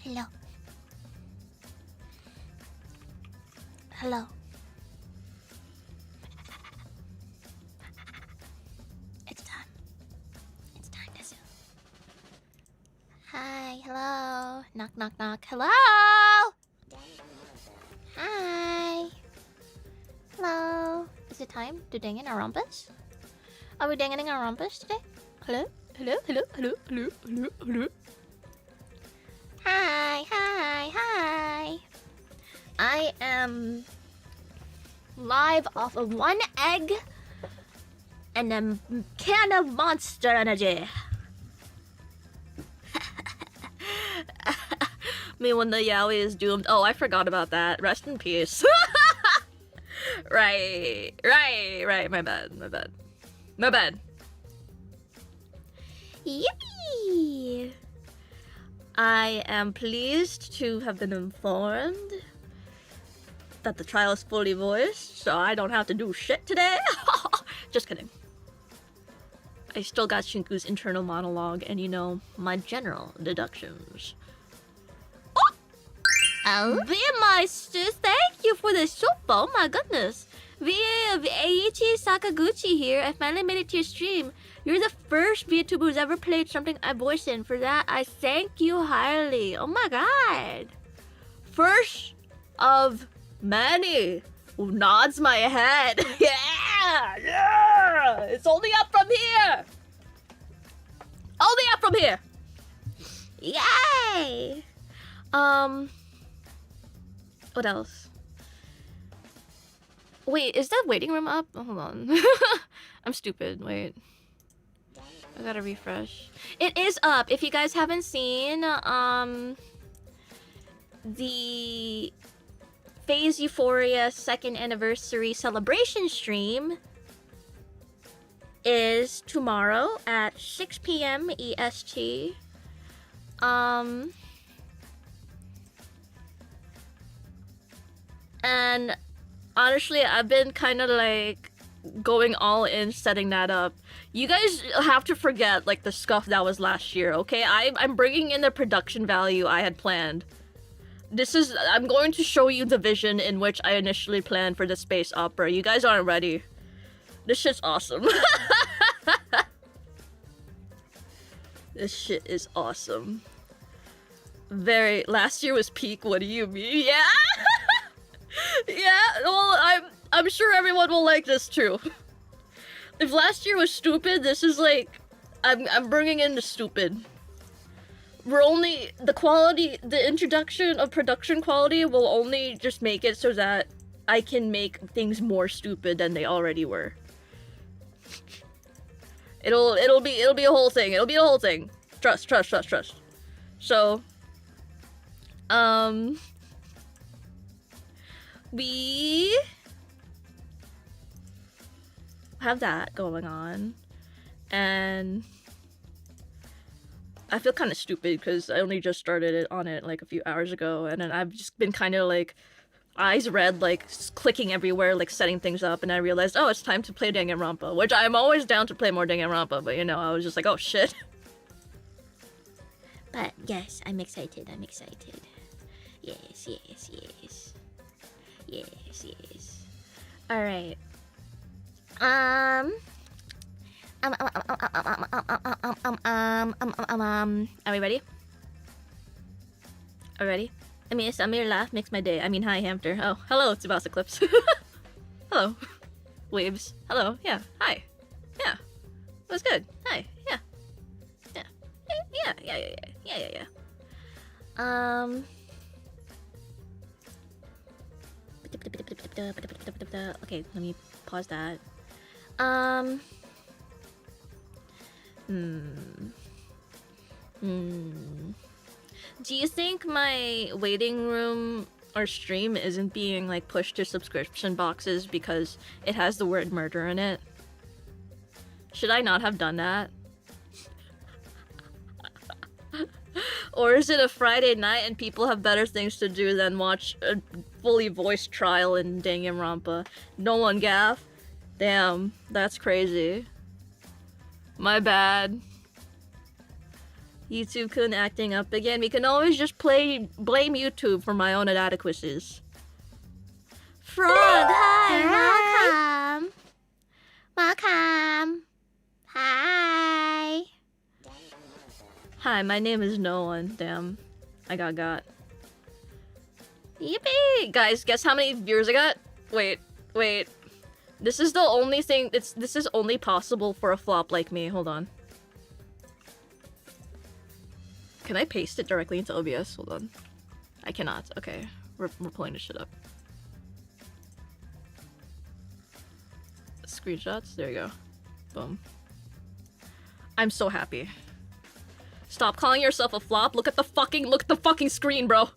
Hello. Hello. It's time. It's time to zoom. Hi, hello. Knock, knock, knock. Hello. Hi. Hello. Is it time to Danganronpas? Are we Danganronpas today? Hello? Hello? Hello? Hello? Hello? Hello? Hello? Hi, hi, hi. I am live off of one egg and a can of Monster Energy. Me when the yaoi is doomed. Oh, I forgot about that. Rest in peace. Right. My bad. Yippee! I am pleased to have been informed that the trial is fully voiced, so I don't have to do shit today. Just kidding. I still got Shinku's internal monologue and, you know, my general deductions. Oh, Meister, thank you for the soup. Oh my goodness. Eiichi Sakaguchi here. I finally made it to your stream. You're the first VTuber who's ever played something I voiced in. For that, I thank you highly. Oh my god. First of many. Who nods my head. Yeah! It's only up from here. Only up from here. Yay! What else? Wait, is that waiting room up? Oh, hold on. I'm stupid. Wait. I gotta refresh. It is up. If you guys haven't seen, the Phase Euphoria 2nd anniversary celebration stream is tomorrow at 6 p.m. EST. And honestly, I've been kind of like going all in setting that up. You guys have to forget like the scuff that was last year, okay? I'm bringing in the production value I had planned. I'm going to show you the vision in which I initially planned for the space opera. You guys aren't ready. This shit's awesome. This shit is awesome. Last year was peak, what do you mean? Yeah! Yeah, well, I'm sure everyone will like this too. If last year was stupid, this is like, I'm bringing in the stupid. The introduction of production quality will only just make it so that I can make things more stupid than they already were. It'll be a whole thing. It'll be a whole thing. Trust. So, we have that going on, and I feel kind of stupid because I only just started on it like a few hours ago, and then I've just been kind of like eyes red, like clicking everywhere, like setting things up, and I realized, oh, it's time to play Danganronpa, which I'm always down to play more Danganronpa, but you know, I was just like, oh shit. But yes, I'm excited. Yes. All right. Are we ready? Are we ready? I mean, your laugh makes my day. I mean, hi, hamster. Oh, hello, Tsubasa Clips. Hello. Waves. Hello. Yeah. Hi. Yeah. What's good? Hi. Yeah. Yeah. Okay, let me pause that. Do you think my waiting room or stream isn't being like pushed to subscription boxes because it has the word murder in it? Should I not have done that? Or is it a Friday night and people have better things to do than watch a fully voiced trial in Danganronpa? No one gaff? Damn, that's crazy. My bad. YouTube-kun acting up again. We can always just blame YouTube for my own inadequacies. Frog, hi, welcome. Welcome. Hi. Hi, my name is no one. Damn, I got. Yippee! Guys, guess how many viewers I got? Wait. This is the only thing. This is only possible for a flop like me. Hold on. Can I paste it directly into OBS? Hold on. I cannot. Okay, we're pulling this shit up. Screenshots. There you go. Boom. I'm so happy. Stop calling yourself a flop. Look at the fucking screen, bro.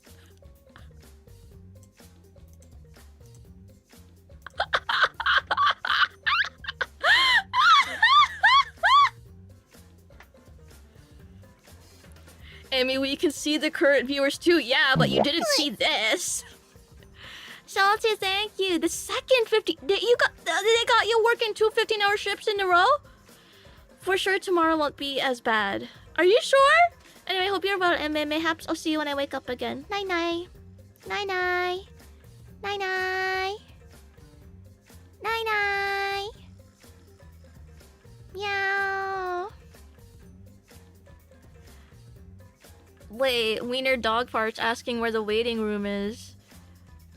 Amy, we can see the current viewers too. Yeah, but you didn't see this. Salty, thank you. The second 50. They got you working 2 15-hour shifts in a row? For sure tomorrow won't be as bad. Are you sure? Anyway, hope you're well, and mayhaps I'll see you when I wake up again. Night-night. Night-night. Night-night. Night-night. Meow. Wait, Wiener Dog Farts asking where the waiting room is.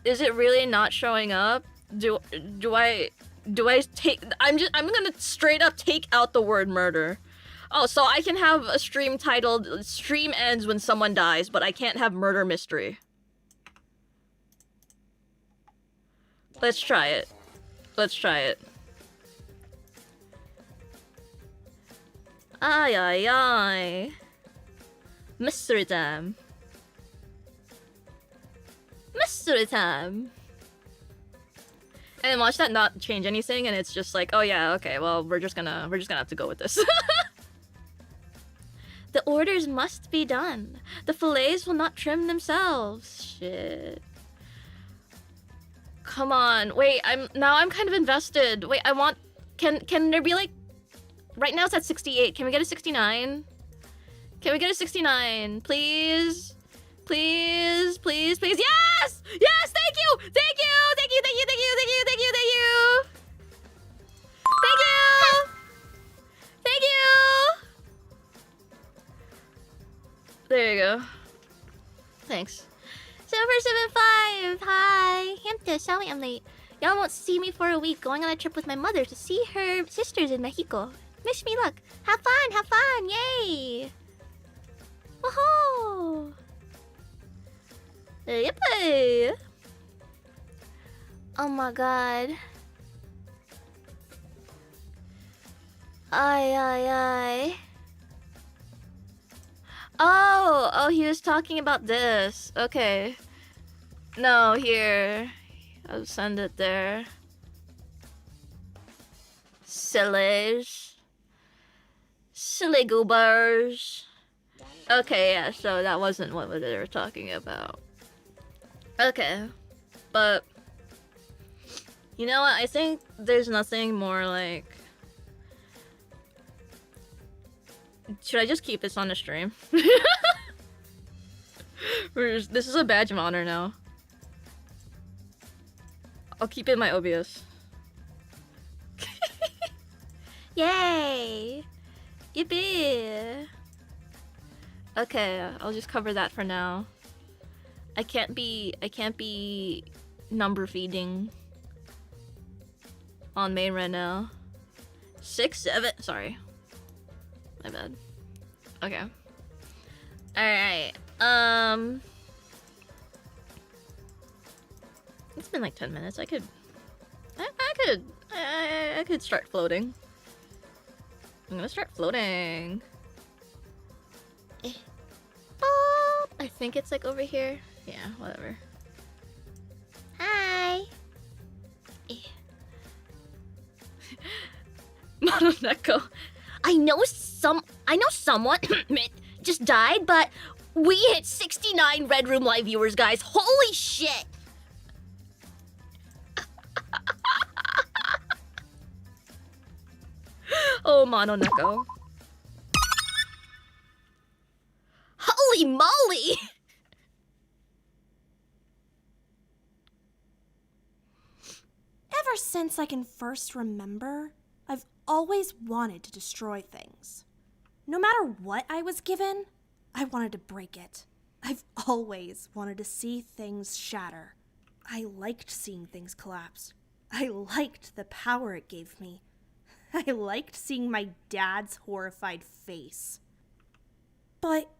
Is it really not showing up? Do I take... I'm gonna straight up take out the word murder. Oh, so I can have a stream titled "Stream Ends When Someone Dies," but I can't have murder mystery. Let's try it. Let's try it. Ay, ay, ay. Mystery time. Mystery time. And watch that not change anything, and it's just like, oh yeah, okay, well, we're just gonna have to go with this. The orders must be done. The fillets will not trim themselves. Shit. Come on. Wait, I'm kind of invested. Wait, I want... Can there be like... Right now it's at 68. Can we get a 69? Can we get a 69? Please? Please? Please? Please? Yes! Yes! Thank you! Thank you! Thank you! Thank you! Thank you! Thank you! Thank you! Thank you! Thank you! Thank you! There you go. Thanks. Silver75! Hi! Hamster, sorry I'm late. Y'all won't see me for a week, going on a trip with my mother to see her sisters in Mexico. Wish me luck. Have fun! Have fun! Yay! Woohoo! Yippee! Oh my god. Ay, ay, ay. Oh, he was talking about this. Okay. No, here. I'll send it there. Sillies. Silly goobers. Okay, yeah, so that wasn't what they were talking about. Okay. But... You know what? I think there's nothing more like... Should I just keep this on the stream? This is a badge of honor now. I'll keep it in my OBS. Yay! Yippee! Okay, I'll just cover that for now. I can't be number feeding on main right now. 6, 7, sorry. My bad. Okay. Alright. It's been like 10 minutes. I could start floating. I'm gonna start floating. Boop. I think it's like over here. Yeah, whatever. Hi. Mononeko. I know someone just died, but we hit 69 Red Room Live viewers, guys. Holy shit! Oh, Mononeko. Holy moly! Ever since I can first remember, I've always wanted to destroy things. No matter what I was given, I wanted to break it. I've always wanted to see things shatter. I liked seeing things collapse. I liked the power it gave me. I liked seeing my dad's horrified face. But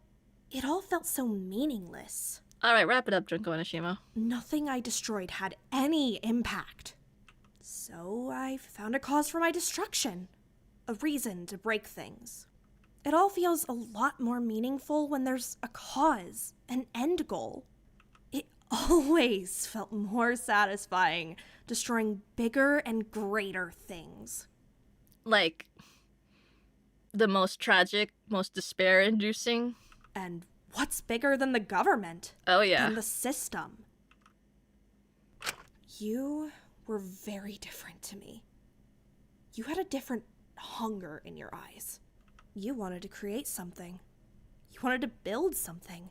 it all felt so meaningless. Alright, wrap it up, Junko Enoshima. Nothing I destroyed had any impact. So I found a cause for my destruction. A reason to break things. It all feels a lot more meaningful when there's a cause, an end goal. It always felt more satisfying destroying bigger and greater things. Like, the most tragic, most despair-inducing. And what's bigger than the government? Oh, yeah. Than the system? You were very different to me. You had a different hunger in your eyes. You wanted to create something. You wanted to build something.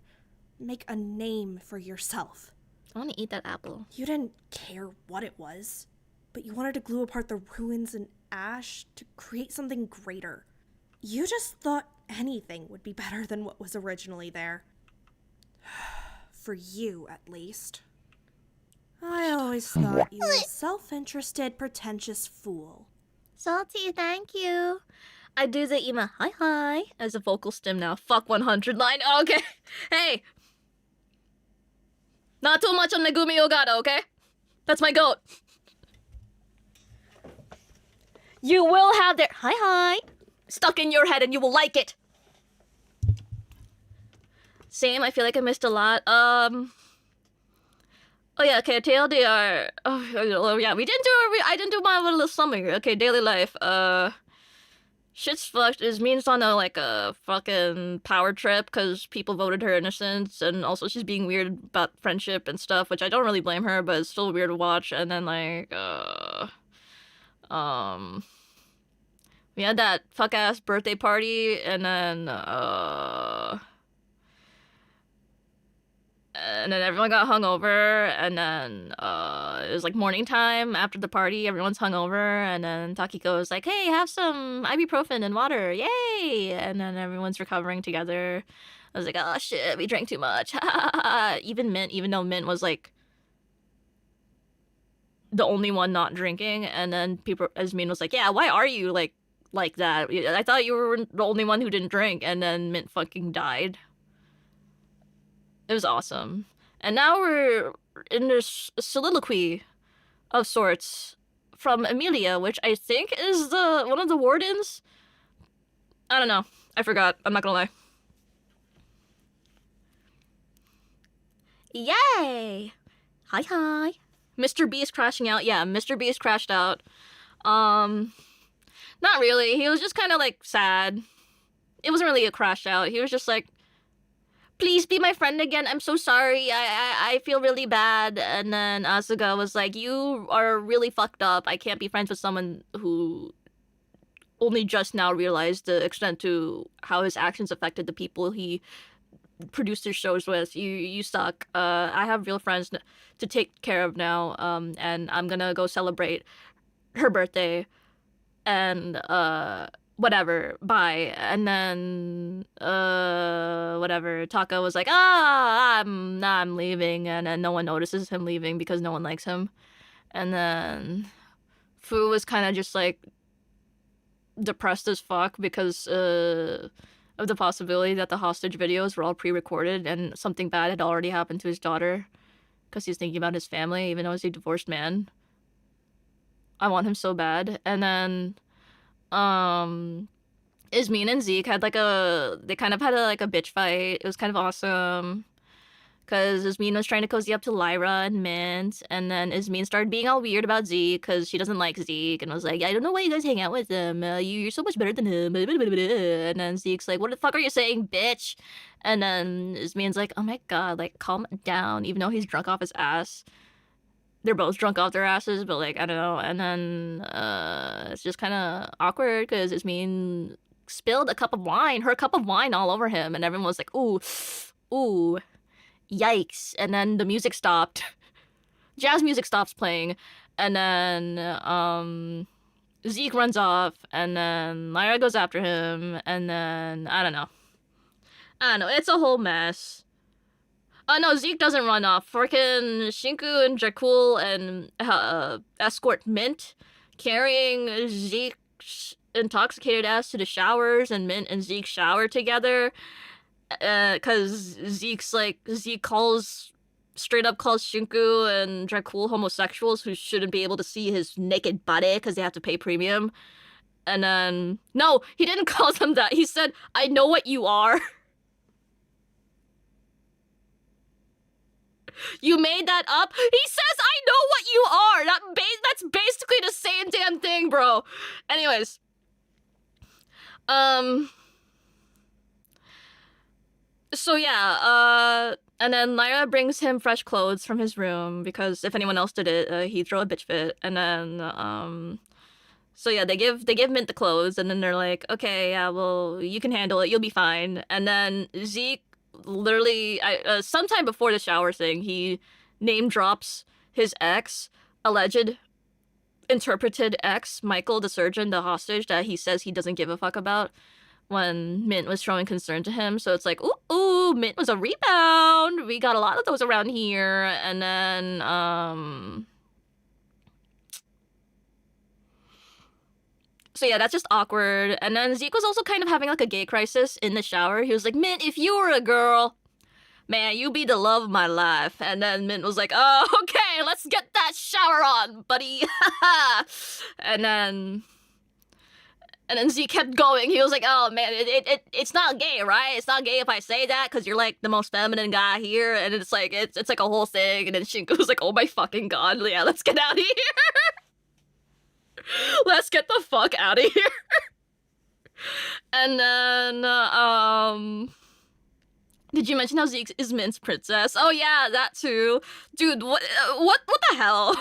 Make a name for yourself. I want to eat that apple. You didn't care what it was, but you wanted to glue apart the ruins and ash to create something greater. You just thought anything would be better than what was originally there. For you, at least. I always thought you were a self-interested, pretentious fool. Salty, thank you. I do the Ima hi hi as a vocal stem now. Fuck 100 line. Okay. Hey. Not too much on Megumi Ogata, okay? That's my goat. You will have their hi hi stuck in your head and you will like it. Same, I feel like I missed a lot. Oh yeah, okay, TLDR. Oh yeah, I didn't do my little summary. Okay, daily life. Shit's fucked. Izmin's on a fucking power trip because people voted her innocent, and also she's being weird about friendship and stuff, which I don't really blame her, but it's still weird to watch. And then we had that fuck ass birthday party, and then everyone got hungover, and then it was like morning time after the party, everyone's hungover, and then Takiko was like, hey, have some ibuprofen and water, yay! And then everyone's recovering together. I was like, oh shit, we drank too much. Even though Mint was like the only one not drinking, and then Izmin was like, yeah, why are you like that? I thought you were the only one who didn't drink, and then Mint fucking died. It was awesome. And now we're in this soliloquy of sorts from Emilia, which I think is one of the wardens. I don't know. I forgot. I'm not gonna lie. Yay! Hi hi. Mr. B is crashing out. Yeah, Mr. B is crashed out. Not really. He was just kind of like sad. It wasn't really a crash out. He was just like, please be my friend again. I'm so sorry. I feel really bad. And then Asuka was like, you are really fucked up. I can't be friends with someone who only just now realized the extent to how his actions affected the people he produced his shows with. You suck. I have real friends to take care of now. And I'm gonna go celebrate her birthday. And whatever, bye. And then whatever, Taka was like, I'm leaving, and then no one notices him leaving because no one likes him. And then Fu was kind of just like depressed as fuck because of the possibility that the hostage videos were all pre-recorded and something bad had already happened to his daughter because he's thinking about his family even though he's a divorced man. I want him so bad. And then Izmin and Zeke had they kind of had a bitch fight. It was kind of awesome because Izmin was trying to cozy up to Lyra and Mint, and then Izmin started being all weird about Zeke because she doesn't like Zeke and was like, I don't know why you guys hang out with him. You're so much better than him. And then Zeke's like, what the fuck are you saying, bitch? And then Izmin's like, oh my god, like calm down, even though he's drunk off his ass. They're both drunk off their asses, but like, I don't know. And then it's just kind of awkward because Izmin spilled her cup of wine all over him, and everyone was like, ooh, ooh, yikes. And then the music stopped. Jazz music stops playing, and then Zeke runs off, and then Lyra goes after him, and then I don't know. It's a whole mess. No, Zeke doesn't run off. Freaking Shinku and Jakul and escort Mint, carrying Zeke's intoxicated ass to the showers, and Mint and Zeke shower together. Cause Zeke straight up calls Shinku and Dracul homosexuals who shouldn't be able to see his naked body because they have to pay premium. And then, no, he didn't call them that. He said, I know what you are. You made that up? He says, I know what you are. That's basically the same damn thing, bro. Anyways. So yeah, and then Lyra brings him fresh clothes from his room because if anyone else did it, he'd throw a bitch fit. And then, so yeah, they give Mint the clothes, and then they're like, okay, yeah, well, you can handle it, you'll be fine. And then Zeke literally, sometime before the shower thing, he name drops his ex, alleged interpreted ex, Michael the surgeon, the hostage that he says he doesn't give a fuck about, when Mint was showing concern to him. So it's like, ooh, Mint was a rebound. We got a lot of those around here. And then, so yeah, that's just awkward. And then Zeke was also kind of having like a gay crisis in the shower. He was like, Mint, if you were a girl, man, you be the love of my life. And then Mint was like, oh, okay, let's get that shower on, buddy. And then Zeke kept going. He was like, oh man, it's not gay, right? It's not gay if I say that because you're like the most feminine guy here. And it's like a whole thing. And then Shinku was like, oh my fucking god, yeah, let's get out of here. Let's get the fuck out of here. And then did you mention how Zeke is Mint's princess? Oh yeah, that too. Dude, what the hell?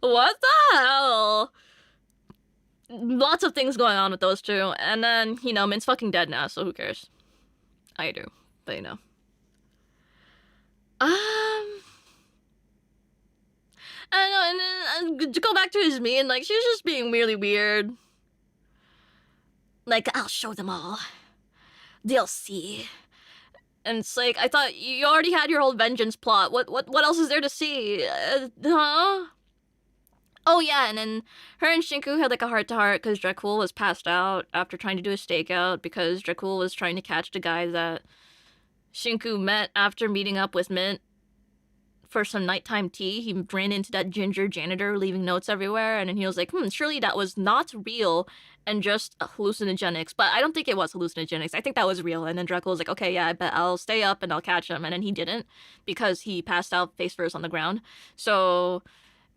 What the hell? Lots of things going on with those two. And then, Mint's fucking dead now, so who cares? I do, but I don't know, and then to go back to his meme, like, she was just being really weird. Like, I'll show them all. They'll see. And it's like, I thought you already had your whole vengeance plot. What else is there to see? Huh? Oh yeah, and then her and Shinku had like a heart-to-heart because Dracul was passed out after trying to do a stakeout because Dracul was trying to catch the guy that Shinku met after meeting up with Mint for some nighttime tea. He ran into that ginger janitor leaving notes everywhere, and then he was like, surely that was not real and just hallucinogenics. But I don't think it was hallucinogenics. I think that was real. And then Dracul was like, okay, yeah, I bet I'll stay up and I'll catch him. And then he didn't because he passed out face first on the ground. So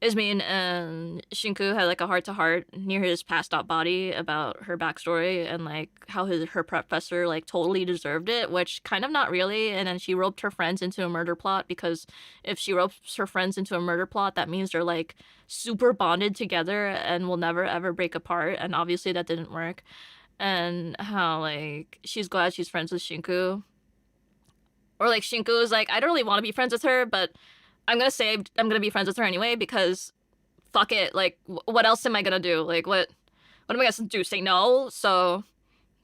Ismin and Shinku had like a heart-to-heart near his passed out body about her backstory and like how her professor like totally deserved it, which kind of not really. And then she roped her friends into a murder plot because if she ropes her friends into a murder plot, that means they're like super bonded together and will never ever break apart. And obviously that didn't work. And how like she's glad she's friends with Shinku, or like Shinku is like, I don't really want to be friends with her, but I'm gonna be friends with her anyway because fuck it, like what else am I gonna do? Like what am I gonna do? Say no? So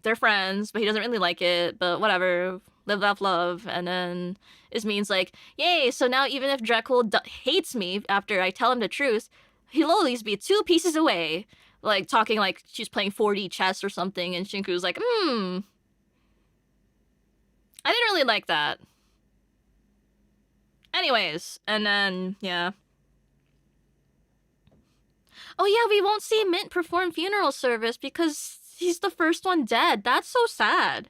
they're friends, but he doesn't really like it, but whatever, live, laugh, love. And then Ismin's like, yay, so now even if Dracul hates me after I tell him the truth, he'll always be 2 pieces away. Like talking like she's playing 4D chess or something, and Shinku's like, I didn't really like that. Anyways, and then, yeah. Oh yeah, we won't see Mint perform funeral service because he's the first one dead. That's so sad.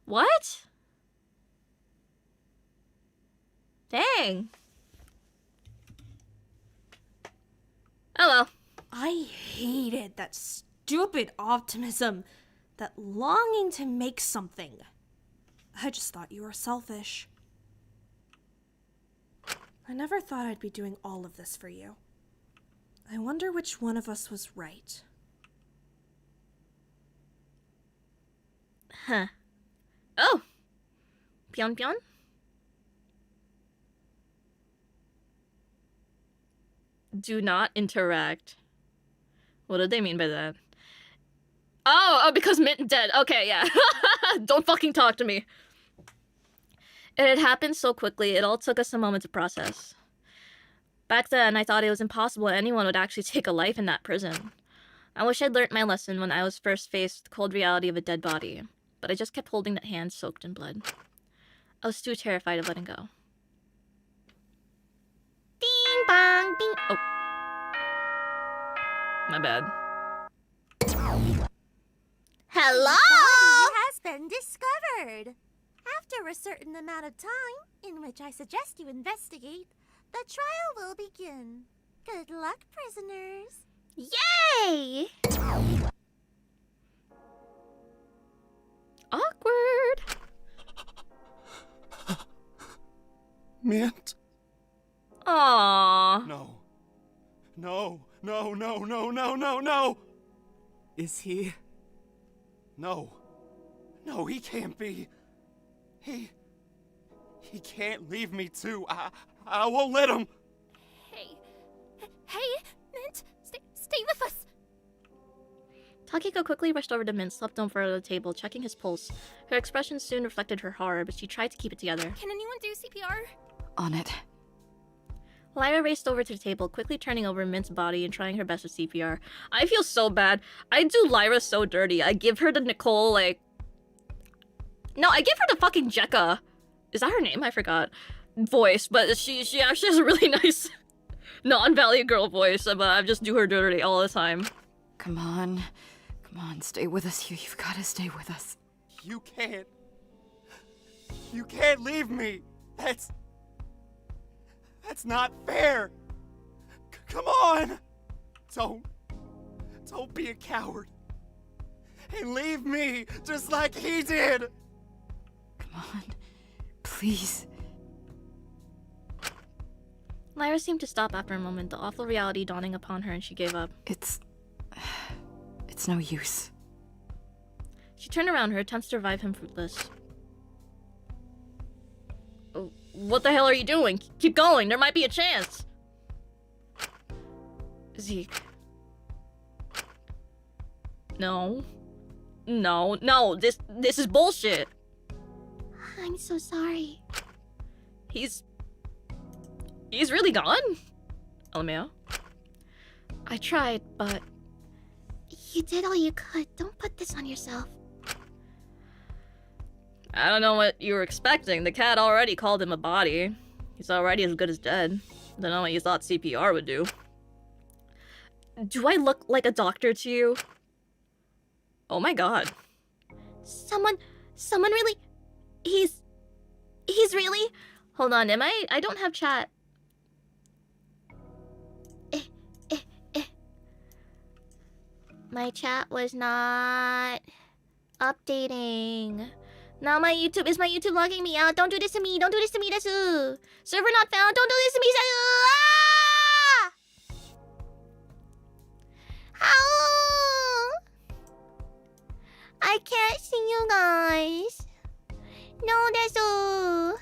What? Dang. Oh well. I hated that stupid optimism, that longing to make something. I just thought you were selfish. I never thought I'd be doing all of this for you. I wonder which one of us was right. Huh. Oh! Pyeon Pyeon? Do not interact. What did they mean by that? Oh, because Mint dead. Okay, yeah. Don't fucking talk to me. It had happened so quickly, it all took us a moment to process. Back then, I thought it was impossible anyone would actually take a life in that prison. I wish I'd learnt my lesson when I was first faced with the cold reality of a dead body, but I just kept holding that hand soaked in blood. I was too terrified of letting go. Bing bong bing. Oh. My bad. Hello! The body has been discovered. After a certain amount of time, in which I suggest you investigate, the trial will begin. Good luck, prisoners. Yay! Awkward. Mint? Aww. No. No, no, no, no, no, no, no! Is he? No. No, he can't be. He can't leave me too. I won't let him. Hey, Mint, stay with us. Takiko quickly rushed over to Mint, slept over at the table, checking his pulse. Her expression soon reflected her horror, but she tried to keep it together. Can anyone do CPR? On it. Lyra raced over to the table, quickly turning over Mint's body and trying her best with CPR. I feel so bad. I do Lyra so dirty. I give her the Nicole, like... No, I give her the fucking Jekka. Is that her name? I forgot. Voice, but she actually has a really nice non-Valley girl voice, but I just do her dirty all the time. Come on, stay with us here. You've got to stay with us. You can't. You can't leave me. That's not fair. Come on. Don't be a coward. And leave me just like he did. Come on, please. Lyra seemed to stop after a moment, the awful reality dawning upon her, and she gave up. It's no use. She turned around, her attempts to revive him fruitless. Oh, what the hell are you doing? Keep going, there might be a chance. Zeke. No. No, this is bullshit. I'm so sorry. He's really gone? LMAO. I tried, but... You did all you could. Don't put this on yourself. I don't know what you were expecting. The cat already called him a body. He's already as good as dead. Don't know what you thought CPR would do. Do I look like a doctor to you? Oh my god. Someone really... He's really... Hold on, I don't have chat. My chat was not updating. Now is my YouTube logging me out? Don't do this to me, desu. Server not found, don't do this to me, desu. How? I can't see you guys. No, desu.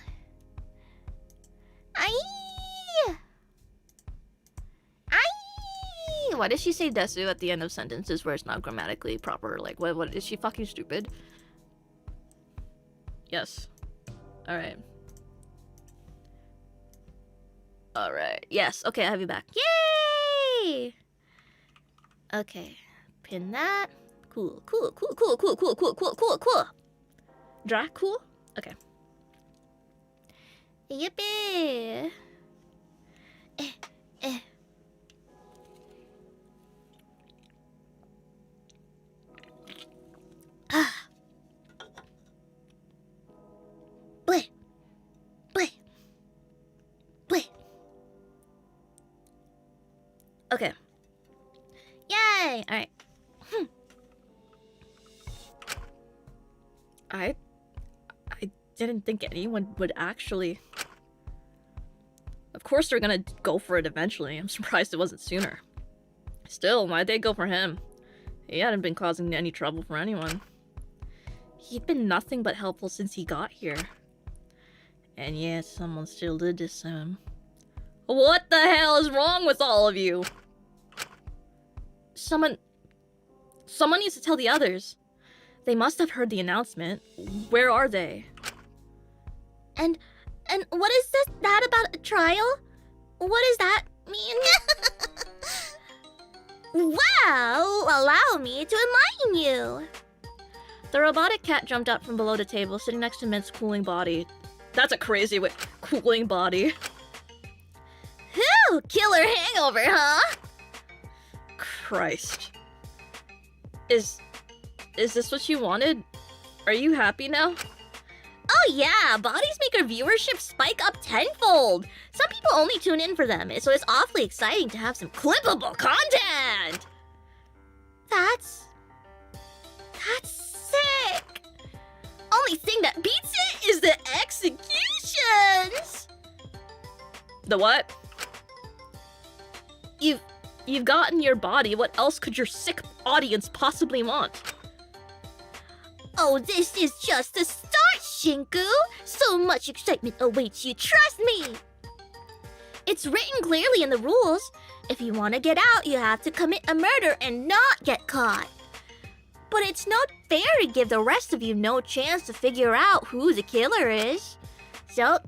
Why does she say desu at the end of sentences where it's not grammatically proper? Like, what is she fucking stupid? Yes. Alright. Alright. Yes. Okay, I have you back. Yay! Okay. Pin that. Cool. Dra? Cool? Okay. Yippee! Okay. Yay! Alright. I didn't think anyone would actually... Of course they're gonna go for it eventually. I'm surprised it wasn't sooner. Still, why'd they go for him? He hadn't been causing any trouble for anyone. He'd been nothing but helpful since he got here. And yet, someone still did this to him. What the hell is wrong with all of you? Someone needs to tell the others. They must have heard the announcement. Where are they? And what is that about a trial? What does that mean? Well, allow me to enlighten you. The robotic cat jumped up from below the table, sitting next to Mint's cooling body. That's a crazy way. Cooling body. Whew, killer hangover, huh? Christ. Is this what you wanted? Are you happy now? Oh yeah, bodies make our viewership spike up tenfold. Some people only tune in for them, so it's awfully exciting to have some clippable content. That's sick. Only thing that beats it is the executions. The what? You've gotten your body. What else could your sick audience possibly want? Oh, this is just the start, Shinku! So much excitement awaits you, trust me! It's written clearly in the rules. If you want to get out, you have to commit a murder and not get caught. But it's not fair to give the rest of you no chance to figure out who the killer is. So,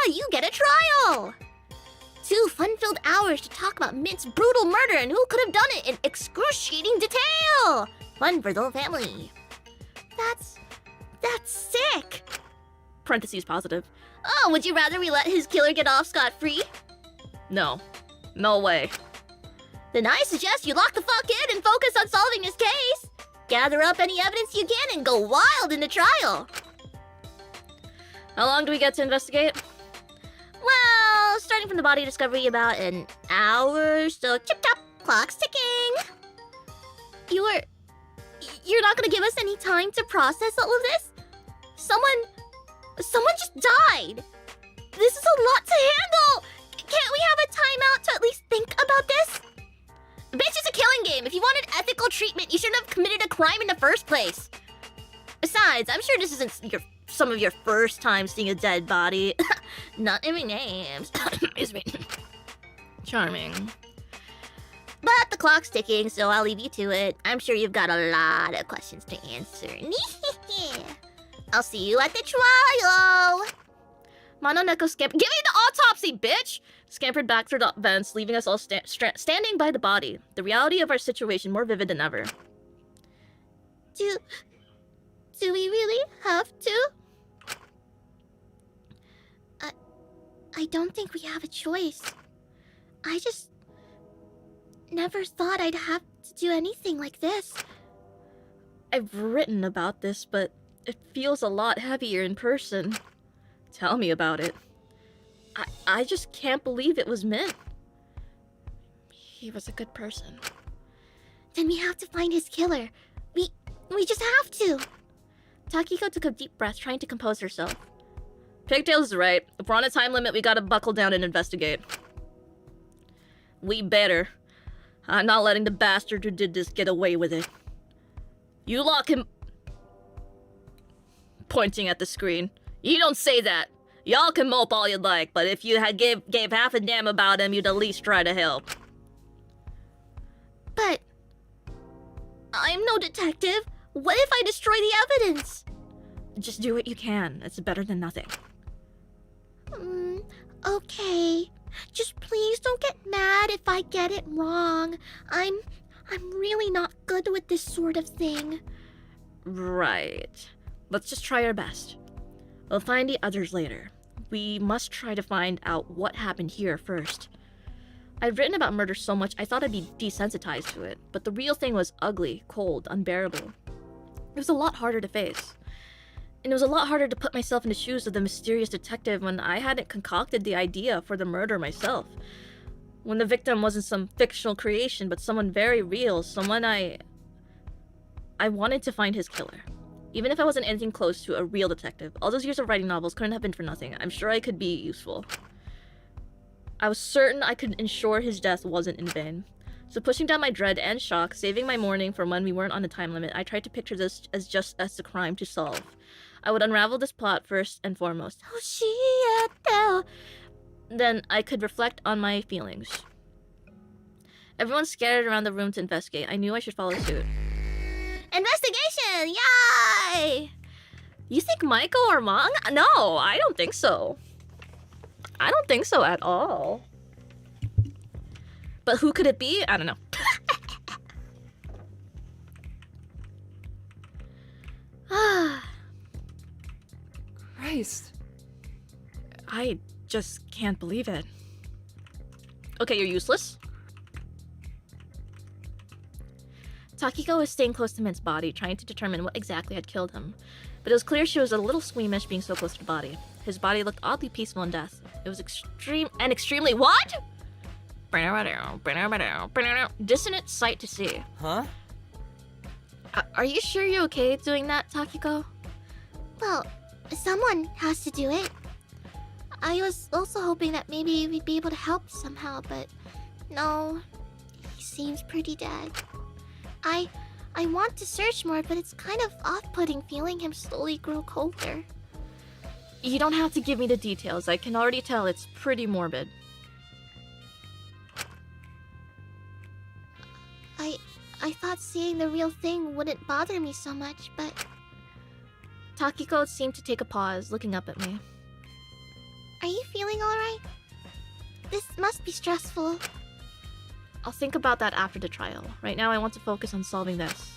you get a trial! 2 fun-filled hours to talk about Mint's brutal murder and who could have done it in excruciating detail! Fun for the whole family. That's sick! Parentheses positive. Oh, would you rather we let his killer get off scot-free? No. No way. Then I suggest you lock the fuck in and focus on solving his case. Gather up any evidence you can and go wild in the trial. How long do we get to investigate? Well, starting from the body discovery, about an hour, so chip-chop, clock's ticking. You're not gonna give us any time to process all of this? Someone just died. This is a lot to handle. Can't we have a timeout to at least think about this? Bitch, it's a killing game. If you wanted ethical treatment, you shouldn't have committed a crime in the first place. Besides, I'm sure this isn't some of your first time seeing a dead body. Not naming names. Excuse me. Charming. But the clock's ticking, so I'll leave you to it. I'm sure you've got a lot of questions to answer. I'll see you at the trial. Mononeko scampered. Give me the autopsy, bitch! Scampered back through the vents, leaving us all standing by the body. The reality of our situation more vivid than ever. Do we really have to? I don't think we have a choice. I just never thought I'd have to do anything like this. I've written about this, but it feels a lot heavier in person. Tell me about it. I just can't believe it was Mint. He was a good person. Then we have to find his killer. We just have to. Takiko took a deep breath, trying to compose herself. Pigtails is right. If we're on a time limit, we gotta buckle down and investigate. We better. I'm not letting the bastard who did this get away with it. You lock him... Pointing at the screen. You don't say that. Y'all can mope all you'd like, but if you had gave half a damn about him, you'd at least try to help. But... I'm no detective. What if I destroy the evidence? Just do what you can. It's better than nothing. Okay. Just please don't get mad if I get it wrong. I'm really not good with this sort of thing. Right. Let's just try our best. We'll find the others later. We must try to find out what happened here first. I've written about murder so much I thought I'd be desensitized to it, but the real thing was ugly, cold, unbearable. It was a lot harder to face. And it was a lot harder to put myself in the shoes of the mysterious detective when I hadn't concocted the idea for the murder myself. When the victim wasn't some fictional creation, but someone very real, someone I wanted to find his killer. Even if I wasn't anything close to a real detective, all those years of writing novels couldn't have been for nothing. I'm sure I could be useful. I was certain I could ensure his death wasn't in vain. So pushing down my dread and shock, saving my morning for when we weren't on a time limit, I tried to picture this as just as a crime to solve. I would unravel this plot first and foremost. Then I could reflect on my feelings. Everyone scattered around the room to investigate. I knew I should follow suit. Investigation! Yay! You think Michael or Mang? No, I don't think so. I don't think so at all. But who could it be? I don't know. Christ. I just can't believe it. Okay, you're useless. Takiko was staying close to Mint's body, trying to determine what exactly had killed him. But it was clear she was a little squeamish being so close to the body. His body looked oddly peaceful in death. It was extremely what? Dissonant sight to see. Huh? Are you sure you're okay doing that, Takiko? Well, someone has to do it. I was also hoping that maybe we'd be able to help somehow, but no, he seems pretty dead. I want to search more, but it's kind of off-putting feeling him slowly grow colder. You don't have to give me the details. I can already tell it's pretty morbid. I thought seeing the real thing wouldn't bother me so much, but... Takiko seemed to take a pause, looking up at me. Are you feeling alright? This must be stressful. I'll think about that after the trial. Right now I want to focus on solving this.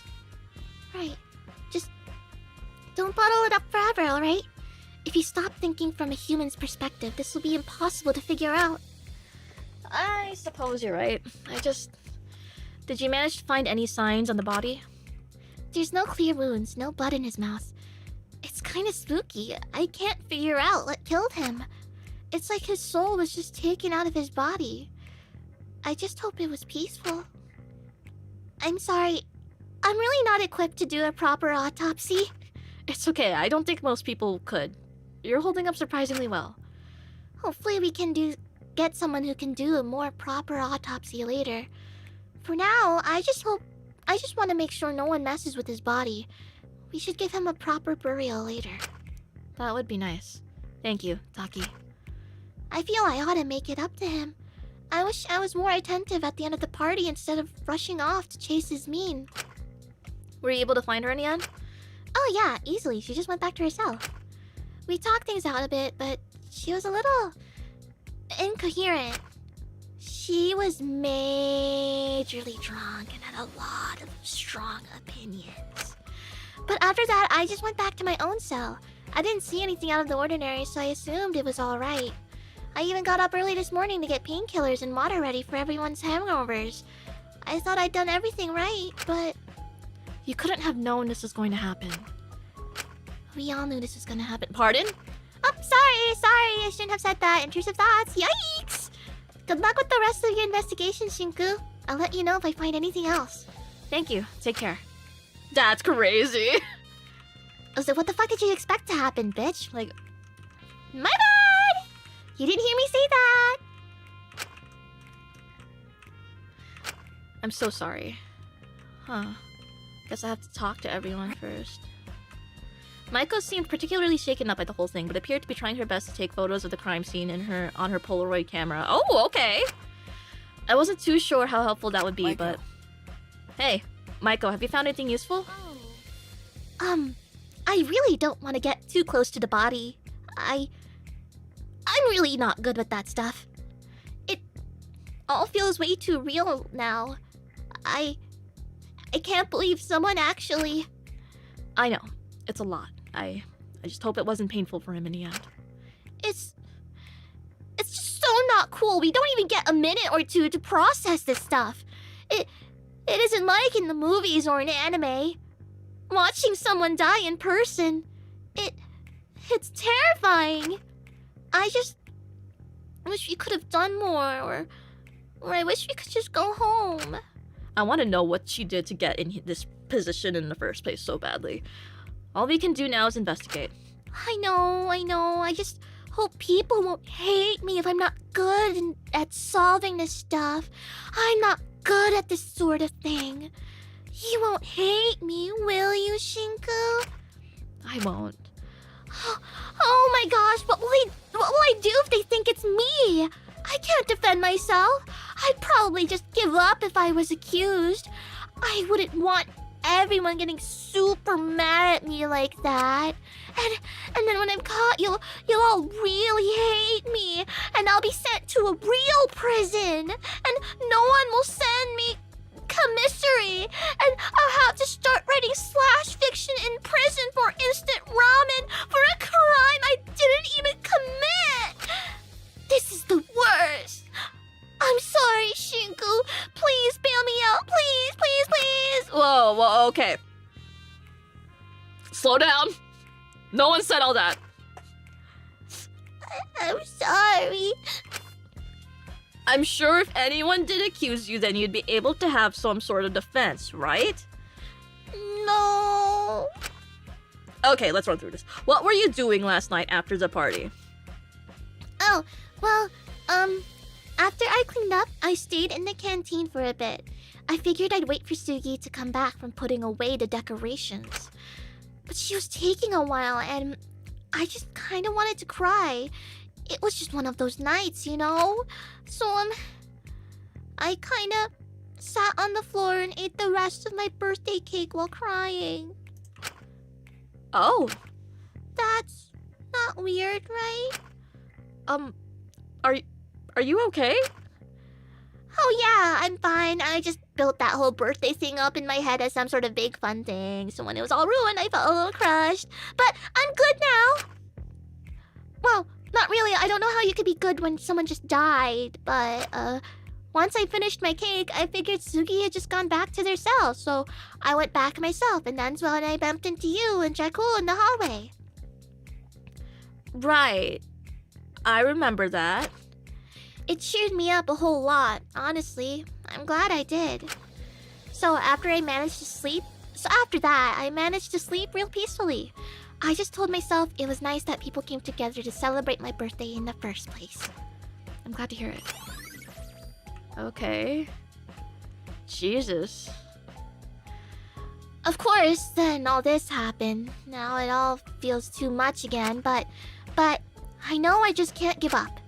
Right. Just don't bottle it up forever, alright? If you stop thinking from a human's perspective, this will be impossible to figure out. I suppose you're right. Did you manage to find any signs on the body? There's no clear wounds, no blood in his mouth. It's kind of spooky. I can't figure out what killed him. It's like his soul was just taken out of his body. I just hope it was peaceful. I'm sorry. I'm really not equipped to do a proper autopsy. It's okay. I don't think most people could. You're holding up surprisingly well. Hopefully we can get someone who can do a more proper autopsy later. For now, I just want to make sure no one messes with his body. We should give him a proper burial later. That would be nice. Thank you, Taki. I feel I ought to make it up to him. I wish I was more attentive at the end of the party instead of rushing off to chase his mean. Were you able to find her in the end? Oh yeah, easily. She just went back to her cell. We talked things out a bit, but she was a little incoherent. She was majorly drunk and had a lot of strong opinions. But after that, I just went back to my own cell. I didn't see anything out of the ordinary, so I assumed it was alright. I even got up early this morning to get painkillers and water ready for everyone's hangovers. I thought I'd done everything right, but... You couldn't have known this was going to happen. We all knew this was gonna happen. Pardon? Oh, sorry, I shouldn't have said that. Intrusive thoughts, yikes! Good luck with the rest of your investigation, Shinku. I'll let you know if I find anything else. Thank you. Take care. That's crazy. Oh, so what the fuck did you expect to happen, bitch? Like, my bad! You didn't hear me say that! I'm so sorry. Huh. Guess I have to talk to everyone first. Maiko seemed particularly shaken up by the whole thing, but appeared to be trying her best to take photos of the crime scene on her Polaroid camera. Oh, okay! I wasn't too sure how helpful that would be, Maiko. but... Hey, Maiko, have you found anything useful? I really don't want to get too close to the body. I'm really not good with that stuff. It all feels way too real now. I can't believe someone actually... I know. It's a lot. I just hope it wasn't painful for him in the end. It's just so not cool. We don't even get a minute or two to process this stuff. It isn't like in the movies or in anime. Watching someone die in person, it's terrifying. I just wish we could have done more, or I wish we could just go home. I want to know what she did to get in this position in the first place so badly. All we can do now is investigate. I know. I just hope people won't hate me if I'm not good at solving this stuff. I'm not good at this sort of thing. You won't hate me, will you, Shinku? I won't. Oh my gosh, what will I do if they think it's me? I can't defend myself. I'd probably just give up if I was accused. I wouldn't want everyone getting super mad at me like that. And then when I'm caught, you'll all really hate me, and I'll be sent to a real prison, and no one will send me commissary, and I'll have to start writing slash fiction in prison for instant ramen for a crime I didn't even commit. This is the worst. I'm sorry, Shinku. Please bail me out. Please, please, please. Whoa, okay. Slow down. No one said all that. I'm sorry. I'm sure if anyone did accuse you, then you'd be able to have some sort of defense, right? No. Okay, let's run through this. What were you doing last night after the party? Oh, well, after I cleaned up, I stayed in the canteen for a bit. I figured I'd wait for Sugi to come back from putting away the decorations. But she was taking a while, and I just kind of wanted to cry. It was just one of those nights, you know? So, I kind of sat on the floor and ate the rest of my birthday cake while crying. Oh. That's not weird, right? Are you okay? Oh yeah, I'm fine. I just built that whole birthday thing up in my head as some sort of big fun thing. So when it was all ruined, I felt a little crushed. But I'm good now. Well, not really. I don't know how you could be good when someone just died. But, once I finished my cake, I figured Sugi had just gone back to their cell. So I went back myself, and that's when I bumped into you and Jakul in the hallway. Right. I remember that. It cheered me up a whole lot, honestly. I'm glad I did. So after that, I managed to sleep real peacefully. I just told myself it was nice that people came together to celebrate my birthday in the first place. I'm glad to hear it. Okay. Jesus. Of course, then all this happened. Now it all feels too much again, but I know I just can't give up.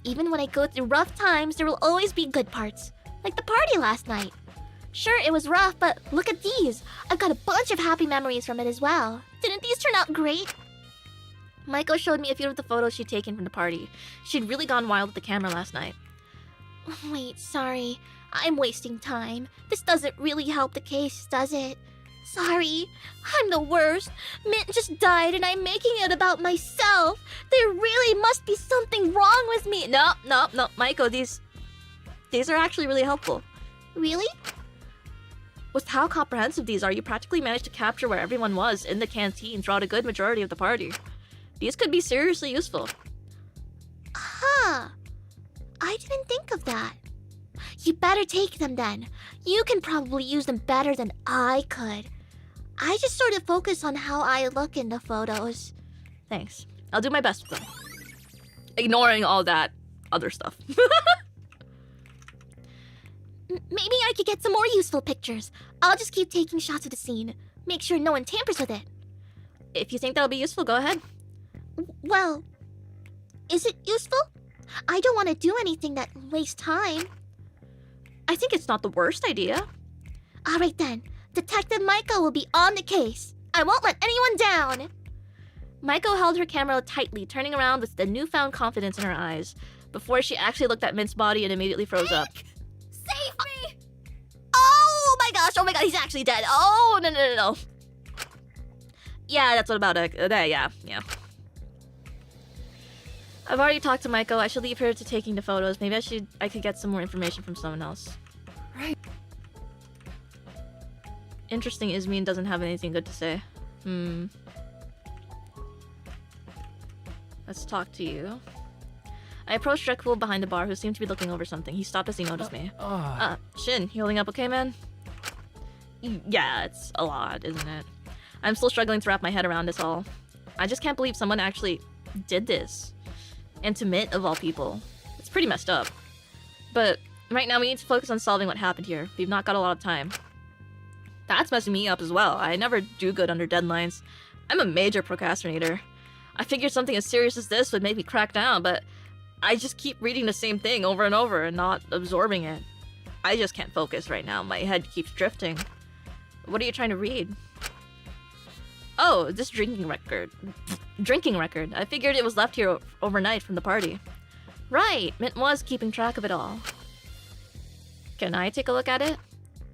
Even when I go through rough times, there will always be good parts. Like the party last night. Sure, it was rough, but look at these. I've got a bunch of happy memories from it as well. Didn't these turn out great? Maiko showed me a few of the photos she'd taken from the party. She'd really gone wild with the camera last night. Wait, sorry. I'm wasting time. This doesn't really help the case, does it? Sorry. I'm the worst. Mint just died and I'm making it about myself. There really must be something wrong with me. No, Maiko, these are actually really helpful. Really? With how comprehensive these are, you practically managed to capture where everyone was in the canteen throughout a good majority of the party. These could be seriously useful. Huh. I didn't think of that. You better take them then. You can probably use them better than I could. I just sort of focus on how I look in the photos. Thanks. I'll do my best with them. Ignoring all that other stuff. Maybe I could get some more useful pictures. I'll just keep taking shots of the scene. Make sure no one tampers with it. If you think that'll be useful, go ahead. Well, is it useful? I don't want to do anything that wastes time. I think it's not the worst idea. Alright then. Detective Maiko will be on the case. I won't let anyone down. Maiko held her camera tightly, turning around with the newfound confidence in her eyes, before she actually looked at Mint's body and immediately froze up. Save me! Oh my gosh, he's actually dead. Oh, no. Yeah, that's what about it. Yeah. I've already talked to Maiko. I should leave her to taking the photos. Maybe I could get some more information from someone else. Right. Interesting, Ismin doesn't have anything good to say. Let's talk to you. I approached Dracul behind the bar, who seemed to be looking over something. He stopped as he noticed me. Shin, you holding up okay, man? Yeah, it's a lot, isn't it? I'm still struggling to wrap my head around this all. I just can't believe someone actually did this. And to Mint, of all people. It's pretty messed up. But Right now we need to focus on solving what happened here. We've not got a lot of time. That's messing me up as well. I never do good under deadlines. I'm a major procrastinator. I figured something as serious as this would make me crack down, but I just keep reading the same thing over and over and not absorbing it. I just can't focus right now. My head keeps drifting. What are you trying to read? Oh, this drinking record. Drinking record. I figured it was left here overnight from the party. Right, Mint was keeping track of it all. Can I take a look at it?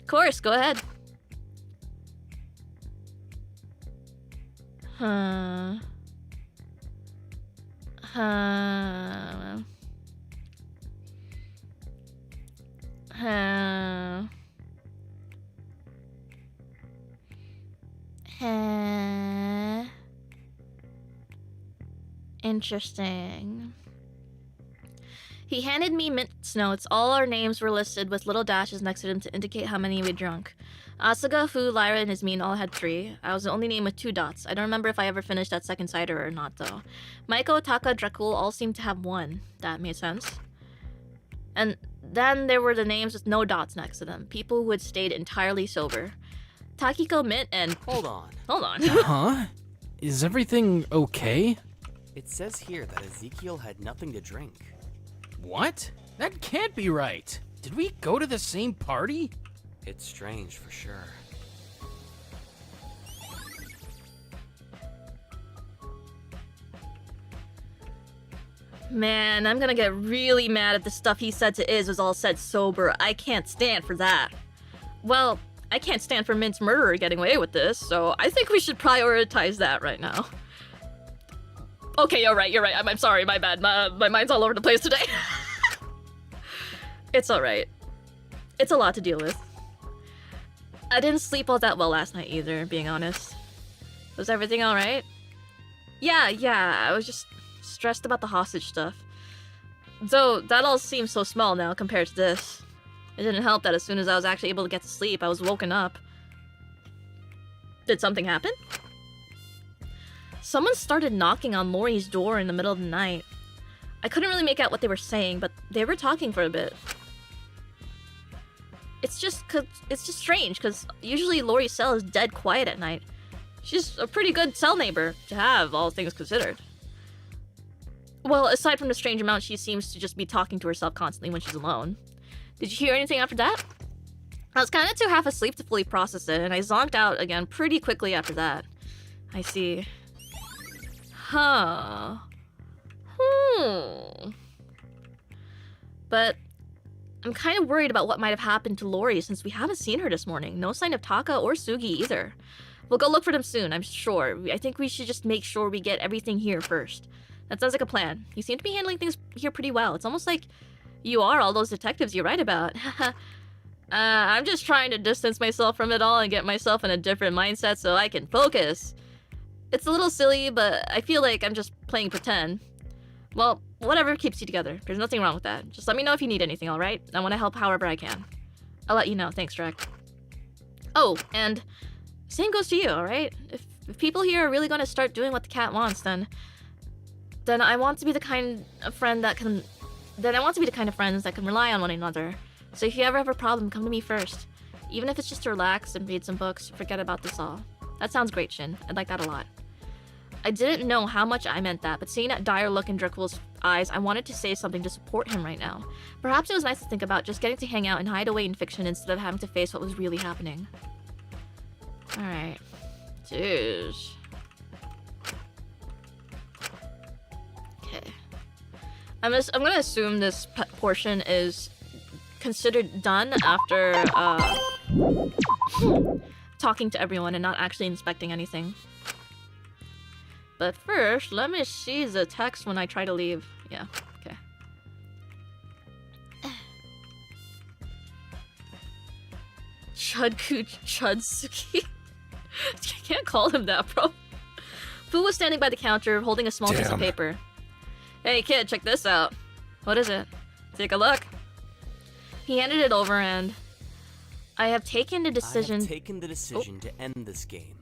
Of course, go ahead. Huh. Interesting. He handed me Mint's notes. All our names were listed with little dashes next to them to indicate how many we'd drunk. Asuga, Fu, Lyra, and Ismin all had 3. I was the only name with 2 dots. I don't remember if I ever finished that second cider or not, though. Maiko, Taka, Dracul all seemed to have 1. That made sense. And then there were the names with no dots next to them. People who had stayed entirely sober. Takiko, Mint, and... Hold on. Hold on. Huh? Is everything okay? It says here that Ezekiel had nothing to drink. What? That can't be right. Did we go to the same party? It's strange for sure. Man, I'm gonna get really mad if the stuff he said to Iz was all said sober. I can't stand for that. Well, I can't stand for Mint's murderer getting away with this, so I think we should prioritize that right now. Okay, you're right. I'm sorry, my bad. My mind's all over the place today. It's alright. It's a lot to deal with. I didn't sleep all that well last night either, being honest. Was everything alright? Yeah, I was just stressed about the hostage stuff. Though, that all seems so small now compared to this. It didn't help that as soon as I was actually able to get to sleep, I was woken up. Did something happen? Someone started knocking on Lori's door in the middle of the night. I couldn't really make out what they were saying, but they were talking for a bit. It's just strange, because usually Lori's cell is dead quiet at night. She's a pretty good cell neighbor to have, all things considered. Well, aside from the strange amount, she seems to just be talking to herself constantly when she's alone. Did you hear anything after that? I was kind of too half asleep to fully process it, and I zonked out again pretty quickly after that. I see. Huh. But I'm kind of worried about what might have happened to Lori since we haven't seen her this morning. No sign of Taka or Sugi either. We'll go look for them soon, I'm sure. I think we should just make sure we get everything here first. That sounds like a plan. You seem to be handling things here pretty well. It's almost like you are all those detectives you write about. I'm just trying to distance myself from it all and get myself in a different mindset so I can focus. It's a little silly, but I feel like I'm just playing pretend. Well, whatever keeps you together. There's nothing wrong with that. Just let me know if you need anything, alright? I want to help however I can. I'll let you know. Thanks, Drac. Oh, and same goes to you, alright? If people here are really going to start doing what the cat wants, then I want to be the kind of friend that can... Then I want to be the kind of friends that can rely on one another. So if you ever have a problem, come to me first. Even if it's just to relax and read some books, forget about this all. That sounds great, Shin. I'd like that a lot. I didn't know how much I meant that, but seeing that dire look in Dracul's eyes, I wanted to say something to support him right now. Perhaps it was nice to think about just getting to hang out and hide away in fiction instead of having to face what was really happening. Alright. Jeez. Okay. I'm gonna assume this portion is considered done after, talking to everyone and not actually inspecting anything. But first, let me see the text when I try to leave. Yeah, okay. Chudsuki. Can't call him that, bro. Fu was standing by the counter holding a small piece of paper. Hey kid, check this out. What is it? Take a look. He handed it over and... I have taken the decision to end this game.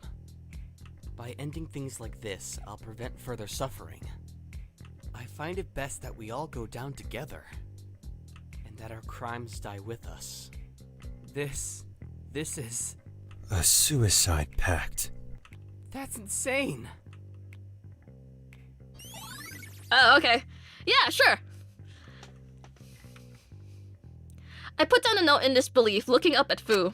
By ending things like this, I'll prevent further suffering. I find it best that we all go down together. And that our crimes die with us. This is... A suicide pact. That's insane! Oh, okay. Yeah, sure. I put down a note in disbelief, looking up at Fu.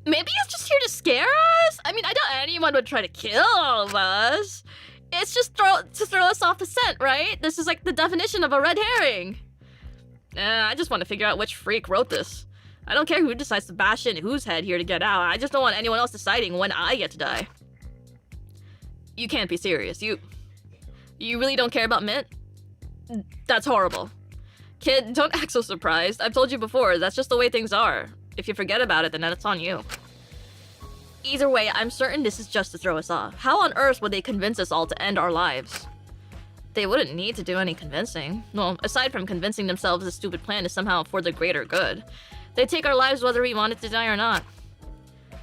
Maybe he's just here to scare us? I mean, I doubt anyone would try to kill all of us. It's just to throw us off the scent, right? This is like the definition of a red herring. I just want to figure out which freak wrote this. I don't care who decides to bash in whose head here to get out. I just don't want anyone else deciding when I get to die. You can't be serious. You really don't care about Mint? That's horrible. Kid, don't act so surprised. I've told you before, that's just the way things are. If you forget about it, then that's on you. Either way, I'm certain this is just to throw us off. How on earth would they convince us all to end our lives? They wouldn't need to do any convincing. Well, aside from convincing themselves the stupid plan is somehow for the greater good. They'd take our lives whether we wanted to die or not.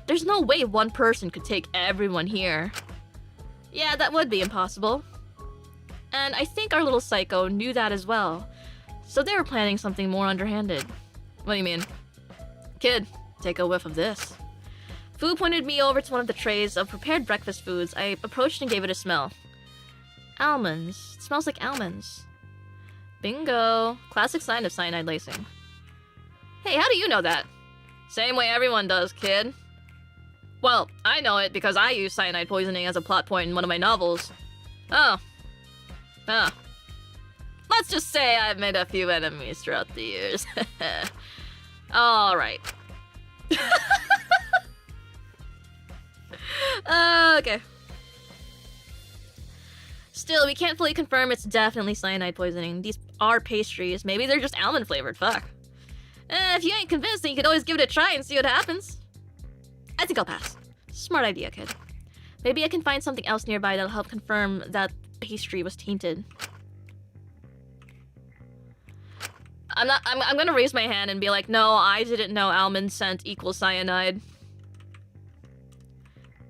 There's no way one person could take everyone here. Yeah, that would be impossible. And I think our little psycho knew that as well. So they were planning something more underhanded. What do you mean? Kid, take a whiff of this. Fu pointed me over to one of the trays of prepared breakfast foods. I approached and gave it a smell. Almonds. It smells like almonds. Bingo. Classic sign of cyanide lacing. Hey, how do you know that? Same way everyone does, kid. Well, I know it because I use cyanide poisoning as a plot point in one of my novels. Oh. Huh. Let's just say I've made a few enemies throughout the years. Alright. Okay. Still, we can't fully confirm it's definitely cyanide poisoning. These are pastries. Maybe they're just almond flavored. Fuck. If you ain't convinced, then you could always give it a try and see what happens. I think I'll pass. Smart idea, kid. Maybe I can find something else nearby that'll help confirm that pastry was tainted. I'm gonna raise my hand and be like, no, I didn't know almond scent equals cyanide.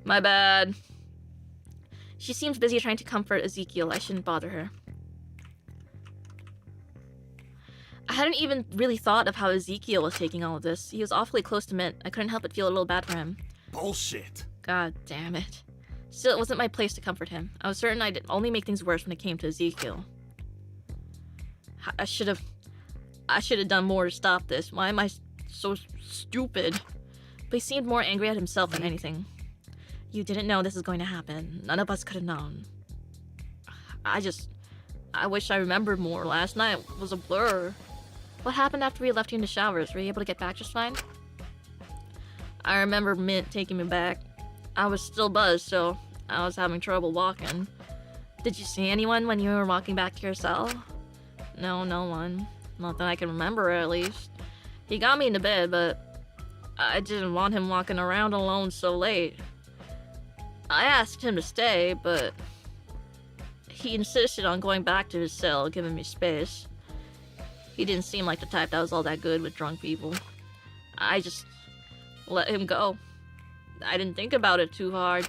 My bad. She seems busy trying to comfort Ezekiel. I shouldn't bother her. I hadn't even really thought of how Ezekiel was taking all of this. He was awfully close to Mint. I couldn't help but feel a little bad for him. Bullshit. God damn it. Still, it wasn't my place to comfort him. I was certain I'd only make things worse when it came to Ezekiel. I should have done more to stop this. Why am I so stupid? But he seemed more angry at himself than anything. You didn't know this was going to happen. None of us could have known. I wish I remembered more. Last night was a blur. What happened after we left you in the showers? Were you able to get back just fine? I remember Mint taking me back. I was still buzzed, so I was having trouble walking. Did you see anyone when you were walking back to your cell? No, no one. Not that I can remember, at least. He got me into bed, but I didn't want him walking around alone so late. I asked him to stay, but he insisted on going back to his cell, giving me space. He didn't seem like the type that was all that good with drunk people. I just let him go. I didn't think about it too hard.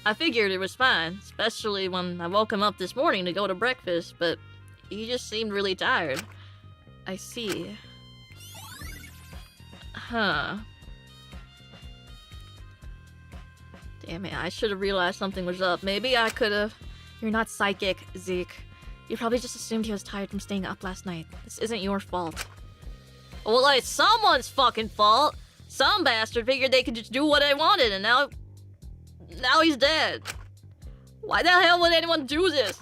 I figured it was fine, especially when I woke him up this morning to go to breakfast, but he just seemed really tired. I see. Huh. Damn it, I should have realized something was up. Maybe I could have... You're not psychic, Zeke. You probably just assumed he was tired from staying up last night. This isn't your fault. Well, it's someone's fucking fault! Some bastard figured they could just do what they wanted, and now he's dead. Why the hell would anyone do this?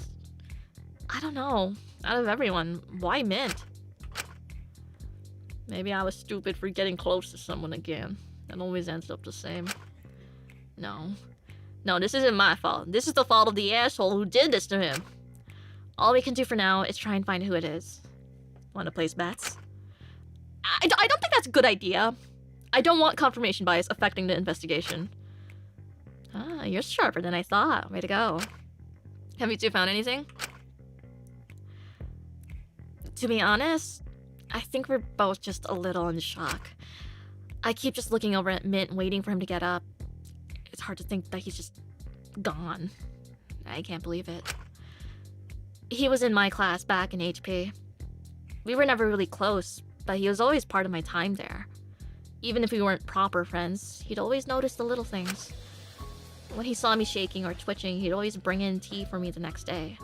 I don't know. Out of everyone, why Mint? Maybe I was stupid for getting close to someone again. That always ends up the same. No. No, this isn't my fault. This is the fault of the asshole who did this to him. All we can do for now is try and find who it is. Want to place bets? I don't think that's a good idea. I don't want confirmation bias affecting the investigation. Ah, you're sharper than I thought. Way to go. Have you two found anything? To be honest, I think we're both just a little in shock. I keep just looking over at Mint, waiting for him to get up. It's hard to think that he's just gone. I can't believe it. He was in my class back in HP. We were never really close, but he was always part of my time there. Even if we weren't proper friends, he'd always notice the little things. When he saw me shaking or twitching, he'd always bring in tea for me the next day.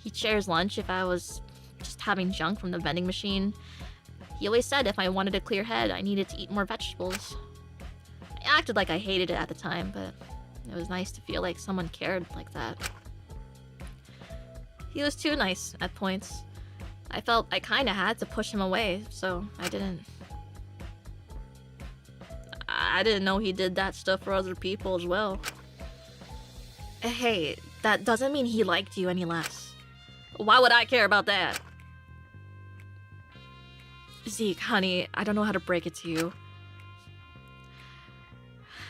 He'd share his lunch if I was just having junk from the vending machine. He always said if I wanted a clear head, I needed to eat more vegetables. I acted like I hated it at the time, but it was nice to feel like someone cared like that. He was too nice at points. I felt I kinda had to push him away, so I didn't. I didn't know he did that stuff for other people as well. Hey, that doesn't mean he liked you any less. Why would I care about that? Zeke, honey, I don't know how to break it to you.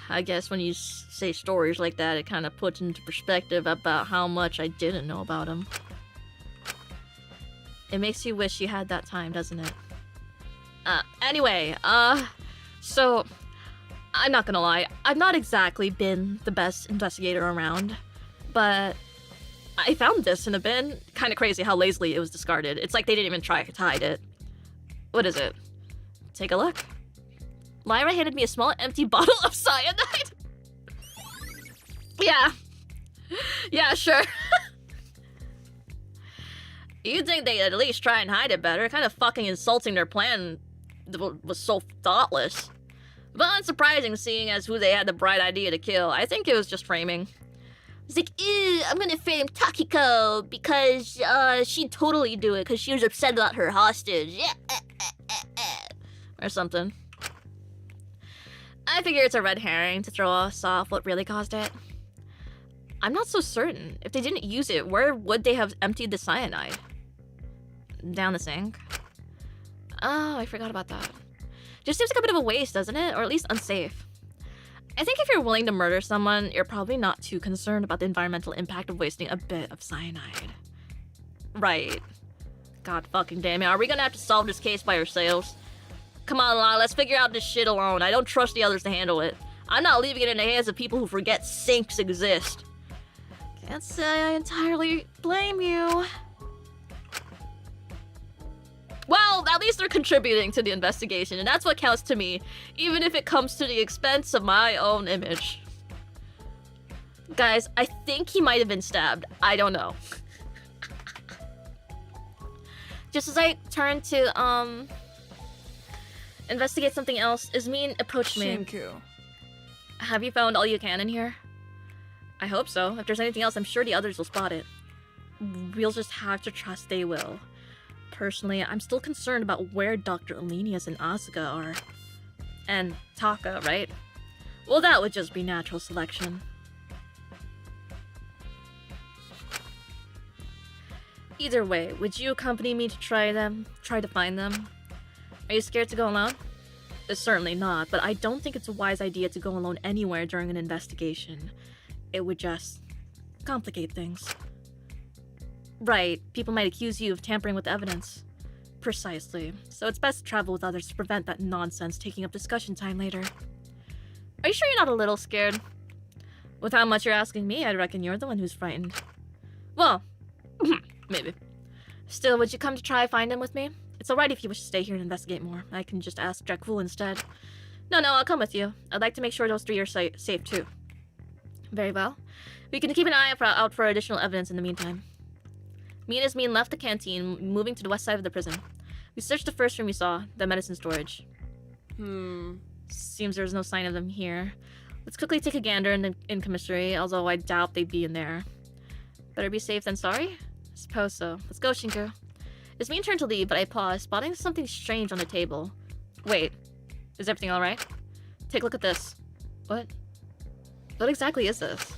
I guess when you say stories like that, it kind of puts into perspective about how much I didn't know about him. It makes you wish you had that time, doesn't it? Anyway, so, I'm not gonna lie, I've not exactly been the best investigator around, but I found this in a bin. Kinda crazy how lazily it was discarded. It's like they didn't even try to hide it. What is it? Take a look. Lyra handed me a small empty bottle of cyanide. Yeah, sure. You'd think they'd at least try and hide it better. Kind of fucking insulting their plan was so thoughtless. But unsurprising seeing as who they had the bright idea to kill. I think it was just framing. It's like, ew, I'm gonna frame Takiko because she'd totally do it because she was upset about her hostage. Or something. I figure it's a red herring to throw us off what really caused it. I'm not so certain. If they didn't use it, where would they have emptied the cyanide? Down the sink? Oh, I forgot about that. Just seems like a bit of a waste, doesn't it? Or at least unsafe. I think if you're willing to murder someone, you're probably not too concerned about the environmental impact of wasting a bit of cyanide. Right. God fucking damn it. Are we gonna have to solve this case by ourselves? Come on, Lana, let's figure out this shit alone. I don't trust the others to handle it. I'm not leaving it in the hands of people who forget sinks exist. Can't say I entirely blame you. Well, at least they're contributing to the investigation, and that's what counts to me, even if it comes to the expense of my own image. Guys, I think he might have been stabbed. I don't know. Just as I turned to, investigate something else, Ismin approached me. Shinku. Have you found all you can in here? I hope so. If there's anything else, I'm sure the others will spot it. We'll just have to trust they will. Personally, I'm still concerned about where Dr. Alenius and Asuka are. And Taka, right? Well, that would just be natural selection. Either way, would you accompany me to try to find them? Are you scared to go alone? Certainly not, but I don't think it's a wise idea to go alone anywhere during an investigation. It would just complicate things. Right, people might accuse you of tampering with evidence. Precisely. So it's best to travel with others to prevent that nonsense taking up discussion time later. Are you sure you're not a little scared? With how much you're asking me, I'd reckon you're the one who's frightened. Well, maybe. Still, would you come to try find him with me? It's alright if you wish to stay here and investigate more. I can just ask Dracul instead. No, I'll come with you. I'd like to make sure those three are safe too. Very well. We can keep an eye out for additional evidence in the meantime. Me and Ismin left the canteen, moving to the west side of the prison. We searched the first room we saw, the medicine storage. Seems there's no sign of them here. Let's quickly take a gander in the commissary, although I doubt they'd be in there. Better be safe than sorry? I suppose so. Let's go, Shinku. Ismin turned to leave, but I paused, spotting something strange on the table. Wait, is everything alright? Take a look at this. What? What exactly is this?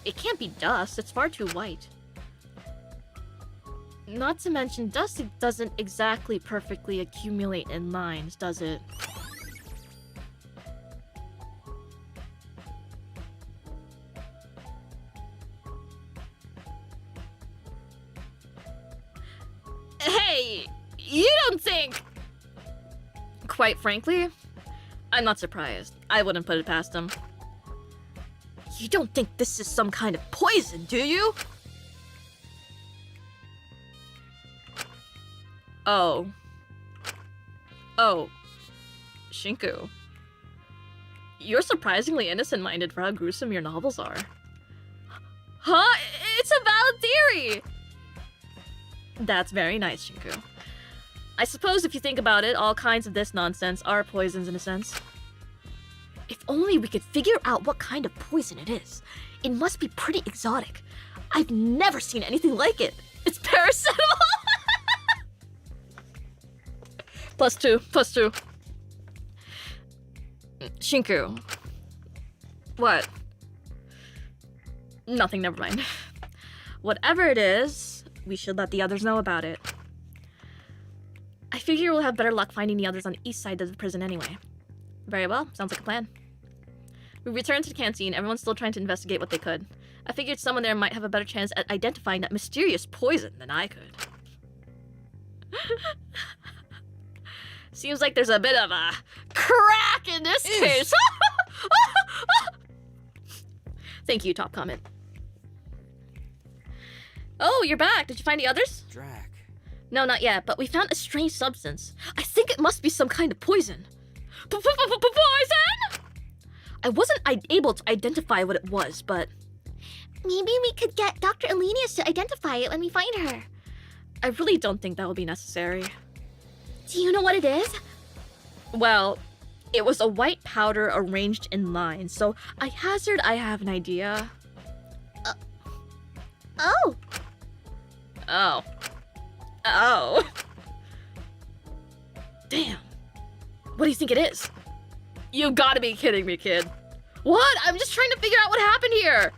It can't be dust, it's far too white. Not to mention, dust doesn't exactly perfectly accumulate in lines, does it? Hey, you don't think... Quite frankly, I'm not surprised. I wouldn't put it past them. You don't think this is some kind of poison, do you? Oh. Oh. Shinku. You're surprisingly innocent-minded for how gruesome your novels are. Huh? It's a valid theory! That's very nice, Shinku. I suppose if you think about it, all kinds of this nonsense are poisons in a sense. If only we could figure out what kind of poison it is. It must be pretty exotic. I've never seen anything like it. It's paracetamol! +2. Shinku. What? Nothing, never mind. Whatever it is, we should let the others know about it. I figure we'll have better luck finding the others on the east side of the prison anyway. Very well, sounds like a plan. We returned to the canteen, everyone's still trying to investigate what they could. I figured someone there might have a better chance at identifying that mysterious poison than I could. Seems like there's a bit of a crack in this case. Thank you, top comment. Oh, you're back. Did you find the others? Drac. No, not yet, but we found a strange substance. I think it must be some kind of poison. Poison? I wasn't able to identify what it was, but... Maybe we could get Dr. Elenius to identify it when we find her. I really don't think that will be necessary. Do you know what it is? Well, it was a white powder arranged in lines, so I hazard I have an idea. Oh. Oh. Oh. Damn. What do you think it is? You gotta be kidding me, kid. What? I'm just trying to figure out what happened here.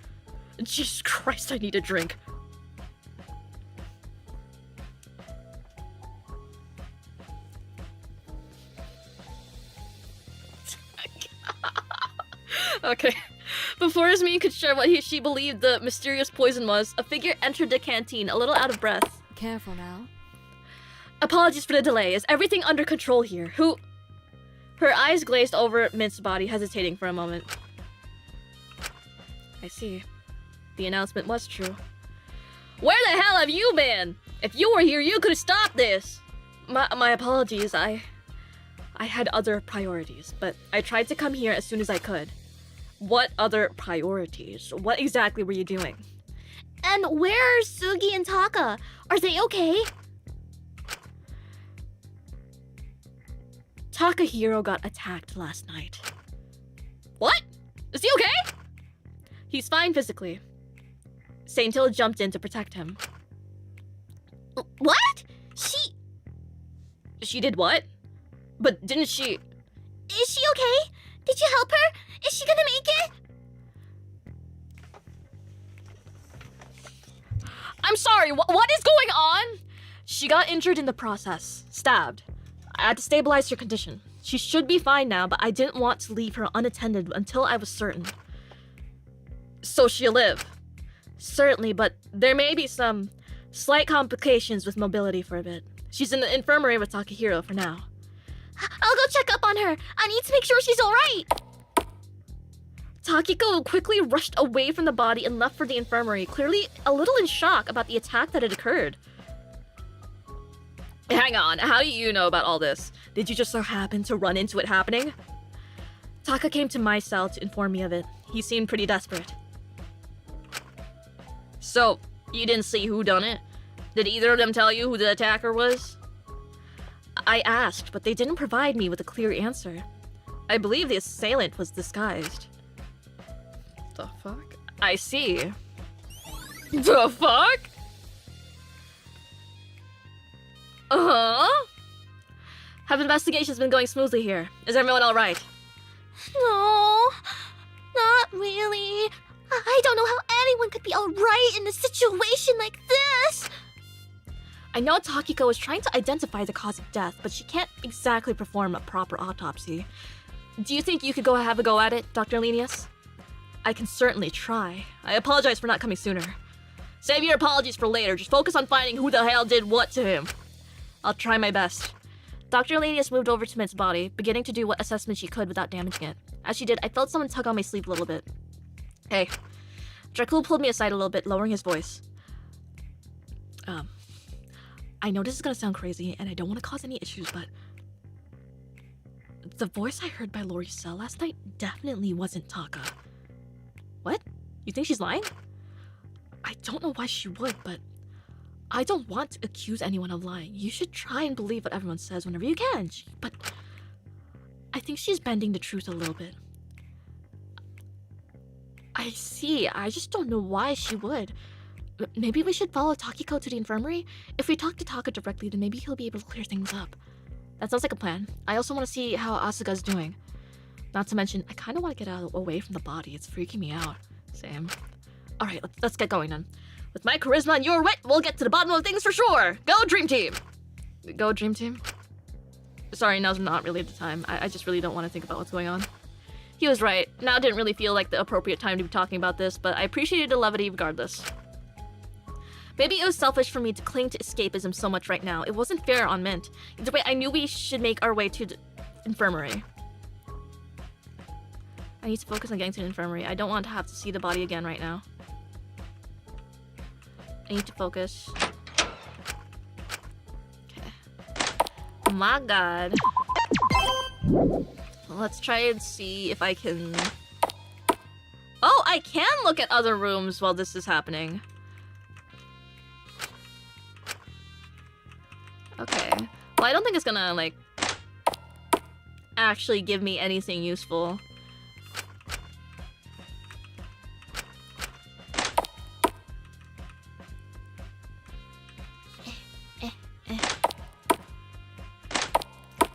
Jesus Christ, I need a drink. Okay. Before Yasmin could share what she believed the mysterious poison was, a figure entered the canteen, a little out of breath. Careful now. Apologies for the delay. Is everything under control here? Who... Her eyes glazed over Mint's body, hesitating for a moment. I see. The announcement was true. Where the hell have you been? If you were here, you could have stopped this! My apologies, I had other priorities, but I tried to come here as soon as I could. What other priorities? What exactly were you doing? And where are Sugi and Taka? Are they okay? Takahiro got attacked last night. What? Is he okay? He's fine physically. Saintil jumped in to protect him. What? She did what? But didn't she... Is she okay? Did you help her? Is she gonna make it? I'm sorry, what is going on? She got injured in the process. Stabbed. I had to stabilize her condition. She should be fine now, but I didn't want to leave her unattended until I was certain. So she'll live. Certainly, but there may be some slight complications with mobility for a bit. She's in the infirmary with Takahiro for now. I'll go check up on her. I need to make sure she's alright. Takiko quickly rushed away from the body and left for the infirmary, clearly a little in shock about the attack that had occurred. Hang on, how do you know about all this? Did you just so happen to run into it happening? Taka came to my cell to inform me of it. He seemed pretty desperate. So, you didn't see who done it? Did either of them tell you who the attacker was? I asked, but they didn't provide me with a clear answer. I believe the assailant was disguised. The fuck? I see. The fuck? Uh-huh? Have investigations been going smoothly here? Is everyone alright? No, not really. I don't know how anyone could be alright in a situation like this. I know Takiko is trying to identify the cause of death, but she can't exactly perform a proper autopsy. Do you think you could go have a go at it, Dr. Elenius? I can certainly try. I apologize for not coming sooner. Save your apologies for later. Just focus on finding who the hell did what to him. I'll try my best. Dr. Elenius moved over to Mint's body, beginning to do what assessment she could without damaging it. As she did, I felt someone tug on my sleeve a little bit. Hey. Dracul pulled me aside a little bit, lowering his voice. I know this is gonna sound crazy, and I don't want to cause any issues, but the voice I heard by Lori's cell last night definitely wasn't Taka. What? You think she's lying? I don't know why she would, but I don't want to accuse anyone of lying. You should try and believe what everyone says whenever you can. But I think she's bending the truth a little bit. I see. I just don't know why she would. Maybe we should follow Takiko to the infirmary? If we talk to Taka directly, then maybe he'll be able to clear things up. That sounds like a plan. I also want to see how Asuka's doing. Not to mention, I kind of want to get away from the body. It's freaking me out. Same. Alright, let's get going then. With my charisma and your wit, we'll get to the bottom of things for sure! Go Dream Team! Go Dream Team? Sorry, now's not really the time. I just really don't want to think about what's going on. He was right. Now didn't really feel like the appropriate time to be talking about this, but I appreciated the levity regardless. Maybe it was selfish for me to cling to escapism so much right now. It wasn't fair on Mint. Either way, I knew we should make our way to the infirmary. I need to focus on getting to the infirmary. I don't want to have to see the body again right now. I need to focus. Okay. Oh my god. Let's try and see if I can... Oh, I can look at other rooms while this is happening. Okay. Well, I don't think it's gonna, like, actually give me anything useful.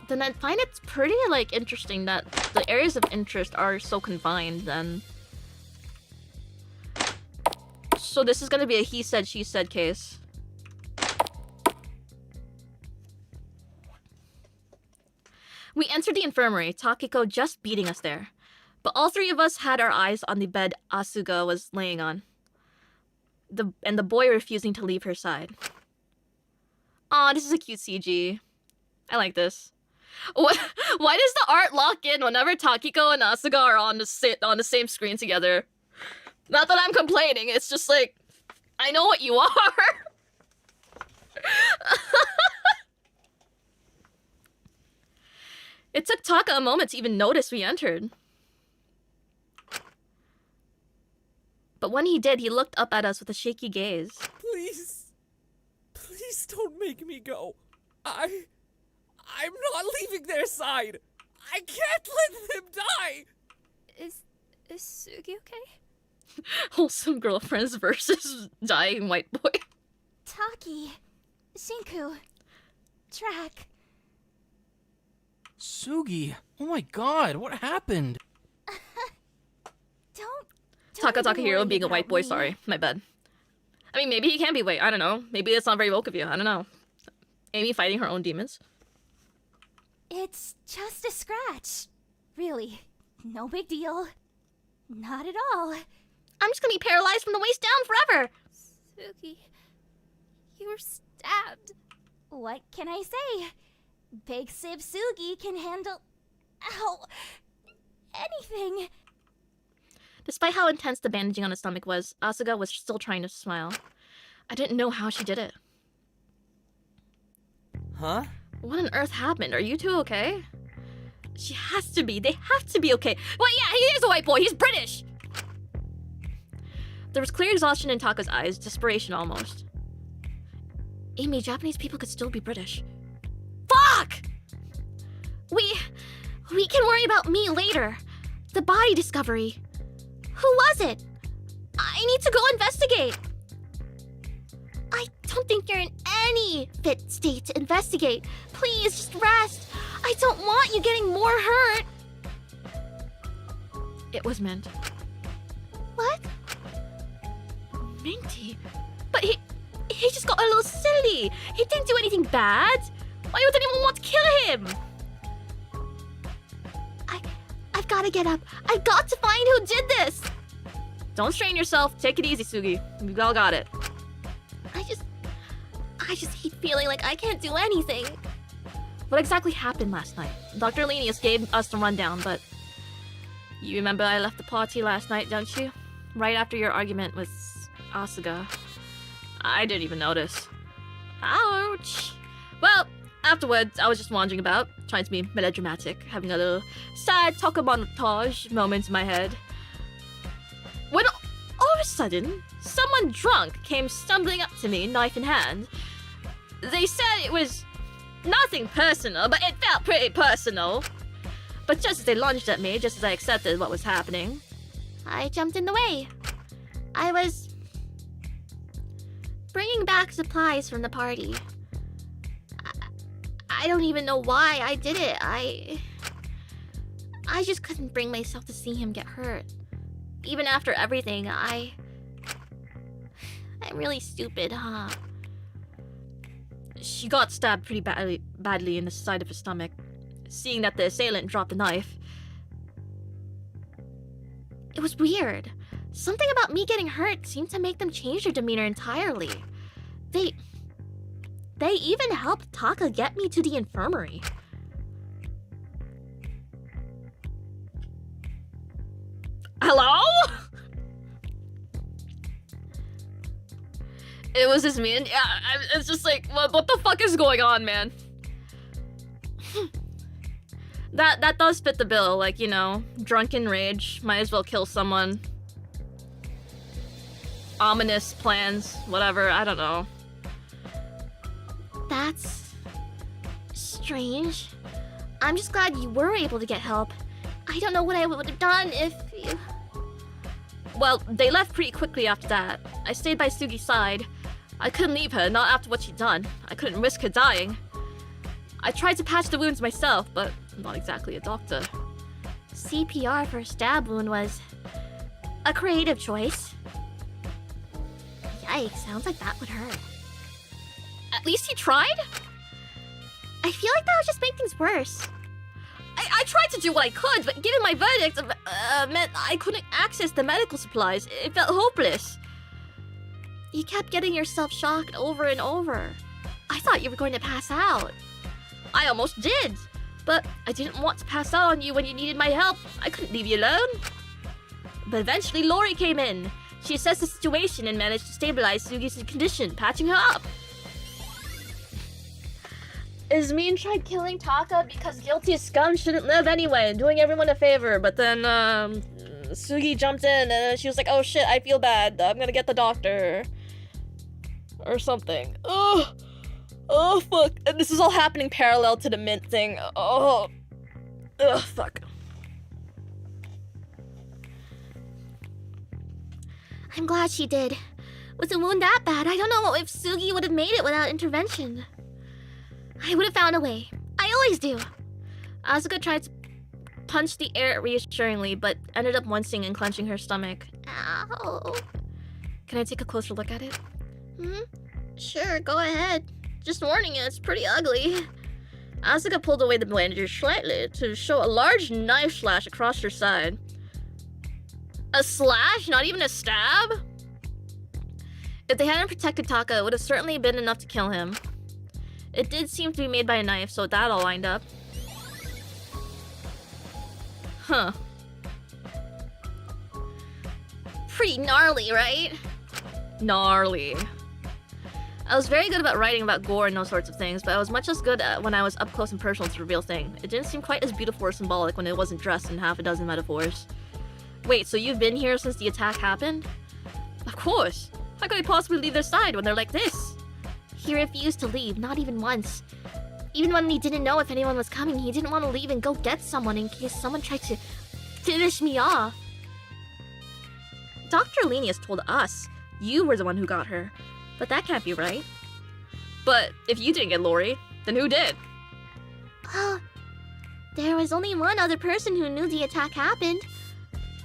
Then I find it's pretty, like, interesting that the areas of interest are so confined, then. So this is gonna be a he said, she said case. We entered the infirmary, Takiko just beating us there. But all three of us had our eyes on the bed Asuka was laying on. And the boy refusing to leave her side. Aw, this is a cute CG. I like this. Why does the art lock in whenever Takiko and Asuka are on the same screen together? Not that I'm complaining, it's just like, I know what you are! It took Taka a moment to even notice we entered. But when he did, he looked up at us with a shaky gaze. Please. Please don't make me go. I'm not leaving their side. I can't let them die. Is Sugi okay? Wholesome girlfriends versus dying white boy. Taki. Shinku. Track. Sugi, oh my god, what happened? Don't Taka Hero worry being a white about boy, me. sorry. My bad. I mean, maybe he can be white, I don't know. Maybe it's not very woke of you, I don't know. Amy fighting her own demons. It's just a scratch. Really. No big deal. Not at all. I'm just gonna be paralyzed from the waist down forever. Sugi. You were stabbed. What can I say? Big Sib Sugi can handle... Ow! Anything. Despite how intense the bandaging on his stomach was, Asuka was still trying to smile. I didn't know how she did it. Huh? What on earth happened? Are you two okay? She has to be. They have to be okay. Well, yeah, he is a white boy. He's British. There was clear exhaustion in Taka's eyes, desperation almost. Amy, Japanese people could still be British. Fuck! We can worry about me later. The body discovery. Who was it? I need to go investigate. I don't think you're in any fit state to investigate. Please, just rest. I don't want you getting more hurt. It was Mint. What? Minty? But he just got a little silly. He didn't do anything bad. Why would anyone want to kill him? I've got to get up. I've got to find who did this. Don't strain yourself. Take it easy, Sugi. We all got it. I just hate feeling like I can't do anything. What exactly happened last night? Dr. Lenius gave us the rundown, but... You remember I left the party last night, don't you? Right after your argument with Asuka. I didn't even notice. Ouch. Well, afterwards, I was just wandering about, trying to be melodramatic, having a little sad montage moment in my head. When all of a sudden, someone drunk came stumbling up to me, knife in hand. They said it was nothing personal, but it felt pretty personal. But just as they lunged at me, just as I accepted what was happening, I jumped in the way. I was bringing back supplies from the party. I don't even know why I did it. I just couldn't bring myself to see him get hurt. Even after everything, I'm really stupid, huh? She got stabbed pretty badly in the side of her stomach. Seeing that the assailant dropped the knife, it was weird. Something about me getting hurt seemed to make them change their demeanor entirely. They even helped Taka get me to the infirmary. Hello? It was just me, and yeah, it's just like, what the fuck is going on, man? That does fit the bill, like, you know, drunken rage, might as well kill someone. Ominous plans, whatever, I don't know. That's strange. I'm just glad you were able to get help. I don't know what I would have done if you... Well, they left pretty quickly after that. I stayed by Sugi's side. I couldn't leave her, not after what she'd done. I couldn't risk her dying. I tried to patch the wounds myself, but I'm not exactly a doctor. CPR for a stab wound was a creative choice. Yikes, sounds like that would hurt. At least he tried? I feel like that would just make things worse. I tried to do what I could, but given my verdict meant I couldn't access the medical supplies. It felt hopeless. You kept getting yourself shocked over and over. I thought you were going to pass out. I almost did, but I didn't want to pass out on you when you needed my help. I couldn't leave you alone. But eventually Lori came in. She assessed the situation and managed to stabilize Sugi's condition, patching her up. Ismin tried killing Taka because guilty scum shouldn't live anyway, doing everyone a favor, but then Sugi jumped in and she was like, oh shit, I feel bad, I'm gonna get the doctor. Or something. Oh fuck, and this is all happening parallel to the mint thing. Oh, fuck. I'm glad she did. With a wound that bad, I don't know if Sugi would have made it without intervention. I would have found a way. I always do. Asuka tried to punch the air reassuringly, but ended up wincing and clenching her stomach. Ow. Can I take a closer look at it? Sure, go ahead. Just warning you, it's pretty ugly. Asuka pulled away the bandage slightly to show a large knife slash across her side. A slash? Not even a stab? If they hadn't protected Taka, it would have certainly been enough to kill him. It did seem to be made by a knife, so that all lined up. Huh. Pretty gnarly, right? Gnarly. I was very good about writing about gore and those sorts of things, but I was much less good at when I was up close and personal to the real thing. It didn't seem quite as beautiful or symbolic when it wasn't dressed in half a dozen metaphors. Wait, so you've been here since the attack happened? Of course. How could I possibly leave their side when they're like this? He refused to leave, not even once. Even when he didn't know if anyone was coming, he didn't want to leave and go get someone in case someone tried to finish me off. Dr. Lenius told us you were the one who got her, but that can't be right. But if you didn't get Lori, then who did? Oh, there was only one other person who knew the attack happened.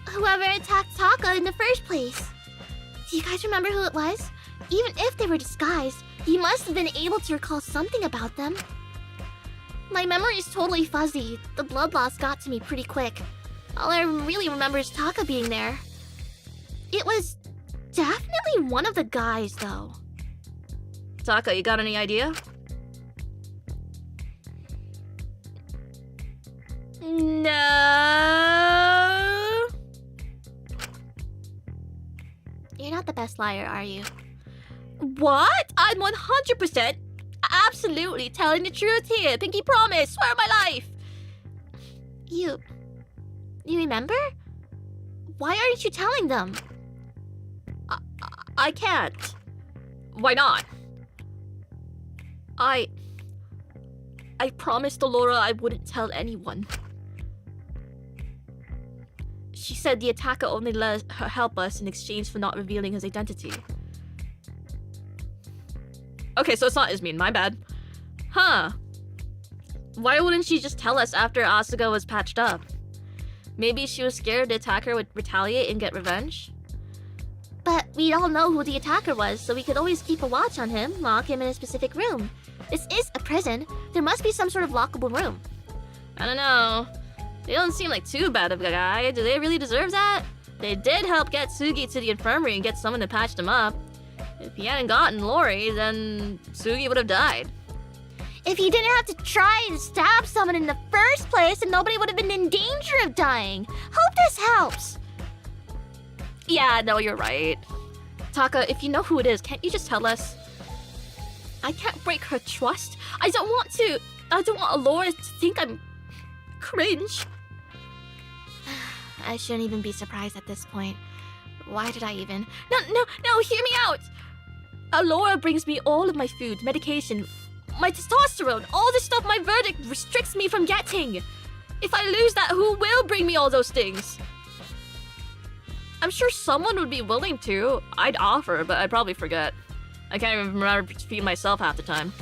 Whoever attacked Taka in the first place. Do you guys remember who it was? Even if they were disguised, he must have been able to recall something about them. My memory's totally fuzzy. The blood loss got to me pretty quick. All I really remember is Taka being there. It was definitely one of the guys, though. Taka, you got any idea? No. You're not the best liar, are you? What? I'm 100% absolutely telling the truth here. Pinky promise. Swear on my life. You remember? Why aren't you telling them? I can't. Why not? I promised Alora I wouldn't tell anyone. She said the attacker only let her help us in exchange for not revealing his identity. Okay, so it's not Ismin, my bad. Huh. Why wouldn't she just tell us after Asuka was patched up? Maybe she was scared the attacker would retaliate and get revenge? But we all know who the attacker was, so we could always keep a watch on him, lock him in a specific room. This is a prison. There must be some sort of lockable room. I don't know. They don't seem like too bad of a guy. Do they really deserve that? They did help get Sugi to the infirmary and get someone to patch them up. If he hadn't gotten Lori, then Sugi would have died. If he didn't have to try and stab someone in the first place, then nobody would have been in danger of dying. Hope this helps. Yeah, no, you're right. Taka, if you know who it is, can't you just tell us? I can't break her trust. I don't want Alora to think I'm cringe. I shouldn't even be surprised at this point. Why did I even? No, hear me out. Alora brings me all of my food, medication, my testosterone, all the stuff my verdict restricts me from getting. If I lose that, who will bring me all those things? I'm sure someone would be willing to. I'd offer, but I'd probably forget. I can't even remember to feed myself half the time.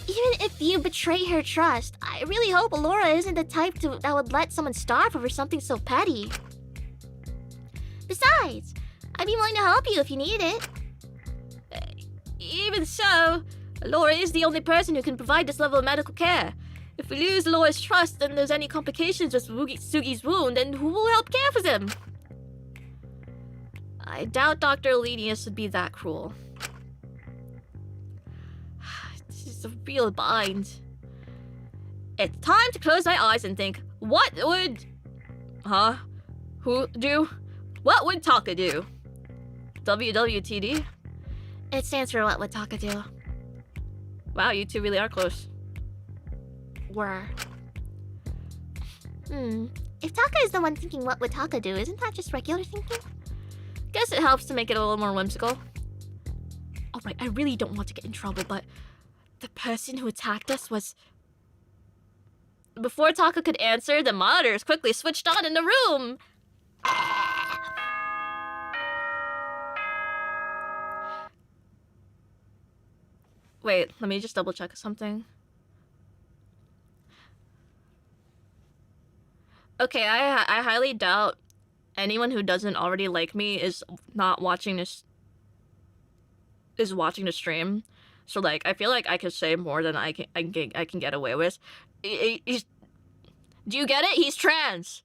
Even if you betray her trust, I really hope Alora isn't the type that would let someone starve over something so petty. Besides, I'd be willing to help you if you need it. Even so, Alora is the only person who can provide this level of medical care. If we lose Alora's trust and there's any complications with Sugi's wound, then who will help care for them? I doubt Dr. Elenius would be that cruel. This is a real bind. It's time to close my eyes and think, what would... Who do? What would Taka do? WWTD? It stands for what would Taka do. Wow, you two really are close. Were. If Taka is the one thinking what would Taka do, isn't that just regular thinking? Guess it helps to make it a little more whimsical. Alright, I really don't want to get in trouble, but the person who attacked us was... Before Taka could answer, the monitors quickly switched on in the room. Wait, let me just double check something. Okay, I highly doubt anyone who doesn't already like me is not watching this... is watching the stream. So, like, I feel like I could say more than I can get away with. He's... Do you get it? He's trans.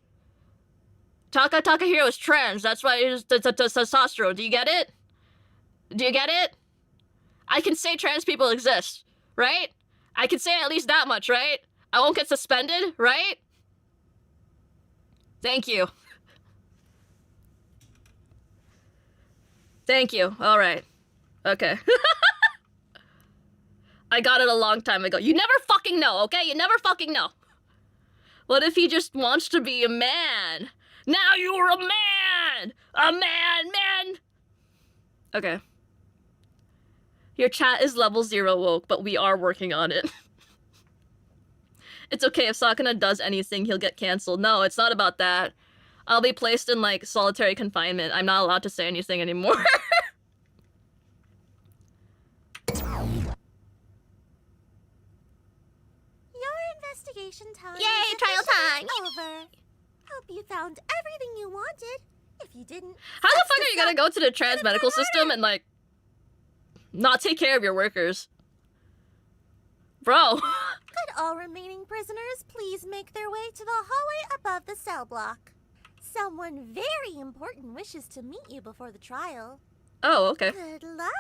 Takahiro is trans. That's why he's the testosterone. Do you get it? Do you get it? I can say trans people exist, right? I can say at least that much, right? I won't get suspended, right? Thank you. Thank you. All right. Okay. I got it a long time ago. You never fucking know, okay? You never fucking know. What if he just wants to be a man? Now you're a man! A man! Okay. Your chat is level 0 woke, but we are working on it. It's okay, if Sakuna does anything, he'll get cancelled. No, it's not about that. I'll be placed in, like, solitary confinement. I'm not allowed to say anything anymore. Your investigation time Yay, is trial time! officially over. Hope you found everything you wanted. If you didn't, How the fuck are you gonna go to the trans medical system and, like, not take care of your workers? Bro. Could all remaining prisoners please make their way to the hallway above the cell block? Someone very important wishes to meet you before the trial. Oh, okay. Good luck!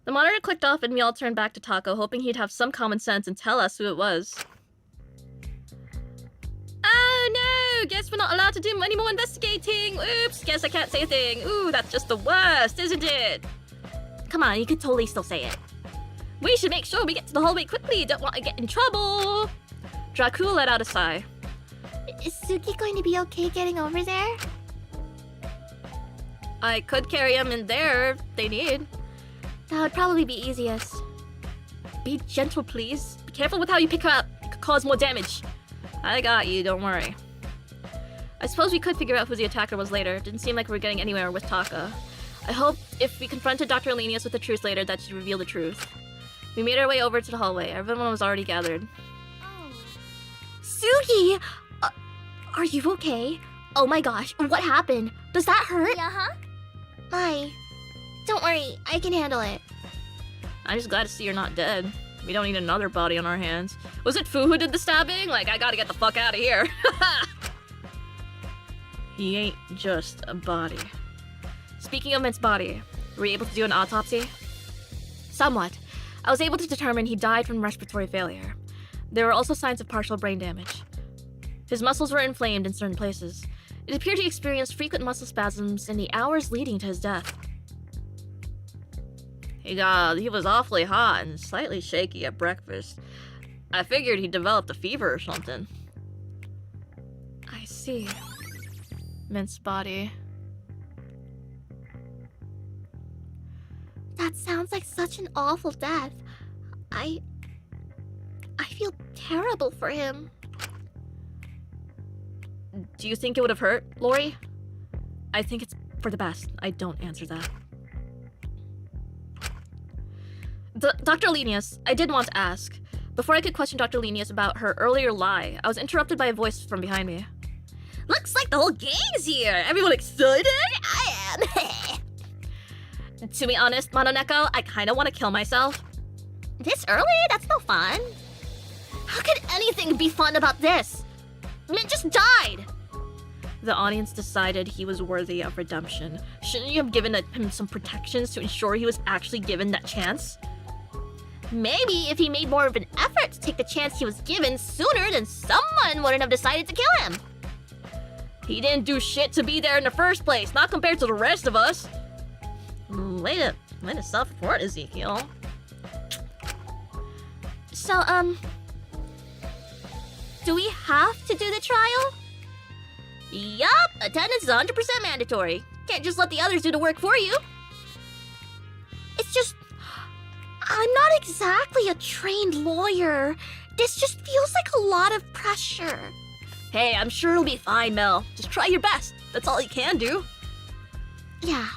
The monitor clicked off and we all turned back to Taco, hoping he'd have some common sense and tell us who it was. Oh no! Guess we're not allowed to do any more investigating! Oops! Guess I can't say a thing. Ooh, that's just the worst, isn't it? Come on, you could totally still say it. We should make sure we get to the hallway quickly. Don't want to get in trouble. Draku let out a sigh. Is Suki going to be okay getting over there? I could carry him in there if they need. That would probably be easiest. Be gentle, please. Be careful with how you pick her up. It could cause more damage. I got you, don't worry. I suppose we could figure out who the attacker was later. Didn't seem like we were getting anywhere with Taka. I hope if we confronted Dr. Alenius with the truth later, that she'd reveal the truth. We made our way over to the hallway. Everyone was already gathered. Suki! Are you okay? Oh my gosh, what happened? Does that hurt? Yeah, My. Don't worry, I can handle it. I'm just glad to see you're not dead. We don't need another body on our hands. Was it Fu who did the stabbing? Like, I gotta get the fuck out of here. He ain't just a body. Speaking of Mint's body, were you able to do an autopsy? Somewhat. I was able to determine he died from respiratory failure. There were also signs of partial brain damage. His muscles were inflamed in certain places. It appeared he experienced frequent muscle spasms in the hours leading to his death. He was awfully hot and slightly shaky at breakfast. I figured he developed a fever or something. I see. Mint's body. That sounds like such an awful death. I feel terrible for him. Do you think it would have hurt, Lori? I think it's for the best. I don't answer that. Dr. Alenius, I did want to ask. Before I could question Dr. Alenius about her earlier lie, I was interrupted by a voice from behind me. Looks like the whole gang's here. Everyone excited? I am. To be honest, Mononeko, I kind of want to kill myself. This early? That's no fun. How could anything be fun about this? Mint just died. The audience decided he was worthy of redemption. Shouldn't you have given him some protections to ensure he was actually given that chance? Maybe if he made more of an effort to take the chance he was given sooner, then someone wouldn't have decided to kill him. He didn't do shit to be there in the first place, not compared to the rest of us. Way to self-report, Ezekiel. So, do we have to do the trial? Yup, attendance is 100% mandatory. Can't just let the others do the work for you. It's just, I'm not exactly a trained lawyer. This just feels like a lot of pressure. Hey, I'm sure it'll be fine, Mel. Just try your best. That's all you can do. Yeah.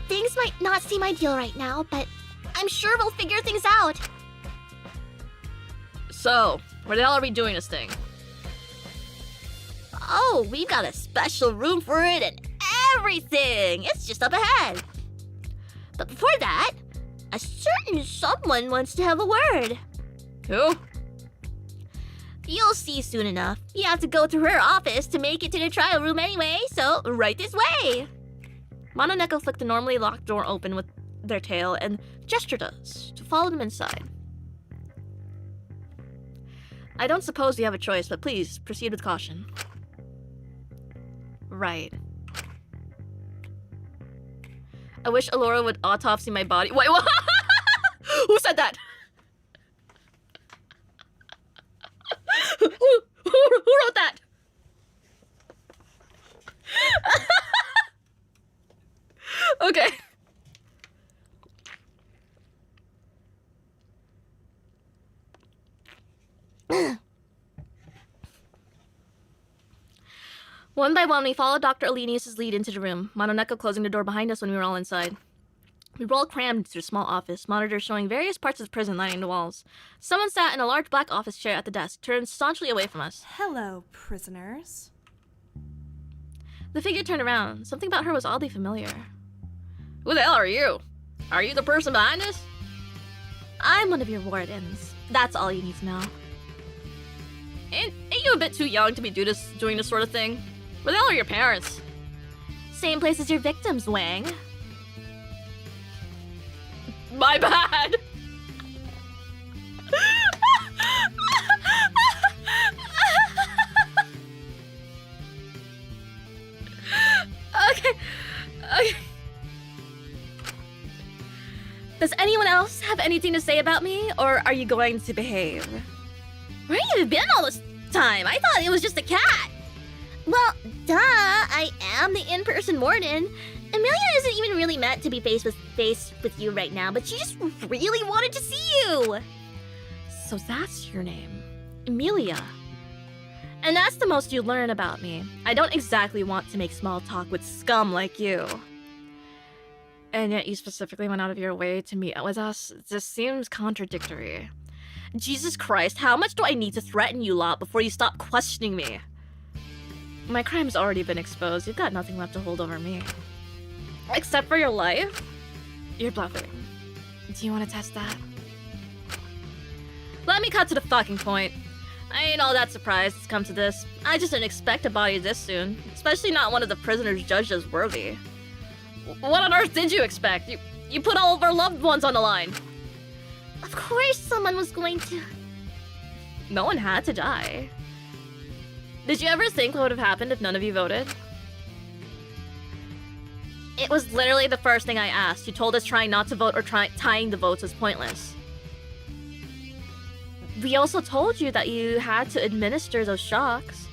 Things might not seem ideal right now, but I'm sure we'll figure things out. So, where the hell are we doing this thing? Oh, we've got a special room for it and everything. It's just up ahead. But before that, a certain someone wants to have a word. Who? You'll see soon enough. You have to go through her office to make it to the trial room anyway, so right this way. Mononeko flicked the normally locked door open with their tail and gestured us to follow them inside. I don't suppose we have a choice, but please proceed with caution. Right. I wish Alora would autopsy my body. Wait, what? Who said that? Who wrote that? Okay. One by one, we followed Dr. Alenius' lead into the room, Mononeko closing the door behind us when we were all inside. We were all crammed into a small office, monitors showing various parts of the prison lining the walls. Someone sat in a large black office chair at the desk, turned staunchly away from us. Hello, prisoners. The figure turned around. Something about her was oddly familiar. Who the hell are you? Are you the person behind us? I'm one of your wardens. That's all you need to know. Ain't you a bit too young to be doing this sort of thing? Where the hell are your parents? Same place as your victims, Wang. My bad! Okay. Does anyone else have anything to say about me, or are you going to behave? Where have you been all this time? I thought it was just a cat. Well, duh, I am the in-person Morden. Amelia isn't even really meant to be face with you right now, but she just really wanted to see you. So that's your name, Emilia. And that's the most you learn about me. I don't exactly want to make small talk with scum like you. And yet you specifically went out of your way to meet with us? This seems contradictory. Jesus Christ, how much do I need to threaten you lot before you stop questioning me? My crime's already been exposed. You've got nothing left to hold over me. Except for your life? You're bluffing. Do you want to test that? Let me cut to the fucking point. I ain't all that surprised it's come to this. I just didn't expect a body this soon. Especially not one of the prisoners judged as worthy. What on earth did you expect? You put all of our loved ones on the line. Of course someone was going to. No one had to die. Did you ever think what would have happened if none of you voted? It was literally the first thing I asked. You told us trying not to vote or tying the votes was pointless. We also told you that you had to administer those shocks.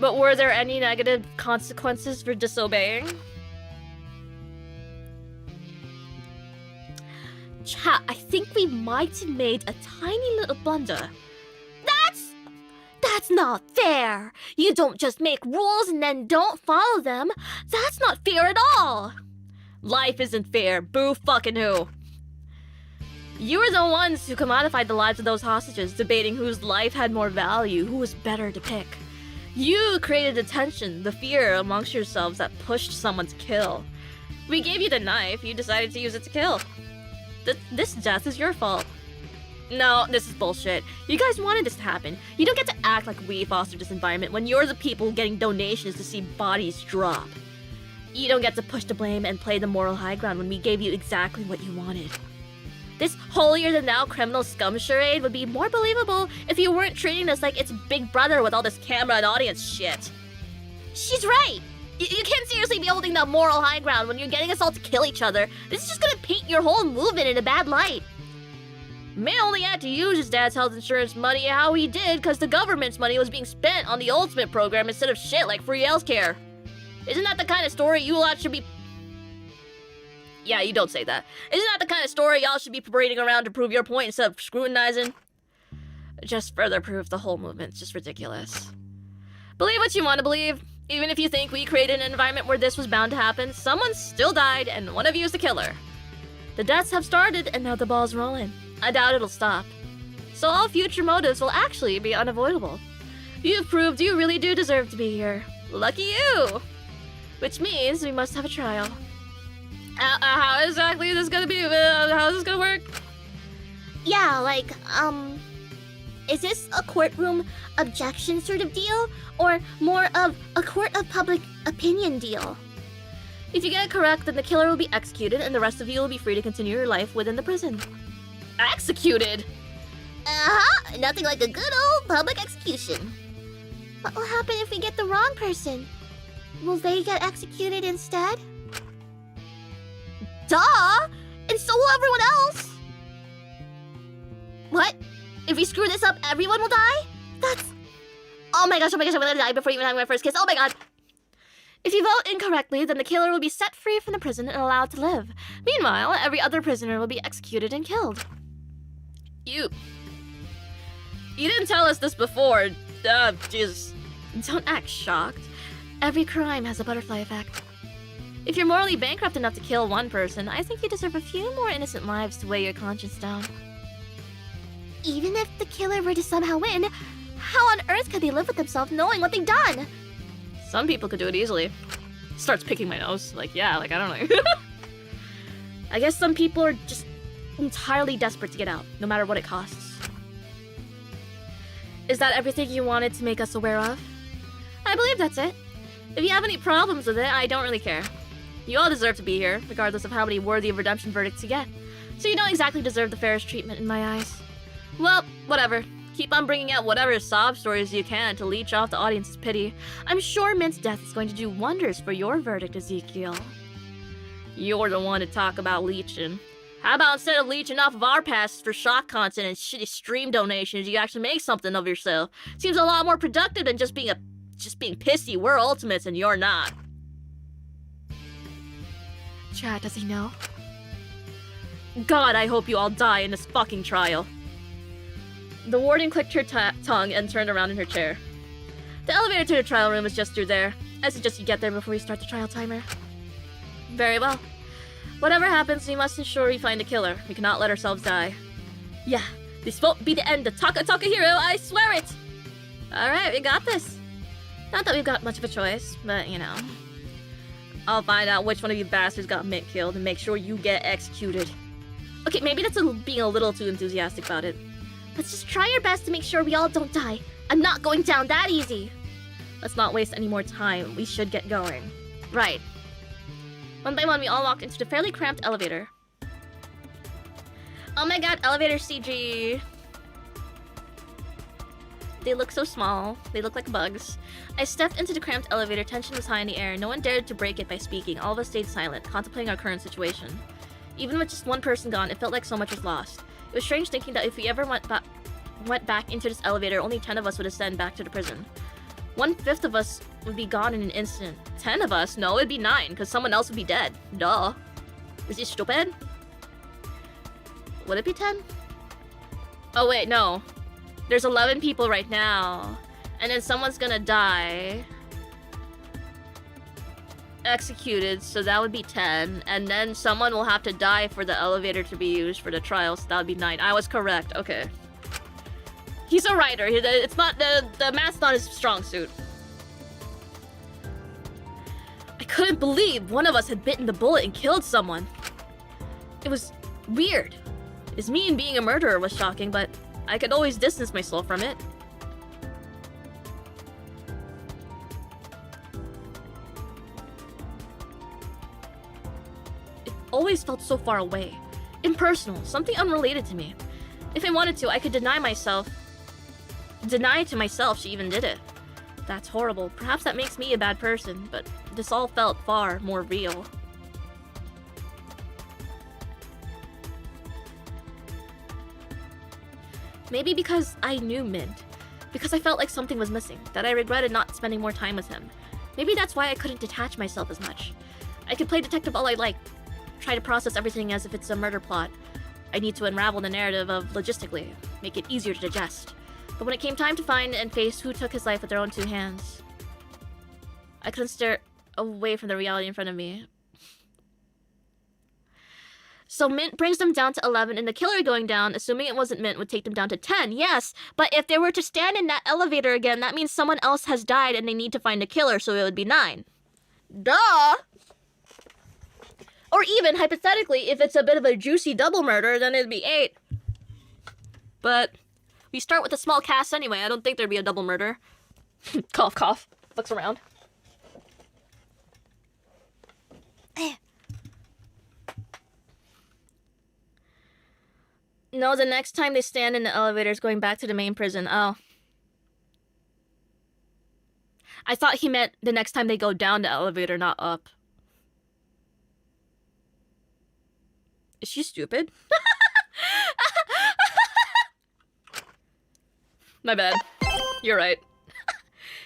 But were there any negative consequences for disobeying? Chat, I think we might have made a tiny little blunder. That's not fair. You don't just make rules and then don't follow them. That's not fair at all. Life isn't fair. Boo fucking who. You were the ones who commodified the lives of those hostages, debating whose life had more value, who was better to pick. You created the tension, the fear amongst yourselves that pushed someone to kill. We gave you the knife, you decided to use it to kill. This death is your fault. No, this is bullshit. You guys wanted this to happen. You don't get to act like we fostered this environment when you're the people getting donations to see bodies drop. You don't get to push the blame and play the moral high ground when we gave you exactly what you wanted. This holier-than-thou criminal scum charade would be more believable if you weren't treating us like it's Big Brother with all this camera and audience shit. She's right. You can't seriously be holding the moral high ground when you're getting us all to kill each other. This is just gonna paint your whole movement in a bad light. May only had to use his dad's health insurance money how he did because the government's money was being spent on the Ultimate program instead of shit like free healthcare. Isn't that the kind of story you lot should be... Yeah, you don't say that. Isn't that the kind of story y'all should be parading around to prove your point instead of scrutinizing? Just further proof the whole movement's just ridiculous. Believe what you want to believe. Even if you think we created an environment where this was bound to happen, someone still died and one of you is the killer. The deaths have started and now the ball's rolling. I doubt it'll stop. So all future motives will actually be unavoidable. You've proved you really do deserve to be here. Lucky you! Which means we must have a trial. How exactly is this gonna be? How is this gonna work? Yeah, like, is this a courtroom objection sort of deal? Or more of a court of public opinion deal? If you get it correct, then the killer will be executed and the rest of you will be free to continue your life within the prison. Executed? Uh-huh, nothing like a good old public execution. What will happen if we get the wrong person? Will they get executed instead? Duh! And so will everyone else! What? If we screw this up, everyone will die? That's... Oh my gosh, I'm gonna die before even having my first kiss. Oh my god! If you vote incorrectly, then the killer will be set free from the prison and allowed to live. Meanwhile, every other prisoner will be executed and killed. You didn't tell us this before. Jesus. Don't act shocked. Every crime has a butterfly effect. If you're morally bankrupt enough to kill one person, I think you deserve a few more innocent lives to weigh your conscience down. Even if the killer were to somehow win, how on earth could they live with themselves knowing what they've done? Some people could do it easily. Starts picking my nose. Like, yeah, like, I don't know. I guess some people are just entirely desperate to get out, no matter what it costs. Is that everything you wanted to make us aware of? I believe that's it. If you have any problems with it, I don't really care. You all deserve to be here, regardless of how many worthy of redemption verdicts you get. So you don't exactly deserve the fairest treatment in my eyes. Well, whatever. Keep on bringing out whatever sob stories you can to leech off the audience's pity. I'm sure Mint's death is going to do wonders for your verdict, Ezekiel. You're the one to talk about leeching. How about instead of leeching off of our passes for shock content and shitty stream donations, you actually make something of yourself? Seems a lot more productive than just being pissy. We're ultimates and you're not. Chat, does he know? God, I hope you all die in this fucking trial. The warden clicked her tongue and turned around in her chair. The elevator to the trial room is just through there. I suggest you get there before we start the trial timer. Very well. Whatever happens, we must ensure we find a killer. We cannot let ourselves die. Yeah, this won't be the end of Taka Hero, I swear it! Alright, we got this. Not that we've got much of a choice, but you know. I'll find out which one of you bastards got Mint killed and make sure you get executed. Okay, maybe that's being a little too enthusiastic about it. Let's just try our best to make sure we all don't die. I'm not going down that easy. Let's not waste any more time. We should get going. Right. One by one, we all walked into the fairly cramped elevator. Oh my god, elevator CG. They look so small. They look like bugs. I stepped into the cramped elevator. Tension was high in the air. No one dared to break it by speaking. All of us stayed silent, contemplating our current situation. Even with just one person gone, it felt like so much was lost. It was strange thinking that if we ever went back into this elevator, only 10 of us would ascend back to the prison. 1/5 of us would be gone in an instant. 10 of us? No, it'd be 9, because someone else would be dead. Duh. Is this stupid? Would it be 10? Oh wait, no. There's 11 people right now. And then someone's gonna die. Executed, so that would be 10. And then someone will have to die for the elevator to be used for the trial, so that would be 9. I was correct, okay. He's a writer. It's not the math's not his strong suit. I couldn't believe one of us had bitten the bullet and killed someone. It was weird. It's me and being a murderer was shocking, but I could always distance myself from it. It always felt so far away. Impersonal, something unrelated to me. If I wanted to, I could deny to myself she even did it. That's horrible. Perhaps that makes me a bad person, but this all felt far more real. Maybe because I knew Mint. Because I felt like something was missing, that I regretted not spending more time with him. Maybe that's why I couldn't detach myself as much. I could play detective all I like, try to process everything as if it's a murder plot. I need to unravel the narrative of logistically, make it easier to digest. But when it came time to find and face who took his life with their own 2 hands, I couldn't stare away from the reality in front of me. So Mint brings them down to 11, and the killer going down, assuming it wasn't Mint, would take them down to 10. Yes, but if they were to stand in that elevator again, that means someone else has died and they need to find a killer, so it would be 9. Duh! Or even, hypothetically, if it's a bit of a juicy double murder, then it'd be 8. But we start with a small cast anyway. I don't think there'd be a double murder. Cough, cough. Looks around. No, the next time they stand in the elevators going back to the main prison. Oh. I thought he meant the next time they go down the elevator, not up. Is she stupid? My bad. You're right.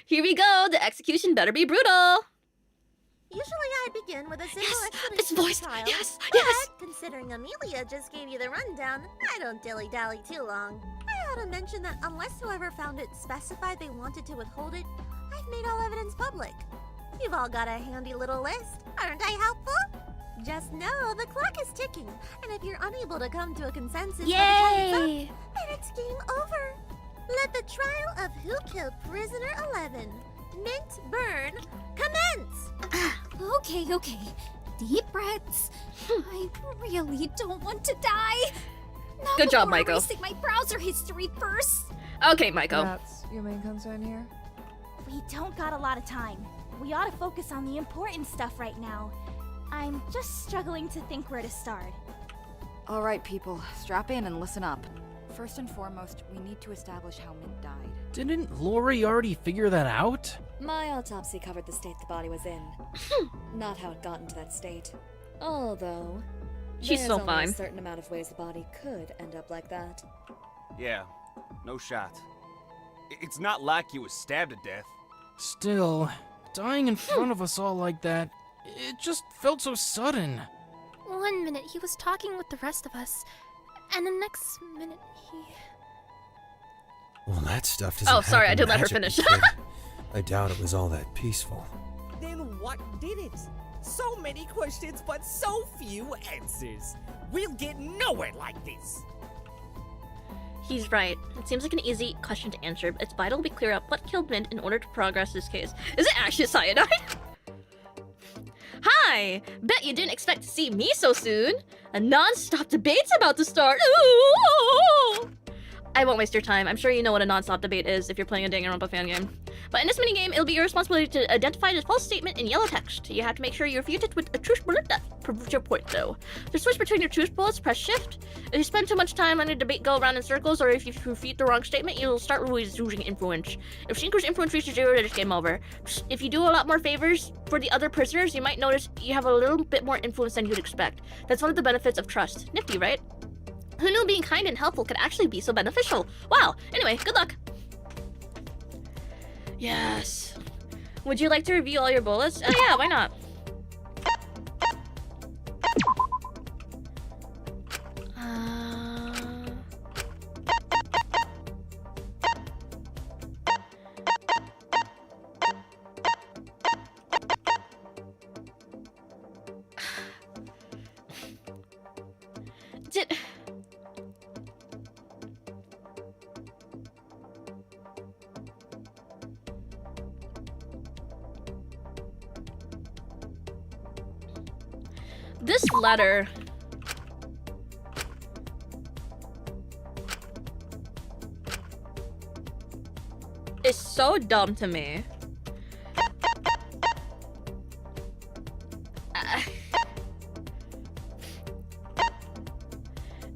Here we go. The execution better be brutal. Usually I begin with a simple explanation It's voice. of the trial, Yes, but yes. considering Amelia just gave you the rundown, I don't dilly-dally too long. I ought to mention that unless whoever found it specified they wanted to withhold it, I've made all evidence public. You've all got a handy little list. Aren't I helpful? Just know the clock is ticking, and if you're unable to come to a consensus by the time it's Yay! up, then it's game over. Let the trial of who killed prisoner 11, Mint Burn, commence! Okay. Deep breaths. I really don't want to die. Not Good job, before Maiko. erasing my browser history first. Okay, Maiko. That's your main concern here? We don't got a lot of time. We ought to focus on the important stuff right now. I'm just struggling to think where to start. Alright, people, strap in and listen up. First and foremost, we need to establish how Mint died. Didn't Lori already figure that out? My autopsy covered the state the body was in, not how it got into that state. Although, She's There's so only fine. a certain amount of ways the body could end up like that. Yeah, no shot. It's not like he was stabbed to death. Still, dying in front of us all like that, it just felt so sudden. 1 minute he was talking with the rest of us, and the next minute he... Well, that stuff doesn't Oh, sorry, I happen did let her magically, finish. kid. I doubt it was all that peaceful. Then what did it? So many questions, but so few answers. We'll get nowhere like this. He's right. It seems like an easy question to answer, but it's vital we clear up what killed Mint in order to progress this case. Is it actually cyanide? Hi! Bet you didn't expect to see me so soon! A non-stop debate's about to start! Ooh! I won't waste your time. I'm sure you know what a non-stop debate is if you're playing a Danganronpa fan game. But in this minigame, it'll be your responsibility to identify the false statement in yellow text. You have to make sure you refute it with a truth bullet that proves your point, though. To switch between your truth bullets, press shift. If you spend too much time letting the debate go around in circles, or if you refute the wrong statement, you'll start losing influence. If Shinku's influence reaches 0, then it's game over. If you do a lot more favors for the other prisoners, you might notice you have a little bit more influence than you'd expect. That's one of the benefits of trust. Nifty, right? Who knew being kind and helpful could actually be so beneficial? Wow. Anyway, good luck. Yes. Would you like to review all your bullets? Oh yeah, why not? Did... This letter... is so dumb to me.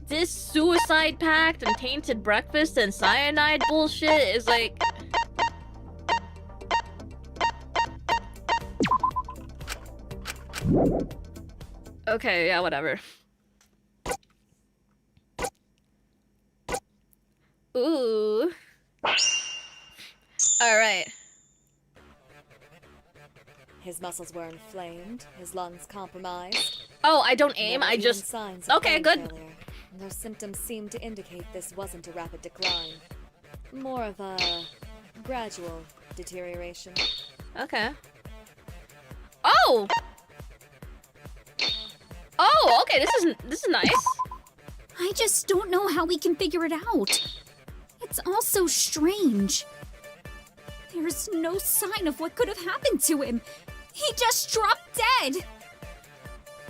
This suicide pact and tainted breakfast and cyanide bullshit is like... Okay, yeah, whatever. Ooh. Alright. His muscles were inflamed, his lungs compromised. Oh, I don't aim, I just... Okay, good. Those symptoms seem to indicate this wasn't a rapid decline. More of a gradual deterioration. Okay. Oh! Oh, okay, this is nice. I just don't know how we can figure it out. It's all so strange. There's no sign of what could have happened to him. He just dropped dead.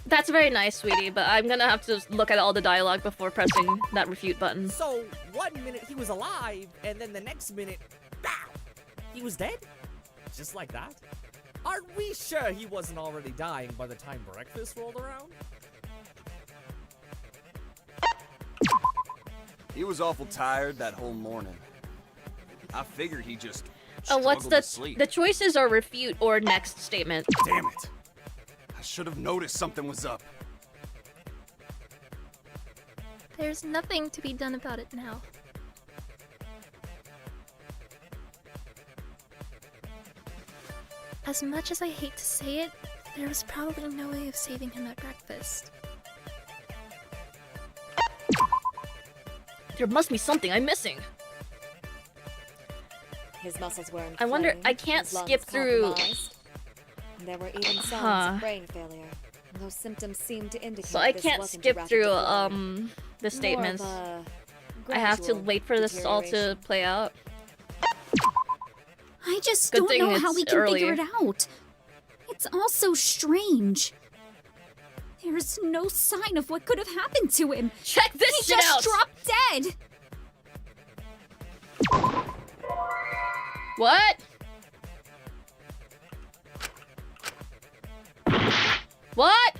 That's very nice, sweetie, but I'm gonna have to look at all the dialogue before pressing that refute button. So, 1 minute he was alive, and then the next minute, BOW! He was dead? Just like that? Are we sure he wasn't already dying by the time breakfast rolled around? He was awful tired that whole morning. I figured he just Oh, what's struggled to sleep. the choices are refute or next statement. Damn it. I should have noticed something was up. There's nothing to be done about it now. As much as I hate to say it, there was probably no way of saving him at breakfast. There must be something I'm missing. His muscles were inflamed, I wonder, I can't his lungs skip through... compromised. There were even signs of brain failure. Those symptoms seem to indicate So I this can't wasn't a skip rapid through, decline. the statements. More of a I have to gradual wait for this all to deterioration. play out. I just Good don't thing know how it's we can early. figure it out. It's all so strange. There's no sign of what could have happened to him. Check this he shit just out! dropped dead. What? What?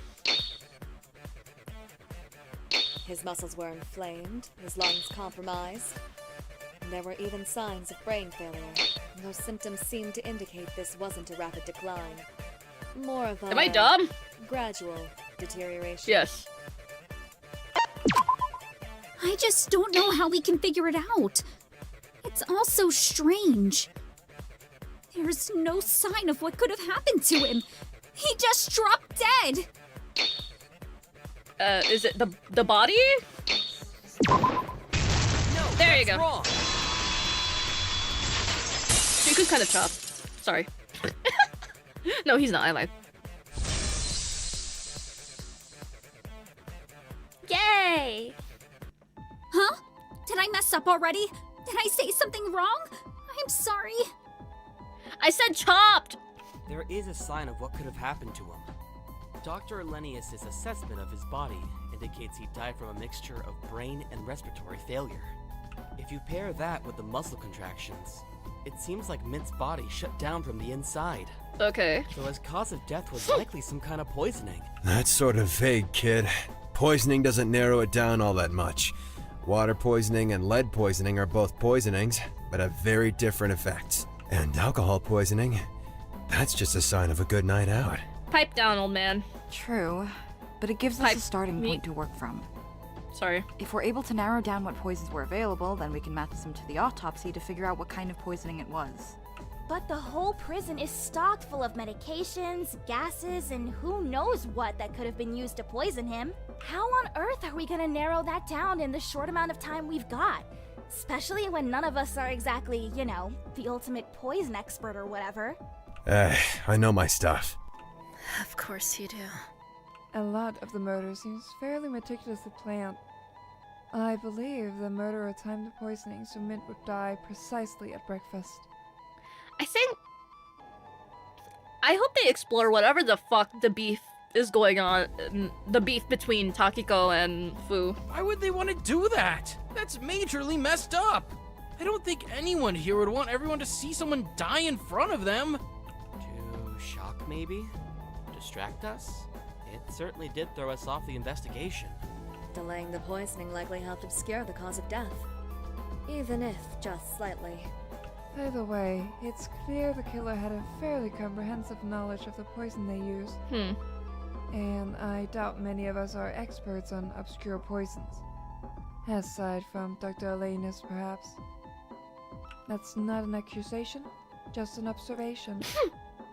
His muscles were inflamed, his lungs compromised. There were even signs of brain failure. Those symptoms seem to indicate this wasn't a rapid decline. More of a Am I dumb? gradual deterioration. Yes. I just don't know how we can figure it out. It's all so strange. There's no sign of what could have happened to him. He just dropped dead. Is it the body? No, There you that's go. wrong. Shinku's kind of chopped. Sorry. No, he's not. I lied. Yay! Huh? Did I mess up already? Did I say something wrong? I'm sorry. I said chopped! There is a sign of what could have happened to him. Dr. Elenius' assessment of his body indicates he died from a mixture of brain and respiratory failure. If you pair that with the muscle contractions, it seems like Mint's body shut down from the inside. Okay. So his cause of death was likely some kind of poisoning. That's sort of vague, kid. Poisoning doesn't narrow it down all that much. Water poisoning and lead poisoning are both poisonings, but have very different effects. And alcohol poisoning, that's just a sign of a good night out. Pipe down, old man. True, but it gives us a starting point to work from. Sorry. If we're able to narrow down what poisons were available, then we can match them to the autopsy to figure out what kind of poisoning it was. But the whole prison is stocked full of medications, gases, and who knows what that could have been used to poison him. How on earth are we gonna narrow that down in the short amount of time we've got? Especially when none of us are exactly, you know, the ultimate poison expert or whatever. I know my stuff. Of course you do. A lot of the murder seems fairly meticulously planned. I believe the murderer timed the poisoning so Mint would die precisely at breakfast. I hope they explore whatever the fuck the beef is going on, the beef between Takiko and Fu. Why would they want to do that? That's majorly messed up. I don't think anyone here would want everyone to see someone die in front of them. To shock, maybe? Distract us? It certainly did throw us off the investigation. Delaying the poisoning likely helped obscure the cause of death. Even if just slightly. By the way, it's clear the killer had a fairly comprehensive knowledge of the poison they used. And I doubt many of us are experts on obscure poisons. Aside from Dr. Elenius, perhaps. That's not an accusation, just an observation.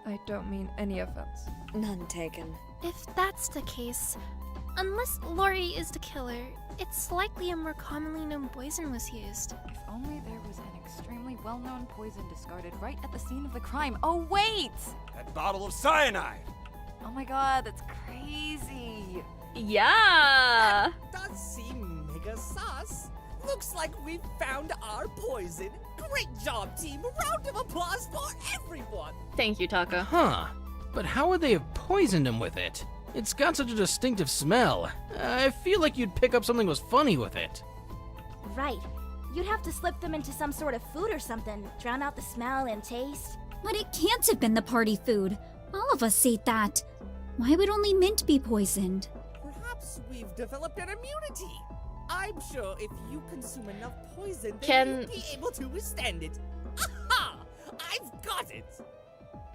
I don't mean any offense. None taken. If that's the case, unless Lori is the killer, it's likely a more commonly known poison was used. If only there was an extremely well-known poison discarded right at the scene of the crime. Oh, wait! That bottle of cyanide! Oh my god, that's crazy! Yeah! That does seem mega sus. Looks like we found our poison. Great job, team! A round of applause for everyone! Thank you, Taka. Huh. But how would they have poisoned him with it? It's got such a distinctive smell. I feel like you'd pick up something was funny with it. Right. You'd have to slip them into some sort of food or something, drown out the smell and taste. But it can't have been the party food. All of us ate that. Why would only Mint be poisoned? Perhaps we've developed an immunity. I'm sure if you consume enough poison, Can- then you'll be able to withstand it. Aha! I've got it!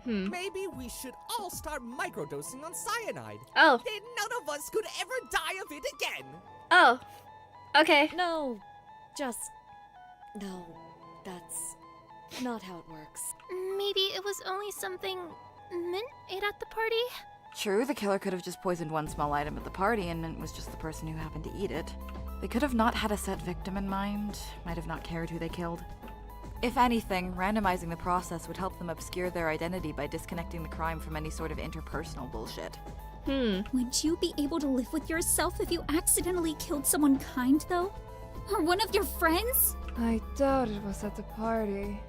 Maybe we should all start microdosing on cyanide. Oh. Then none of us could ever die of it again. Oh. Okay. No. No. That's not how it works. Maybe it was only something Mint ate at the party? True, the killer could have just poisoned one small item at the party and Mint was just the person who happened to eat it. They could have not had a set victim in mind, might have not cared who they killed. If anything, randomizing the process would help them obscure their identity by disconnecting the crime from any sort of interpersonal bullshit. Would you be able to live with yourself if you accidentally killed someone kind, though? Or one of your friends? I doubt it was at the party.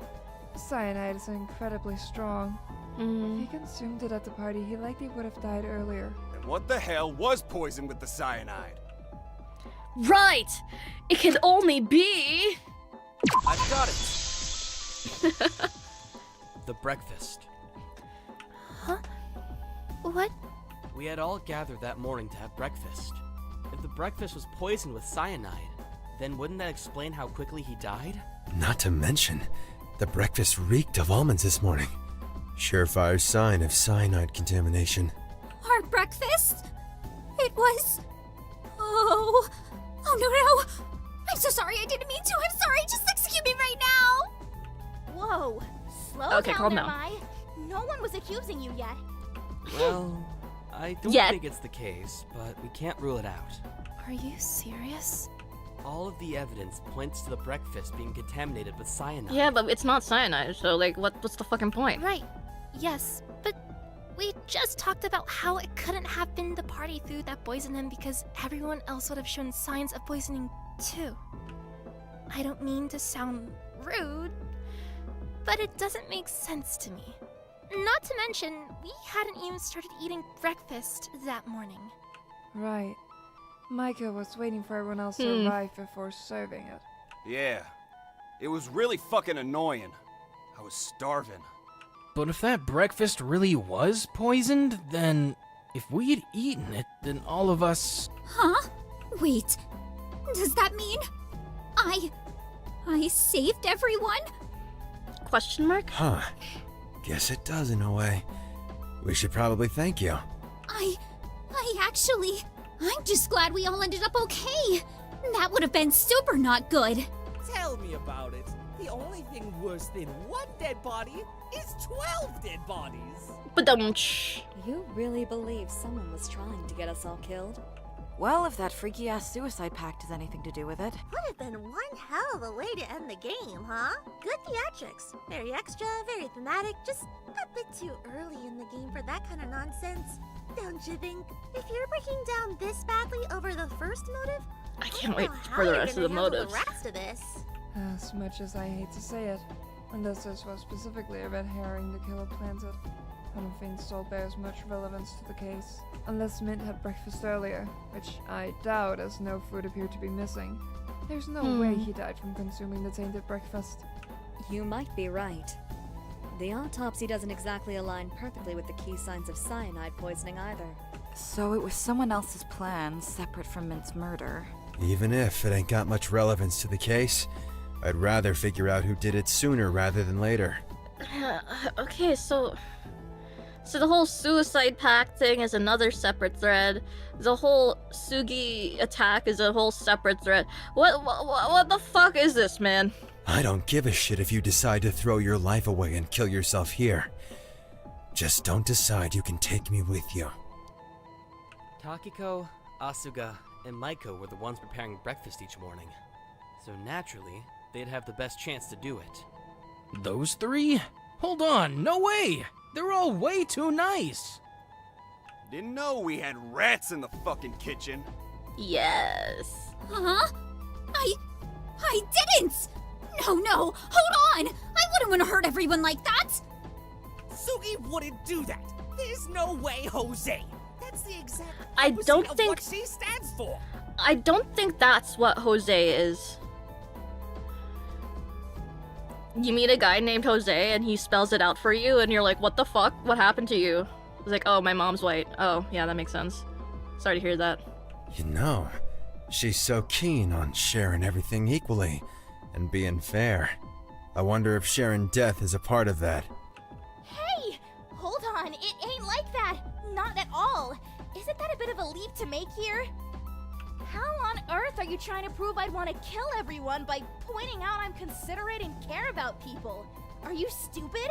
Cyanide is incredibly strong. If he consumed it at the party, he likely would have died earlier. And what the hell was poisoned with the cyanide? Right! It can only be... I've got it! The breakfast. Huh? What? We had all gathered that morning to have breakfast. If the breakfast was poisoned with cyanide, then wouldn't that explain how quickly he died? Not to mention, the breakfast reeked of almonds this morning. Surefire sign of cyanide contamination. Our breakfast? It was... Oh no! I'm so sorry, I didn't mean to. I'm sorry, just execute me right now. Whoa, slow Okay, down calm there, down. Mai. No one was accusing you yet. Well, I don't Yet. think it's the case, but we can't rule it out. Are you serious? All of the evidence points to the breakfast being contaminated with cyanide. Yeah, but it's not cyanide, so like, what's the fucking point? Right. Yes, but we just talked about how it couldn't have been the party food that poisoned him because everyone else would have shown signs of poisoning too. I don't mean to sound rude, but it doesn't make sense to me. Not to mention, we hadn't even started eating breakfast that morning. Right. Micah was waiting for everyone else to arrive before serving it. Yeah. It was really fucking annoying. I was starving. But if that breakfast really was poisoned, then if we had eaten it, then all of us... Huh? Wait, does that mean I saved everyone? Question mark? Huh. Guess it does in a way. We should probably thank you. I'm just glad we all ended up okay. That would have been super not good. Tell me about it. The only thing worse than one dead body is 12 dead bodies. But You really believe someone was trying to get us all killed? Well, if that freaky-ass suicide pact has anything to do with it. Would have been one hell of a way to end the game, huh? Good theatrics. Very extra, very thematic, just a bit too early in the game for that kind of nonsense. Don't you think? If you're breaking down this badly over the first motive, I can't don't wait know for how the you're rest of the gonna handle motives. The rest of this. As much as I hate to say it, unless this was specifically a red herring the killer planted, I don't think still bears much relevance to the case. Unless Mint had breakfast earlier, which I doubt as no food appeared to be missing. There's no way he died from consuming the tainted breakfast. You might be right. The autopsy doesn't exactly align perfectly with the key signs of cyanide poisoning either. So it was someone else's plan, separate from Mint's murder. Even if it ain't got much relevance to the case, I'd rather figure out who did it sooner rather than later. Okay, so the whole suicide pact thing is another separate thread. The whole Sugi attack is a whole separate thread. What the fuck is this, man? I don't give a shit if you decide to throw your life away and kill yourself here. Just don't decide you can take me with you. Takiko, Asuga, and Maiko were the ones preparing breakfast each morning. So naturally, they'd have the best chance to do it. Those three? Hold on, no way! They're all way too nice! Didn't know we had rats in the fucking kitchen. Yes. Huh? I didn't! No, hold on! I wouldn't want to hurt everyone like that! Sugi wouldn't do that. There's no way, Jose. That's the exact I opposite don't of think- what she stands for. I don't think that's what Jose is. You meet a guy named Jose and he spells it out for you and you're like, what the fuck? What happened to you? He's like, oh, my mom's white. Oh, yeah, that makes sense. Sorry to hear that. You know, she's so keen on sharing everything equally and being fair. I wonder if sharing death is a part of that. Hey! Hold on, it ain't like that. Not at all. Isn't that a bit of a leap to make here? How on earth are you trying to prove I'd want to kill everyone by pointing out I'm considerate and care about people? Are you stupid?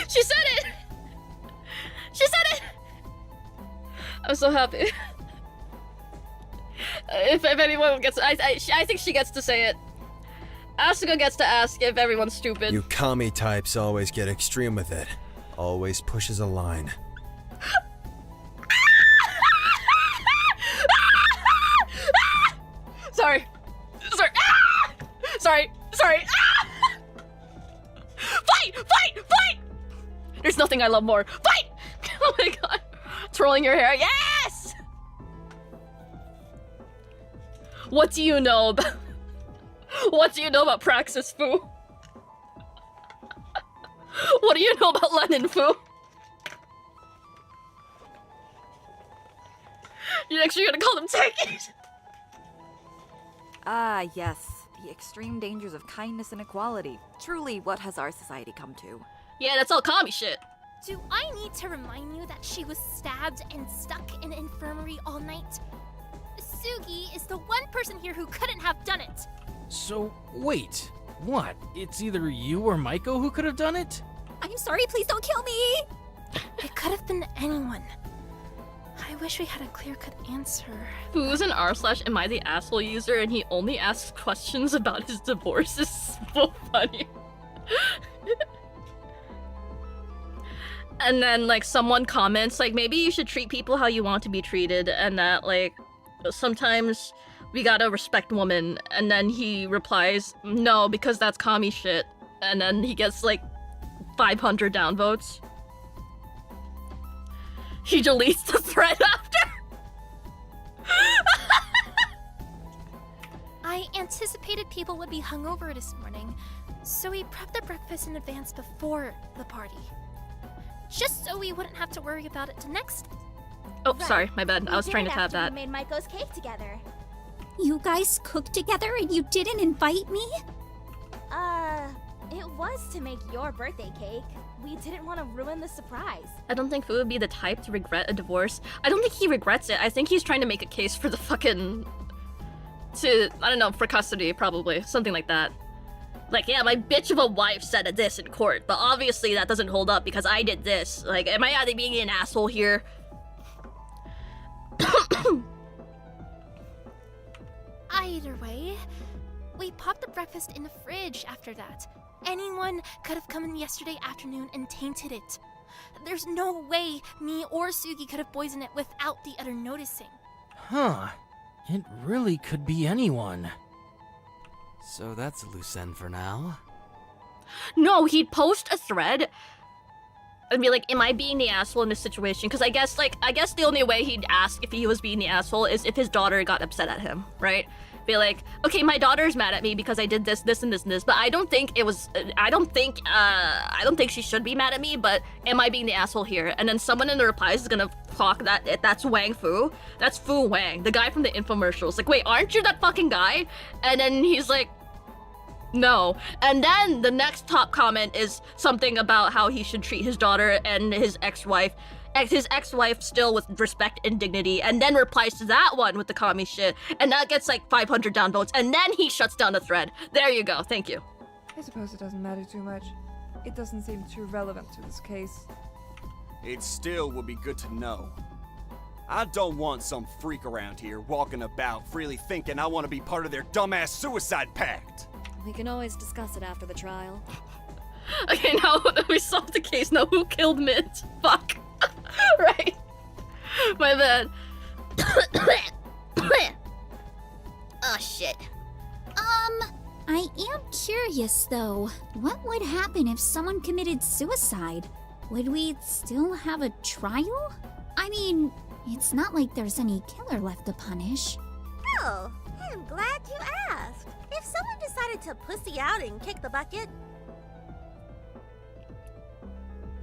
She said it! She said it! I'm so happy. If anyone gets, I think she gets to say it. Asuka gets to ask if everyone's stupid. You commie types always get extreme with it. Always pushes a line. Sorry. Sorry. Fight! There's nothing I love more. Fight! Oh my god. Twirling your hair. Yes! What do you know about Praxis, Fu? What do you know about Lenin, Fu? You're actually gonna call them take it? Ah, yes. The extreme dangers of kindness and equality. Truly, what has our society come to? Yeah, that's all commie shit. Do I need to remind you that she was stabbed and stuck in an infirmary all night? Sugi is the one person here who couldn't have done it. So, wait. What? It's either you or Maiko who could have done it? I'm sorry, please don't kill me! It could have been anyone. I wish we had a clear-cut answer. Who's an r/am I the asshole user and he only asks questions about his divorce is so funny. And then like someone comments like maybe you should treat people how you want to be treated and that like sometimes we gotta respect women, and then he replies no because that's commie shit, and then he gets like 500 downvotes. He deletes the thread after. I anticipated people would be hungover this morning, so we prepped the breakfast in advance before the party. Just so we wouldn't have to worry about it the next day. Oh, sorry, my bad. I was trying to tab that. We made Maiko's cake together. You guys cooked together and you didn't invite me? It was to make your birthday cake. We didn't want to ruin the surprise. I don't think Fu would be the type to regret a divorce. I don't think he regrets it. I think he's trying to make a case for the fucking... I don't know, for custody, probably. Something like that. Like, yeah, my bitch of a wife said this in court, but obviously that doesn't hold up because I did this. Like, am I either being an asshole here? Either way, we popped the breakfast in the fridge after that. Anyone could have come in yesterday afternoon and tainted it. There's no way me or Sugi could have poisoned it without the other noticing. Huh. It really could be anyone. So that's a loose end for now. No, he'd post a thread and be like, am I being the asshole in this situation? Because I guess the only way he'd ask if he was being the asshole is if his daughter got upset at him, right? Be like, okay, my daughter's mad at me because I did this, this, and this, and this, but I don't think she should be mad at me, but am I being the asshole here? And then someone in the replies is gonna talk that's Wang Fu. That's Fu Wang, the guy from the infomercials. Like, wait, aren't you that fucking guy? And then he's like, no. And then the next top comment is something about how he should treat his daughter and his ex-wife still with respect and dignity, and then replies to that one with the commie shit, and that gets like 500 downvotes, and then he shuts down the thread. There you go, thank you. I suppose it doesn't matter too much. It doesn't seem too relevant to this case. It still would be good to know. I don't want some freak around here walking about freely thinking I want to be part of their dumbass suicide pact. We can always discuss it after the trial. Okay, now that we solved the case, now who killed Mint? Fuck. Right. My bad. Oh shit. I am curious though. What would happen if someone committed suicide? Would we still have a trial? I mean, it's not like there's any killer left to punish. Oh, I'm glad you asked. If someone decided to pussy out and kick the bucket,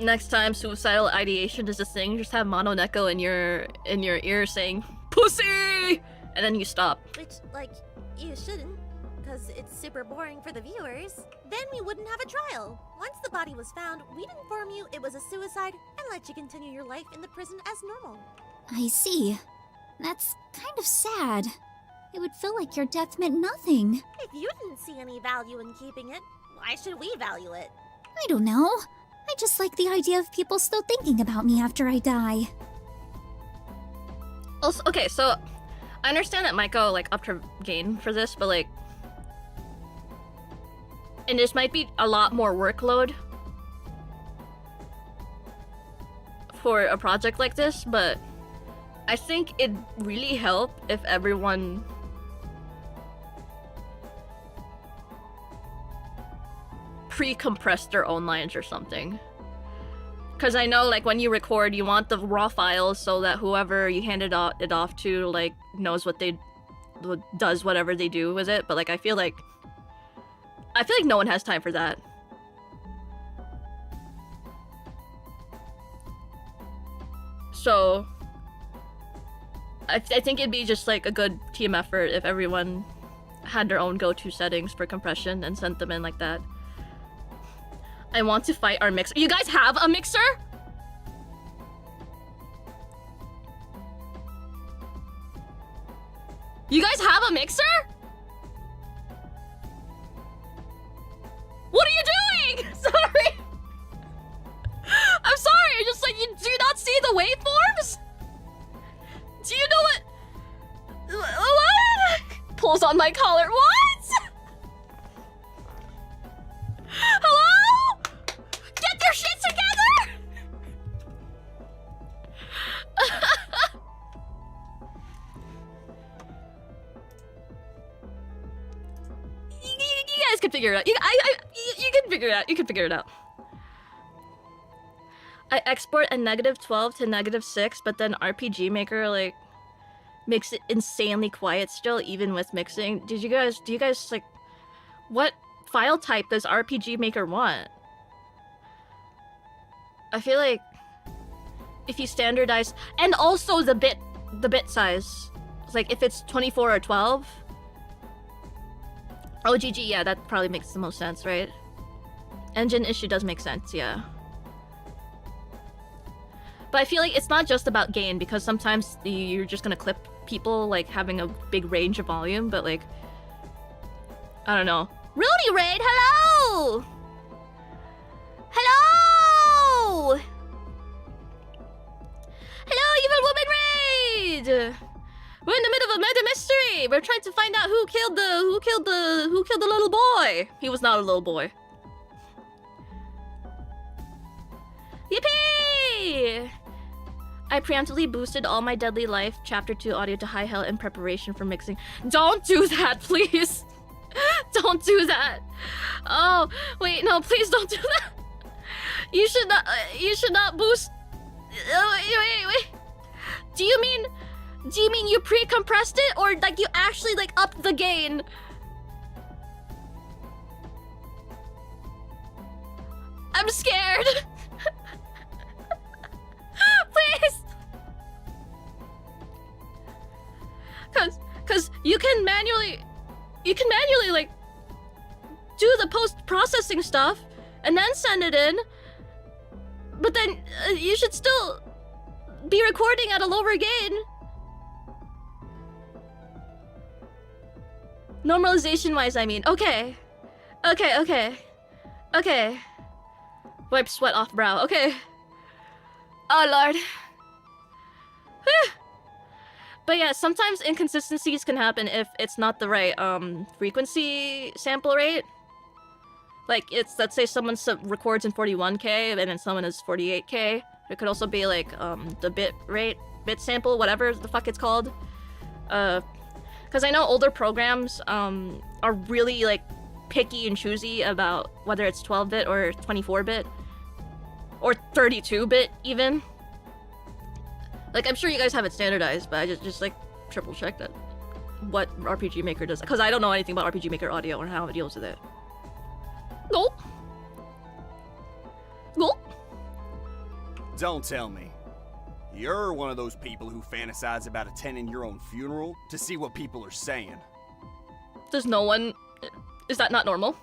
Next time suicidal ideation is a thing, just have Mono Neko in your ear saying, "Pussy!" and then you stop. which, like, you shouldn't, because it's super boring for the viewers, then we wouldn't have a trial. Once the body was found, we'd inform you it was a suicide and let you continue your life in the prison as normal. I see. That's kind of sad. It would feel like your death meant nothing. If you didn't see any value in keeping it, why should we value it? I don't know. I just like the idea of people still thinking about me after I die. Also, okay, so I understand that Maiko like upped her gain for this, but like, and this might be a lot more workload for a project like this, but I think it'd really help if everyone pre-compressed their own lines or something. Because I know, like, when you record, you want the raw files so that whoever you hand it off to, like, knows what does whatever they do with it. But, like, I feel like no one has time for that. So, I think it'd be just, like, a good team effort if everyone had their own go-to settings for compression and sent them in like that. I want to fight our mixer. You guys have a mixer? You guys have a mixer? What are you doing? Sorry. I'm sorry, I just like, you do not see the waveforms? Do you know what? Pulls on my collar. What? Hello? Get your shit together! You guys can figure it out. You can figure it out. You can figure it out. I export a -12 to -6, but then RPG Maker like makes it insanely quiet still, even with mixing. Do you guys like, what file type does RPG Maker want? I feel like if you standardize, and also the bit size, it's like if it's 24 or 12. OGG, yeah, that probably makes the most sense, right? Engine issue does make sense, yeah. But I feel like it's not just about gain, because sometimes you're just gonna clip people like having a big range of volume, but like, I don't know. Rudy Raid, hello! Hello! Hello, Evil Woman Raid! We're in the middle of a murder mystery! We're trying to find out who killed the little boy! He was not a little boy. Yippee! I preemptively boosted all my Deadly Life Chapter 2 audio to high hell in preparation for mixing. Don't do that, please! Don't do that! Oh, wait, no, please don't do that! You should not boost... Wait. Do you mean you pre-compressed it, or like you actually like upped the gain? I'm scared! Please! Cause you can manually like do the post-processing stuff and then send it in, but then you should still be recording at a lower gain. Normalization wise, I mean. Okay. Wipe sweat off brow. Okay. Oh lord. Whew. But yeah, sometimes inconsistencies can happen if it's not the right frequency sample rate. Like, it's, let's say someone records in 41K and then someone is 48K. It could also be like the bit rate, bit sample, whatever the fuck it's called. Because I know older programs are really like picky and choosy about whether it's 12-bit or 24-bit or 32-bit even. Like, I'm sure you guys have it standardized, but I just like triple check that what RPG Maker does, because I don't know anything about RPG Maker audio or how it deals with it. No. Don't tell me. You're one of those people who fantasize about attending your own funeral to see what people are saying. Does no one... Is that not normal?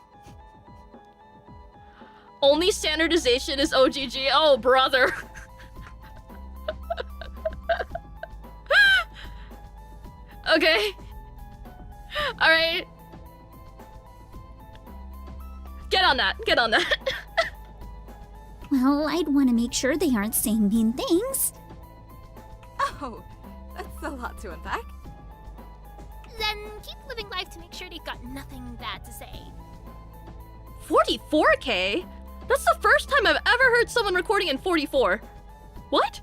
Only standardization is OGG. Oh, brother. Okay. Alright. Get on that. Well, I'd want to make sure they aren't saying mean things. Oh, that's a lot to unpack. Then keep living life to make sure they've got nothing bad to say. 44K? That's the first time I've ever heard someone recording in 44. What?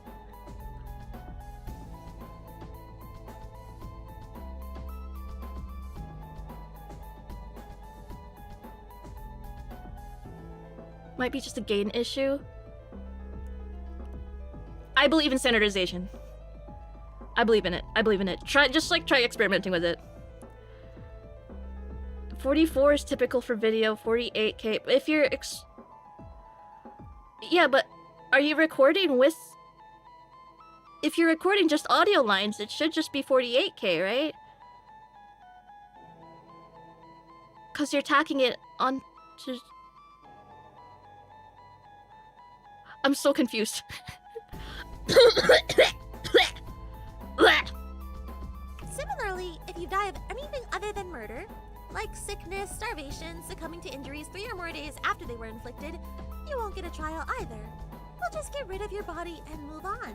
Might be just a gain issue. I believe in standardization. I believe in it. Try experimenting with it. 44 is typical for video, 48K. If you're yeah, but are you recording with... If you're recording just audio lines, it should just be 48K, right? Because you're tacking it on to... I'm so confused. Similarly, if you dive injuries 3 or more days after they were inflicted, you won't get a trial either. We'll just get rid of your body and move on.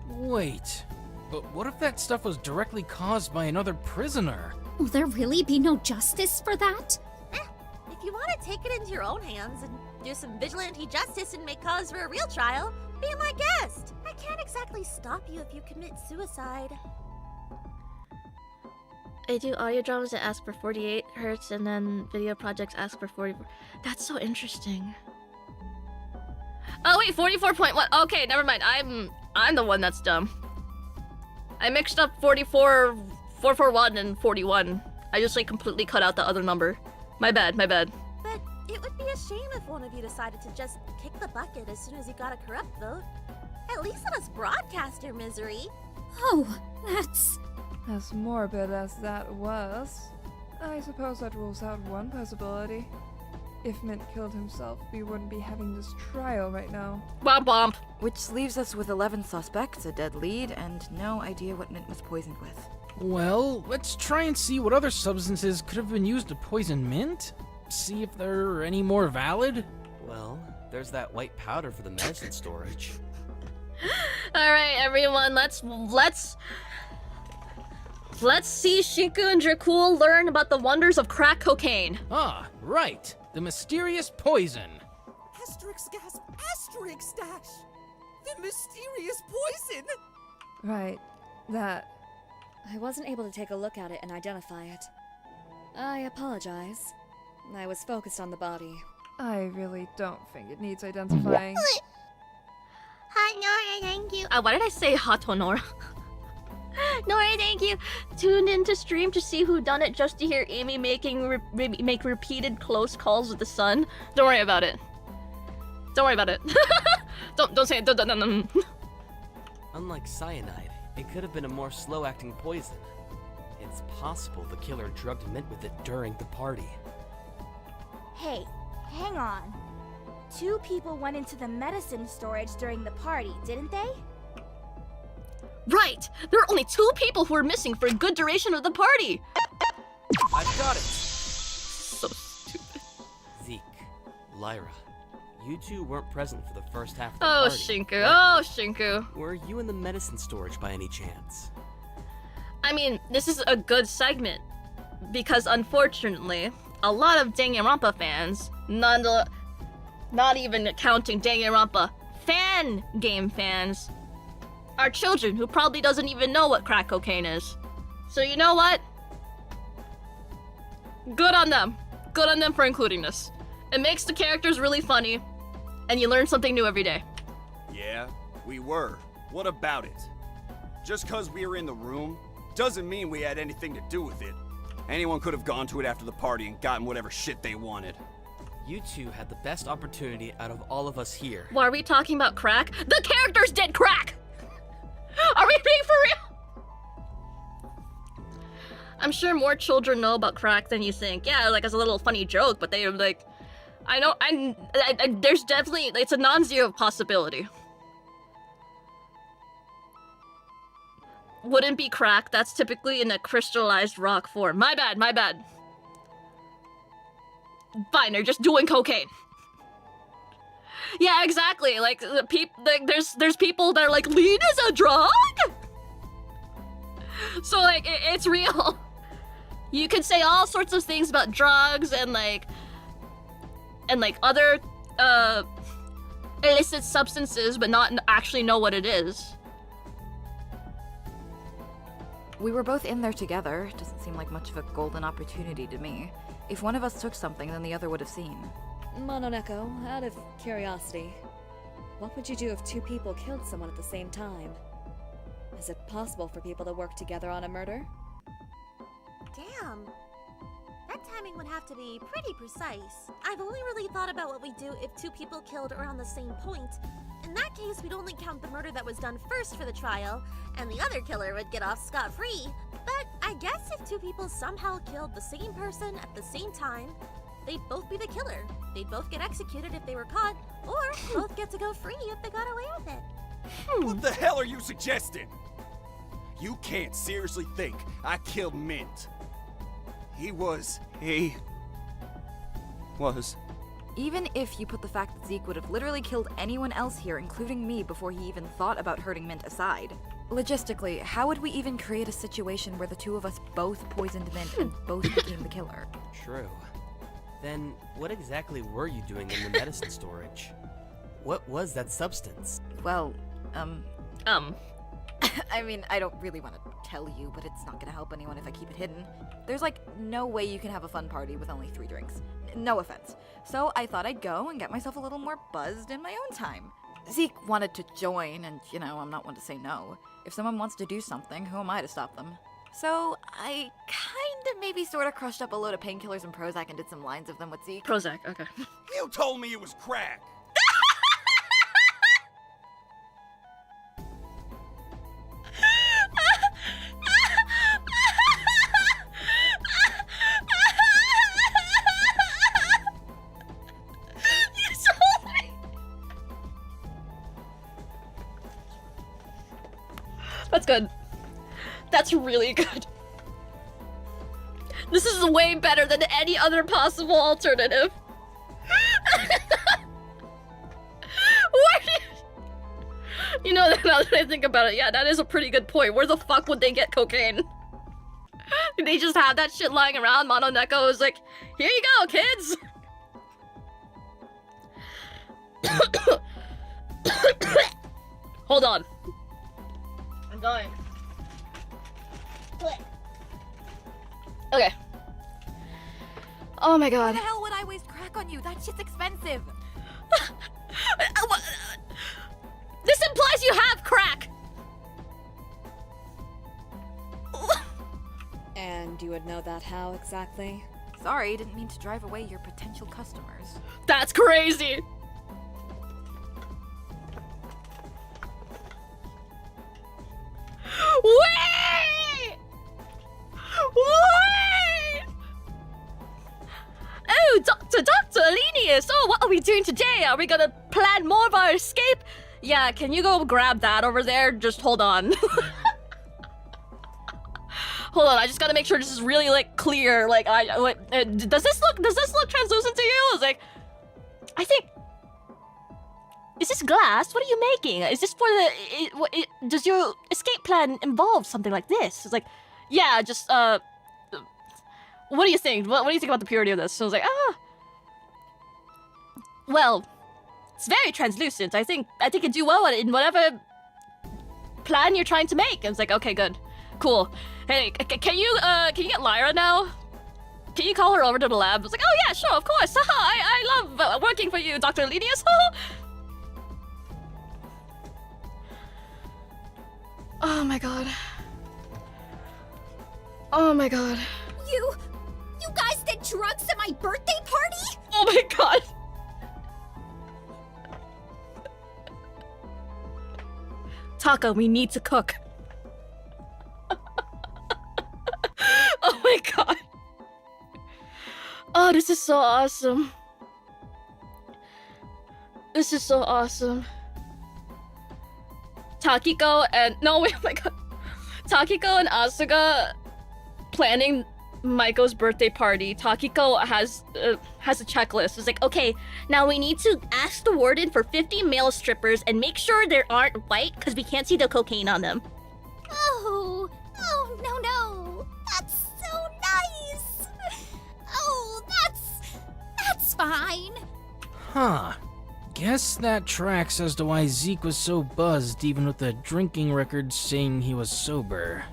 Wait, but what if that stuff was directly caused by another prisoner? Will there really be no justice for that? If you want to take it into your own hands and do some vigilante justice and make cause for a real trial, be my guest. I can't exactly stop you if you commit suicide. I do audio dramas that ask for 48 hertz, and then video projects ask for 44. That's so interesting. Oh wait, 44.1. Okay, never mind. I'm the one that's dumb. I mixed up 44, 441, and 41. I just like completely cut out the other number. My bad, my bad. But it would be a shame if one of you decided to just kick the bucket as soon as you got a corrupt vote. At least let us broadcast your misery. Oh, that's... As morbid as that was, I suppose that rules out one possibility. If Mint killed himself, we wouldn't be having this trial right now. Womp womp. Which leaves us with 11 suspects, a dead lead, and no idea what Mint was poisoned with. Well, let's try and see what other substances could have been used to poison Mint. See if they're any more valid. Well, there's that white powder for the medicine storage. Alright, everyone, let's see Shinku and Dracul learn about the wonders of crack cocaine. Ah, right. The mysterious poison. Asterix gasp! Asterix dash! The mysterious poison! Right, that. I wasn't able to take a look at it and identify it. I apologize. I was focused on the body. I really don't think it needs identifying. Hi, Nora, thank you. Why did I say Hato Nora? Nora, thank you. Tuned into stream to see who done it just to hear Amy make repeated close calls with the sun. Don't worry about it. Don't worry about it. don't say it. Don't. Unlike cyanide, it could have been a more slow-acting poison. It's possible the killer drugged Mint with it during the party. Hey, hang on. 2 people went into the medicine storage during the party, didn't they? Right! There are only 2 people who were missing for a good duration of the party! I've got it! So stupid. Zeke, Lyra, you two weren't present for the first half of the Oh, party. Shinku. Oh, Shinku. Were you in the medicine storage by any chance? I mean, this is a good segment. Because unfortunately, a lot of Danganronpa fans, not even counting Danganronpa fan game fans, are children who probably doesn't even know what crack cocaine is. So you know what? Good on them. Good on them for including this. It makes the characters really funny, and you learn something new every day. Yeah, we were. What about it? Just cause we were in the room, doesn't mean we had anything to do with it. Anyone could have gone to it after the party and gotten whatever shit they wanted. You two had the best opportunity out of all of us here. Why are we talking about crack? The characters did crack! Are we being for real? I'm sure more children know about crack than you think. Yeah, like as a little funny joke, but they're like, I know, there's definitely, it's a non-zero possibility. Wouldn't be crack, that's typically in a crystallized rock form. My bad, my bad. Fine, they're just doing cocaine. Yeah, exactly. Like there's people that are like, lean is a drug. So like, it's real. You could say all sorts of things about drugs and like other illicit substances, but not actually know what it is. We were both in there together. Doesn't seem like much of a golden opportunity to me. If one of us took something, then the other would have seen. Mononeko, out of curiosity, what would you do if 2 people killed someone at the same time? Is it possible for people to work together on a murder? Damn. That timing would have to be pretty precise. I've only really thought about what we'd do if 2 people killed around the same point. In that case, we'd only count the murder that was done first for the trial, and the other killer would get off scot-free. But I guess if 2 people somehow killed the same person at the same time, they'd both be the killer. They'd both get executed if they were caught, or both get to go free if they got away with it. What the hell are you suggesting? You can't seriously think I killed Mint. He was a Was. Even if you put the fact that Zeke would have literally killed anyone else here, including me, before he even thought about hurting Mint aside, logistically, how would we even create a situation where the two of us both poisoned Mint and both became the killer? True. Then, what exactly were you doing in the medicine storage? What was that substance? Well, I mean, I don't really want to tell you, but it's not gonna help anyone if I keep it hidden. There's like no way you can have a fun party with only 3 drinks. No offense. So I thought I'd go and get myself a little more buzzed in my own time. Zeke wanted to join, and you know, I'm not one to say no. If someone wants to do something, who am I to stop them? So I kinda maybe sorta crushed up a load of painkillers and Prozac and did some lines of them with Zeke. Prozac, okay. You told me it was crack. That's good. That's really good. This is way better than any other possible alternative. You know, now that I think about it, yeah, that is a pretty good point. Where the fuck would they get cocaine? They just have that shit lying around. Mono Neko is like, here you go, kids! Hold on. I'm going. Okay. Oh my god. Why the hell would I waste crack on you? That shit's expensive. This implies you have crack! And you would know that how exactly? Sorry, didn't mean to drive away your potential customers. That's crazy! Wait! Wait! Oh, Dr. Alenius! Oh, what are we doing today? Are we gonna plan more of our escape? Yeah, can you go grab that over there? Just hold on. Hold on, I just gotta make sure this is really, like, clear. Like, does this look translucent to you? I was like, I think... Is this glass? What are you making? Is this for the... does your escape plan involve something like this? It's like, yeah, just, what do you think? What do you think about the purity of this? So I was like, well, it's very translucent. I think it'd do well in whatever plan you're trying to make. I was like, okay, good. Cool. Hey, can you get Lyra now? Can you call her over to the lab? I was like, oh yeah, sure, of course. I love working for you, Dr. Alenius. Oh my god. Oh my god. You guys did drugs at my birthday party? Oh my god. Taka, we need to cook. Oh my god. Oh, this is so awesome. This is so awesome. Takiko and... No, wait, oh my god. Takiko and Asuka planning Maiko's birthday party. Takiko has a checklist. It's like, okay, now we need to ask the warden for 50 male strippers and make sure they aren't white because we can't see the cocaine on them. Oh, no. That's so nice. Oh, that's fine. Huh. Guess that tracks as to why Zeke was so buzzed even with the drinking record saying he was sober.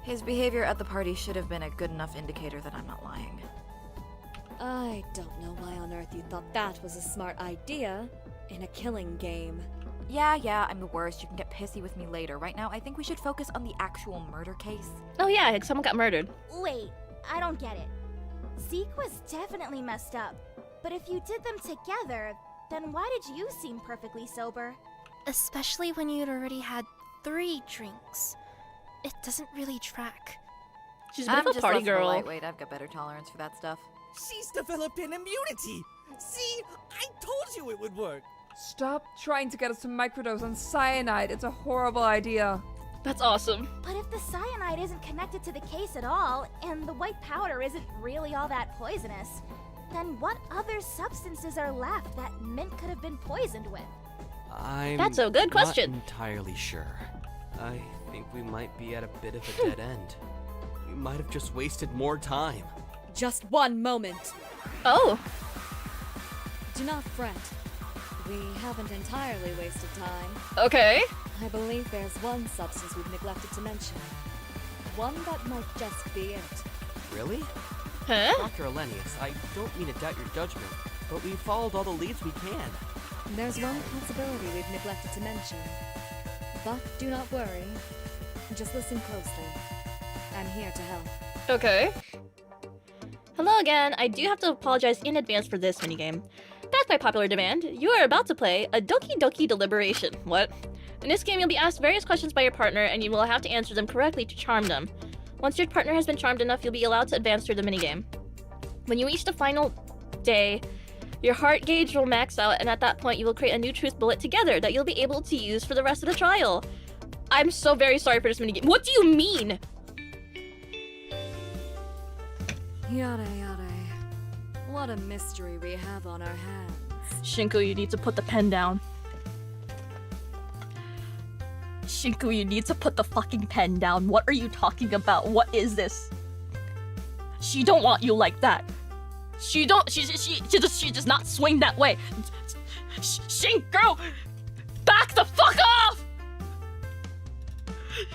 His behavior at the party should have been a good enough indicator that I'm not lying. I don't know why on earth you thought that was a smart idea in a killing game. Yeah, I'm the worst. You can get pissy with me later. Right now, I think we should focus on the actual murder case. Oh yeah, someone got murdered. Wait, I don't get it. Zeke was definitely messed up. But if you did them together, then why did you seem perfectly sober? Especially when you'd already had 3 drinks. It doesn't really track. She's a bit of a party girl. Lightweight. I've got better tolerance for that stuff. She's developed an immunity. See, I told you it would work. Stop trying to get us to microdose on cyanide. It's a horrible idea. That's awesome. But if the cyanide isn't connected to the case at all, and the white powder isn't really all that poisonous, then what other substances are left that Mint could have been poisoned with? That's a good question. Not entirely sure. I think we might be at a bit of a dead end. We might have just wasted more time. Just one moment. Oh. Do not fret. We haven't entirely wasted time. Okay. I believe there's one substance we've neglected to mention. One that might just be it. Really? Huh? Dr. Elenius, I don't mean to doubt your judgment, but we've followed all the leads we can. There's one possibility we've neglected to mention. But do not worry. Just listen closely. I'm here to help. Okay. Hello again. I do have to apologize in advance for this minigame. Back by popular demand, you are about to play a Doki Doki Deliberation. What? In this game, you'll be asked various questions by your partner, and you will have to answer them correctly to charm them. Once your partner has been charmed enough, you'll be allowed to advance through the minigame. When you reach the final day, your heart gauge will max out, and at that point, you will create a new truth bullet together that you'll be able to use for the rest of the trial. I'm so very sorry for this minigame. What do you mean? Yada yada. What a mystery we have on our hands. Shinku, you need to put the pen down. Shinku, you need to put the fucking pen down. What are you talking about? What is this? She don't want you like that. She does not swing that way. Shinku, back the fuck off!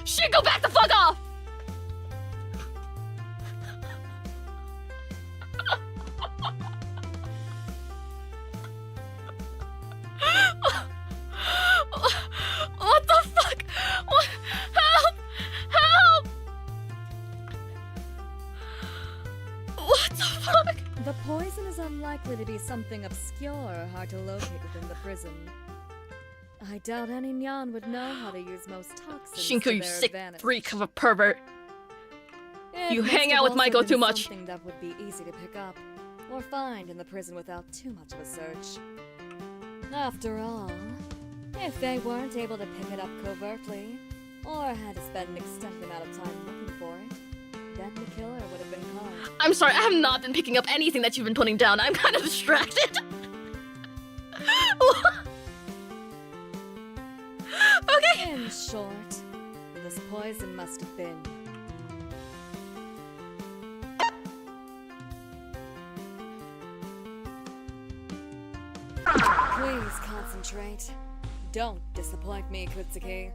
Shinku, back the fuck off! What the fuck? What? Help! Help! What the fuck? The poison is unlikely to be something obscure or hard to locate within the prison. I doubt any Nyan would know how to use most toxins Shinku, to you their sick advantage. freak of a pervert. It You must hang have out with also Maiko been too much. Something that would be easy to pick up or find in the prison without too much of a search. After all, if they weren't able to pick it up covertly, or had to spend an extended amount of time looking for it, then the killer would have been caught. I'm sorry, I have not been picking up anything that you've been putting down. I'm kind of distracted. Okay. In short, this poison must have been. Please concentrate. Don't disappoint me, Kutsuki.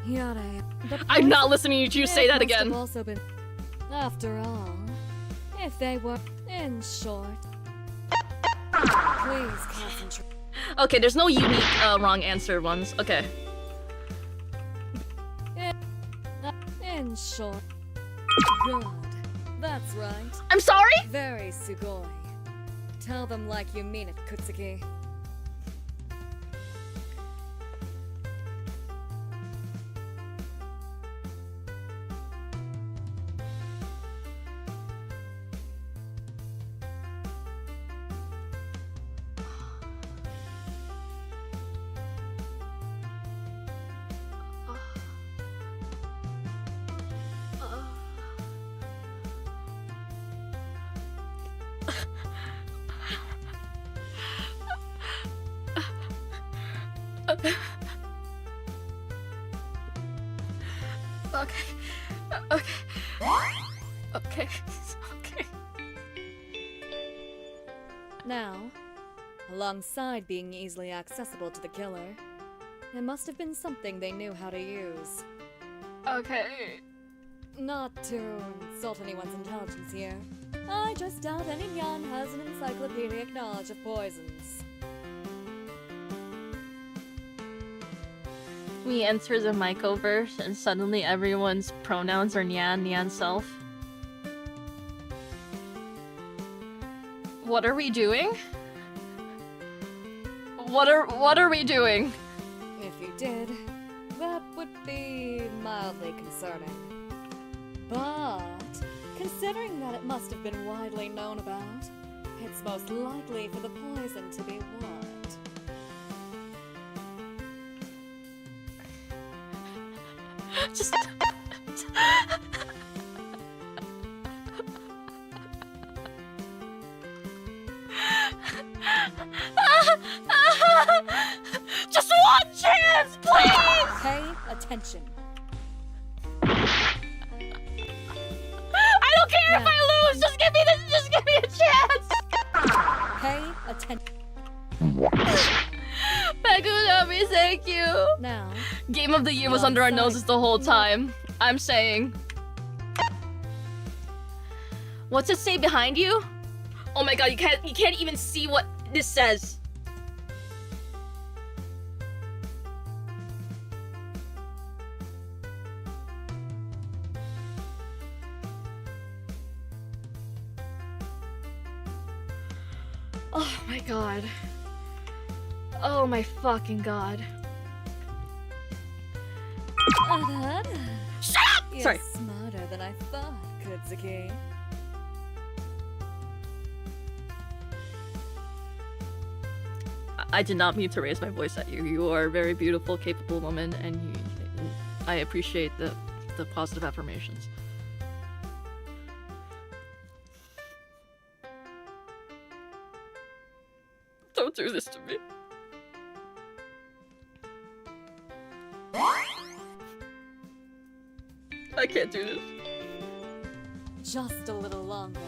Yada. I'm not listening to you say that It must have again. also been. After all, if they were. In short. Please concentrate. Okay, there's no unique wrong answer ones. Okay. In short. Good. That's right. I'm sorry? Very sugoi. Tell them like you mean it, Kutsuki. Okay. Okay. Okay. Okay. Now, alongside being easily accessible to the killer, it must have been something they knew how to use. Okay. Not to insult anyone's intelligence here, I just doubt any Nyan has an encyclopedic knowledge of poisons. We enter the Maiko-verse and suddenly everyone's pronouns are Nyan self. What are we doing? What are we doing? If you did, that would be mildly concerning. But, considering that it must have been widely known about, It's most likely for the poison to be what? Just. Just one chance, please! Pay attention. I don't care if I lose! Just give me this! Just give me a chance! Pay attention. Megumi, thank you! Now, Game of the Year was under our noses the whole time. I'm saying. What's it say behind you? Oh my god, you can't even see what this says. Oh my god. Oh my fucking god. Shut up! You're Sorry. smarter than I thought, Kutsuki. I did not mean to raise my voice at you. You are a very beautiful, capable woman, and I appreciate the positive affirmations. Don't do this to me. I can't do this. Just a little longer.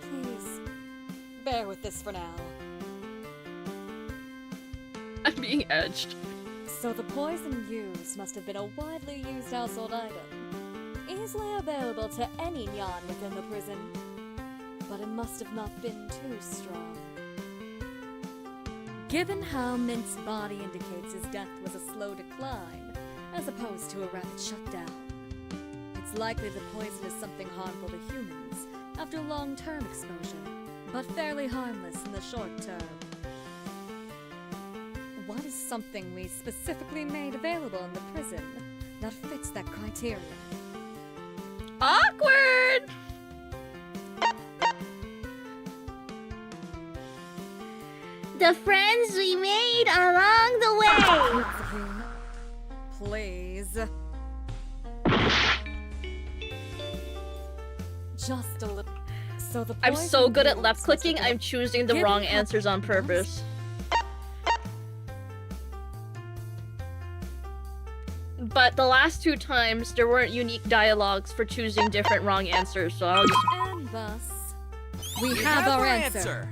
Please, bear with this for now. I'm being edged. So the poison used must have been a widely used household item, easily available to any nyan within the prison. But it must have not been too strong. Given how Mint's body indicates his death was a slow decline, as opposed to a rapid shutdown, it's likely the poison is something harmful to humans after long-term exposure, but fairly harmless in the short term. What is something we specifically made available in the prison that fits that criteria? Awkward! The friends we made along the way. Please. Just a little. So the I'm so good at poison left clicking, I'm choosing the Given wrong how- answers on purpose. But the last two times, there weren't unique dialogues for choosing different wrong answers, so I'll just... And thus, we have our answer.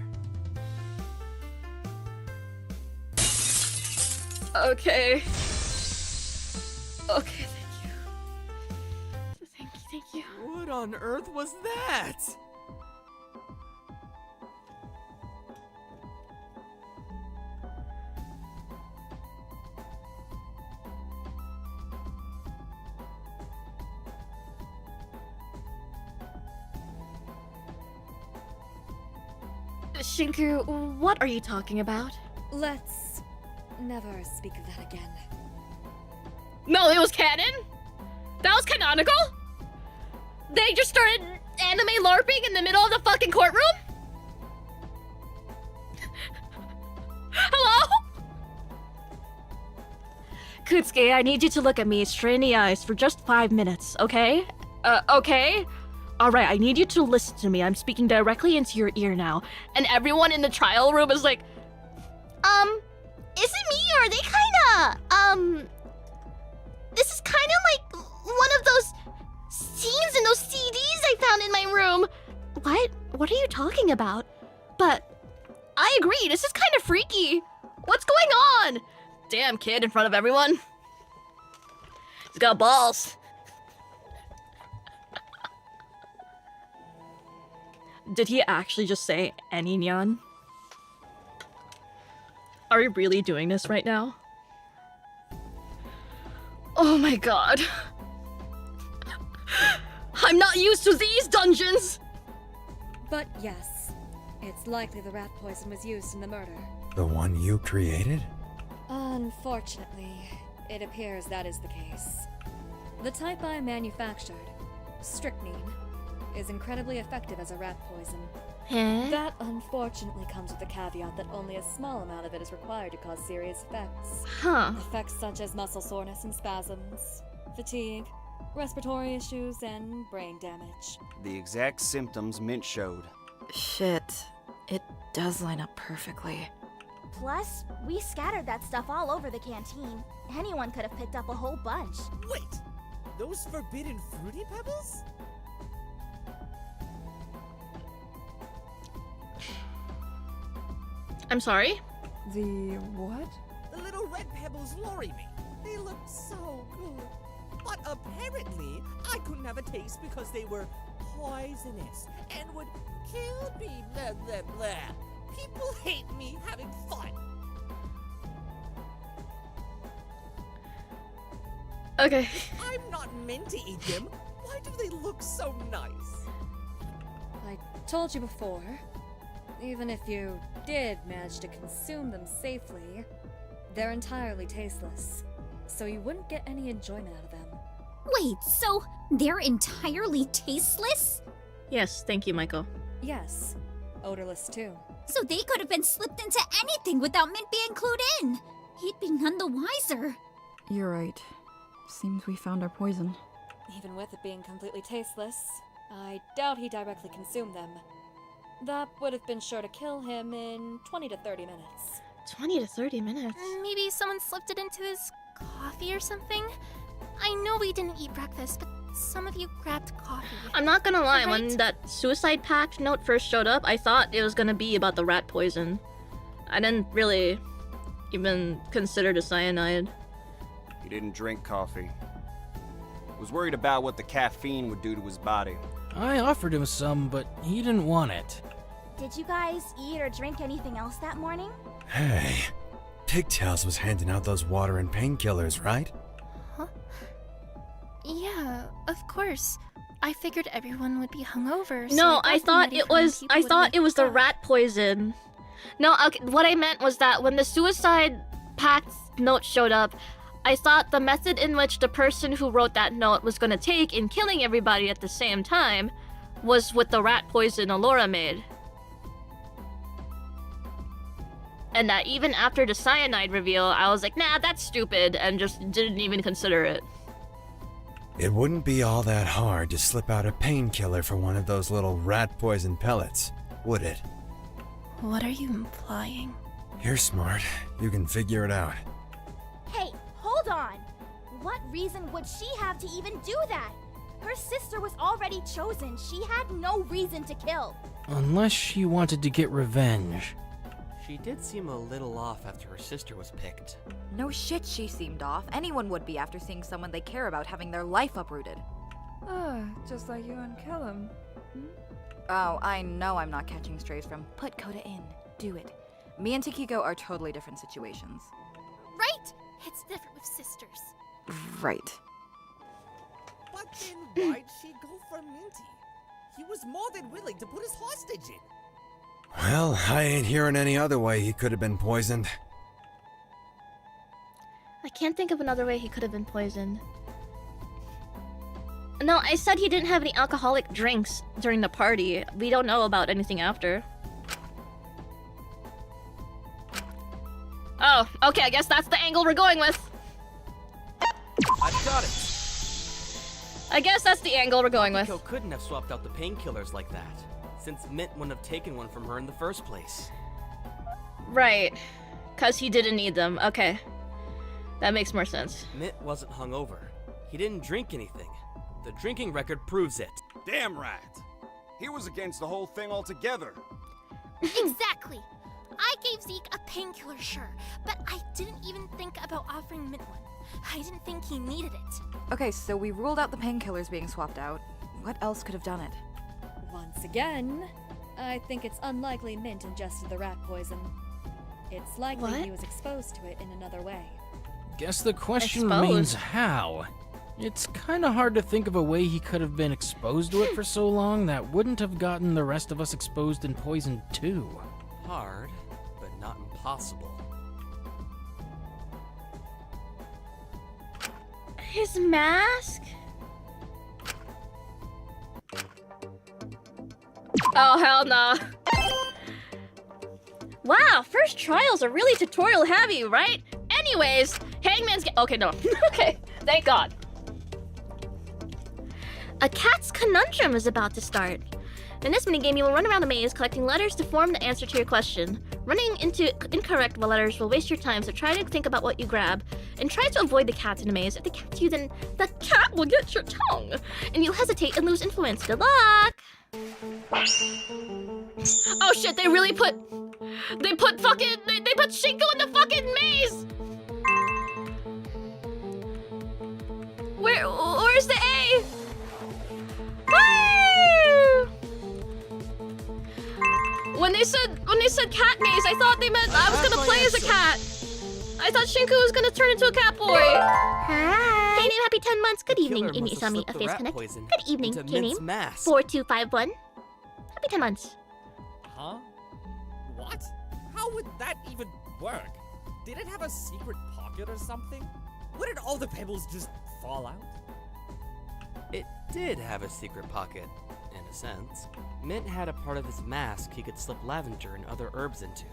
Okay. Okay, thank you. Thank you. What on earth was that? Shinku, what are you talking about? Let's never speak of that again. No, it was canon? That was canonical? They just started anime LARPing in the middle of the fucking courtroom? Hello? Kutsuki, I need you to look at me straight in the eyes for just 5 minutes, okay? Okay? Alright, I need you to listen to me. I'm speaking directly into your ear now. And everyone in the trial room is like, Is it me or are they kinda, this is kinda like one of those scenes in those CDs I found in my room. what? What are you talking about? But I agree, this is kind of freaky. What's going on? Damn, kid, in front of everyone. He's got balls. Did he actually just say any nyan? Are we really doing this right now? Oh my god. I'm not used to these dungeons! But yes, it's likely the rat poison was used in the murder. The one you created? Unfortunately, it appears that is the case. The type I manufactured, strychnine, is incredibly effective as a rat poison, Huh? That unfortunately comes with the caveat that only a small amount of it is required to cause serious effects. Huh. Effects such as muscle soreness and spasms, fatigue, respiratory issues, and brain damage. The exact symptoms Mint showed. Shit. It does line up perfectly. Plus, we scattered that stuff all over the canteen. Anyone could have picked up a whole bunch. Wait! Those forbidden fruity pebbles? I'm sorry? The what? The little red pebbles worry me. They look so good. But apparently, I couldn't have a taste because they were poisonous and would kill me, blah blah blah. People hate me having fun. Okay. I'm not meant to eat them. Why do they look so nice? I told you before, even if you did manage to consume them safely, they're entirely tasteless, so you wouldn't get any enjoyment out of them. Wait, so they're entirely tasteless? Yes, thank you, Michael. Yes, odorless too. So they could have been slipped into anything without Mint being clued in. He'd be none the wiser. You're right. Seems we found our poison. Even with it being completely tasteless, I doubt he directly consumed them. That would have been sure to kill him in 20 to 30 minutes. 20 to 30 minutes? Maybe someone slipped it into his coffee or something? I know we didn't eat breakfast, but some of you grabbed coffee. I'm not gonna lie, Right? when that suicide pact note first showed up, I thought it was gonna be about the rat poison. I didn't really even consider the cyanide. He didn't drink coffee. Was worried about what the caffeine would do to his body. I offered him some, but he didn't want it. Did you guys eat or drink anything else that morning? Hey, Pigtails was handing out those water and painkillers, right? Yeah, of course. I figured everyone would be hungover. so No, got I them thought ready it for when was. people I would thought wake it was the up. rat poison. No, okay, what I meant was that when the suicide pact note showed up, I thought the method in which the person who wrote that note was gonna take in killing everybody at the same time was with the rat poison Alora made. And that even after the cyanide reveal, I was like, nah, that's stupid, and just didn't even consider it. It wouldn't be all that hard to slip out a painkiller for one of those little rat poison pellets, would it? What are you implying? You're smart. You can figure it out. Hey, hold on! What reason would she have to even do that? Her sister was already chosen. She had no reason to kill. Unless she wanted to get revenge. She did seem a little off after her sister was picked. No shit, she seemed off. Anyone would be after seeing someone they care about having their life uprooted. Ah, just like you and Callum. Oh, I know I'm not catching strays from put Coda in. Do it. Me and Takiko are totally different situations. Right? It's different with sisters. Right. But then why'd she go for Minty? He was more than willing to put us hostage in. Well, I ain't hearing any other way he could have been poisoned. I can't think of another way he could have been poisoned. No, I said he didn't have any alcoholic drinks during the party. We don't know about anything after. Oh, okay, I guess that's the angle we're going with. I've got it. I guess that's the angle we're going with. Akiko couldn't have swapped out the painkillers like that, since Mint wouldn't have taken one from her in the first place. Right. Because he didn't need them. Okay. That makes more sense. Mint wasn't hungover. He didn't drink anything. The drinking record proves it. Damn right. He was against the whole thing altogether. Exactly. I gave Zeke a painkiller, sure, but I didn't even think about offering Mint one. I didn't think he needed it. Okay, so we ruled out the painkillers being swapped out. What else could have done it? Once again, I think it's unlikely Mint ingested the rat poison. It's likely What? he was exposed to it in another way. Guess the question Exposed. remains how. It's kinda hard to think of a way he could have been exposed to it for so long that wouldn't have gotten the rest of us exposed and poisoned too. Hard, but not impossible. His mask? Oh, hell no. Wow, first trials are really tutorial heavy, right? Anyways, Hangman's okay, no. Okay, thank God. A cat's conundrum is about to start. In this minigame, you will run around the maze collecting letters to form the answer to your question. Running into incorrect letters will waste your time, so try to think about what you grab. And try to avoid the cats in the maze. If they catch you, then the cat will get your tongue. And you'll hesitate and lose influence. Good luck! Oh shit, they really put... They put Shinku in the fucking maze! Where's the A? Ah! When they said cat maze, I thought they meant I was gonna play as a cat. I thought Shinku was gonna turn into a cat boy. Hi. K-name, happy 10 months. Good evening, Killer Eimi must have Isami, slipped a the face rat connect. poison Good evening, into K-name. Mint's mask. 4251. Happy 10 months. Huh? What? How would that even work? Did it have a secret pocket or something? Wouldn't all the pebbles just fall out? It did have a secret pocket, in a sense. Mint had a part of his mask he could slip lavender and other herbs into.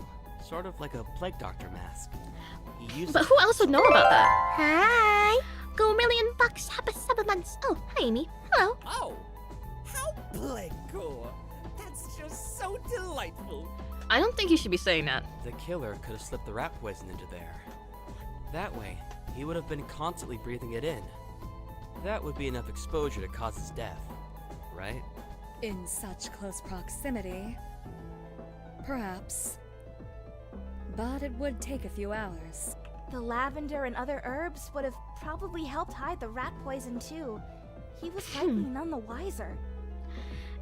Sort of like a plague doctor mask. He used But who else would know about that? Hi. Go $1,000,000. Happy 7 months. Oh, hi, Amy. Hello. Oh, how cool. That's just so delightful. I don't think you should be saying that. The killer could have slipped the rat poison into there. That way, he would have been constantly breathing it in. That would be enough exposure to cause his death, right? In such close proximity, perhaps. But it would take a few hours. The lavender and other herbs would have probably helped hide the rat poison too. He was likely none the wiser.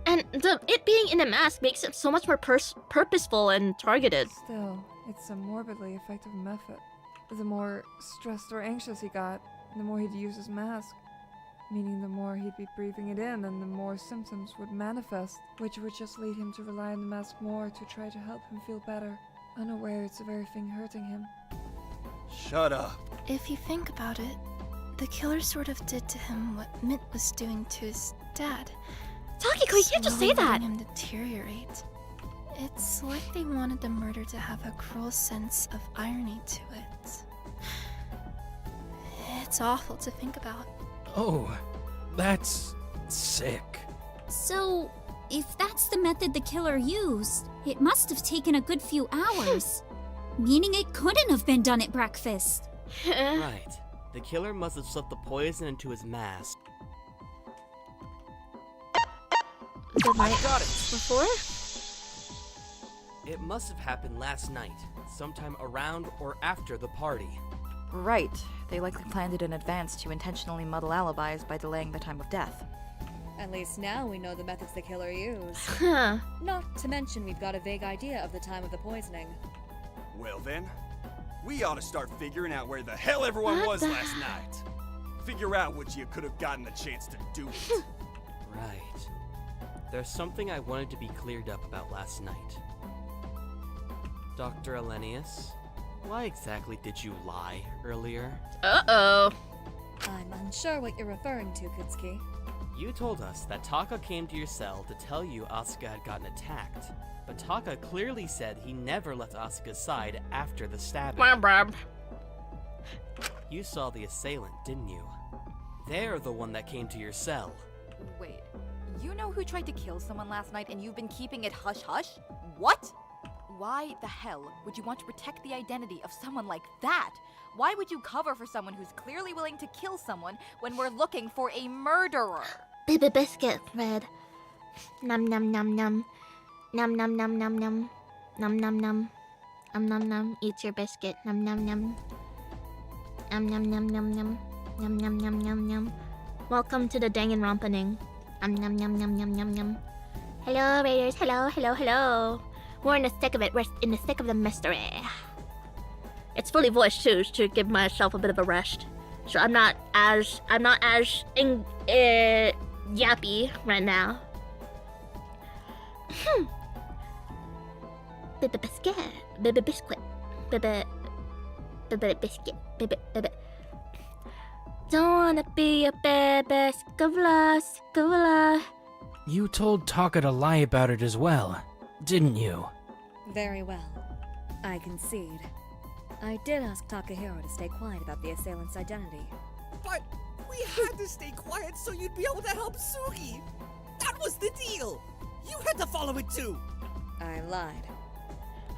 And it being in a mask makes it so much more purposeful and targeted. Still, it's a morbidly effective method. The more stressed or anxious he got, the more he'd use his mask. Meaning the more he'd be breathing it in and the more symptoms would manifest, which would just lead him to rely on the mask more to try to help him feel better, unaware it's the very thing hurting him. Shut up. If you think about it, the killer sort of did to him what Mint was doing to his dad. Takiko, you can't just say that! Letting him deteriorate. It's like they wanted the murder to have a cruel sense of irony to it. It's awful to think about. Oh, that's sick. So, if that's the method the killer used, it must have taken a good few hours. Meaning it couldn't have been done at breakfast. Right. The killer must have slipped the poison into his mask. The night I got it! before? It must have happened last night, sometime around or after the party. Right. They likely planned it in advance to intentionally muddle alibis by delaying the time of death. At least now we know the methods the killer used. Huh. Not to mention we've got a vague idea of the time of the poisoning. Well then, we ought to start figuring out where the hell everyone was last night. Figure out what you could have gotten the chance to do it. Right. There's something I wanted to be cleared up about last night. Dr. Elenius, why exactly did you lie earlier? Uh-oh. I'm unsure what you're referring to, Kutsuki. You told us that Taka came to your cell to tell you Asuka had gotten attacked, but Taka clearly said he never left Asuka's side after the stabbing. You saw the assailant, didn't you? They're the one that came to your cell. Wait, you know who tried to kill someone last night and you've been keeping it hush-hush? What? Why the hell would you want to protect the identity of someone like that? Why would you cover for someone who's clearly willing to kill someone when we're looking for a murderer? Baby biscuit, Red. Num num num num. Num num num num num. Num num num. Num num. Eat your biscuit. Num num num. Num num num num num. Num num num num num. Welcome to the Danganronpa Ning. Num num num num num num num. Hello, Raiders. Hello, hello, hello. We're in the thick of it. We're in the thick of the mystery. It's fully voiced too, to give myself a bit of a rest. So I'm not as yappy right now. Baby biscuit. Baby biscuit. Baby biscuit. Baby. Don't wanna be a baby. Skavla. You told Taka to lie about it as well, didn't you? Very well. I concede. I did ask Takahiro to stay quiet about the assailant's identity. But we had to stay quiet so you'd be able to help Sugi. That was the deal. You had to follow it too. I lied.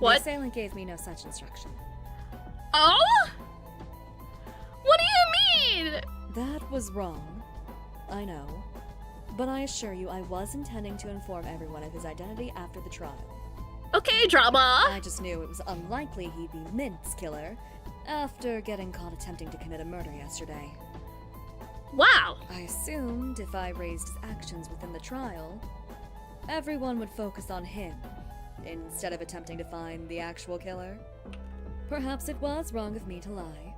What? The assailant gave me no such instruction. Oh? What do you mean? That was wrong. I know. But I assure you, I was intending to inform everyone of his identity after the trial. Okay, drama. I just knew it was unlikely he'd be Mint's killer after getting caught attempting to commit a murder yesterday. Wow. I assumed if I raised his actions within the trial, everyone would focus on him instead of attempting to find the actual killer. Perhaps it was wrong of me to lie.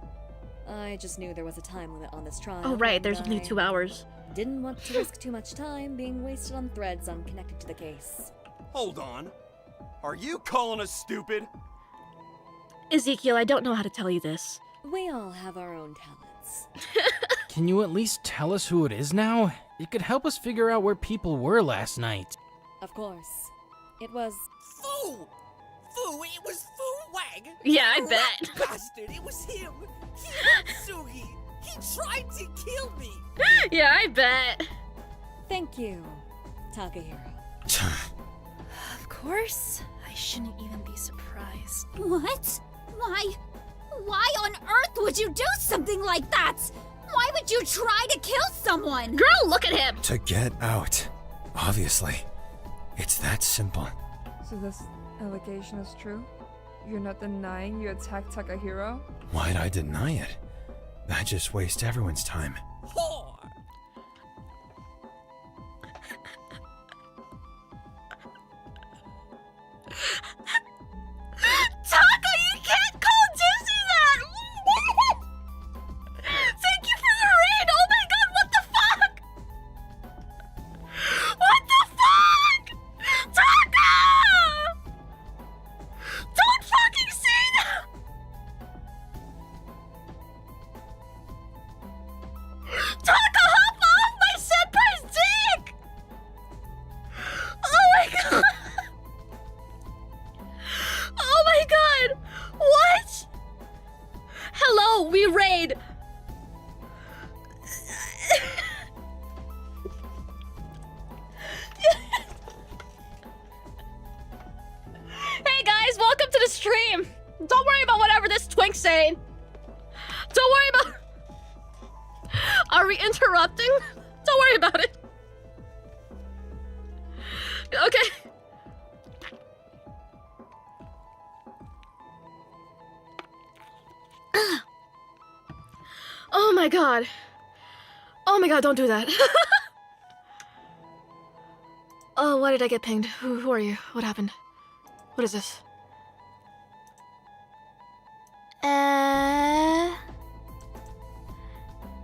I just knew there was a time limit on this trial. Oh, right, and there's only I 2 hours. Didn't want to risk too much time being wasted on threads unconnected to the case. Hold on. Are you calling us stupid? Ezekiel, I don't know how to tell you this. We all have our own talents. Can you at least tell us who it is now? It could help us figure out where people were last night. Of course. It was... Fu! Fu, it was Fu Wang! Yeah, I Rat bet. Bastard, it was him! He hurt Sugi! He tried to kill me! Yeah, I bet. Thank you, Takahiro. Of course. I shouldn't even be surprised. What? Why on earth would you do something like that? Why would you try to kill someone? Girl, look at him! To get out. Obviously. It's that simple. So this allegation is true? You're not denying you attacked Takahiro? Why'd I deny it? That just wastes everyone's time. Whore! Taka, you can't call Dizzy that! Thank you for the raid! Oh my god, what the fuck? What the fuck? Taka! Don't fucking say that! Taka, hop off my senpai's dick! Oh my god! Oh my god! What? Hello, we raid! Hey guys, welcome to the stream! Don't worry about whatever this twink's saying. Don't worry about... Are we interrupting? Don't worry about it. Okay. Oh my god. Oh my god, don't do that. Oh, why did I get pinged? Who are you? What happened? What is this?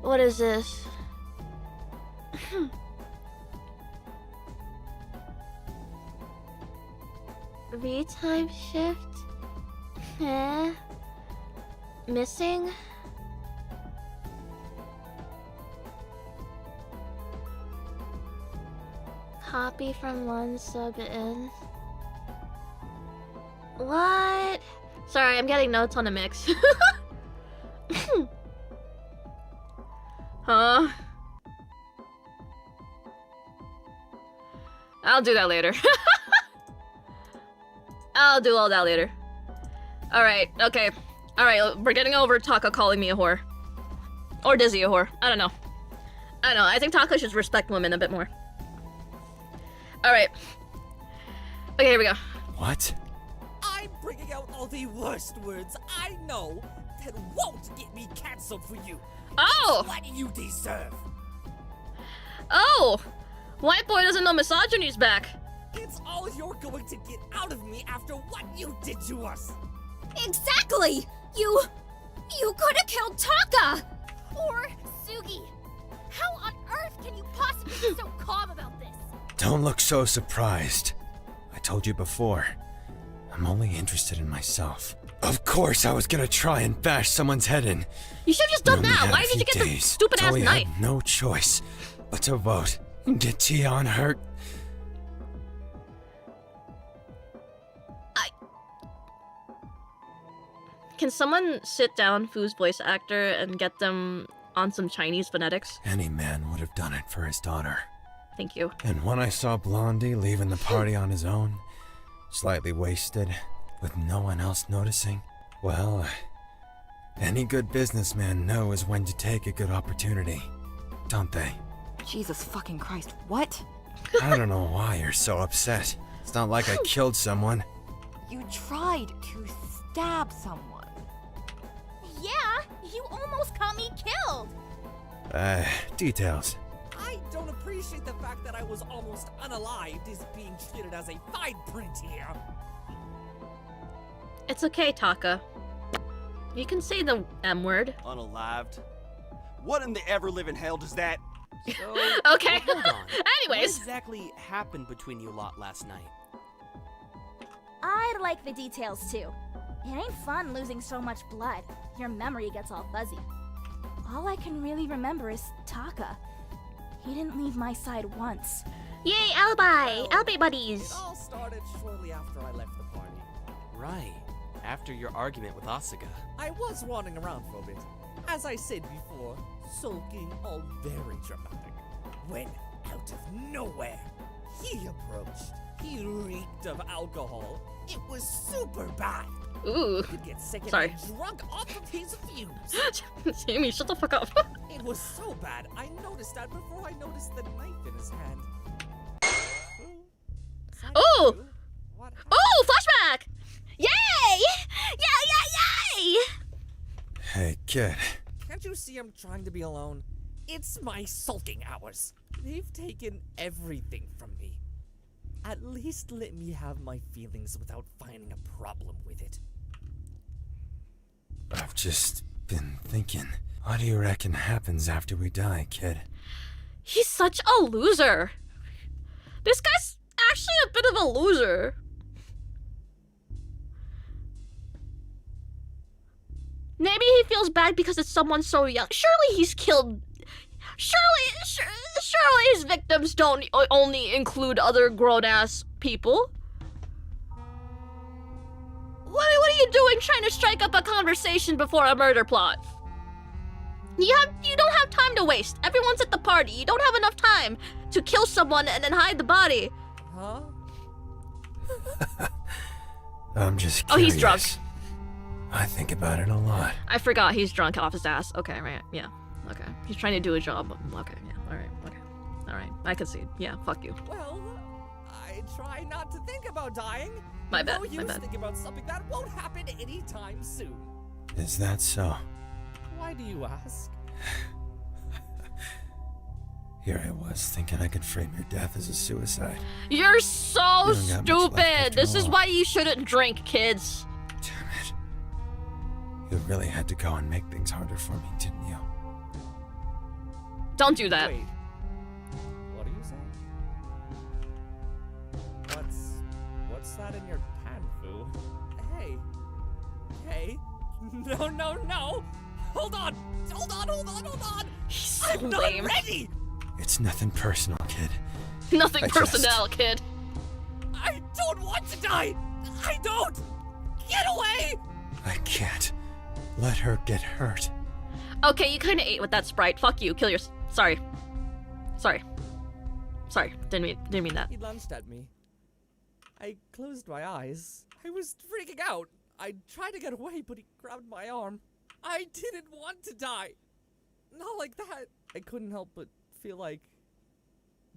What is this? V-time shift? Missing? Copy from one sub in. What? Sorry, I'm getting notes on the mix. Huh? I'll do that later. I'll do all that later. Alright, okay. Alright, we're getting over Taka calling me a whore. Or Dizzy a whore. I don't know. I think Taka should respect women a bit more. Alright. Okay, here we go. What? I'm bringing out all the worst words I know that won't get me cancelled for you. Oh! What you deserve. Oh! White boy doesn't know misogyny's back. It's all you're going to get out of me after what you did to us. Exactly! You could have killed Taka! Or Sugi. How on earth can you possibly be so calm about this? Don't look so surprised. I told you before. I'm only interested in myself. Of course I was gonna try and bash someone's head in. You should've just done that. Why did you get the stupid ass Totally knife? had no choice but to vote and get Tion hurt. Can someone sit down Fu's voice actor and get them on some Chinese phonetics? Any man would have done it for his daughter. Thank you. And when I saw Blondie leaving the party on his own, slightly wasted, with no one else noticing, well, any good businessman knows when to take a good opportunity, don't they? Jesus fucking Christ, what? I don't know why you're so upset. It's not like I killed someone. You tried to stab someone. Yeah, you almost got me killed. Details. I don't appreciate the fact that I was almost unalived is being treated as a fine print here. It's okay, Taka. You can say the M word. Unalived? What in the ever-living hell does that... So, Okay. hold on. Anyways. What exactly happened between you lot last night? I'd like the details too. It ain't fun losing so much blood. Your memory gets all fuzzy. All I can really remember is Taka. He didn't leave my side once. Yay, alibi! Well, Alibi buddies! It all started shortly after I left the party. Right. After your argument with Asuka. I was wandering around for a bit. As I said before, sulking, all very dramatic. When, out of nowhere, he approached. He reeked of alcohol. It was super bad. Ooh. You could get sick and Sorry. get drunk off of his fumes. Jamie, shut the fuck up. It was so bad, I noticed that before I noticed the knife in his hand. Oh! What happened? Oh, flashback! Yay! Yay! Hey, kid. Can't you see I'm trying to be alone? It's my sulking hours. They've taken everything from me. At least let me have my feelings without finding a problem with it. I've just been thinking. What do you reckon happens after we die, kid? He's such a loser. This guy's actually a bit of a loser. Maybe he feels bad because it's someone so young. Surely he's killed. Surely his victims don't only include other grown-ass people. What are you doing trying to strike up a conversation before a murder plot? You don't have time to waste. Everyone's at the party. You don't have enough time to kill someone and then hide the body. Huh? I'm just Oh, curious. he's drunk. I think about it a lot. I forgot he's drunk off his ass. Okay, right. Yeah. Okay. He's trying to do a job. Okay, yeah. Alright, okay. Alright. I concede. Yeah, fuck you. Well, I try not to think about dying. My bad, No my use bad. think about something that won't happen anytime soon. Is that so? Why do you ask? Here I was thinking I could frame your death as a suicide. You're so You don't got much left stupid. after This is all. why you shouldn't drink, kids. Damn it. You really had to go and make things harder for me, didn't you? Don't do that. Wait. What are you saying? What's that in your pan, Fu? Hey. No. Hold on. He's I'm so not lame. ready. It's nothing personal, kid. Nothing I personnel, kid. I don't want to die. I don't. Get away. I can't let her get hurt. Okay, you kinda ate with that Sprite. Fuck you. Kill your... Sorry. Didn't mean that. He lunged at me. I closed my eyes. I was freaking out. I tried to get away, but he grabbed my arm. I didn't want to die. Not like that. I couldn't help but feel like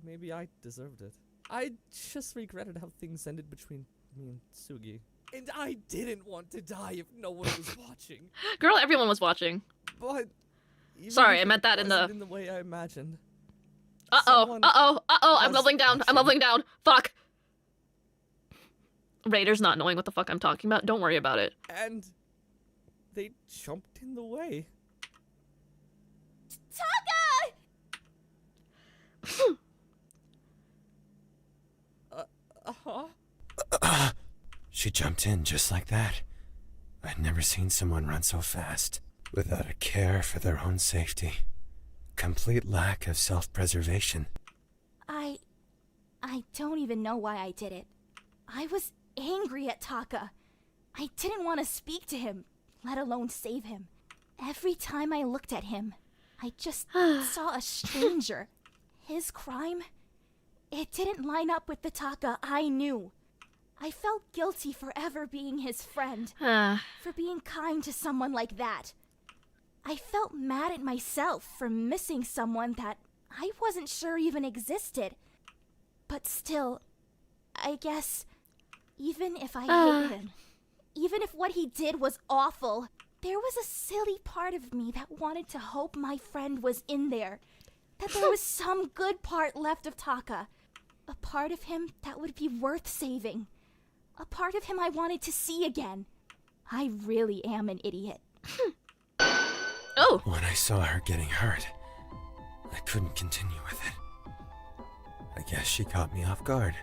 maybe I deserved it. I just regretted how things ended between me and Sugi. And I didn't want to die if no one was watching. Girl, everyone was watching. But even Sorry, if I meant that it in the... wasn't in the way I imagined. Uh-oh. I'm was leveling down. I'm watching. leveling down. Fuck. Raider's not knowing what the fuck I'm talking about. Don't worry about it. And they jumped in the way. Taka! Uh-huh. She jumped in just like that. I'd never seen someone run so fast, without a care for their own safety. Complete lack of self-preservation. I don't even know why I did it. I was angry at Taka. I didn't want to speak to him. let alone save him. Every time I looked at him, I just saw a stranger. His crime, it didn't line up with the Taka I knew. I felt guilty for ever being his friend, for being kind to someone like that. I felt mad at myself for missing someone that I wasn't sure even existed. But still, I guess, even if I hate him, even if what he did was awful, there was a silly part of me that wanted to hope my friend was in there. That there was some good part left of Taka. A part of him that would be worth saving. A part of him I wanted to see again. I really am an idiot. Oh! When I saw her getting hurt, I couldn't continue with it. I guess she caught me off guard.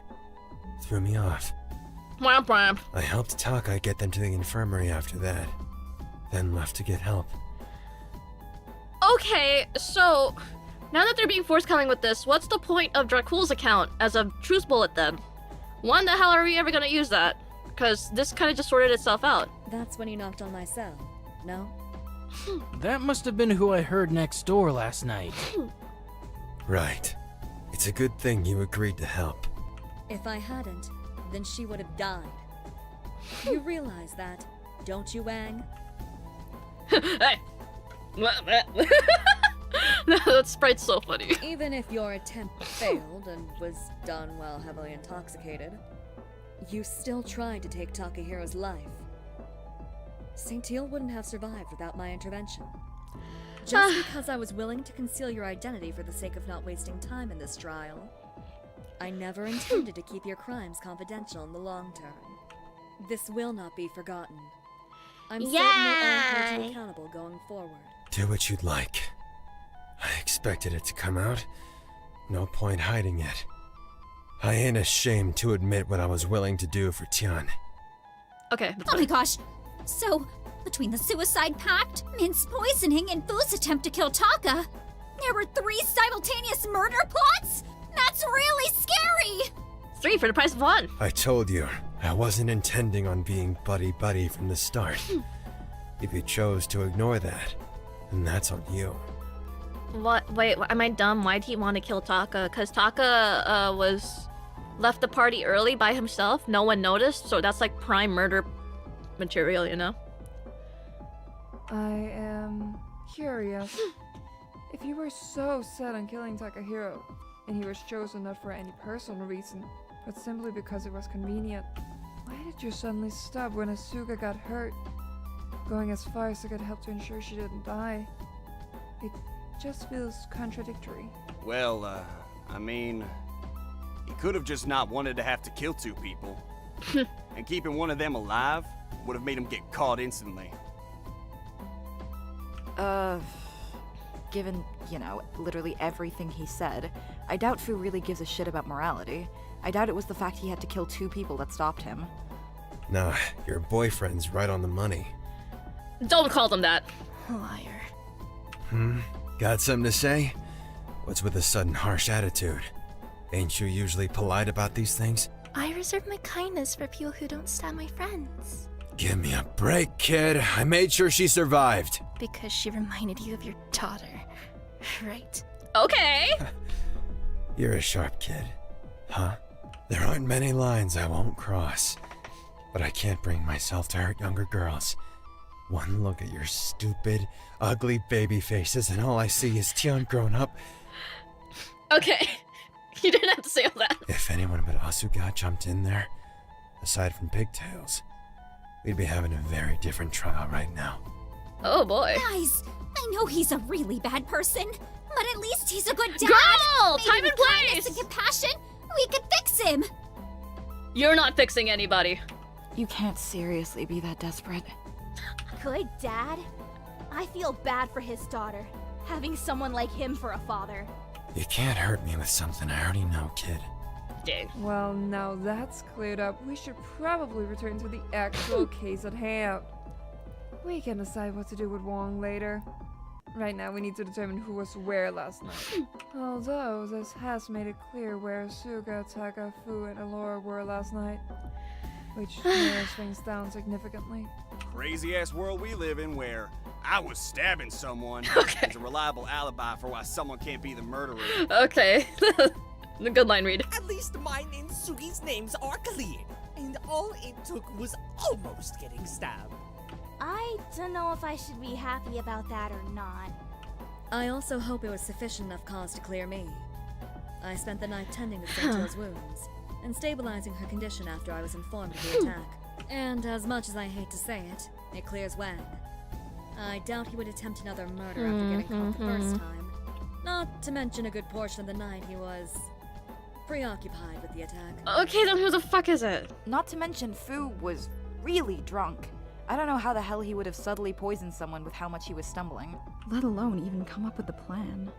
Threw me off. Womp womp. I helped Taka get them to the infirmary after that. Then left to get help. Okay, so now that they're being forthcoming with this, what's the point of Dracula's account as a truce bullet then? When the hell are we ever gonna use that? Because this kind of just sorted itself out. That's when you knocked on my cell, no? That must have been who I heard next door last night. Right. It's a good thing you agreed to help. If I hadn't, then she would have died. You realize that, don't you, Wang? Hey! That sprite's so funny. Even if your attempt failed and was done while heavily intoxicated, you still tried to take Takahiro's life. St. Teal wouldn't have survived without my intervention. Just because I was willing to conceal your identity for the sake of not wasting time in this trial, I never intended to keep your crimes confidential in the long term. This will not be forgotten. I'm certain we'll all hold you accountable going forward. Do what you'd like. I expected it to come out. No point hiding it. I ain't ashamed to admit what I was willing to do for Tian. Okay. Oh my gosh! So, between the suicide pact, Min's poisoning, and Fu's attempt to kill Taka, there were 3 simultaneous murder plots? That's really scary! 3 for the price of 1. I told you, I wasn't intending on being buddy-buddy from the start. If you chose to ignore that, then that's on you. What? Wait, am I dumb? Why'd he want to kill Taka? Because Taka left the party early by himself. No one noticed, so that's like prime murder material, you know? I am curious. If you were so set on killing Takahiro, and he was chosen not for any personal reason, but simply because it was convenient, why did you suddenly stop when Asuka got hurt? Going as far as to get help to ensure she didn't die. It just feels contradictory. Well, I mean, he could have just not wanted to have to kill 2 people. And keeping one of them alive would have made him get caught instantly. Given, you know, literally everything he said, I doubt Fu really gives a shit about morality. I doubt it was the fact he had to kill 2 people that stopped him. Nah, your boyfriend's right on the money. Don't call them that. Liar. Got something to say? What's with a sudden harsh attitude? Ain't you usually polite about these things? I reserve my kindness for people who don't stab my friends. Give me a break, kid. I made sure she survived. Because she reminded you of your daughter. Right. Okay. You're a sharp kid. Huh? There aren't many lines I won't cross. But I can't bring myself to hurt younger girls. One look at your stupid, ugly baby faces and all I see is Tian grown up. Okay. You didn't have to say all that. If anyone but Asuka jumped in there, aside from pigtails, we'd be having a very different trial right now. Oh boy. Guys, I know he's a really bad person, but at least he's a good dad. Girl! Maybe Time and with kindness place! and compassion, we could fix him. You're not fixing anybody. You can't seriously be that desperate. Good dad? I feel bad for his daughter, having someone like him for a father. You can't hurt me with something I already know, kid. Dang. Well, now that's cleared up, we should probably return to the actual case at hand. We can decide what to do with Wong later. Right now, we need to determine who was where last night. Although, this has made it clear where Asuka, Taka, Fu, and Alora were last night. which narrows things down significantly. Crazy ass world we live in where I was stabbing someone. There's a reliable alibi for why someone can't be the murderer. Okay. The good line read. At least mine and Sugi's names are cleared, and all it took was almost getting stabbed. I don't know if I should be happy about that or not. I also hope it was sufficient enough cause to clear me. I spent the night tending to Saito's wounds and stabilizing her condition after I was informed of the attack. And as much as I hate to say it, it clears Wang. I doubt he would attempt another murder after getting caught the first time. Not to mention a good portion of the night he was preoccupied with the attack. Okay, then who the fuck is it? Not to mention Fu was really drunk. I don't know how the hell he would have subtly poisoned someone with how much he was stumbling, let alone even come up with the plan.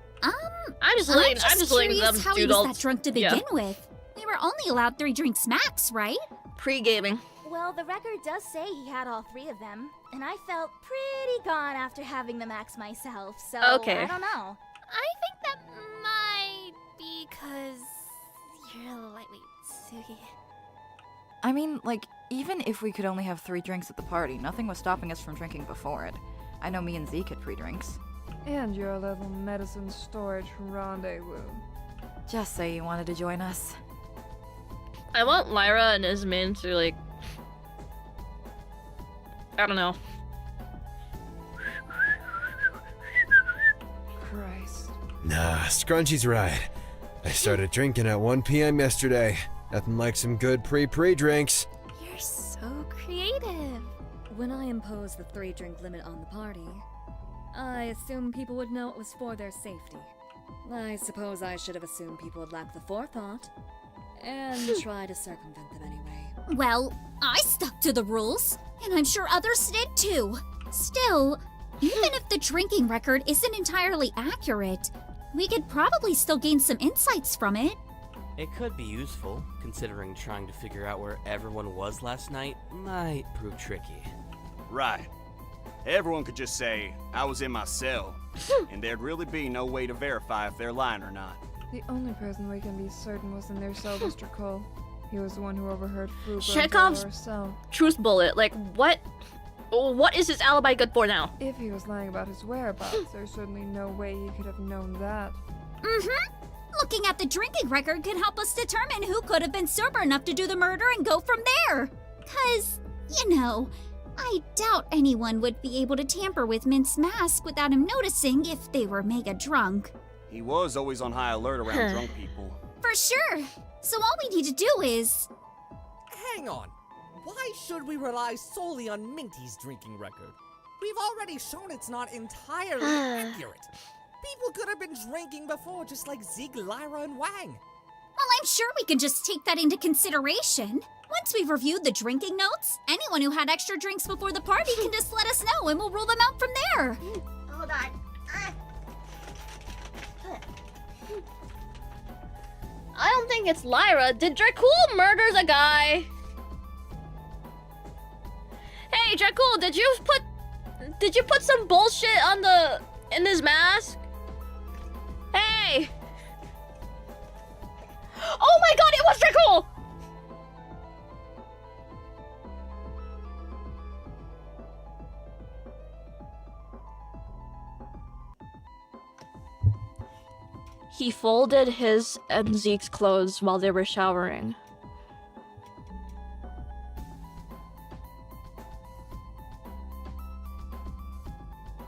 I'm just letting them curious how he do was that drunk to begin with. We were only allowed 3 drinks max, right? Pre-gaming. Well, the record does say he had all 3 of them, and I felt pretty gone after having the max myself, so Okay. I don't know. I think that might be because you're a lightweight, Sugi. I mean, like, even if we could only have 3 drinks at the party, nothing was stopping us from drinking before it. I know me and Zeke had pre-drinks. And your little medicine storage rendezvous. Just say you wanted to join us. I want Lyra and Ismin to, like... I don't know. Christ. Nah, Scrunchy's right. I started drinking at 1 p.m. yesterday. Nothing like some good pre-drinks. You're so creative. When I imposed the 3-drink limit on the party, I assumed people would know it was for their safety. I suppose I should have assumed people would lack the forethought and try to circumvent them anyway. Well, I stuck to the rules, and I'm sure others did too. Still, even if the drinking record isn't entirely accurate, we could probably still gain some insights from it. It could be useful, considering trying to figure out where everyone was last night might prove tricky. Right. Everyone could just say, I was in my cell, and there'd really be no way to verify if they're lying or not. The only person we can be certain was in their cell, Mr. Cole. He was the one who overheard Fu burn Chekhov's her cell. truth bullet. Like, what is his alibi good for now? If he was lying about his whereabouts, there's certainly no way he could have known that. Looking at the drinking record can help us determine who could have been sober enough to do the murder and go from there. 'Cause, you know, I doubt anyone would be able to tamper with Mint's mask without him noticing if they were mega drunk. He was always on high alert around drunk people. For sure. So all we need to do is... Hang on. Why should we rely solely on Minty's drinking record? We've already shown it's not entirely accurate. People could have been drinking before, just like Zeke, Lyra, and Wang. Well, I'm sure we can just take that into consideration. Once we've reviewed the drinking notes, anyone who had extra drinks before the party can just let us know and we'll rule them out from there. Hold on. I don't think it's Lyra. Did Dracul murder the guy? Hey, Dracul, did you put some bullshit in his mask? Hey! Oh my god, it was Dracul! He folded his and Zeke's clothes while they were showering.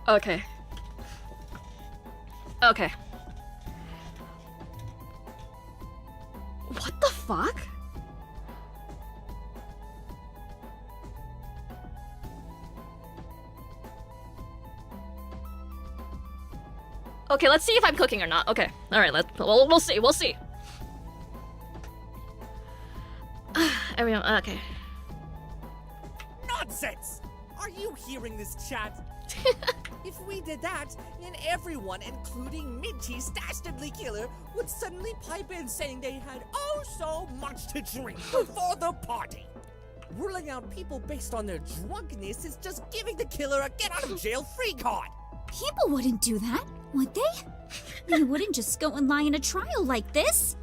Okay. Okay. What the fuck? Okay, let's see if I'm cooking or not. Okay, all right. We'll see. We'll see. Everyone, okay. Nonsense! Are you hearing this chat? If we did that, then everyone, including Minty's dastardly killer, would suddenly pipe in saying they had oh so much to drink before the party. Ruling out people based on their drunkenness is just giving the killer a get-out-of-jail-free card. People wouldn't do that, would they? They wouldn't just go and lie in a trial like this.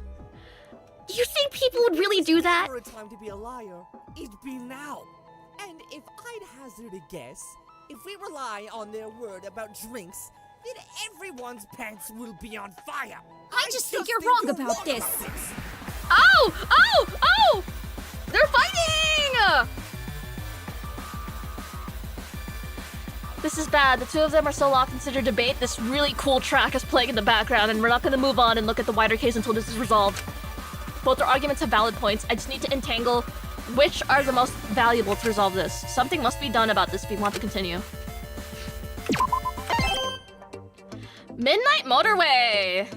You think people would really do that? Never a time to be a liar. it be now? And if I'd hazard a guess, if we rely on their word about drinks, then everyone's pants will be on fire. I just think you're wrong about this. Oh! Oh! Oh! They're fighting! This is bad. The two of them are so locked into their debate. This really cool track is playing in the background, and we're not going to move on and look at the wider case until this is resolved. Both their arguments have valid points. I just need to entangle which are the most valuable to resolve this. Something must be done about this if we want to continue. Midnight Motorway!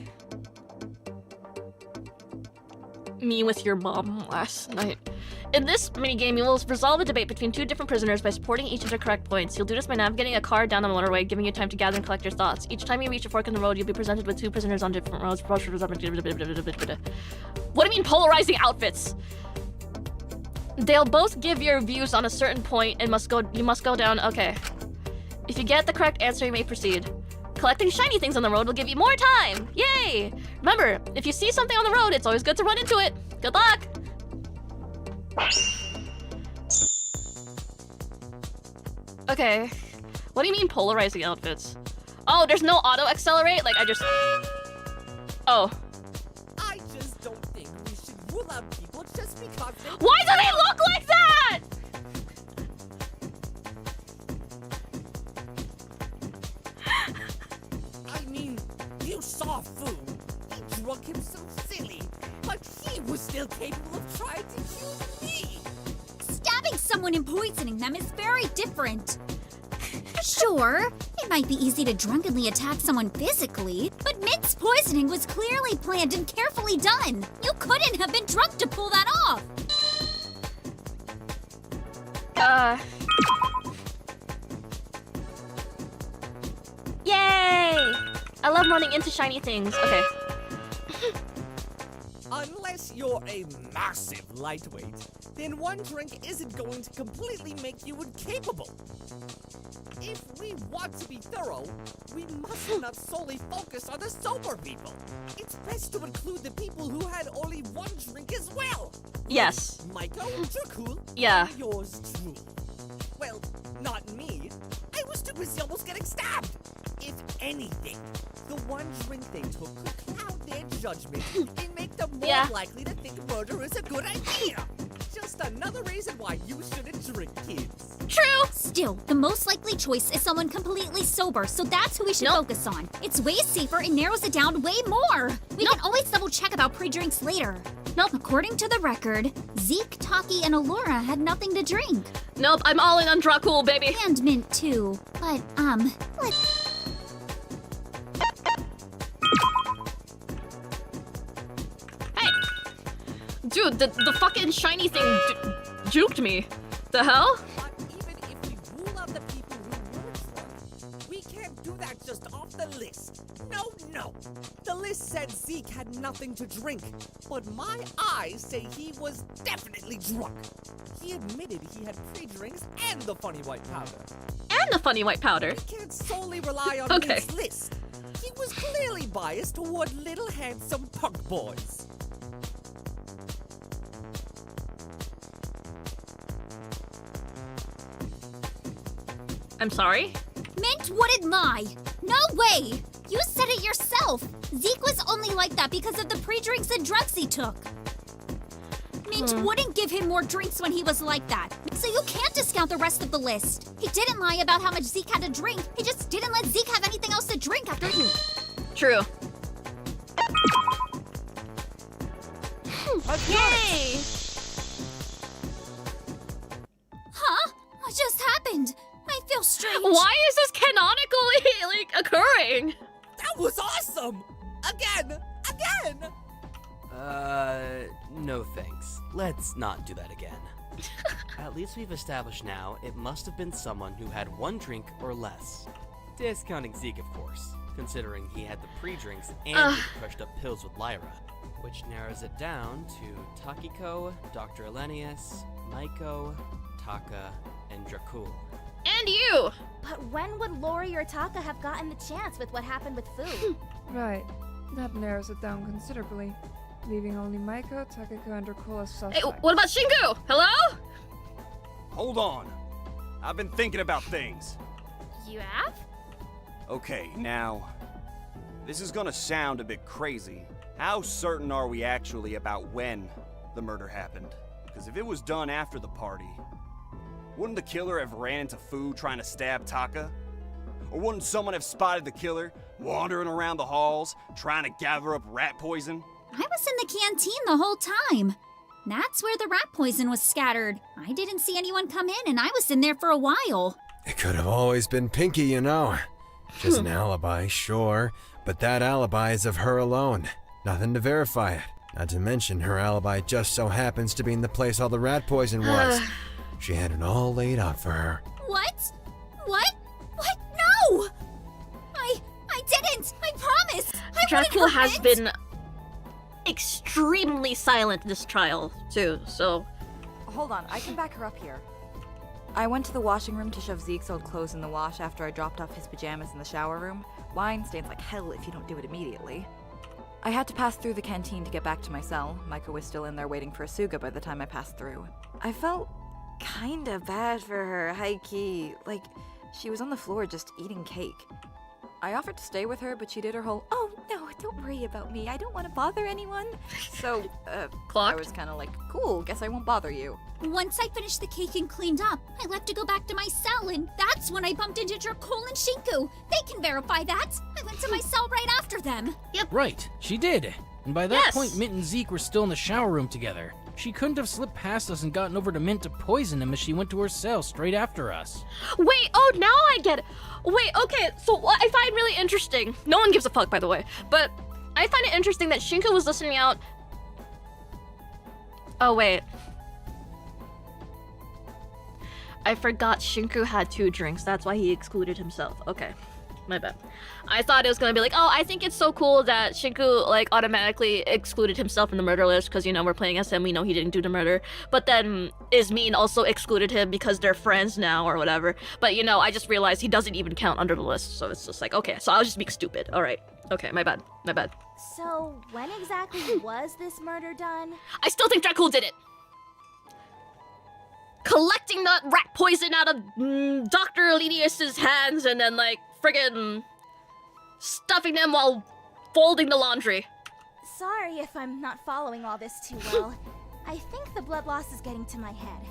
Me with your mom last night. In this minigame, you will resolve a debate between two different prisoners by supporting each of their correct points. You'll do this by navigating a car down the motorway, giving you time to gather and collect your thoughts. Each time you reach a fork in the road, you'll be presented with two prisoners on different roads. What do you mean polarizing outfits? They'll both give your views on a certain point and you must go down. Okay. If you get the correct answer, you may proceed. Collecting shiny things on the road will give you more time. Yay! Remember, if you see something on the road, it's always good to run into it. Good luck! Okay. What do you mean polarizing outfits? Oh, there's no auto accelerate? Like I just... Oh. I just don't think we should rule out people just because they... Why do they look like that?! I mean, you saw Fu. He drunk himself silly, but he was still capable of trying to kill me. Stabbing someone and poisoning them is very different. Sure, it might be easy to drunkenly attack someone physically, but Mint's poisoning was clearly planned and carefully done. You couldn't have been drunk to pull that off. Yay! I love running into shiny things. Okay. Unless you're a massive lightweight, then one drink isn't going to completely make you incapable. If we want to be thorough, we must not solely focus on the sober people. It's best to include the people who had only one drink as well. Yes. Maiko, Dracul, Yeah. and yours truly. Well, not me. I was too busy almost getting stabbed. If anything, the one drink they took could cloud their judgment and make them more likely to think murder is a good idea. Just another reason why you shouldn't drink, kids. True! Still, the most likely choice is someone completely sober, so that's who we should focus on. It's way safer and narrows it down way more. We can always double check about pre-drinks later. Nope. According to the record, Zeke, Taki, and Allura had nothing to drink. Nope, I'm all in on Dracul, baby. And Mint too. But, Hey! Dude, the fucking shiny thing juked me. The hell? But even if we rule out the people who were drunk, we can't do that just off the list. No. The list said Zeke had nothing to drink, but my eyes say he was definitely drunk. He admitted he had pre-drinks and the funny white powder. And the funny white powder. We can't solely rely on his list. He was clearly biased toward little handsome punk boys. I'm sorry? Mint wouldn't lie. No way! You said it yourself. Zeke was only like that because of the pre-drinks and drugs he took. Mint wouldn't give him more drinks when he was like that. So you can't discount the rest of the list. He didn't lie about how much Zeke had to drink. He just didn't let Zeke have anything else to drink after he... True. Yay! Huh? What just happened? I feel strange. Why is this canonically, occurring? That was awesome! Again! No thanks. Let's not do that again. At least we've established now it must have been someone who had one drink or less. Discounting Zeke, of course, considering he had the pre-drinks and the crushed up pills with Lyra, which narrows it down to Takiko, Dr. Elenius, Maiko, Taka, and Dracul. And you! But when would Lori or Taka have gotten the chance with what happened with Fu? Right. That narrows it down considerably, leaving only Maiko, Takiko, and Dracul as suspects. Hey, what about Shinku? Hello? Hold on. I've been thinking about things. You have? Okay, now, this is gonna sound a bit crazy. How certain are we actually about when the murder happened? Because if it was done after the party, wouldn't the killer have ran into Fu trying to stab Taka? Or wouldn't someone have spotted the killer wandering around the halls trying to gather up rat poison? I was in the canteen the whole time. That's where the rat poison was scattered. I didn't see anyone come in, and I was in there for a while. It could have always been Pinky, you know. Just an alibi, sure, but that alibi is of her alone. Nothing to verify it. Not to mention her alibi just so happens to be in the place all the rat poison was. She had it all laid out for her. What? What? What? No! I didn't! I promise! Dracula has been extremely silent this trial, too, so... Hold on, I can back her up here. I went to the washing room to shove Zeke's old clothes in the wash after I dropped off his pajamas in the shower room. Wine stains like hell if you don't do it immediately. I had to pass through the canteen to get back to my cell. Micah was still in there waiting for Asuga by the time I passed through. I felt kinda bad for her, high-key. Like, she was on the floor just eating cake. I offered to stay with her, but she did her whole, "Oh, no, don't worry about me. I don't want to bother anyone." So, I was kind of like, cool, guess I won't bother you. Once I finished the cake and cleaned up, I left to go back to my cell, and that's when I bumped into Dracul and Shinku. They can verify that. I went to my cell right after them. Yep. Right, she did. And by that Yes. point, Mint and Zeke were still in the shower room together. She couldn't have slipped past us and gotten over to Mint to poison him as she went to her cell straight after us. Wait, oh, now I get it. Wait, okay, so what I find really interesting, no one gives a fuck, by the way, but I find it interesting that Shinku was listening out. Oh, wait. I forgot Shinku had 2 drinks, that's why he excluded himself. Okay, my bad. I thought it was gonna be like, oh, I think it's so cool that Shinku, like, automatically excluded himself from the murder list because, you know, we're playing as him, we know he didn't do the murder. But then Ismin also excluded him because they're friends now or whatever. But, you know, I just realized he doesn't even count under the list, so it's just like, okay, so I'll just be stupid. Alright, okay, my bad, my bad. So, when exactly was this murder done? I still think Dracul did it! Collecting the rat poison out of Dr. Elenius's hands and then, like, friggin' stuffing them while folding the laundry. Sorry if I'm not following all this too well. I think the blood loss is getting to my head.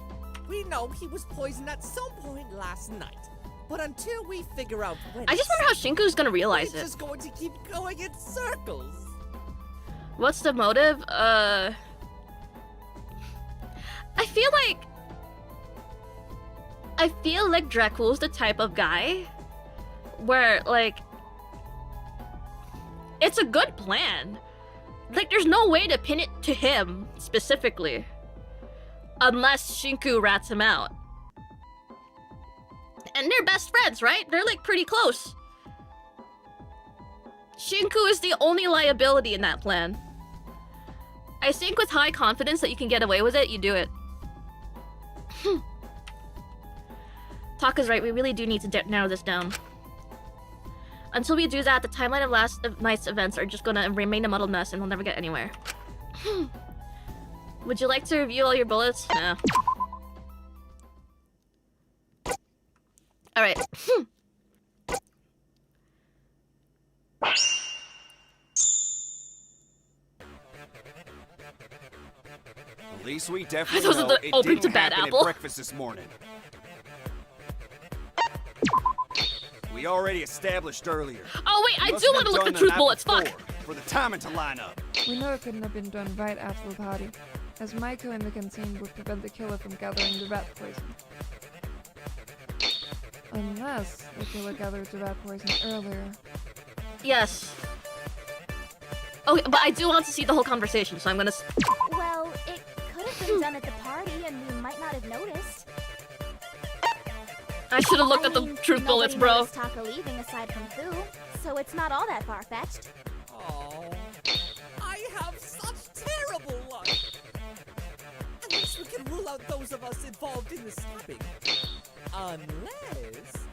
We know he was poisoned at some point last night. But until we figure out when... I just wonder how Shinku's gonna realize it. We're just going to keep going in circles. What's the motive? I feel like Dracul's the type of guy where, like, it's a good plan. Like, there's no way to pin it to him, specifically. Unless Shinku rats him out. And they're best friends, right? They're, like, pretty close. Shinku is the only liability in that plan. I think with high confidence that you can get away with it, you do it. Taka's right, we really do need to narrow this down. Until we do that, the timeline of last night's events are just gonna remain a muddled mess and we'll never get anywhere. Would you like to review all your bullets? No. Alright. At least we definitely Those are know the it opening didn't to Bad happen Apple. at breakfast this morning. We already established earlier. Oh wait, I Must do have want to look done at the truth night bullets, fuck! before, for the timing to line up. We know it couldn't have been done right after the party, as Maiko in the canteen would prevent the killer from gathering the rat poison. Unless the killer gathered the rat poison earlier. Yes. Okay, but I do want to see the whole conversation, so I'm gonna... Well, it could have been done at the party and we might not have noticed. I should have looked at the truth bullets, bro. Noticed Taka leaving aside from Fu, so it's not all that far-fetched. Oh, I have such terrible luck. At least we can rule out those of us involved in the stabbing. Unless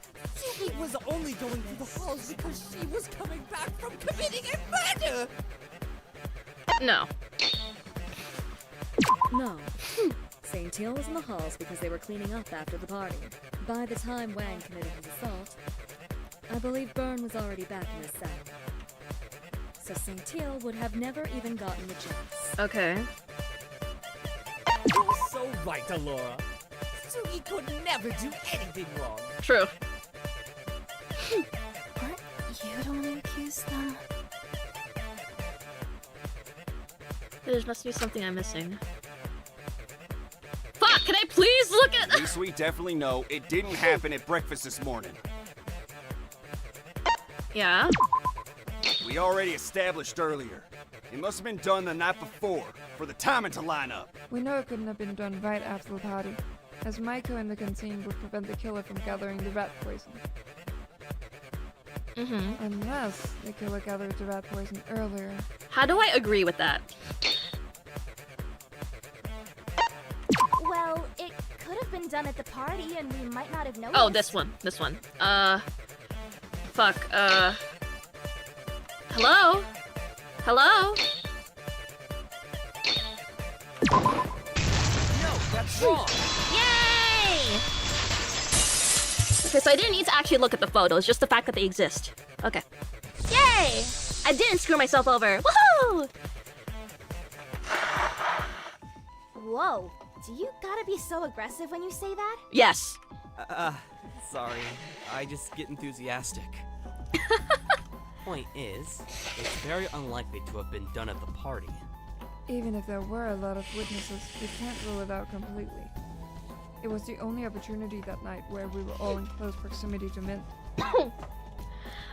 Yuki was only going through the halls because she was coming back from committing a murder. No. No. St. Teal was in the halls because they were cleaning up after the party. By the time Wang committed his assault, I believe Byrne was already back in his cell. So St. Teal would have never even gotten the chance. Okay. You're so right, Alora. Sugi could never do anything wrong. True. Aren't you the one who accused them? There must be something I'm missing. Fuck, can I please look at... At least we definitely know it didn't happen at breakfast this morning. Yeah? We already established earlier. It must have been done the night before, for the timing to line up. We know it couldn't have been done right after the party, as Maiko in the canteen would prevent the killer from gathering the rat poison. Unless the killer gathered the rat poison earlier. How do I agree with that? Well, it could have been done at the party and we might not have noticed. Oh, this one. Fuck, hello? Hello? No, that's wrong. Yay! Okay, so I didn't need to actually look at the photos, just the fact that they exist. Okay. Yay! I didn't screw myself over. Woohoo! Whoa, do you gotta be so aggressive when you say that? Yes. Sorry. I just get enthusiastic. Point is, it's very unlikely to have been done at the party. Even if there were a lot of witnesses, we can't rule it out completely. It was the only opportunity that night where we were all in close proximity to Mint.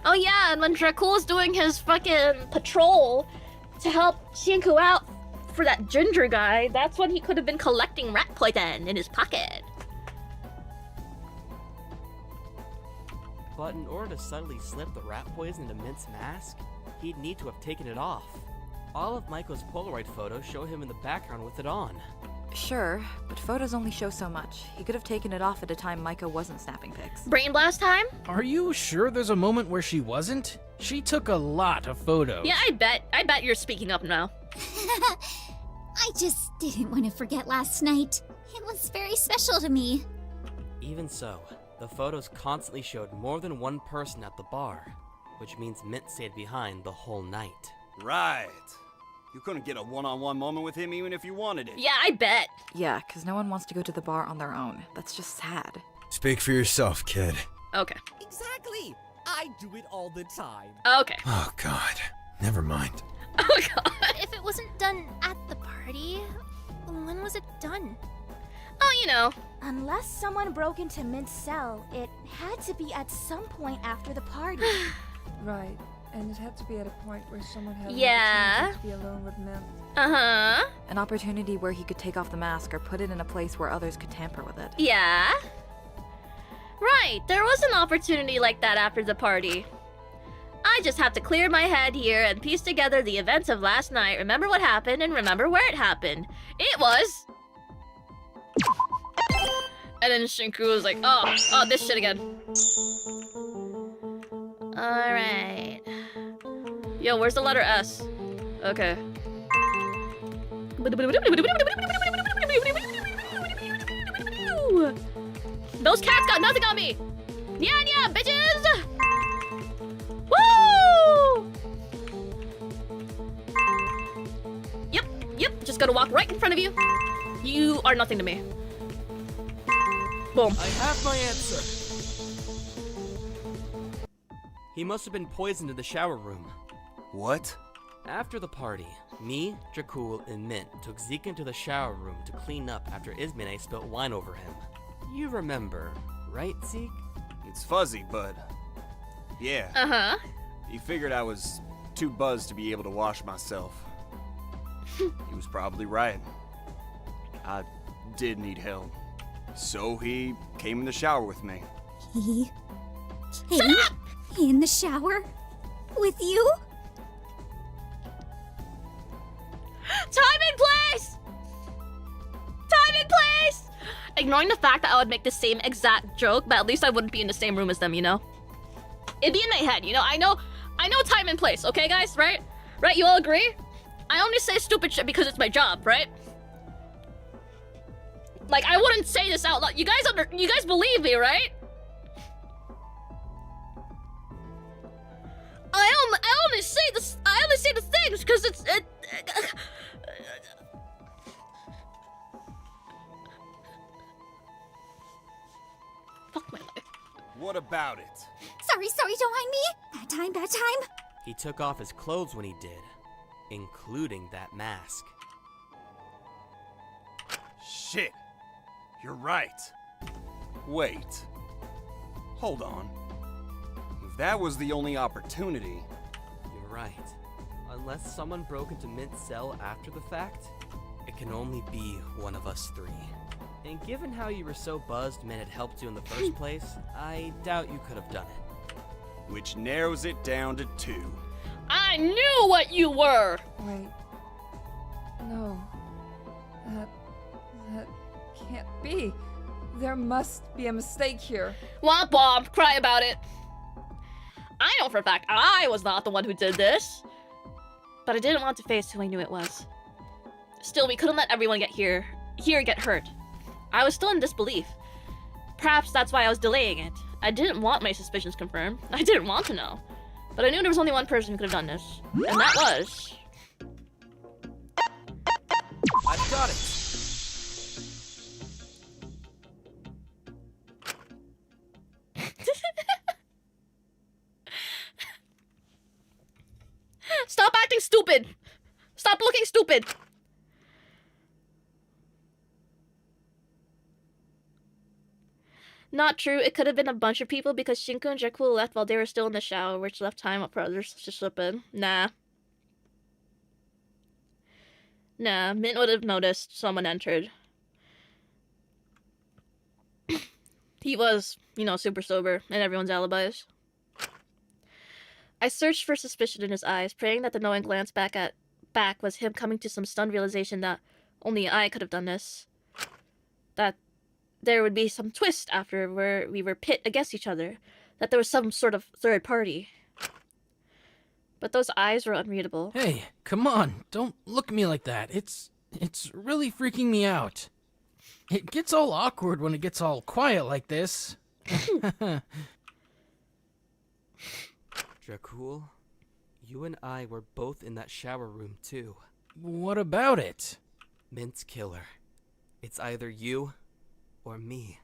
Oh yeah, and when Dracul doing his fucking patrol to help Shinku out for that ginger guy, that's when he could have been collecting rat poison in his pocket. But in order to subtly slip the rat poison into Mint's mask, he'd need to have taken it off. All of Maiko's Polaroid photos show him in the background with it on. Sure, but photos only show so much. He could have taken it off at a time Maiko wasn't snapping pics. Brain blast time? Are you sure there's a moment where she wasn't? She took a lot of photos. Yeah, I bet you're speaking up now. I just didn't want to forget last night. It was very special to me. Even so, the photos constantly showed more than one person at the bar, which means Mint stayed behind the whole night. Right. You couldn't get a one-on-one moment with him even if you wanted it. Yeah, I bet. Yeah, because no one wants to go to the bar on their own. That's just sad. Speak for yourself, kid. Okay. Exactly. I do it all the time. Okay. Oh, God. Never mind. Oh, God. If it wasn't done at the party, when was it done? Oh, you know. Unless someone broke into Mint's cell, it had to be at some point after the party. Right, and it had to be at a point where someone had an Yeah. opportunity to be alone with Mint. Uh-huh. An opportunity where he could take off the mask or put it in a place where others could tamper with it. Yeah. Right, there was an opportunity like that after the party. I just have to clear my head here and piece together the events of last night, remember what happened, and remember where it happened. It was... And then Shinku was like, oh, this shit again. Alright. Yo, where's the letter S? Okay. Those cats got nothing on me! Yeah, bitches! Woo! Yep, just gotta walk right in front of you. You are nothing to me. Boom. I have my answer. He must have been poisoned in the shower room. What? After the party, me, Dracul, and Mint took Zeke into the shower room to clean up after Ismene spilt wine over him. You remember, right, Zeke? It's fuzzy, but... yeah. Uh-huh. He figured I was too buzzed to be able to wash myself. He was probably right. I did need help. So he came in the shower with me. He came in the shower with you? Time and place! Time and place! Ignoring the fact that I would make the same exact joke, but at least I wouldn't be in the same room as them, you know? It'd be in my head, you know? I know time and place, okay, guys? Right? Right? You all agree? I only say stupid shit because it's my job, right? Like, I wouldn't say this out loud. You guys believe me, right? I only say the things because fuck my life. What about it? Sorry, don't mind me. Bad time. He took off his clothes when he did, including that mask. Shit. You're right. Wait. Hold on. If that was the only opportunity... You're right. Unless someone broke into Mint's cell after the fact, it can only be one of us three. And given how you were so buzzed Mint had helped you in the first place, I doubt you could have done it. Which narrows it down to 2. I knew what you were! Wait. No. That can't be. There must be a mistake here. Womp womp, cry about it. I know for a fact I was not the one who did this. But I didn't want to face who I knew it was. Still, we couldn't let everyone get hurt. I was still in disbelief. Perhaps that's why I was delaying it. I didn't want my suspicions confirmed. I didn't want to know. But I knew there was only one person who could have done this. And that was... I've got it! Stop acting stupid! Stop looking stupid! Not true, it could have been a bunch of people because Shinku and Jakul left while they were still in the shower, which left time up for others to slip in. Nah, Mint would have noticed someone entered. He was, super sober, and everyone's alibis. I searched for suspicion in his eyes, praying that the knowing glance back was him coming to some stunned realization that only I could have done this. That there would be some twist after where we were pit against each other. That there was some sort of third party. But those eyes were unreadable. Hey, come on, don't look at me like that. It's really freaking me out. It gets all awkward when it gets all quiet like this. Jakul, you and I were both in that shower room too. What about it? Mint's killer. It's either you or me.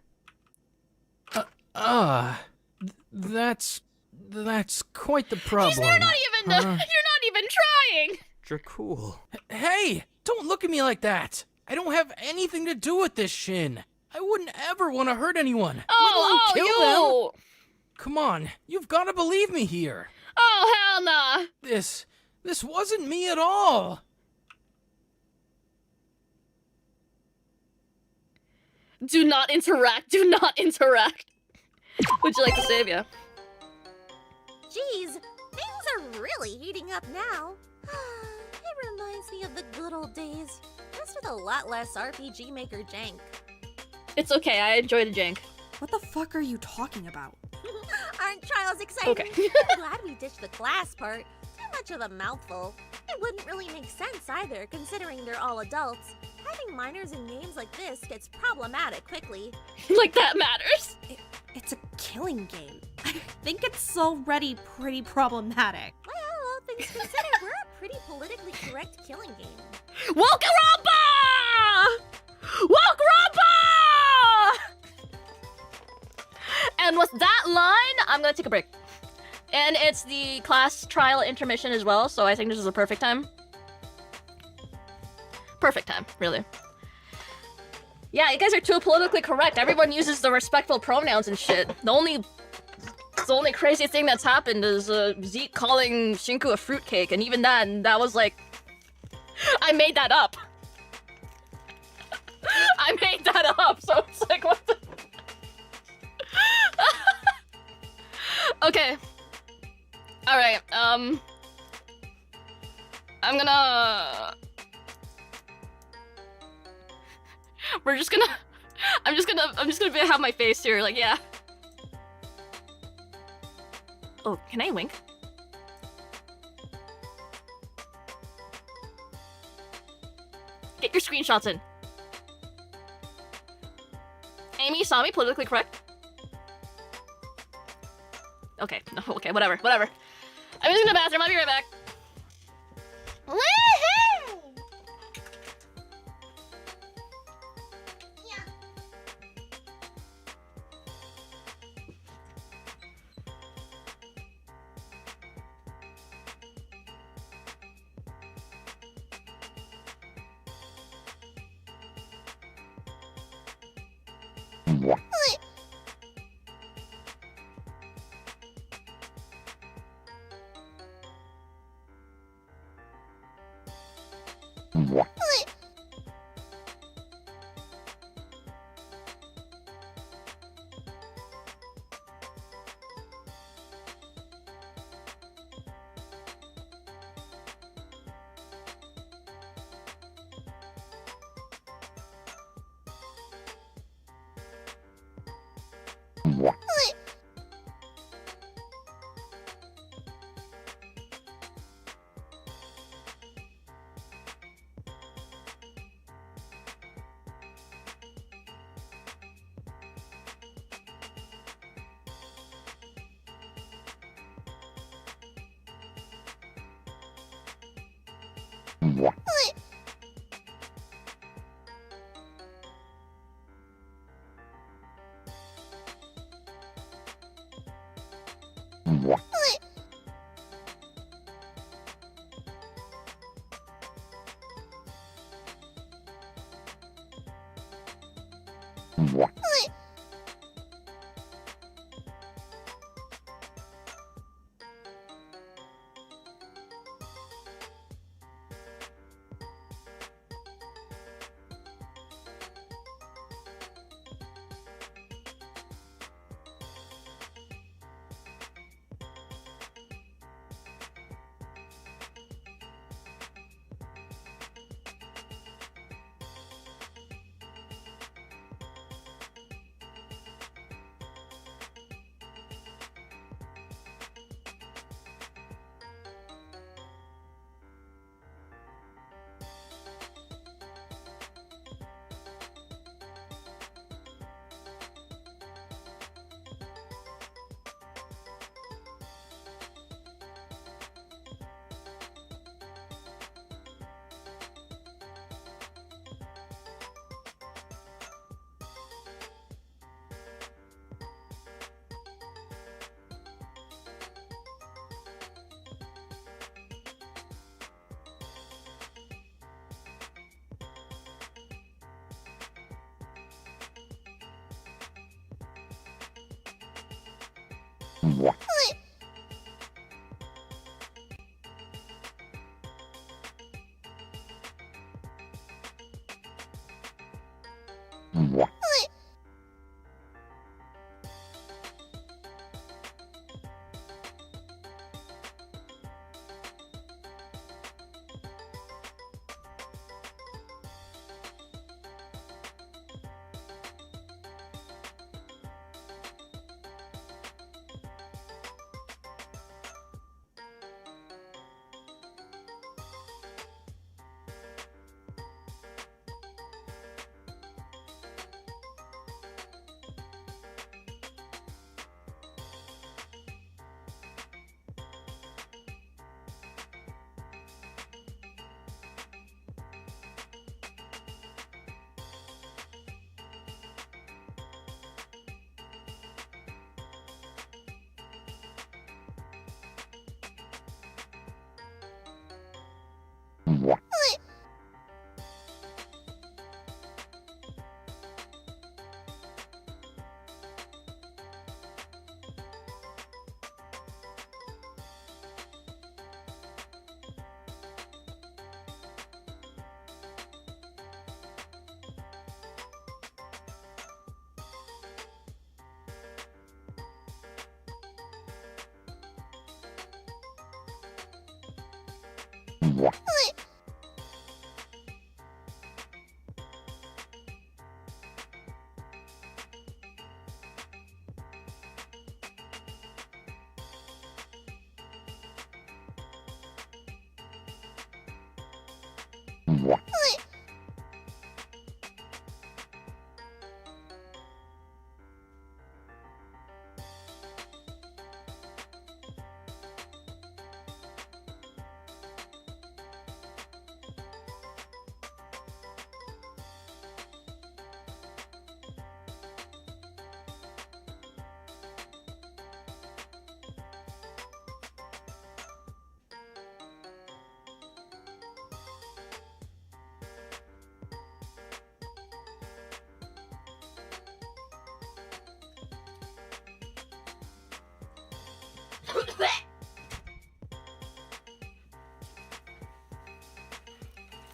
That's quite the problem. You're not even trying! Jakul. Hey, don't look at me like that. I don't have anything to do with this shin. I wouldn't ever want to hurt anyone. Kill them. Come on, you've got to believe me here. Oh, hell nah. This wasn't me at all. Do not interact. Would you like to save ya? Geez, things are really heating up now. It reminds me of the good old days, just with a lot less RPG Maker jank. It's okay, I enjoy the jank. What the fuck are you talking about? Aren't trials exciting? Okay. I'm glad we ditched the class part. Too much of a mouthful. It wouldn't really make sense either, considering they're all adults. Having minors in games like this gets problematic quickly. Like that matters? It's a killing game. I think it's already pretty problematic. Well, all things considered, we're a pretty politically correct killing game. Wokaramba! And with that line, I'm gonna take a break. And it's the class trial intermission as well, so I think this is a perfect time. Perfect time, really. Yeah, you guys are too politically correct. Everyone uses the respectful pronouns and shit. The only crazy thing that's happened is Zeke calling Shinku a fruitcake, and even that was like... I made that up. I made that up, so it's like, what the... Okay. Alright, I'm gonna... I'm just gonna have my face here, like, yeah. Oh, can I wink? Get your screenshots in. Eimi Isami, politically correct? Okay, no, okay, whatever. I'm using the bathroom, I'll be right back. Woohoo!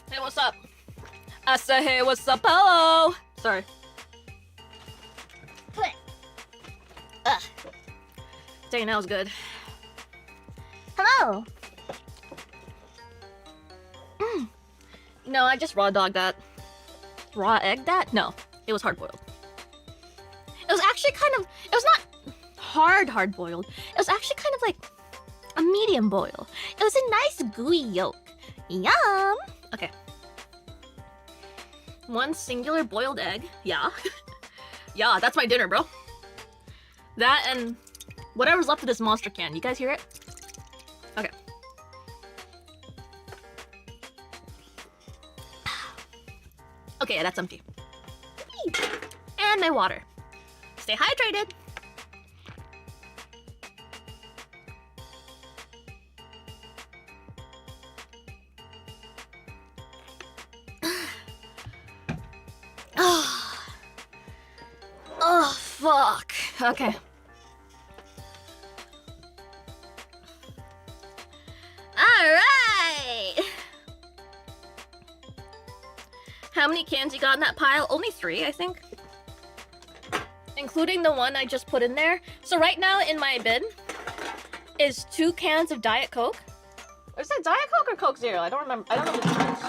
Hey, what's up? I say, hey, what's up? Hello. Sorry. Ugh. Dang, that was good. Hello. No, I just raw dogged that. Raw egg that? No, it was hard boiled. It was actually kind of. It was not hard boiled. It was actually kind of like a medium boil. It was a nice gooey yolk. Yum. Okay. One singular boiled egg. Yeah. Yeah, that's my dinner, bro. That and whatever's left of this monster can. You guys hear it? Okay. Okay, that's empty. And my water. Stay hydrated. Oh, fuck. Okay. Alright! How many cans you got in that pile? Only 3, I think. Including the one I just put in there. So right now in my bin is 2 cans of Diet Coke. Or is it Diet Coke or Coke Zero? I don't remember. I don't know the difference.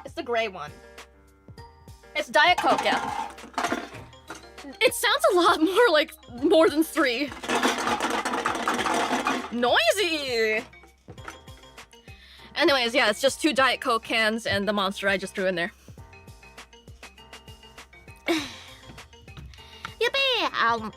It's the gray one. It's Diet Coke, yeah. It sounds a lot more like more than 3. Noisy! Anyways, yeah, it's just 2 Diet Coke cans and the monster I just threw in there. Yippee!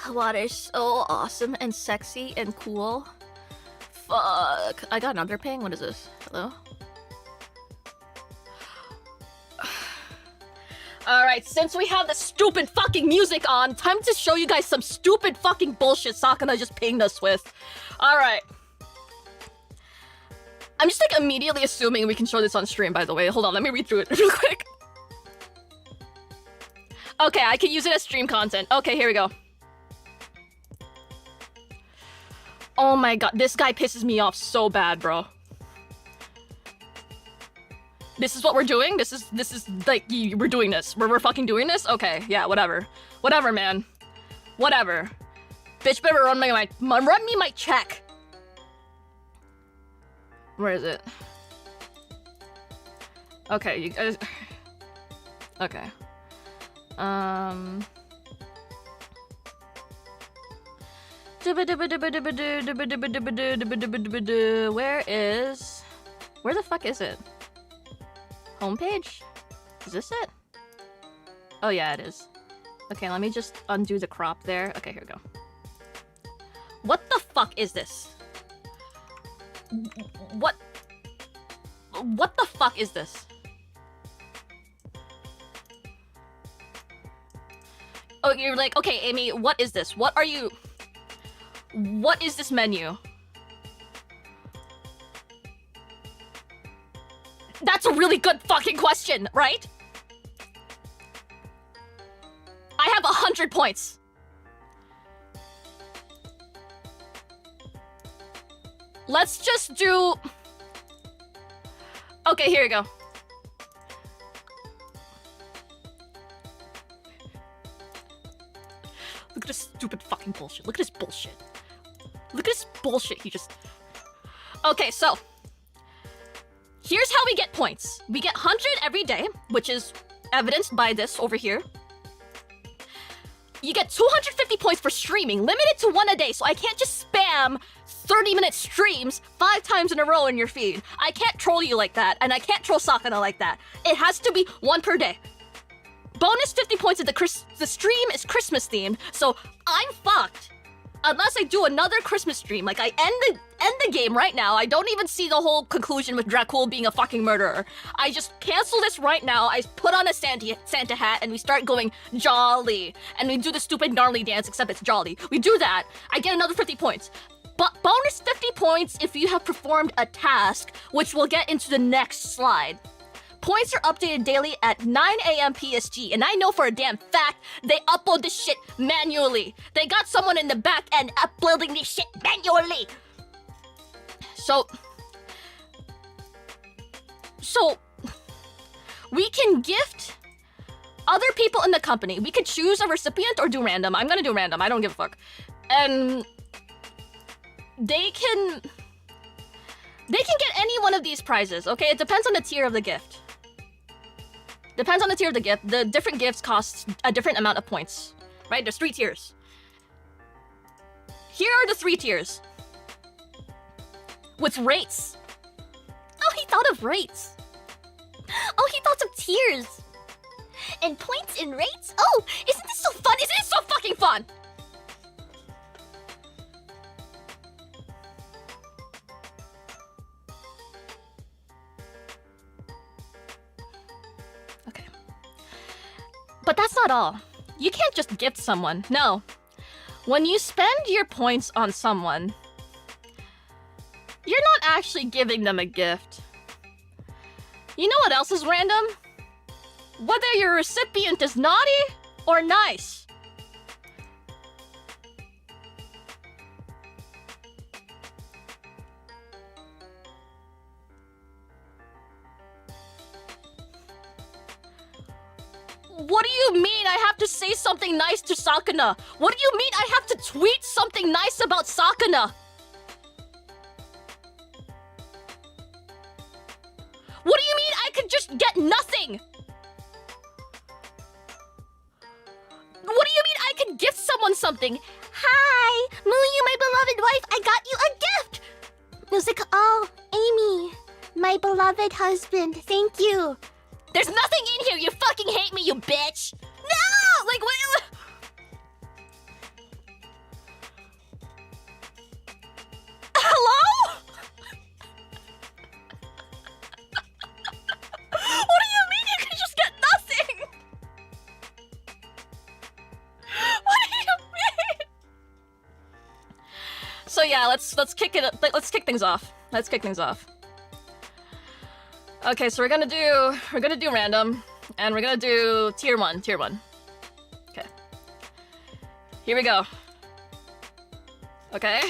Water's so awesome and sexy and cool. Fuck. I got another ping? What is this? Hello? Alright, since we have the stupid fucking music on, time to show you guys some stupid fucking bullshit Sakana just pinged us with. Alright. I'm just like immediately assuming we can show this on stream, by the way. Hold on, let me read through it real quick. Okay, I can use it as stream content. Okay, here we go. Oh my god, this guy pisses me off so bad, bro. This is what we're doing? This is like, we're doing this. We're fucking doing this? Okay, yeah, whatever. Whatever, man. Whatever. Bitch better run me my check. Where is it? Okay, you guys... Okay. Where the fuck is it? Homepage? Is this it? Oh yeah, it is. Okay, let me just undo the crop there. Okay, here we go. What the fuck is this? What the fuck is this? Oh, you're like, okay, Amy, what is this? What is this menu? That's a really good fucking question, right? I have 100 points. Let's just do... Okay, here we go. Look at this stupid fucking bullshit. Look at this bullshit. Look at this bullshit he just... Okay, so... Here's how we get points. We get 100 every day, which is evidenced by this over here. You get 250 points for streaming, limited to 1 a day, so I can't just spam 30-minute streams 5 times in a row in your feed. I can't troll you like that, and I can't troll Sakana like that. It has to be 1 per day. Bonus 50 points if the stream is Christmas themed, so I'm fucked. Unless I do another Christmas stream, like I end the game right now. I don't even see the whole conclusion with Dracul being a fucking murderer. I just cancel this right now. I put on a Santa hat and we start going jolly. And we do the stupid gnarly dance, except it's jolly. We do that. I get another 50 points. But bonus 50 points if you have performed a task, which we'll get into the next slide. Points are updated daily at 9 a.m. PSG, and I know for a damn fact they upload this shit manually. They got someone in the back end uploading this shit manually. So we can gift other people in the company. We could choose a recipient or do random. I'm gonna do random. I don't give a fuck. And they can get any one of these prizes, okay? It depends on the tier of the gift. Depends on the tier of the gift. The different gifts cost a different amount of points, right? There's 3 tiers. Here are the 3 tiers. With rates. Oh, he thought of rates. Oh, he thought of tiers. And points and rates? Oh, isn't this so fun? Isn't it so fucking fun? Okay. But that's not all. You can't just gift someone. No. When you spend your points on someone, you're not actually giving them a gift. You know what else is random? Whether your recipient is naughty or nice. What do you mean I have to say something nice to Sakuna? What do you mean I have to tweet something nice about Sakuna? What do you mean I could just get nothing? What do you mean I could gift someone something? Hi, Muyu, my beloved wife, I got you a gift. Music, oh, Amy, my beloved husband, thank you. There's nothing in here, you fucking hate me, you bitch! No! Like, what? Hello? What do you mean you could just get nothing? What do you mean? So yeah, let's kick things off. Let's kick things off. Okay, so we're gonna do random, and we're gonna do tier 1. Okay. Here we go. Okay.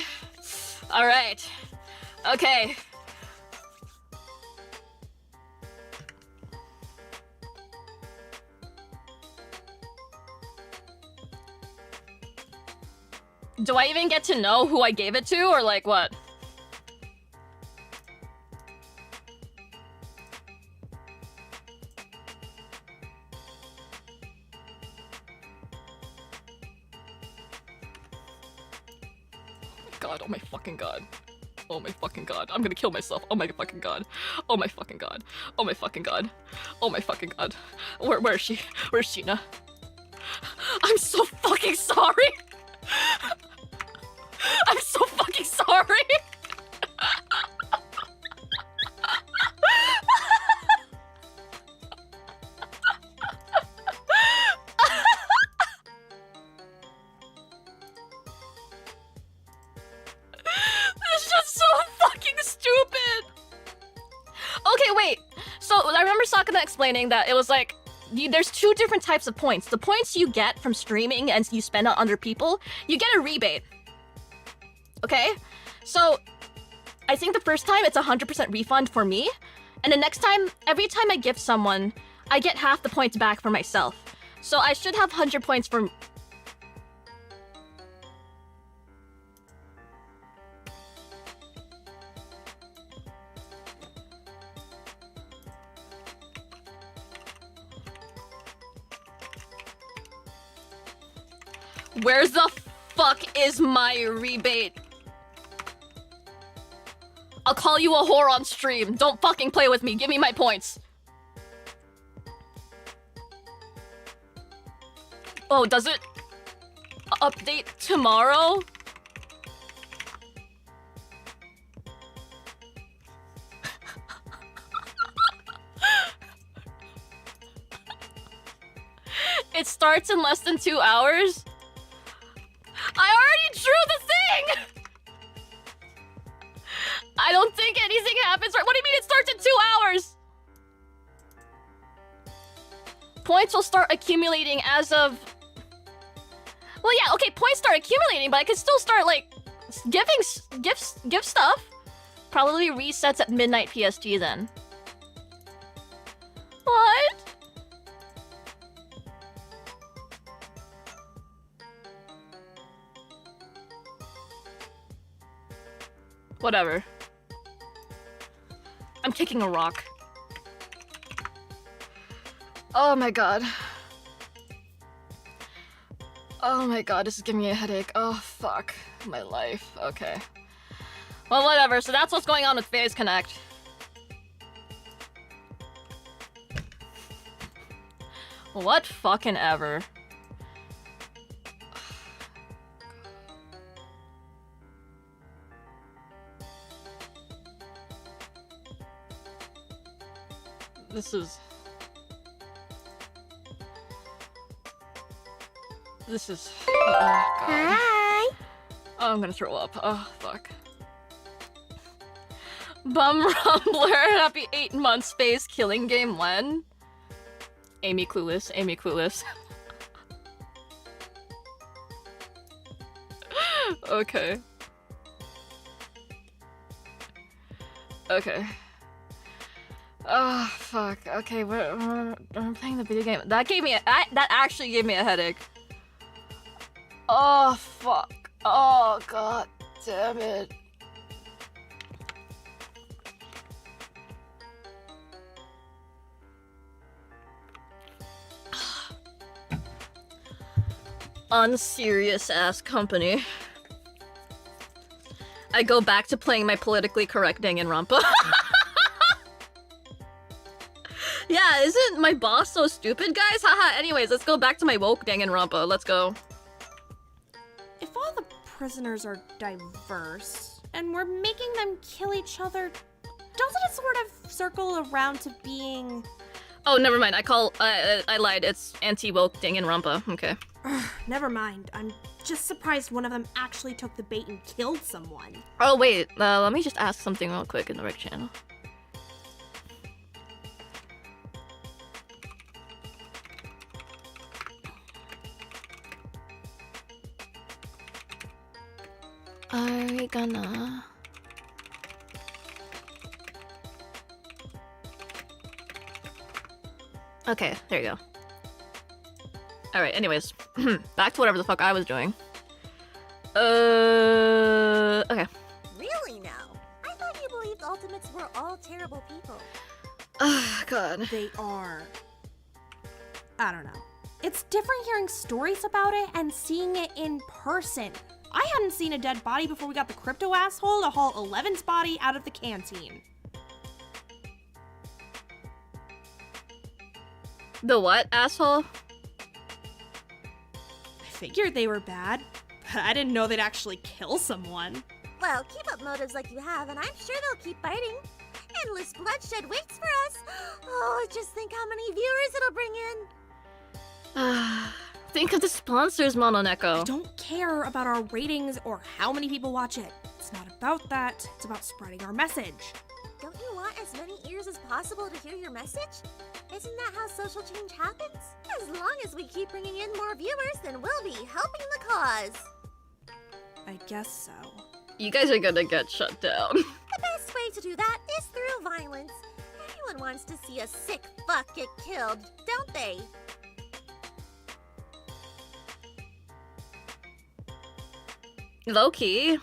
Alright. Okay. Do I even get to know who I gave it to, or like what? God, oh my fucking god. Oh my fucking god. I'm gonna kill myself. Oh my fucking god. Oh my fucking god. Oh my fucking god. Oh my fucking god. Where is she? Where's Sheena? I'm so fucking sorry. I'm so fucking sorry. This is just so fucking stupid. Okay, wait. So I remember Sakuna explaining that it was like there's 2 different types of points. The points you get from streaming and you spend on other people, you get a rebate. Okay? So I think the first time it's 100% refund for me, and the next time, every time I gift someone, I get half the points back for myself. So I should have 100 points for... Where's the fuck is my rebate? I'll call you a whore on stream. Don't fucking play with me. Give me my points. Oh, does it update tomorrow? It starts in less than 2 hours? I already drew the thing! don't think anything happens. What do you mean it starts in 2 hours? Points will start accumulating as of... Well, yeah, okay, points start accumulating, but I can still start, like, give stuff. Probably resets at midnight PST then. What? Whatever. I'm kicking a rock. Oh my god. Oh my god, this is giving me a headache. Oh fuck. My life. Okay. Well, whatever. So that's what's going on with Phase Connect. What fucking ever. This is... Oh, God. Hi. Oh, I'm gonna throw up. Oh, fuck. Bum Rumbler, happy 8 months space killing game when? Amy Clueless, Amy Clueless. Okay. Okay. Oh, fuck. Okay, I'm playing the video game. That actually gave me a headache. Oh, fuck. Oh, god damn it. Unserious ass company. I go back to playing my politically correct Danganronpa. Yeah, isn't my boss so stupid, guys? Haha, anyways, let's go back to my woke Danganronpa. Let's go. If all the prisoners are diverse, and we're making them kill each other, doesn't it sort of circle around to being... Oh, never mind. I lied. It's anti-woke Danganronpa. Okay. Never mind. I'm just surprised one of them actually took the bait and killed someone. Oh, wait. Let me just ask something real quick in the rec channel. Are we gonna... Okay, there you go. Alright, anyways. Back to whatever the fuck I was doing. Okay. Really now? I thought you believed Ultimates were all terrible people. Oh, God. They are. I don't know. It's different hearing stories about it and seeing it in person. I hadn't seen a dead body before we got the crypto asshole to haul 11's body out of the canteen. The what, asshole? I figured they were bad, but I didn't know they'd actually kill someone. Well, keep up motives like you have, and I'm sure they'll keep fighting. Endless bloodshed waits for us. Oh, just think how many viewers it'll bring in. Think of the sponsors, Mononeko. I don't care about our ratings or how many people watch it. It's not about that. It's about spreading our message. Don't you want as many ears as possible to hear your message? Isn't that how social change happens? As long as we keep bringing in more viewers, then we'll be helping the cause. I guess so. You guys are gonna get shut down. The best way to do that is through violence. Everyone wants to see a sick fuck get killed, don't they? Low-key.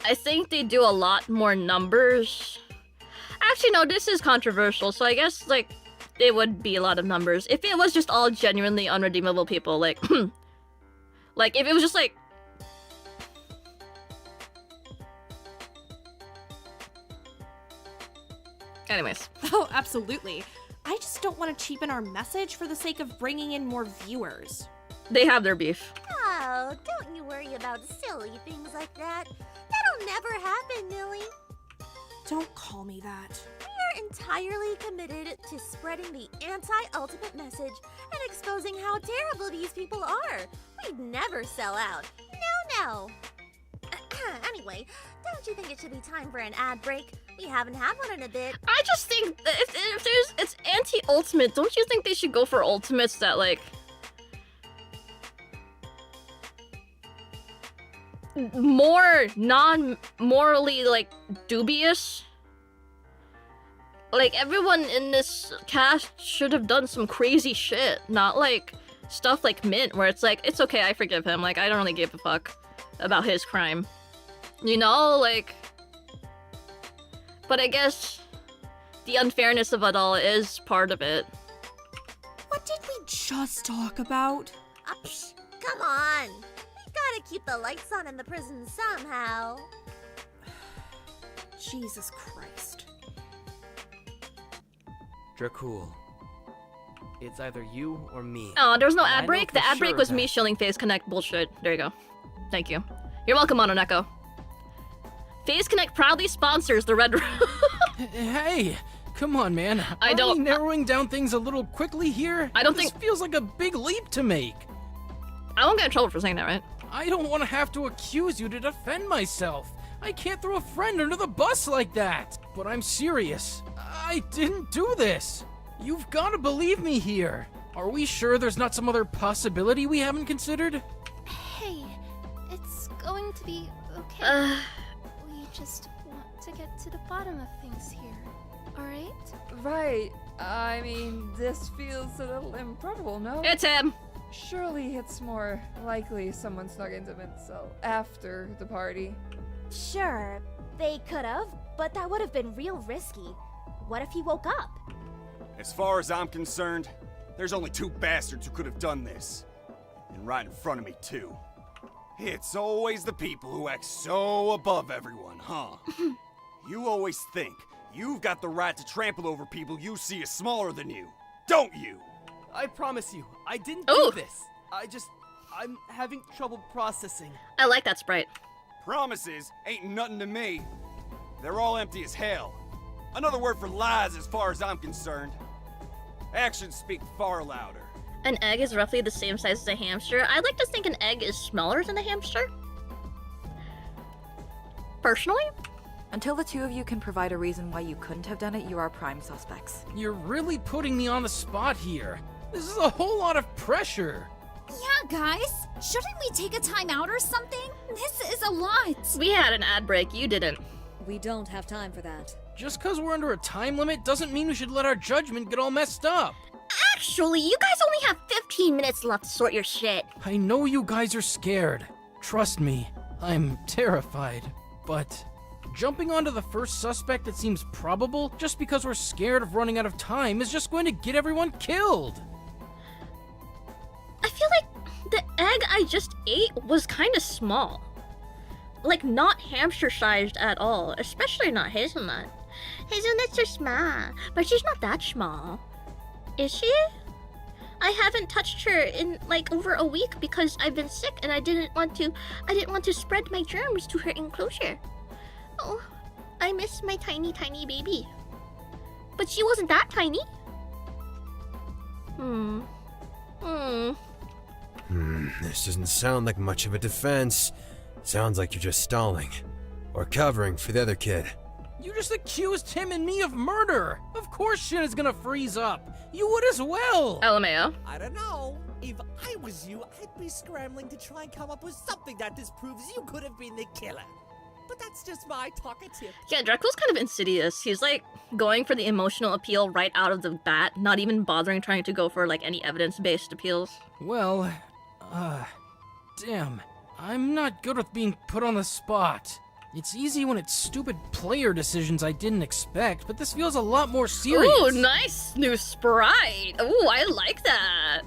I think they do a lot more numbers. Actually, no, this is controversial, so I guess, like, it would be a lot of numbers. If it was just all genuinely unredeemable people, like, like, if it was just, like... Anyways. Oh, absolutely. I just don't want to cheapen our message for the sake of bringing in more viewers. They have their beef. Oh, don't you worry about silly things like that. That'll never happen, Millie. Don't call me that. We're entirely committed to spreading the anti-ultimate message and exposing how terrible these people are. We'd never sell out. No. Anyway, don't you think it should be time for an ad break? We haven't had one in a bit. I just think that if it's anti-ultimate, don't you think they should go for ultimates that, like, more non-morally, like, dubious? Like, everyone in this cast should have done some crazy shit, not like stuff like Mint, where it's like, it's okay, I forgive him, like, I don't really give a fuck about his crime. You know, like... But I guess the unfairness of it all is part of it. What did we just talk about? Come on. We gotta keep the lights on in the prison somehow. Jesus Christ. Dracul. It's either you or me. Oh, there was no And I ad know break? for The ad break sure was that- me shilling Phase Connect bullshit. There you go. Thank you. You're welcome, Mononeko. Phase Connect proudly sponsors the Red Room. Hey, come on, man. I don't- Are we narrowing down things a little quickly here? I don't This think- feels like a big leap to make. I won't get in trouble for saying that, right? I don't want to have to accuse you to defend myself. I can't throw a friend under the bus like that. But I'm serious. I didn't do this. You've got to believe me here. Are we sure there's not some other possibility we haven't considered? Hey, it's going to be okay. We just want to get to the bottom of things here, alright? Right. I mean, this feels a little improbable, no? It's him! Surely it's more likely someone snuck into Mint's cell after the party. Sure, they could've, but that would've been real risky. What if he woke up? As far as I'm concerned, there's only two bastards who could have done this. And right in front of me, too. It's always the people who act so above everyone, huh? You always think you've got the right to trample over people you see as smaller than you, don't you? I promise you, I didn't Ooh. do this. I'm having trouble processing. I like that sprite. Promises ain't nothing to me. They're all empty as hell. Another word for lies as far as I'm concerned. Actions speak far louder. An egg is roughly the same size as a hamster. I like to think an egg is smaller than a hamster. Personally? Until the two of you can provide a reason why you couldn't have done it, you are prime suspects. You're really putting me on the spot here. This is a whole lot of pressure. Yeah, guys. Shouldn't we take a time out or something? This is a lot. We had an ad break, you didn't. We don't have time for that. Just because we're under a time limit doesn't mean we should let our judgment get all messed up. Actually, you guys only have 15 minutes left to sort your shit. I know you guys are scared. Trust me, I'm terrified. But jumping onto the first suspect that seems probable just because we're scared of running out of time is just going to get everyone killed. I feel like the egg I just ate was kind of small. Like, not hamster-sized at all, especially not hazelnut. Hazelnuts are small, but she's not that small. Is she? I haven't touched her in like over a week because I've been sick and I didn't want to spread my germs to her enclosure. Oh, I miss my tiny baby. But she wasn't that tiny. This doesn't sound like much of a defense. Sounds like you're just stalling. Or covering for the other kid. You just accused him and me of murder. Of course shit is gonna freeze up. You would as well. LMAO. I don't know. If I was you, I'd be scrambling to try and come up with something that disproves you could have been the killer. But that's just my talkative. Yeah, Dracula's kind of insidious. He's like going for the emotional appeal right out of the bat, not even bothering trying to go for like any evidence-based appeals. Well, damn. I'm not good with being put on the spot. It's easy when it's stupid player decisions I didn't expect, but this feels a lot more serious. Ooh, nice new sprite. Ooh, I like that.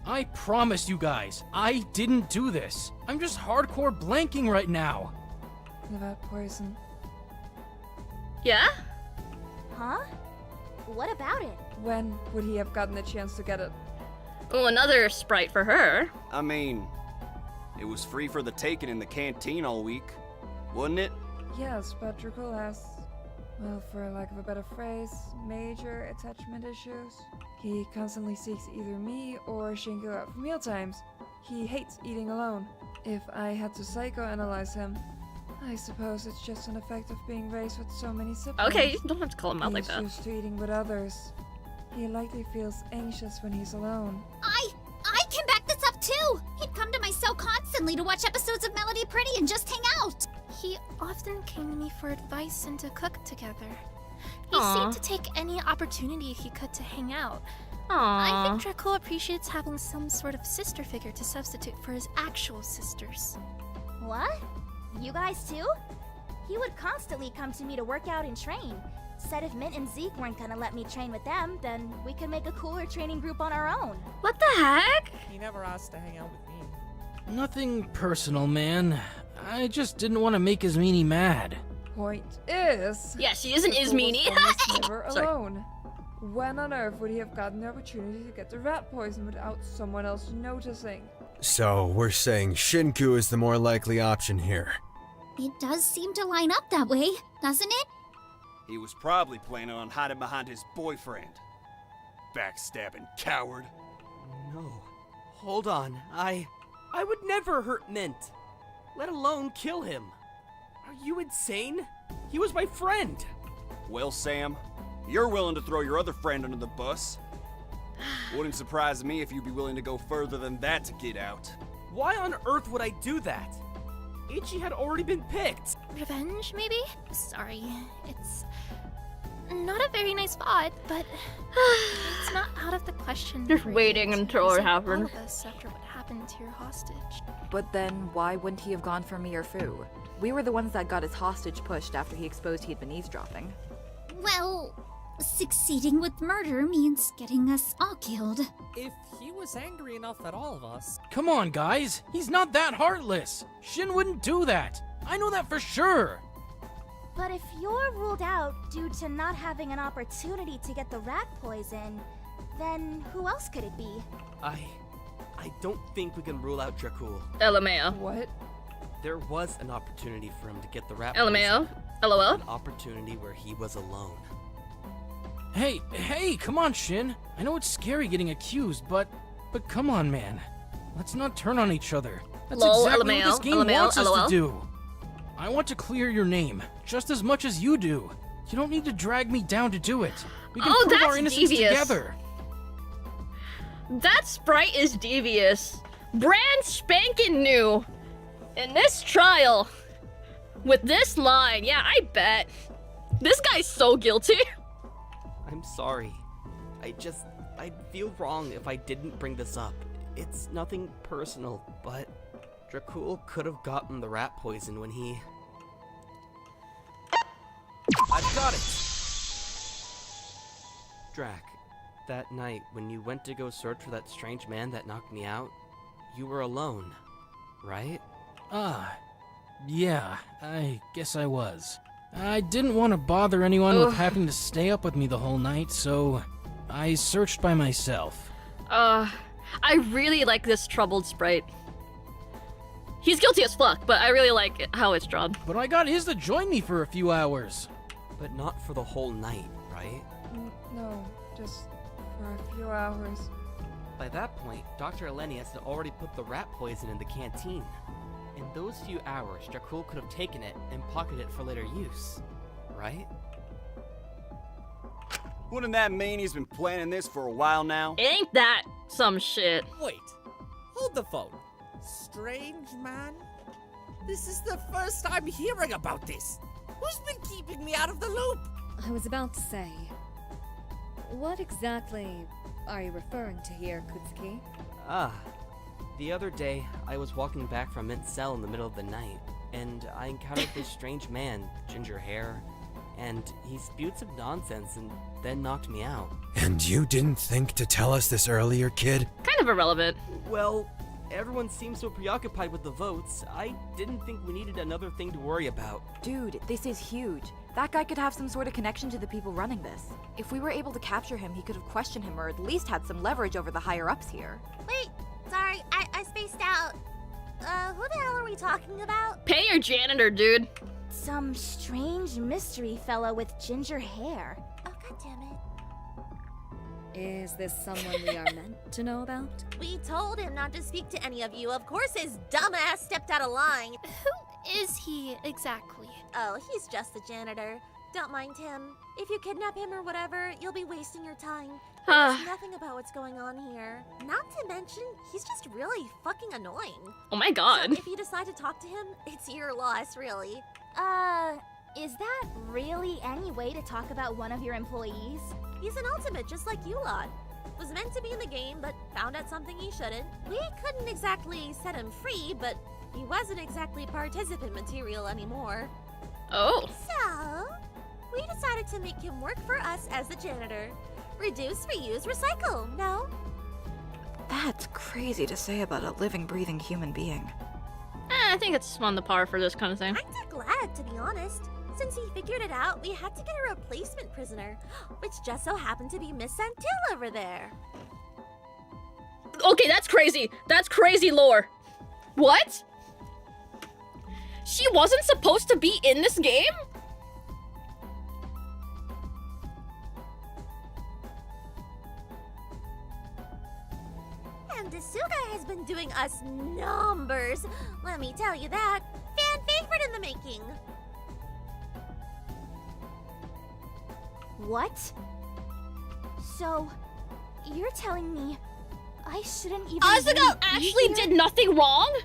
I promise you guys, I didn't do this. I'm just hardcore blanking right now. The vet poison. Yeah? Huh? What about it? When would he have gotten the chance to get it? Ooh, another sprite for her. I mean, it was free for the taking in the canteen all week, wasn't it? Yes, but Dracul has well, for lack of a better phrase, major attachment issues. He constantly seeks either me or Shinku out for mealtimes. He hates eating alone. If I had to psychoanalyze him, I suppose it's just an effect of being raised with so many siblings. Okay, you don't have to call him out like that. He's used to eating with others. He likely feels anxious when he's alone. I can back this up too! He'd come to my cell constantly to watch episodes of Melody Pretty and just hang out! He often came to me for advice and to cook together. He Aw. seemed to take any opportunity he could to hang out. I Aww. think Dracul appreciates having some sort of sister figure to substitute for his actual sisters. What? You guys too? He would constantly come to me to work out and train. Said if Mint and Zeke weren't gonna let me train with them, then we could make a cooler training group on our own. What the heck? He never asked to hang out with me. Nothing personal, man. I just didn't want to make Ismini mad. Point is... Yeah, she is an Dracul was Ismini. almost never Sorry. alone. When on earth would he have gotten the opportunity to get the rat poison without someone else noticing? So, we're saying Shinku is the more likely option here. It does seem to line up that way, doesn't it? He was probably planning on hiding behind his boyfriend. Backstabbing coward. No. Hold on. I would never hurt Mint, let alone kill him. Are you insane? He was my friend. Well, Sam, you're willing to throw your other friend under the bus. Wouldn't surprise me if you'd be willing to go further than that to get out. Why on earth would I do that? Ichi had already been picked. Revenge, maybe? Sorry, it's not a very nice thought, but it's not out of the question. Just for waiting you to until it visit all happens. of us after what happened to your hostage. But then, why wouldn't he have gone for me or Fu? We were the ones that got his hostage pushed after he exposed he'd been eavesdropping. Well, succeeding with murder means getting us all killed. If he was angry enough at all of us, Come on, guys. He's not that heartless. Shin wouldn't do that. I know that for sure. But if you're ruled out due to not having an opportunity to get the rat poison, then who else could it be? I don't think we can rule out Dracul. LMAO. What? There was an opportunity for him to get the rat LMAO. poison. LOL. An opportunity where he was alone. Hey, come on, Shin. I know it's scary getting accused, but come on, man. Let's not turn on each other. That's Lol, exactly LMAO, what this game LMAO, wants us LOL. to do. I want to clear your name, just as much as you do. You don't need to drag me down to do it. We can Oh, prove our that's innocence devious. together. That sprite is devious. Brand spanking new. In this trial. With this line, yeah, I bet. This guy's so guilty. I'm sorry. I'd feel wrong if I didn't bring this up. It's nothing personal, but Dracul could have gotten the rat poison when he... I've got it! Drac, that night when you went to go search for that strange man that knocked me out, you were alone, right? Yeah, I guess I was. I didn't want to bother anyone with having to stay up with me the whole night, so I searched by myself. I really like this troubled sprite. He's guilty as fuck, but I really like how it's drawn. But I got his to join me for a few hours. But not for the whole night, right? No, just for a few hours. By that point, Dr. Eleni has already put the rat poison in the canteen. In those few hours, Dracul could have taken it and pocketed it for later use, right? Wouldn't that mean he's been planning this for a while now? Ain't that some shit? wait. Hold the phone. Strange man? This is the first I'm hearing about this. Who's been keeping me out of the loop? I was about to say, what exactly are you referring to here, Kutsuki? The other day, I was walking back from Mint's cell in the middle of the night, and I encountered this strange man, ginger hair, and he spewed some nonsense and then knocked me out. And you didn't think to tell us this earlier, kid? Kind of irrelevant. Well, everyone seems so preoccupied with the votes, I didn't think we needed another thing to worry about. Dude, this is huge. That guy could have some sort of connection to the people running this. If we were able to capture him, he could have questioned him or at least had some leverage over the higher-ups here. Wait, sorry, I spaced out. Who the hell are we talking about? Pay your janitor, dude. Some strange mystery fellow with ginger hair. Oh, god damn it. Is this someone we are meant to know about? We told him not to speak to any of you. Of course his dumbass stepped out of line. Who is he exactly? Oh, he's just the janitor. Don't mind him. If you kidnap him or whatever, you'll be wasting your time. He knows nothing about what's going on here. Not to mention, he's just really fucking annoying. Oh my god. So if you decide to talk to him, it's your loss, really. Is that really any way to talk about one of your employees? He's an ultimate, just like you lot. Was meant to be in the game, but found out something he shouldn't. We couldn't exactly set him free, but he wasn't exactly participant material anymore. Oh. So, we decided to make him work for us as the janitor. Reduce, reuse, recycle, no? That's crazy to say about a living, breathing human being. I think it's on the par for this kind of thing. Kinda glad, to be honest. Since he figured it out, we had to get a replacement prisoner, which just so happened to be Miss Santil over there. Okay, that's crazy. That's crazy lore. What? She wasn't supposed to be in this game? And Asuga has been doing us numbers. Let me tell you that. Fan favorite in the making. What? So, you're telling me I shouldn't even Asuga really be actually here? did nothing wrong?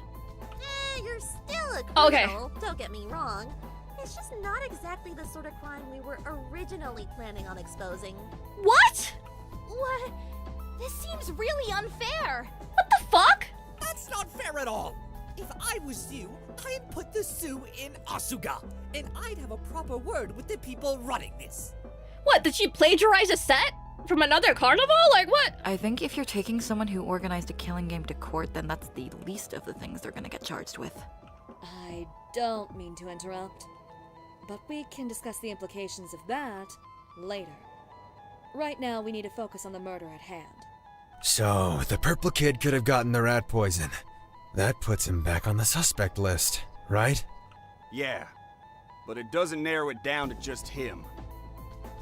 You're still a criminal, Okay. don't get me wrong. It's just not exactly the sort of crime we were originally planning on exposing. What? What? This seems really unfair. What the fuck? That's not fair at all. If I was you, I'd put the Sue in Asuga, and I'd have a proper word with the people running this. What, did she plagiarize a set from another carnival? Like what? I think if you're taking someone who organized a killing game to court, then that's the least of the things they're gonna get charged with. I don't mean to interrupt, but we can discuss the implications of that later. Right now, we need to focus on the murder at hand. So, the purple kid could have gotten the rat poison. That puts him back on the suspect list, right? Yeah, but it doesn't narrow it down to just him.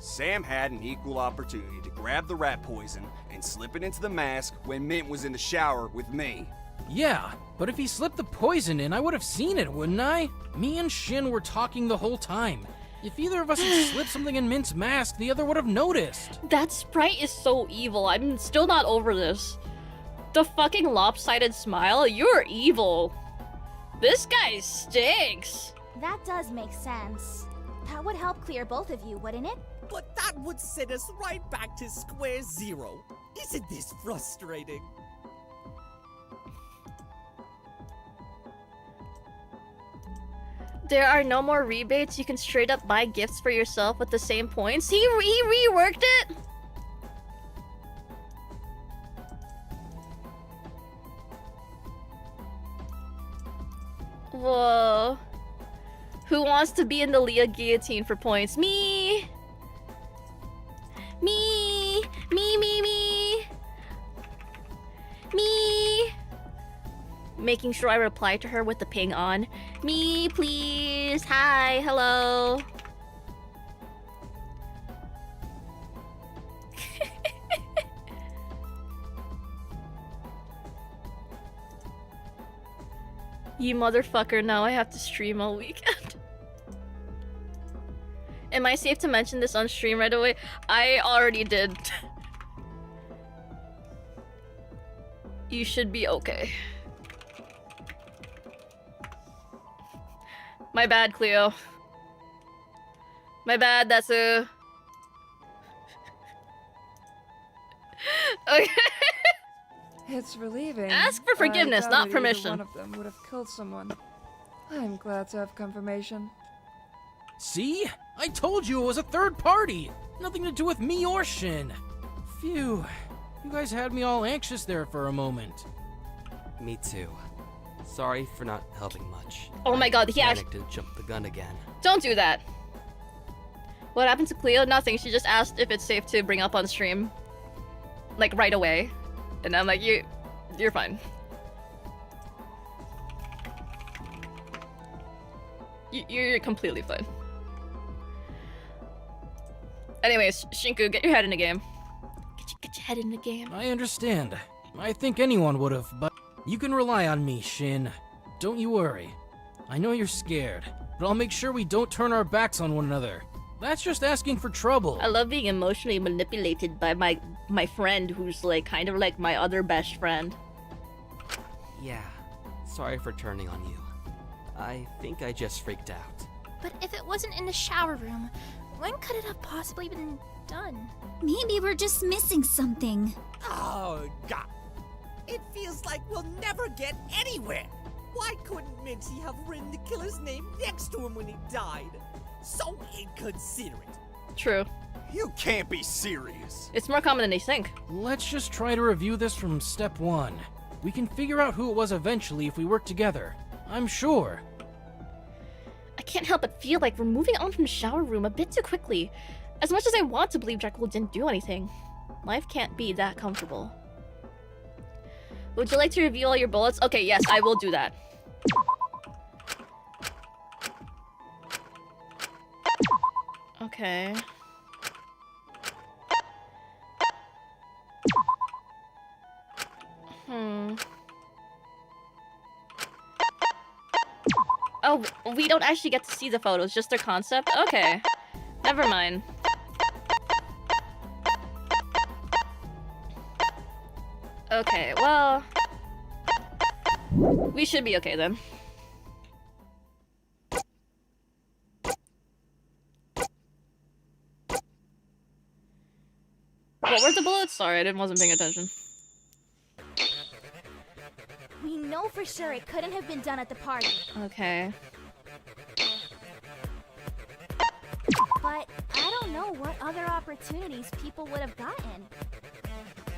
Sam had an equal opportunity to grab the rat poison and slip it into the mask when Mint was in the shower with me. Yeah, but if he slipped the poison in, I would have seen it, wouldn't I? Me and Shin were talking the whole time. If either of us had slipped something in Mint's mask, the other would have noticed. That sprite is so evil. I'm still not over this. The fucking lopsided smile? You're evil. This guy stinks. That does make sense. That would help clear both of you, wouldn't it? But that would send us right back to square zero. Isn't this frustrating? There are no more rebates. You can straight up buy gifts for yourself with the same points. He reworked it? Whoa. Who wants to be in the Leah guillotine for points? Me! Me! Me, me, me! Me! Making sure I reply to her with the ping on. Me, please. Hi, hello. You motherfucker, now I have to stream all weekend. Am I safe to mention this on stream right away? I already did. You should be okay. My bad, Cleo. My bad, that's a... Okay. It's relieving. Ask for forgiveness, I not doubted either permission. One of them would have killed someone. I'm glad to have confirmation. See? I told you it was a third party! Nothing to do with me or Shin. Phew. You guys had me all anxious there for a moment. Me too. Sorry for not helping much. Oh my god, he I actually... panicked to jump the gun again. Don't do that. What happened to Cleo? Nothing. She just asked if it's safe to bring up on stream. Like, right away. And I'm like, you're fine. You're completely fine. Anyways, Shinku, get your head in the game. Get your head in the game. I understand. I think anyone would have, but you can rely on me, Shin. Don't you worry. I know you're scared, but I'll make sure we don't turn our backs on one another. That's just asking for trouble. I love being emotionally manipulated by my friend who's like kind of like my other best friend. Yeah, sorry for turning on you. I think I just freaked out. But if it wasn't in the shower room, when could it have possibly been done? Maybe we're just missing something. Oh, God. It feels like we'll never get anywhere. Why couldn't Minty have written the killer's name next to him when he died? So inconsiderate. True. You can't be serious. It's more common than they think. Let's just try to review this from step 1. We can figure out who it was eventually if we work together. I'm sure. I can't help but feel like we're moving on from the shower room a bit too quickly. As much as I want to believe Jekyll didn't do anything, life can't be that comfortable. Would you like to review all your bullets? Okay, yes, I will do that. Okay. Oh, we don't actually get to see the photos, just their concept? Okay. Never mind. Okay, well... we should be okay then. What were the bullets? Sorry, I wasn't paying attention. We know for sure it couldn't have been done at the party. Okay. But I don't know what other opportunities people would have gotten.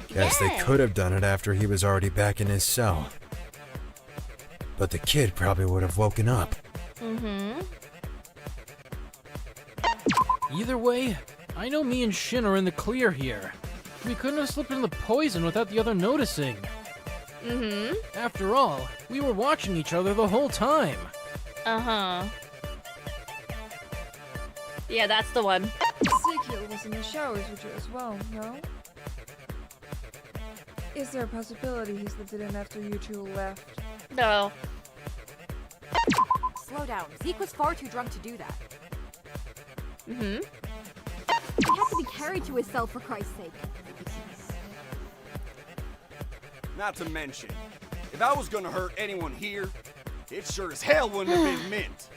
Guess they could have done it after he was already back in his cell. But the kid probably would have woken up. Either way, I know me and Shin are in the clear here. We couldn't have slipped in the poison without the other noticing. After all, we were watching each other the whole time. Yeah, that's the one. Ezekiel was in the showers with you as well, no? Is there a possibility he slipped it in after you two left? No. Slow down. Zeke was far too drunk to do that. He had to be carried to his cell for Christ's sake. Not to mention, if I was gonna hurt anyone here, it sure as hell wouldn't have been Mint.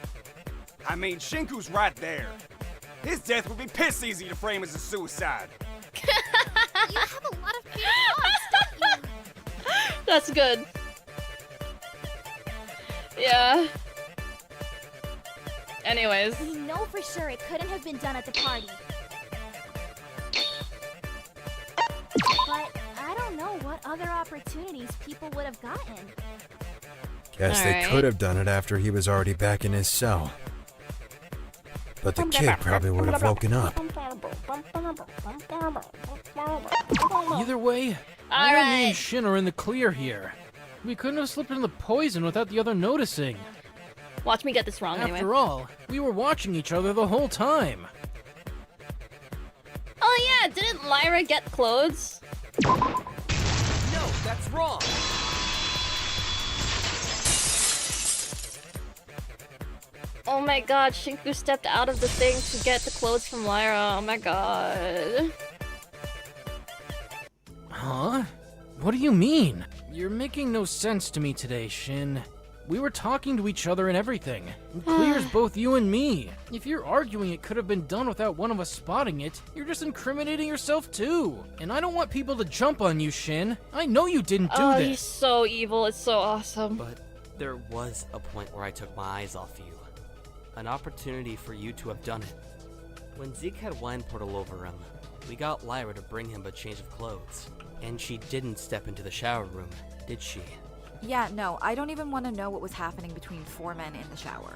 I mean, Shinku's right there. His death would be piss easy to frame as a suicide. You have a lot of big thoughts, don't you? That's good. Yeah. Anyways. We know for sure it couldn't have been done at the party. But I don't know what other opportunities people would have gotten. Guess they could have done it after he was already back in his cell. But the kid probably would have woken up. Either way, I know me and Shin are in the clear here. We couldn't have slipped in the poison without the other noticing. Watch me get this wrong anyway. After all, we were watching each other the whole time. Oh yeah, didn't Lyra get clothes? No, that's wrong! Oh my god, Shinku stepped out of the thing to get the clothes from Lyra. Oh my god. Huh? What do you mean? You're making no sense to me today, Shin. We were talking to each other and everything. It clears both you and me. If you're arguing it could have been done without one of us spotting it, you're just incriminating yourself too. And I don't want people to jump on you, Shin. I know you didn't do Oh, this. he's so evil. It's so awesome. But there was a point where I took my eyes off you. An opportunity for you to have done it. When Zeke had wine poured all over him, we got Lyra to bring him a change of clothes. And she didn't step into the shower room, did she? Yeah, no, I don't even want to know what was happening between four men in the shower.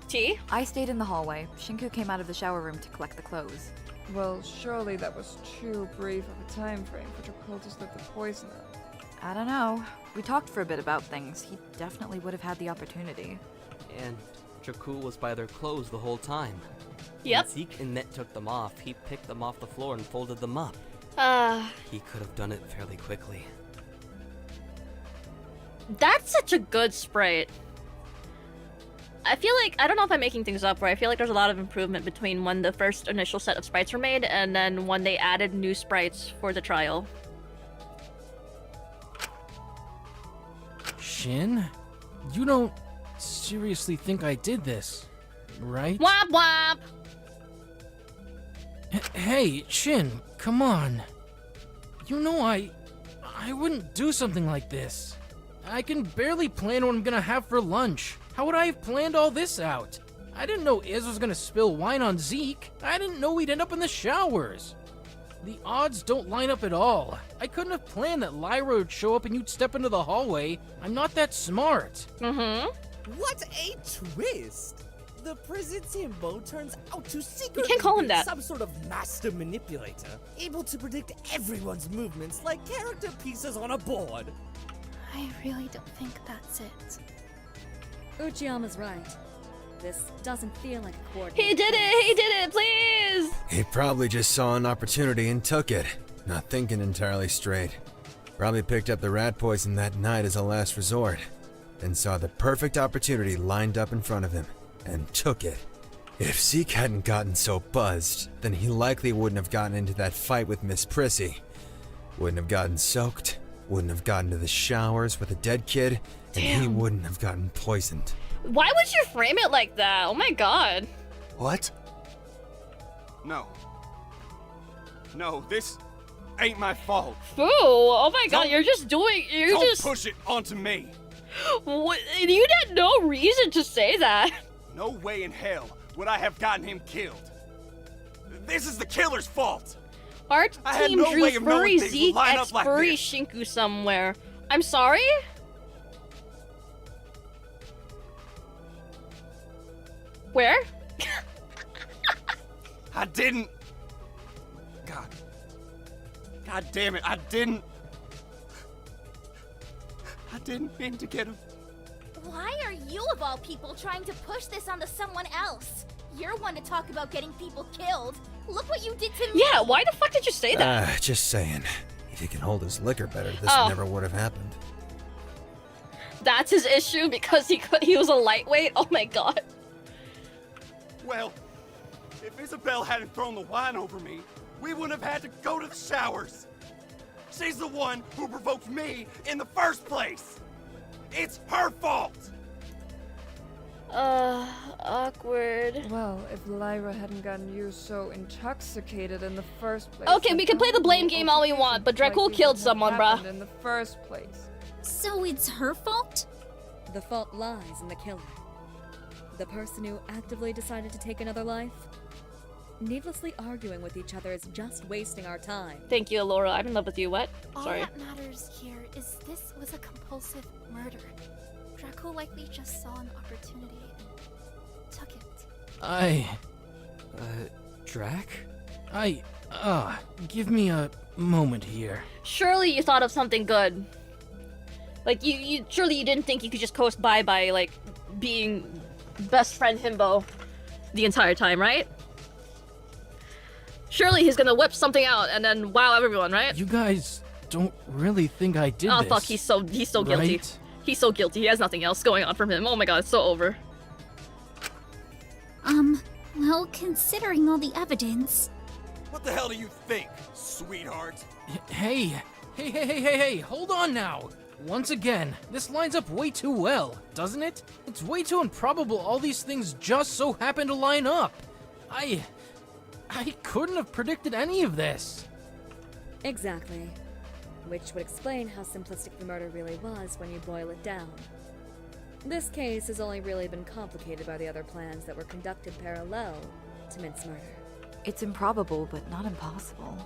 T? I stayed in the hallway. Shinku came out of the shower room to collect the clothes. Well, surely that was too brief of a time frame for Jekyll to slip the poison in. I don't know. We talked for a bit about things. He definitely would have had the opportunity. And Dracul was by their clothes the whole time. Yep. When Zeke and Net took them off, he picked them off the floor and folded them up. He could have done it fairly quickly. That's such a good sprite. I feel like, I don't know if I'm making things up, where I feel like there's a lot of improvement between when the first initial set of sprites were made and then when they added new sprites for the trial. Shin? You don't seriously think I did this, right? Womp womp! Hey, Shin, come on. You know I wouldn't do something like this. I can barely plan what I'm gonna have for lunch. How would I have planned all this out? I didn't know Iz was gonna spill wine on Zeke. I didn't know we'd end up in the showers. The odds don't line up at all. I couldn't have planned that Lyra would show up and you'd step into the hallway. I'm not that smart. Mm-hmm. What a twist! The prison's himbo turns out to secretly can't call him be that. some sort of master manipulator, able to predict everyone's movements like character pieces on a board. I really don't think that's it. Uchiyama's right. This doesn't feel like a coordinated. He did it! He did it! Please! He probably just saw an opportunity and took it, not thinking entirely straight. Probably picked up the rat poison that night as a last resort, and saw the perfect opportunity lined up in front of him, and took it. If Zeke hadn't gotten so buzzed, then he likely wouldn't have gotten into that fight with Miss Prissy. Wouldn't have gotten soaked, wouldn't have gotten to the showers with a dead kid, and he wouldn't have gotten poisoned. Why would you frame it like that? Oh my god. What? No. No, this ain't my fault. Foo! Oh my god, Don't- you're just doing. You're Don't just. push it onto me. What, you had no reason to say that. No way in hell would I have gotten him killed. This is the killer's fault. Our I had team no drew way of knowing furry things would Zeke line x up like furry this. Shinku somewhere. I'm sorry? Where? I didn't. God damn it, I didn't mean to get him. Why are you, of all people, trying to push this onto someone else? You're one to talk about getting people killed. Look what you did to me! Yeah, why the fuck did you say that? Just saying. If he can hold his liquor better, this Oh. never would have happened. That's his issue because he was a lightweight? Oh my god. Well, if Isabel hadn't thrown the wine over me, we wouldn't have had to go to the showers. She's the one who provoked me in the first place. It's her fault. Awkward. Well, if Lyra hadn't gotten you so intoxicated in the first place. Okay, we can play the blame game all we want, but Dracul killed someone, bruh. In the first place. So it's her fault? The fault lies in the killer. The person who actively decided to take another life. Needlessly arguing with each other is just wasting our time. Thank you, Laura. I'm in love with you. What? All Sorry. that matters here is this was a compulsive murder. Draco likely just saw an opportunity and took it. Drac? Give me a moment here. Surely you thought of something good. Like, surely you didn't think you could just coast by, like, being best friend himbo the entire time, right? Surely he's gonna whip something out and then wow everyone, right? You guys don't really think I did Oh this, fuck, he's so guilty. right? He's so guilty. He has nothing else going on from him. Oh my god, it's so over. Well, considering all the evidence. What the hell do you think, sweetheart? Hey, hold on now. Once again, this lines up way too well, doesn't it? It's way too improbable all these things just so happen to line up. I couldn't have predicted any of this. Exactly. Which would explain how simplistic the murder really was when you boil it down. This case has only really been complicated by the other plans that were conducted parallel to Mint's murder. It's improbable, but not impossible.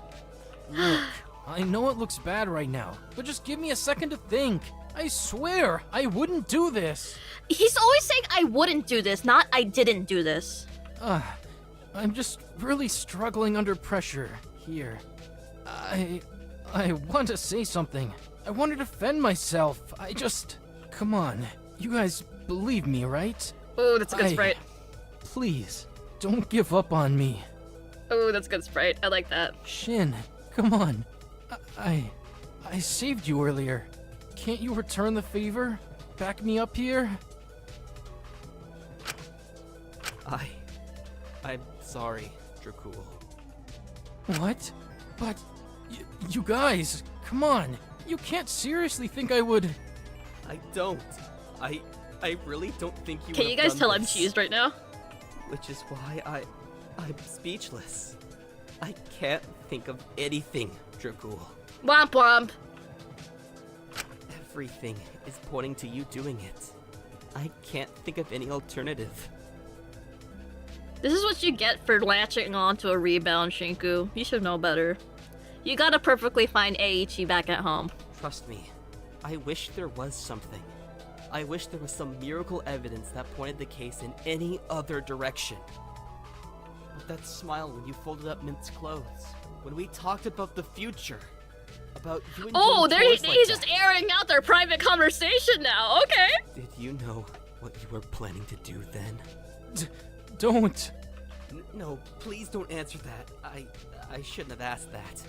Look, I know it looks bad right now, but just give me a second to think. I swear, I wouldn't do this. He's always saying I wouldn't do this, not I didn't do this. I'm just really struggling under pressure here. I want to say something. I want to defend myself. Come on. You guys believe me, right? Oh, that's a good sprite. Please, don't give up on me. Oh, that's a good sprite. I like that. Shin, come on. I saved you earlier. Can't you return the favor? Back me up here? I'm sorry, Dracul. What? But, you guys, come on. You can't seriously think I would... I don't. I really don't think you would Can you guys tell I'm cheesed right now? Which is why I'm speechless. I can't think of anything, Dracul. Womp womp. Everything is pointing to you doing it. I can't think of any alternative. This is what you get for latching on to a rebound, Shinku. You should know better. You got a perfectly fine Eiichi back at home. Trust me, I wish there was something. I wish there was some miracle evidence that pointed the case in any other direction. But that smile when you folded up Mint's clothes, when we talked about the future, about you and Oh, doing there chores he's like just that. airing out their private conversation now. Okay. Did you know what you were planning to do then? Don't. No, please don't answer that. I shouldn't have asked that.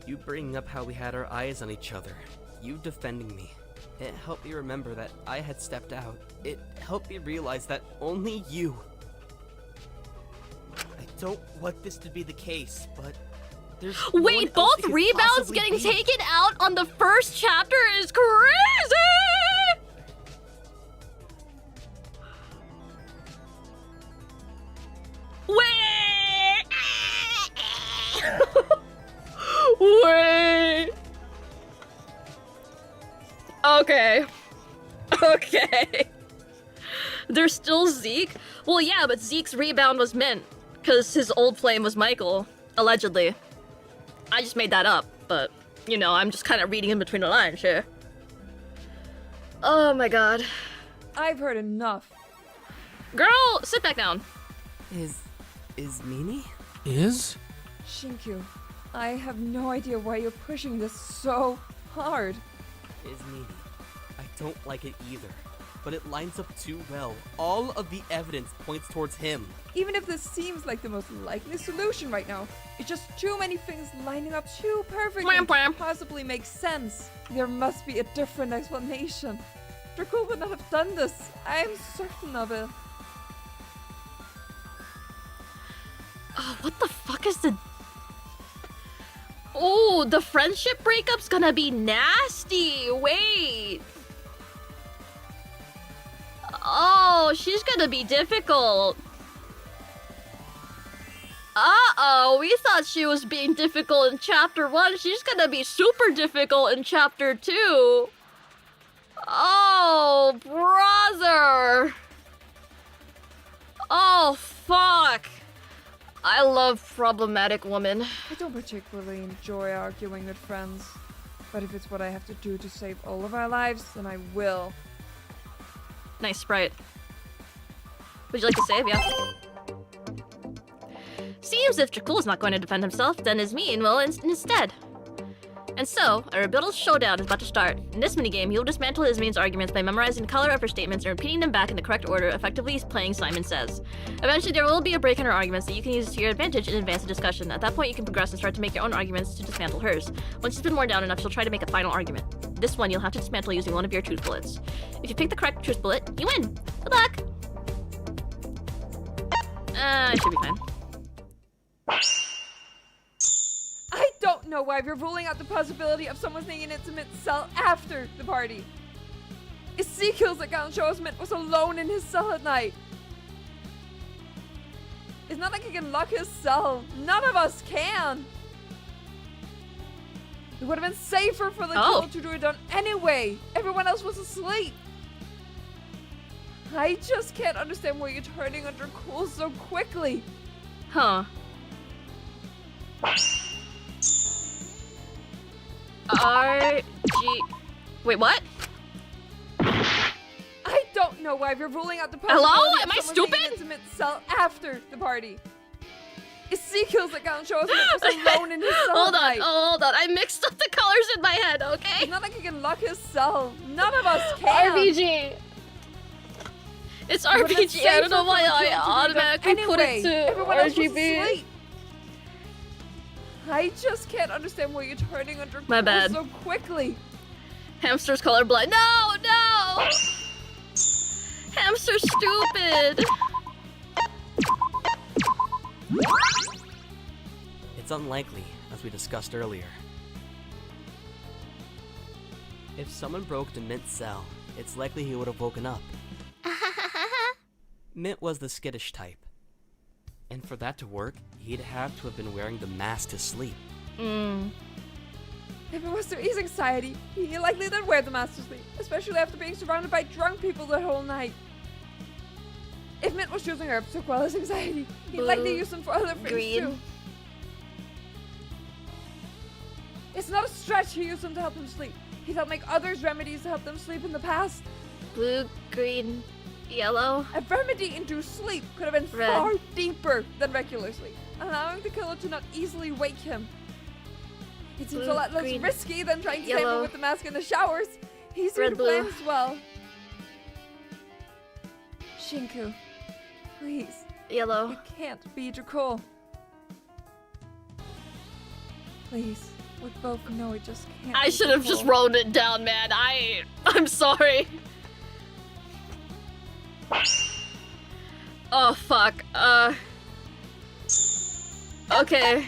You bringing up how we had our eyes on each other, you defending me, it helped me remember that I had stepped out. It helped me realize that only you. I don't want this to be the case, but there's no one Wait, else both it could rebounds possibly getting be. taken out on the first chapter is crazy! Wait! Wait! Okay. Okay. There's still Zeke? Well, yeah, but Zeke's rebound was Mint, because his old flame was Michael, allegedly. I just made that up, but, you know, I'm just kind of reading in between the lines here. Oh my god. I've heard enough. Girl, sit back down. Is Mimi? Is? Shinku, I have no idea why you're pushing this so hard. Is Mimi. I don't like it either, but it lines up too well. All of the evidence points towards him. Even if this seems like the most likely solution right now, it's just too many things lining up too perfectly to possibly make sense. There must be a different explanation. Dracul would not have done this. I am certain of it. Oh, what the fuck is the... Oh, the friendship breakup's gonna be nasty. Wait. Oh, she's gonna be difficult. Uh-oh, we thought she was being difficult in chapter 1. She's gonna be super difficult in chapter 2. Oh, brother. Oh, fuck. I love problematic women. I don't particularly enjoy arguing with friends, but if it's what I have to do to save all of our lives, then I will. Nice sprite. Would you like to save? Yeah. Seems if Dracul's not going to defend himself, then Ismin will instead. And so, a rebuttal showdown is about to start. In this minigame, you'll dismantle Ismin's arguments by memorizing the color of her statements and repeating them back in the correct order, effectively playing Simon Says. Eventually, there will be a break in her arguments that you can use to your advantage and advance the discussion. At that point, you can progress and start to make your own arguments to dismantle hers. Once she's been worn down enough, she'll try to make a final argument. This one, you'll have to dismantle using one of your truth bullets. If you pick the correct truth bullet, you win! Good luck! It should be fine. I don't know why we're ruling out the possibility of someone staying in an intimate cell after the party. Ezekiel's account shows Mint was alone in his cell at night. It's not like he can lock his cell. None of us can. It would have been safer for the girl to do it done anyway. Everyone else was asleep. I just can't understand why you're turning on Dracul so quickly. Huh. Wait, what? I don't know why we're ruling out the Hello? possibility Am of I someone staying in stupid? an intimate cell after the party. Ezekiel's account shows Mint was alone in his cell Hold at on, night. hold on. I mixed up the colors in my head, okay? It's not like he can lock his cell. None of us can. RBG. It's But it's RPG. I don't know safer why for I you to read them automatically put it anyway. to Everyone else was RGB. asleep. I just can't understand why you're turning under My cool bad. so quickly. Hamster's colorblind. No, no! Hamster's stupid. It's unlikely, as we discussed earlier. If someone broke into Mint's cell, it's likely he would have woken up. Mint was the skittish type. And for that to work, he'd have to have been wearing the mask to sleep. Mm. If it was to ease anxiety, he likely did wear the mask to sleep, especially after being surrounded by drunk people the whole night. If Mint was using herbs to quell his anxiety, he'd likely use them for other things green. too. It's not a stretch he used them to help him sleep. He'd helped make others remedies to help them sleep in the past. Blue, green, yellow. A remedy-induced sleep could have been Red. far deeper than regular sleep, allowing the killer to not easily wake him. It seems Blue, a lot less green, risky than trying to save him yellow. with the mask in the showers. He's here Red, to plan blue. as well. Shinku, please. Yellow. It can't be Dracul. Please, we both know it just can't I be should have just Dracul. wrote it down, man. I'm sorry. Oh fuck. Okay.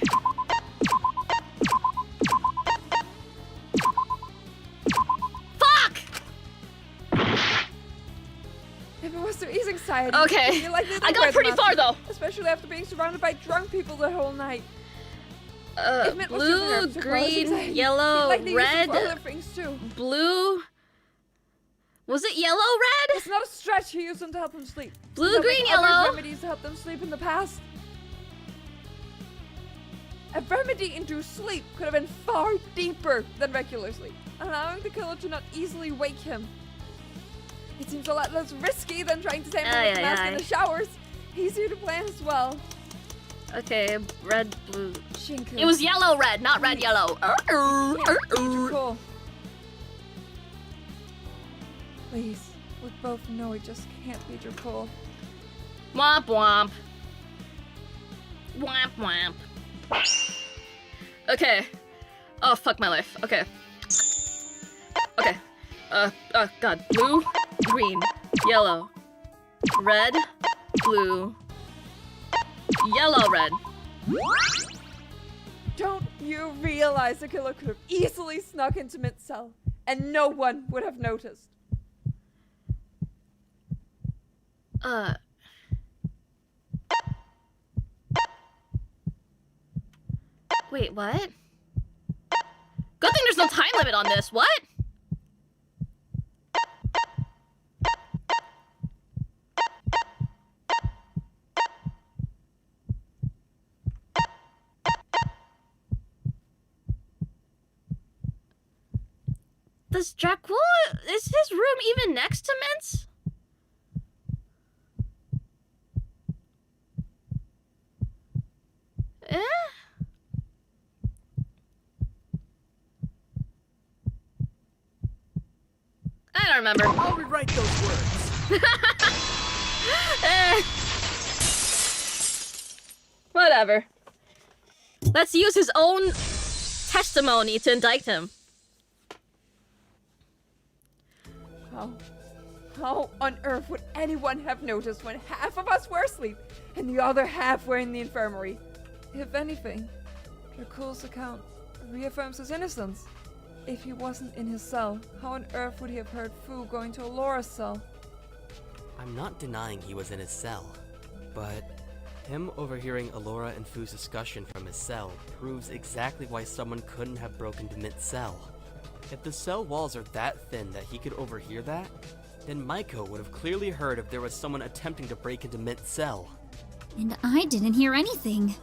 Fuck! If it was to ease anxiety, Okay. he likely did I got wear the pretty mask far, to though. sleep, especially after being surrounded by drunk people the whole night. If Mint was using Blue, herbs to quell his green, anxiety, yellow, he'd likely use them red, for other things too. blue. Was it yellow, red? It's not a stretch he used them to help him sleep. Blue, He'd helped green, make others yellow. remedies to help them sleep in the past. A remedy-induced sleep could have been far deeper than regular sleep, allowing the killer to not easily wake him. It seems a lot less risky than trying to save him with the mask in the showers. He's here to plan as well. Okay, red, blue. Shinku. It was yellow, red, not red, yellow. Cool. Please, we both know it just can't be Dracul. Womp womp. Womp womp. Okay. Oh, fuck my life. Okay. Okay. God. Blue, green, yellow, red, blue, yellow, red. Don't you realize the killer could have easily snuck into Mint's cell, and no one would have noticed? Wait, what? Good thing there's no time limit on this. What? Does Dracul... Is his room even next to Mint's? Eh? I don't remember. I'll rewrite those words. Eh. Whatever. Let's use his own testimony to indict him. How on earth would anyone have noticed when half of us were asleep and the other half were in the infirmary? If anything, Dracul's account reaffirms his innocence. If he wasn't in his cell, how on earth would he have heard Fu going to Alora's cell? I'm not denying he was in his cell, but him overhearing Alora and Fu's discussion from his cell proves exactly why someone couldn't have broken into Mint's cell. If the cell walls are that thin that he could overhear that, then Maiko would have clearly heard if there was someone attempting to break into Mint's cell. And I didn't hear anything.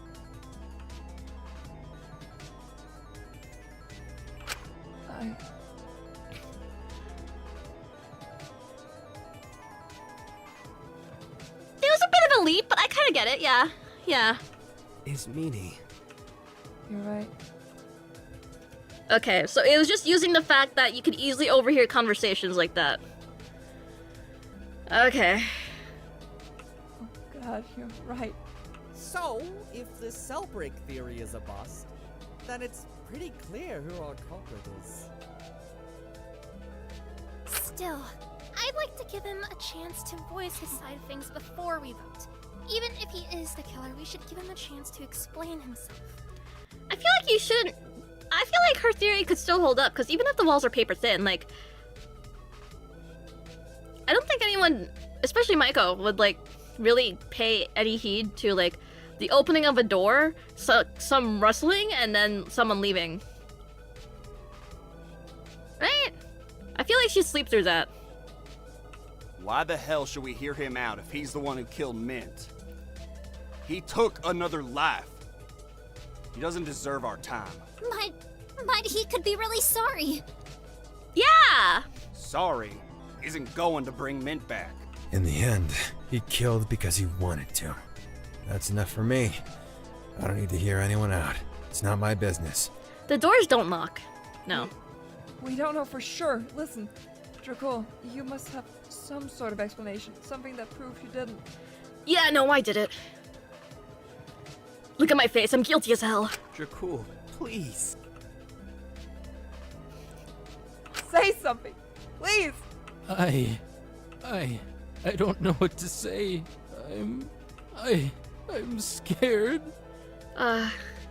It was a bit of a leap, but I kind of get it. Yeah. Yeah. Is Meanie. You're right. Okay, so it was just using the fact that you could easily overhear conversations like that. Okay. God, you're right. So, if the cell break theory is a bust, then it's pretty clear who our culprit is. Still, I'd like to give him a chance to voice his side of things before we vote. Even if he is the killer, we should give him a chance to explain himself. I feel like you shouldn't. I feel like her theory could still hold up, because even if the walls are paper thin, like, I don't think anyone, especially Maiko, would like really pay any heed to like the opening of a door, some rustling, and then someone leaving. Right? I feel like she'd sleep through that. Why the hell should we hear him out if he's the one who killed Mint? He took another life. He doesn't deserve our time. But he could be really sorry. Yeah! Sorry isn't going to bring Mint back. In the end, he killed because he wanted to. That's enough for me. I don't need to hear anyone out. It's not my business. The doors don't lock. No. We don't know for sure. Listen, Dracul, you must have some sort of explanation. Something that proves you didn't. Yeah, no, I did it. Look at my face. I'm guilty as hell. Dracul, please. Say something, please. I don't know what to say. I'm scared.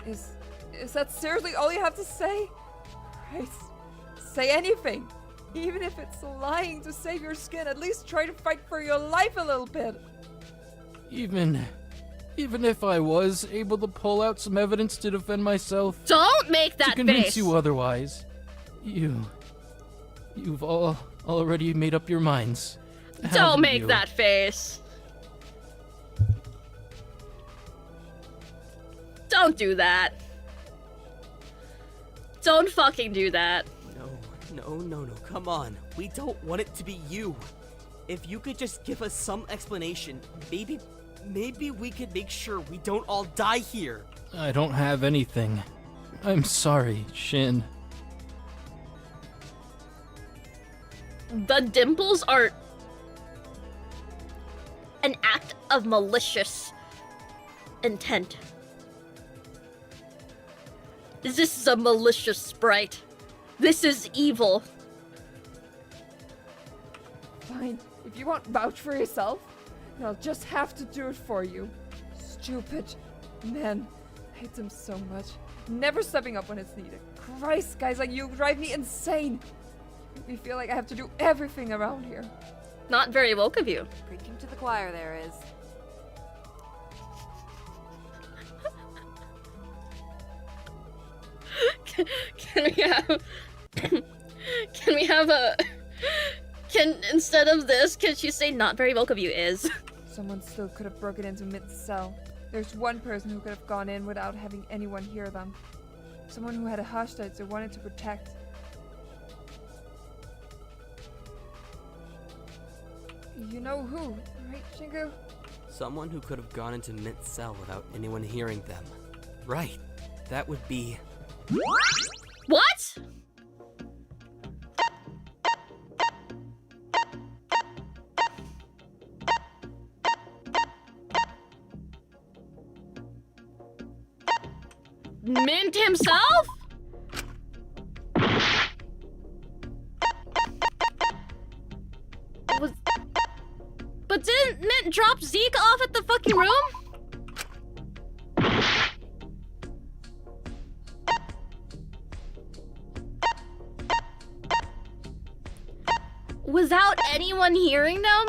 Is that seriously all you have to say? Christ, say anything. Even if it's lying to save your skin, at least try to fight for your life a little bit. Even if I was able to pull out some evidence to defend myself, don't make that to convince face. you otherwise, you've all already made up your minds. Don't make that face. Don't do that. Don't fucking do that. No, come on. We don't want it to be you. If you could just give us some explanation, maybe we could make sure we don't all die here. I don't have anything. I'm sorry, Shin. The dimples are an act of malicious intent. This is a malicious sprite. This is evil. Fine. If you won't vouch for yourself, then I'll just have to do it for you. Stupid men. I hate them so much. Never stepping up when it's needed. Christ, guys like you drive me insane. You make me feel like I have to do everything around here. Not very woke of you. Preaching to the choir there is. Instead of this, can she say not very woke of you is? Someone still could have broken into Mint's cell. There's one person who could have gone in without having anyone hear them. Someone who had a hostage they wanted to protect. You know who, right, Shinku? Someone who could have gone into Mint's cell without anyone hearing them. Right. That would be... What? Mint himself? But didn't Mint drop Zeke off at the fucking room? Without anyone hearing them?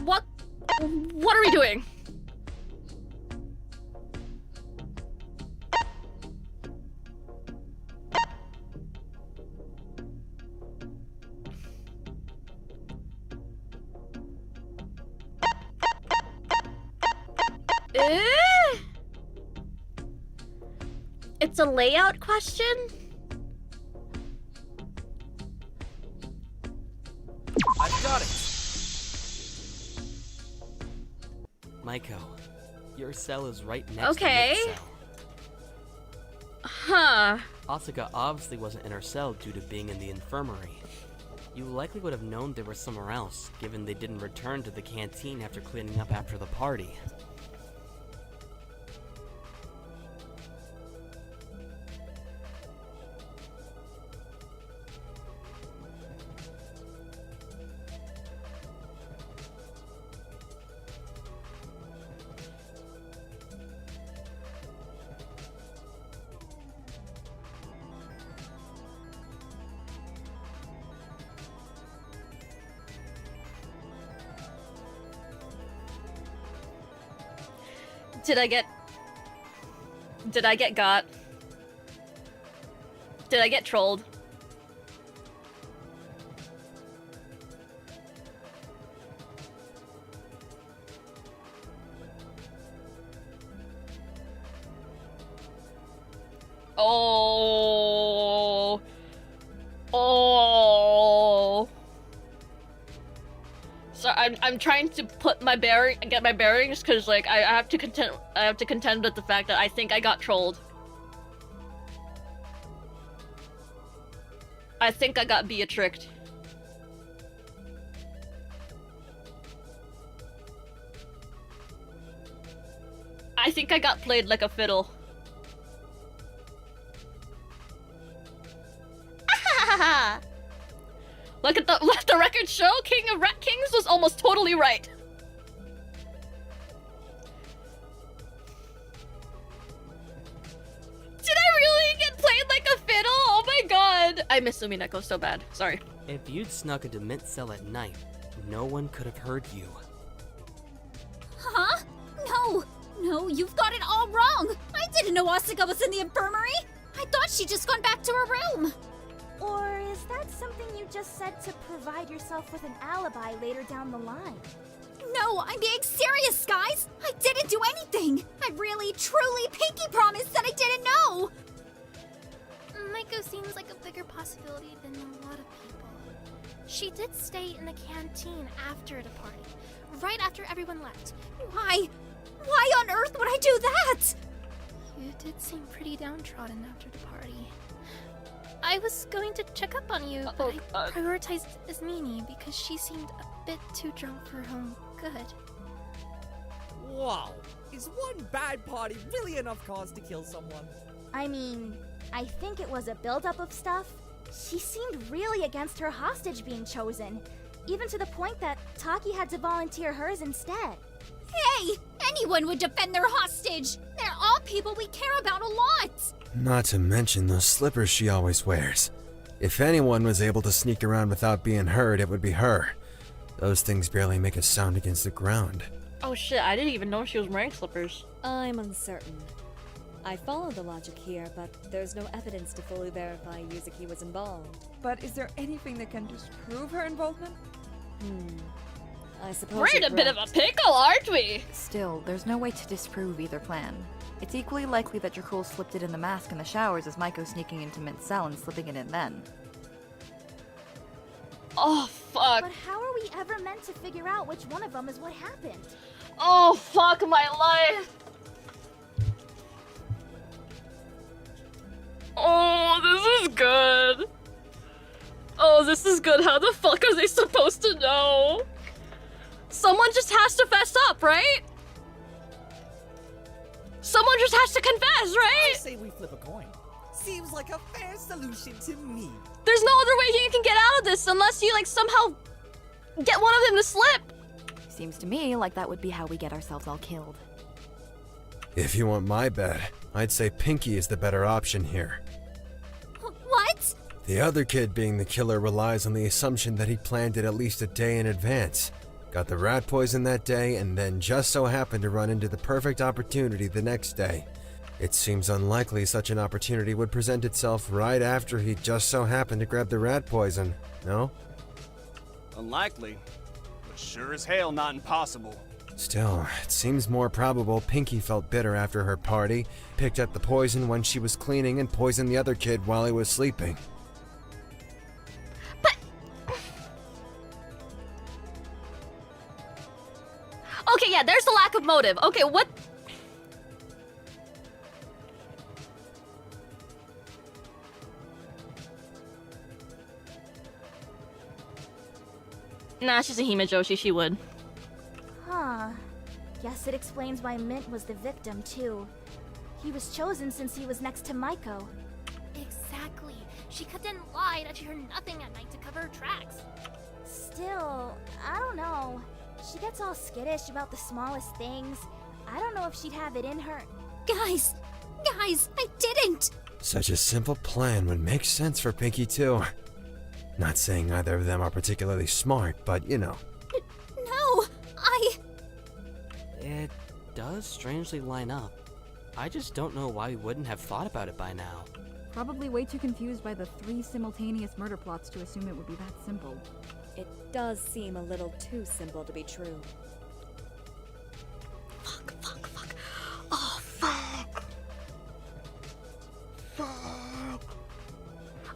What are we doing? It's a layout question? I've got it! Maiko, your cell is right next to Nick's cell. Huh. Asuka obviously wasn't in her cell due to being in the infirmary. You likely would have known they were somewhere else, given they didn't return to the canteen after cleaning up after the party. Did I get got? Did I get trolled? Oh. Oh. So I'm trying to get my bearings because like I have to contend with the fact that I think I got trolled. I think I got Beatricked. I think I got played like a fiddle. Let the record show, King of Rat Kings was almost totally right. Did I really get played like a fiddle? Oh my god. I miss Umineko so bad. Sorry. If you'd snuck into Mint Cell at night, no one could have heard you. Huh? No! No, you've got it all wrong! I didn't know Asuka was in the infirmary! I thought she'd just gone back to her room! Or is that something you just said to provide yourself with an alibi later down the line? No, I'm being serious, guys! I didn't do anything! I really, truly pinky promised that I didn't know! Maiko seems like a bigger possibility than a lot of people. She did stay in the canteen after the party, right after everyone left. Why? Why on earth would I do that? You did seem pretty downtrodden after the party. I was going to check up on you, but I prioritized Ismini because she seemed a bit too drunk for her own good. Wow, is one bad party really enough cause to kill someone? I mean, I think it was a buildup of stuff. She seemed really against her hostage being chosen, even to the point that Taki had to volunteer hers instead. Hey! Anyone would defend their hostage! They're all people we care about a lot! Not to mention those slippers she always wears. If anyone was able to sneak around without being heard, it would be her. Those things barely make a sound against the ground. Oh shit, I didn't even know she was wearing slippers. I'm uncertain. I follow the logic here, but there's no evidence to fully verify Yuzuki was involved. But is there anything that can disprove her involvement? I suppose We're in you're a bit of correct. a pickle, aren't we? Still, there's no way to disprove either plan. It's equally likely that Dracul slipped it in the mask in the showers as Maiko sneaking into Mint's cell and slipping it in then. Oh, fuck. But how are we ever meant to figure out which one of them is what happened? Oh, fuck my life. Oh, this is good. Oh, this is good. How the fuck are they supposed to know? Someone just has to fess up, right? Someone just has to confess, right? I say we flip a coin. Seems like a fair solution to me. There's no other way you can get out of this unless you, like, somehow get one of them to slip. Seems to me like that would be how we get ourselves all killed. If you want my bet, I'd say Pinky is the better option here. What? The other kid being the killer relies on the assumption that he planned it at least a day in advance. Got the rat poison that day, and then just so happened to run into the perfect opportunity the next day. It seems unlikely such an opportunity would present itself right after he just so happened to grab the rat poison, no? Unlikely, but sure as hell not impossible. Still, it seems more probable Pinky felt bitter after her party, picked up the poison when she was cleaning, and poisoned the other kid while he was sleeping. Okay, yeah, there's a lack of motive. Okay, what? Nah, she's a Hime Joshi, she would. Huh. Guess it explains why Mint was the victim, too. He was chosen since he was next to Maiko. Exactly. She couldn't lie that she heard nothing at night to cover her tracks. Still, I don't know. She gets all skittish about the smallest things. I don't know if she'd have it in her. Guys, I didn't. Such a simple plan would make sense for Pinky too. Not saying either of them are particularly smart, but you know. No, It does strangely line up. I just don't know why we wouldn't have thought about it by now. Probably way too confused by the 3 simultaneous murder plots to assume it would be that simple. It does seem a little too simple to be true. Fuck. Oh, fuck.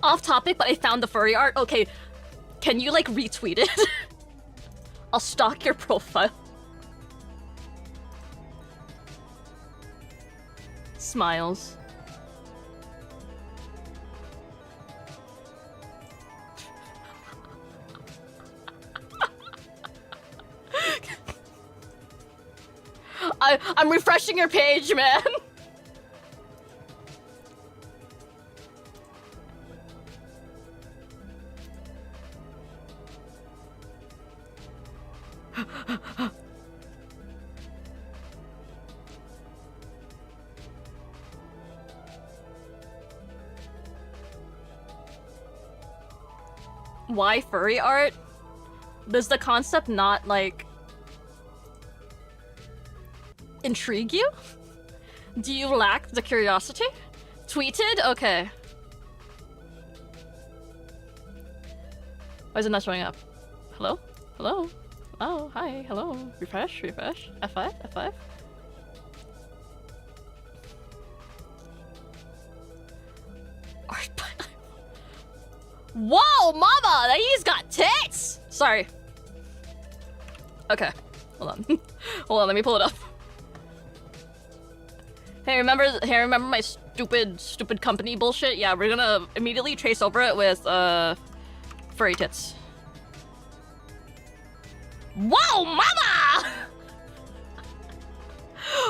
Off topic, but I found the furry art. Okay, can you, like, retweet it? I'll stalk your profile. Smiles. I'm refreshing your page, man. Why furry art? Does the concept not, like, intrigue you? Do you lack the curiosity? Tweeted? Okay. Why is it not showing up? Hello? Hello? Oh, hi, hello. Refresh. F5. Art by... Whoa, mama! He's got tits! Sorry. Okay. Hold on, let me pull it up. Hey, remember my stupid company bullshit? Yeah, we're gonna immediately trace over it with, furry tits. Whoa, mama!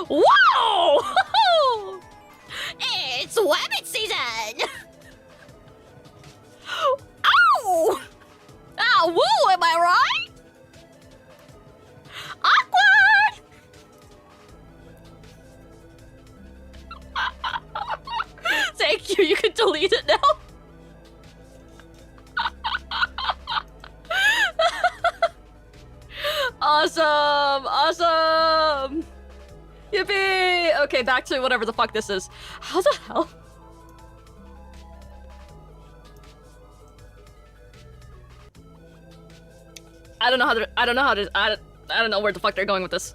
Whoa! It's webbing season! Ow! Ah, woo, am I right? Awkward! Thank you, you can delete it now. Awesome! Yippee! Okay, back to whatever the fuck this is. How the hell? I don't know where the fuck they're going with this.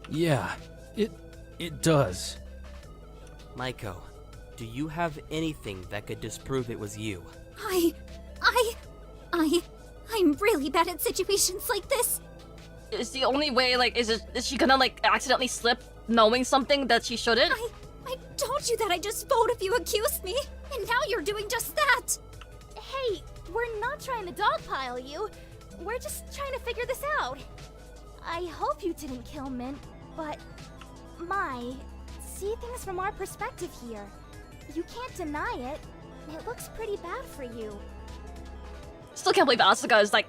Yeah, it does. Maiko, do you have anything that could disprove it was you? I'm really bad at situations like this. Is the only way, like, is she gonna, like, accidentally slip knowing something that she shouldn't? I told you that I just vote if you accused me, and now you're doing just that. Hey, we're not trying to dogpile you. We're just trying to figure this out. I hope you didn't kill Mint, but... see things from our perspective here. You can't deny it. It looks pretty bad for you. Still can't believe Asuka is, like,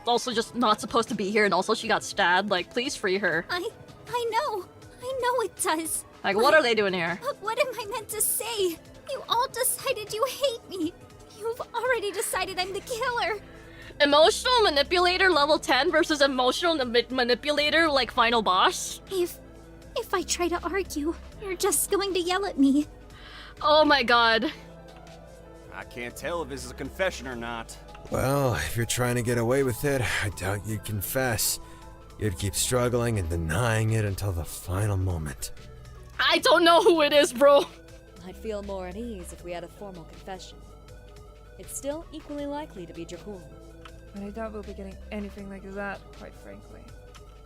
also just not supposed to be here, and also she got stabbed. Like, please free her. I know it does. Like, what are they doing here? But what am I meant to say? You all decided you hate me. You've already decided I'm the killer. Emotional manipulator level 10 versus emotional manipulator, like, final boss? If I try to argue, you're just going to yell at me. Oh my god. I can't tell if this is a confession or not. Well, if you're trying to get away with it, I doubt you'd confess. You'd keep struggling and denying it until the final moment. I don't know who it is, bro. I'd feel more at ease if we had a formal confession. It's still equally likely to be Jakul. But I doubt we'll be getting anything like that, quite frankly.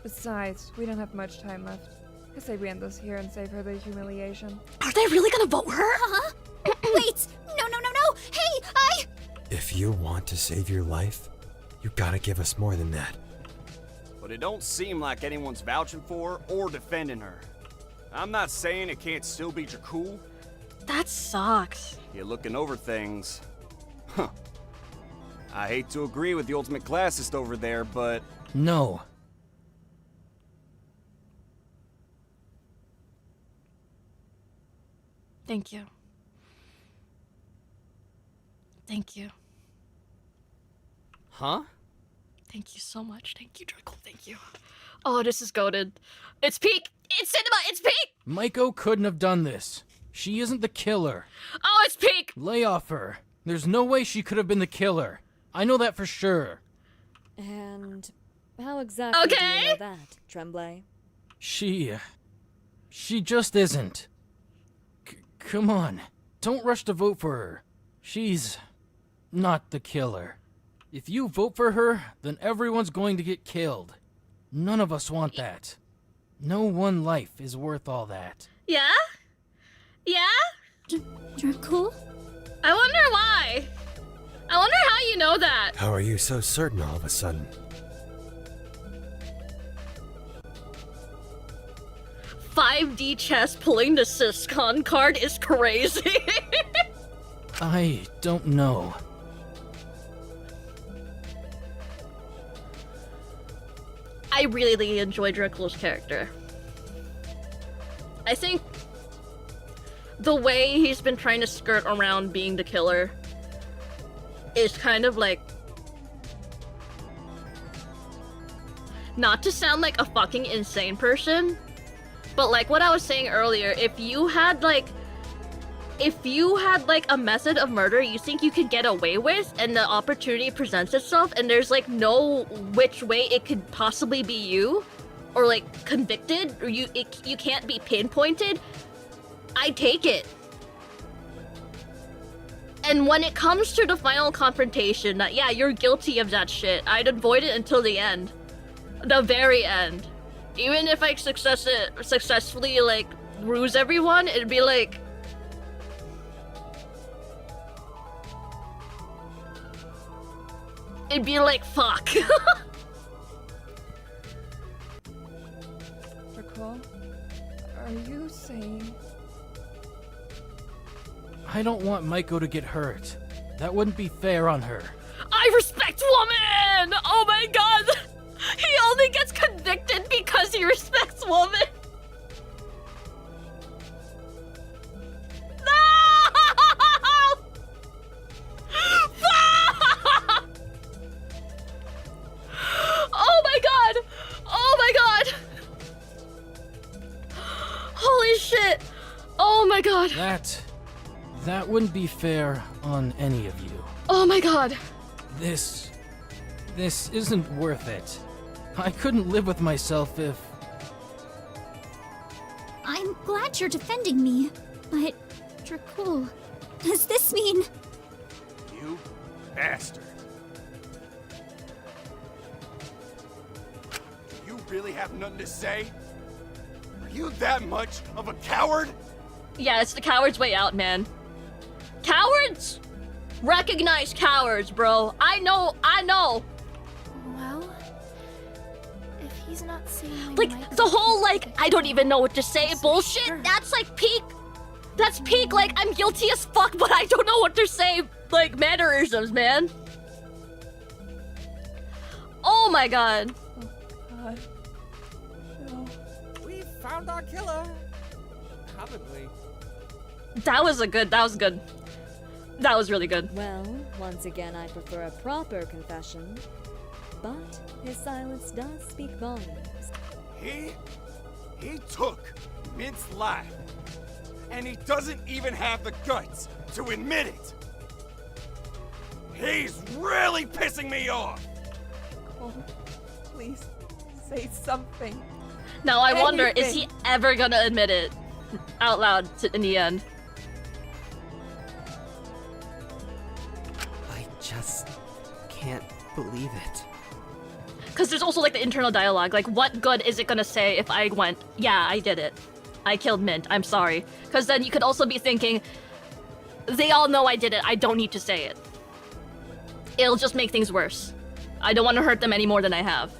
Besides, we don't have much time left. I say we end this here and save her the humiliation. Are they really gonna vote her? Huh? Wait! No! Hey, If you want to save your life, You gotta give us more than that. But it don't seem like anyone's vouching for or defending her. I'm not saying it can't still be Dracul. That sucks. You're looking over things. Huh. I hate to agree with the ultimate classist over there, but... No. Thank you. Thank you. Huh? Thank you so much. Thank you, Draco. Thank you. Oh, this is goated. It's peak! It's cinema! It's peak! Maiko couldn't have done this. She isn't the killer. Oh, it's peak! Lay off her. There's no way she could have been the killer. I know that for sure. And how exactly do you know that, Tremblay? She just isn't. Come on. Don't rush to vote for her. She's not the killer. If you vote for her, then everyone's going to get killed. None of us want that. No one life is worth all that. Yeah? Yeah? Dracul? I wonder why. I wonder how you know that. How are you so certain all of a sudden? 5D chess pulling the Syscon card is crazy. I don't know. I really enjoy Dracul's character. I think the way he's been trying to skirt around being the killer is kind of like... Not to sound like a fucking insane person, but like what I was saying earlier, if you had like a method of murder you think you could get away with and the opportunity presents itself and there's like no which way it could possibly be you or like convicted or you can't be pinpointed, I take it. And when it comes to the final confrontation that yeah, you're guilty of that shit, I'd avoid it until the end. The very end. Even if I successfully like ruse everyone, it'd be like fuck. Dracul, are you saying... I don't want Maiko to get hurt. That wouldn't be fair on her. I respect women! Oh my god! He only gets convicted because he respects women! No! Oh my god! Oh my god! Holy shit! Oh my god! That wouldn't be fair on any of you. Oh my god! This isn't worth it. I couldn't live with myself if... I'm glad you're defending me, but Dracul, does this mean... You bastard. Do you really have nothing to say? Are you that much of a coward? Yeah, it's the coward's way out, man. Cowards recognize cowards, bro. I know. Well, if he's not seeing like the whole like I don't even know what to say bullshit. That's like peak. That's peak. Like I'm guilty as fuck, but I don't know what to say. Like mannerisms, man. Oh my god. God. No. We found our killer. Haven't we? That was good. That was really good. Well, once again, I prefer a proper confession, but his silence does speak volumes. He took Mint's life, and he doesn't even have the guts to admit it. He's really pissing me off. Oh, please, say something. Now I wonder, is he ever gonna admit it out loud in the end? Just can't believe it. Because there's also like the internal dialogue, like what good is it gonna say if I went, yeah, I did it. I killed Mint, I'm sorry. Because then you could also be thinking, they all know I did it, I don't need to say it. It'll just make things worse. I don't want to hurt them any more than I have.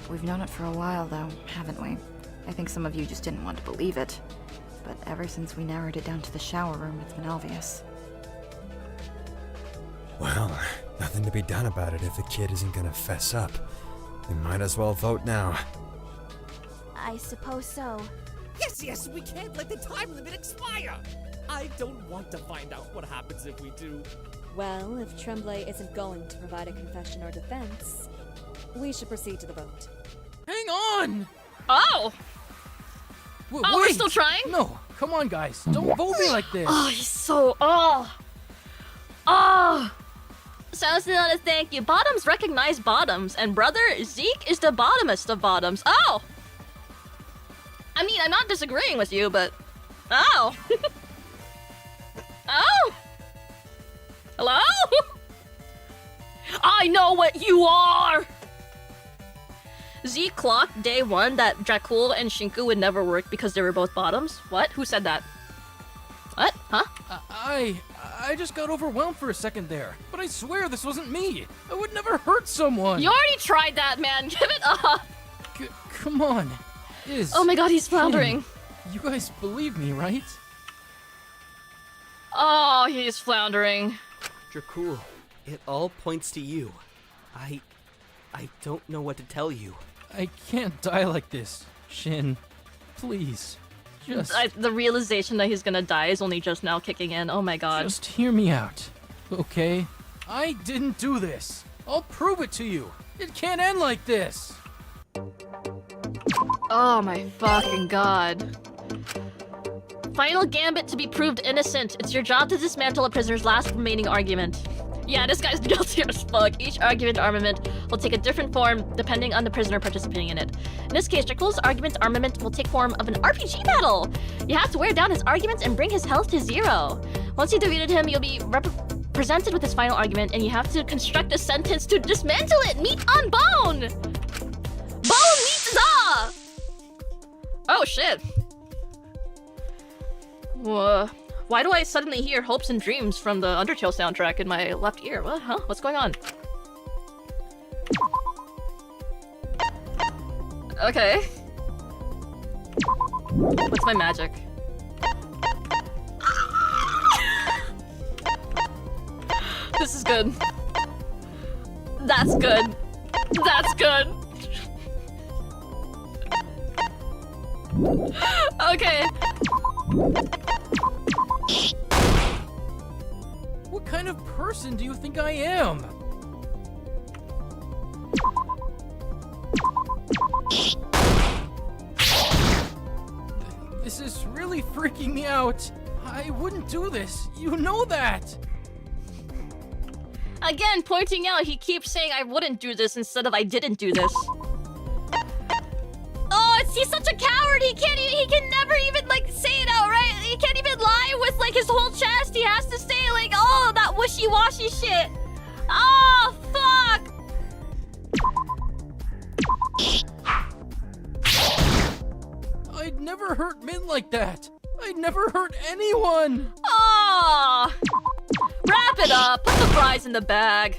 We've known it for a while, though, haven't we? I think some of you just didn't want to believe it. But ever since we narrowed it down to the shower room, it's been obvious. Well, nothing to be done about it if the kid isn't gonna fess up. We might as well vote now. I suppose so. Yes, we can't let the time limit expire! I don't want to find out what happens if we do. Well, if Tremblay isn't going to provide a confession or defense, we should proceed to the vote. Hang on! Oh! Wait. We're still trying? No, come on, guys. Don't vote me like this. Oh, he's so... Oh! Sounds not a thank you. Bottoms recognize bottoms, and brother, Zeke is the bottomest of bottoms. Oh! I mean, I'm not disagreeing with you, but... Oh! Oh! Hello? I know what you are! Zeke clocked day one that Dracul and Shinku would never work because they were both bottoms. What? Who said that? What? Huh? I just got overwhelmed for a second there. But I swear this wasn't me. I would never hurt someone. You already tried that, man. Give it up. Come on. Oh my god, he's floundering. You guys believe me, right? Oh, he's floundering. Dracul, it all points to you. I don't know what to tell you. I can't die like this, Shin. Please. Just... the realization that he's gonna die is only just now kicking in. Oh my god. Just hear me out, okay? I didn't do this. I'll prove it to you. It can't end like this. Oh my fucking god. Final gambit to be proved innocent. It's your job to dismantle a prisoner's last remaining argument. Yeah, this guy's guilty as fuck. Each argument armament will take a different form depending on the prisoner participating in it. In this case, Dracul's argument armament will take form of an RPG battle. You have to wear down his arguments and bring his health to 0. Once you defeated him, you'll be presented with his final argument, and you have to construct a sentence to dismantle it. Meat on bone. Bone meets the. Oh shit. Why do I suddenly hear hopes and dreams from the Undertale soundtrack in my left ear? What? Huh? What's going on? Okay. What's my magic? This is good. That's good. That's good. Okay. What kind of person do you think I am? This is really freaking me out. I wouldn't do this. You know that. Again, pointing out he keeps saying I wouldn't do this instead of I didn't do this. Oh, he's such a coward. He can never even like say it outright. He can't even lie with like his whole chest. He has to say like, oh, that wishy-washy shit. Oh, fuck. I'd never hurt men like that. I'd never hurt anyone. Oh. Wrap it up. Put the fries in the bag.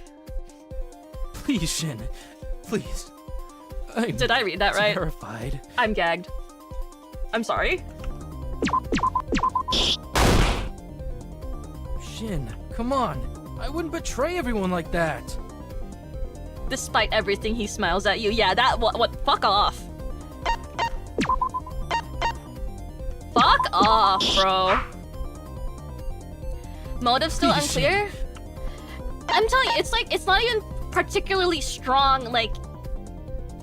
Please, Shin. Please. Did I read that right? Terrified. I'm gagged. I'm sorry. Shin, come on. I wouldn't betray everyone like that. Despite everything, he smiles at you. Yeah, that what? Fuck off. Fuck off, bro. Motive still unclear? I'm telling you, it's not even particularly strong, like...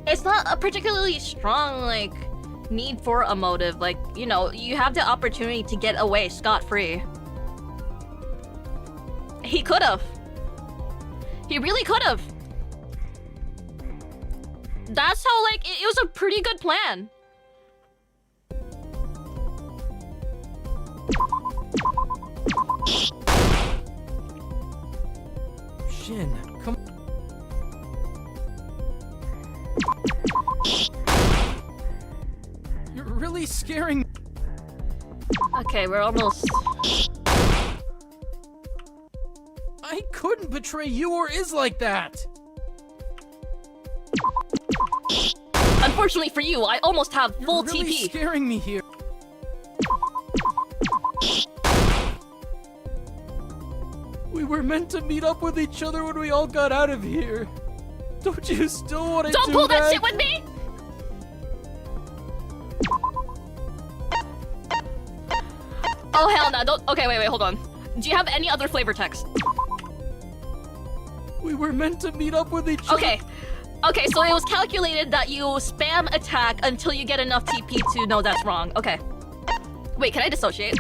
It's not a particularly strong, like, need for a motive. Like, you know, you have the opportunity to get away scot-free. He could've. He really could've. That's how, like, it was a pretty good plan. Shin, come... You're really scaring... Okay, we're almost... I couldn't betray you or Iz like that! Unfortunately for you, I almost have full You're really TP. scaring me here. We were meant to meet up with each other when we all got out of here. Don't you still want to do that? Don't pull that shit with me! Oh hell no, don't- okay, wait, hold on. Do you have any other flavor text? We were meant to meet up with each other. Okay, so it was calculated that you spam attack until you get enough TP to know that's wrong. Okay. Wait, can I dissociate?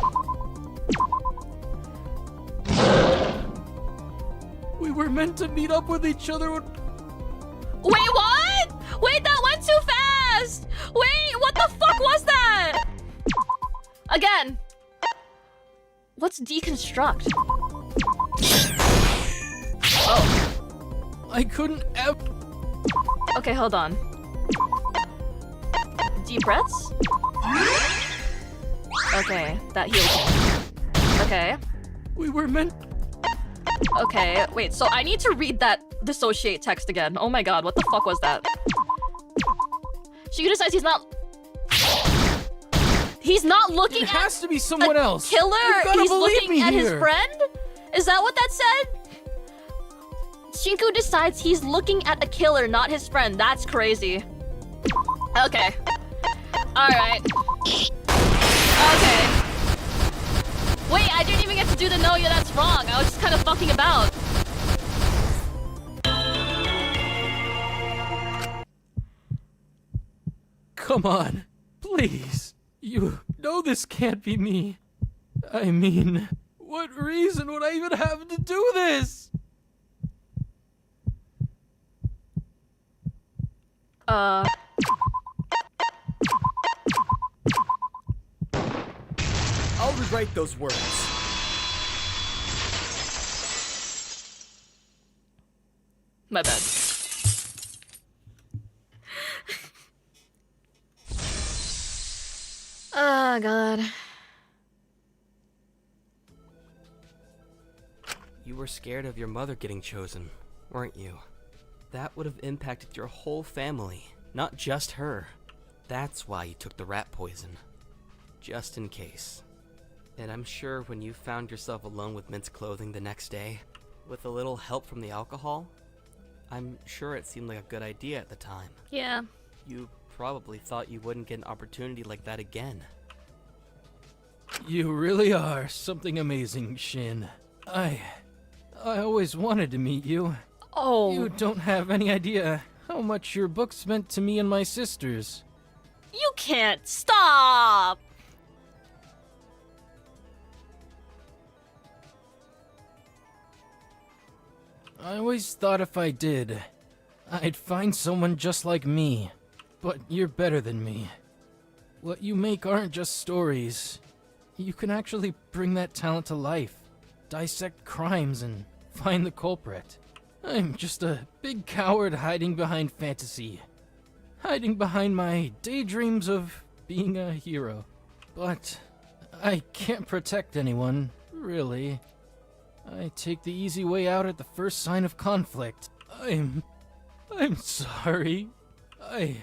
We were meant to meet up with each other when... Wait, what? Wait, that went too fast! Wait, what the fuck was that? Again. What's deconstruct? Oh. I couldn't ever... Okay, hold on. Deep breaths? Okay, that heals me. Okay. We were meant... Okay, wait, so I need to read that dissociate text again. Oh my god, what the fuck was that? Shigu decides he's not... He's not looking It has to be someone else. Killer? You've gotta He's believe looking me at his here. friend? Is that what that said? Shinku decides he's looking at a killer, not his friend. That's crazy. Okay. Alright. Okay. Wait, I didn't even get to do the no, yeah, that's wrong. I was just kind of fucking about. Come on. Please. You know this can't be me. I mean, what reason would I even have to do this? I'll rewrite those words. My bad. Oh, God. You were scared of your mother getting chosen, weren't you? That would have impacted your whole family, not just her. That's why you took the rat poison. Just in case. And I'm sure when you found yourself alone with Mint's clothing the next day, with a little help from the alcohol, I'm sure it seemed like a good idea at the time. Yeah. You probably thought you wouldn't get an opportunity like that again. You really are something amazing, Shin. I always wanted to meet you. Oh. You don't have any idea how much your books meant to me and my sisters. You can't stop! I always thought if I did, I'd find someone just like me. But you're better than me. What you make aren't just stories. You can actually bring that talent to life, dissect crimes, and find the culprit. I'm just a big coward hiding behind fantasy. Hiding behind my daydreams of being a hero. But I can't protect anyone, really. I take the easy way out at the first sign of conflict. I'm sorry. I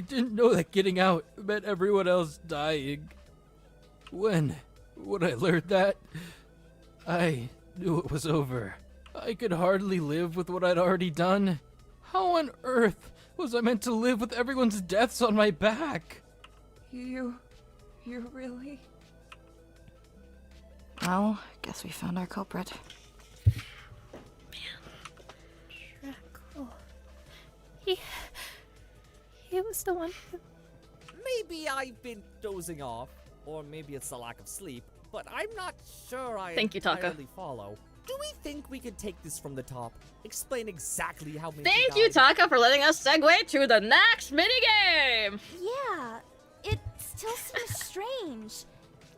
didn't know that getting out meant everyone else dying. When I learned that, I knew it was over. I could hardly live with what I'd already done. How on earth was I meant to live with everyone's deaths on my back? You really? Well, guess we found our culprit. He was the one who... Maybe I've been dozing off, or maybe it's the lack of sleep, but I'm not sure I Thank you, Taka. entirely follow. Do we think we could take this from the top? Explain exactly how Minty Thank you, died? Taka, for letting us segue to the next minigame! Yeah, it still seems strange.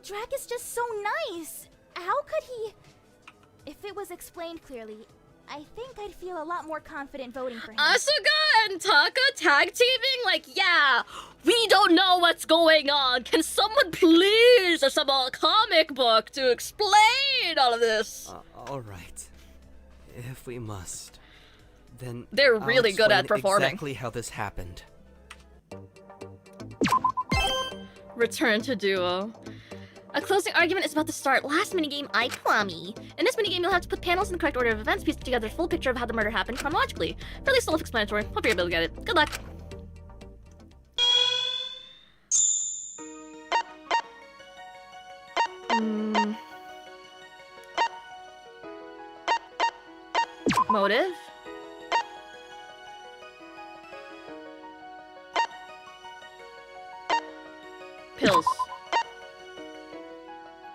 Drag is just so nice. How could he... If it was explained clearly, I think I'd feel a lot more confident voting for him. Asuka and Taka tag teaming? Like, yeah, we don't know what's going on. Can someone please assemble a comic book to explain all of this? Alright. If we must, then They're I'll really good at explain performing. exactly how this happened. Return to duo. A closing argument is about to start. Last minigame, I Kwame. In this minigame, you'll have to put panels in the correct order of events, piece together a full picture of how the murder happened chronologically. Fairly self-explanatory. Hope you're able to get it. Good luck. Motive? Pills.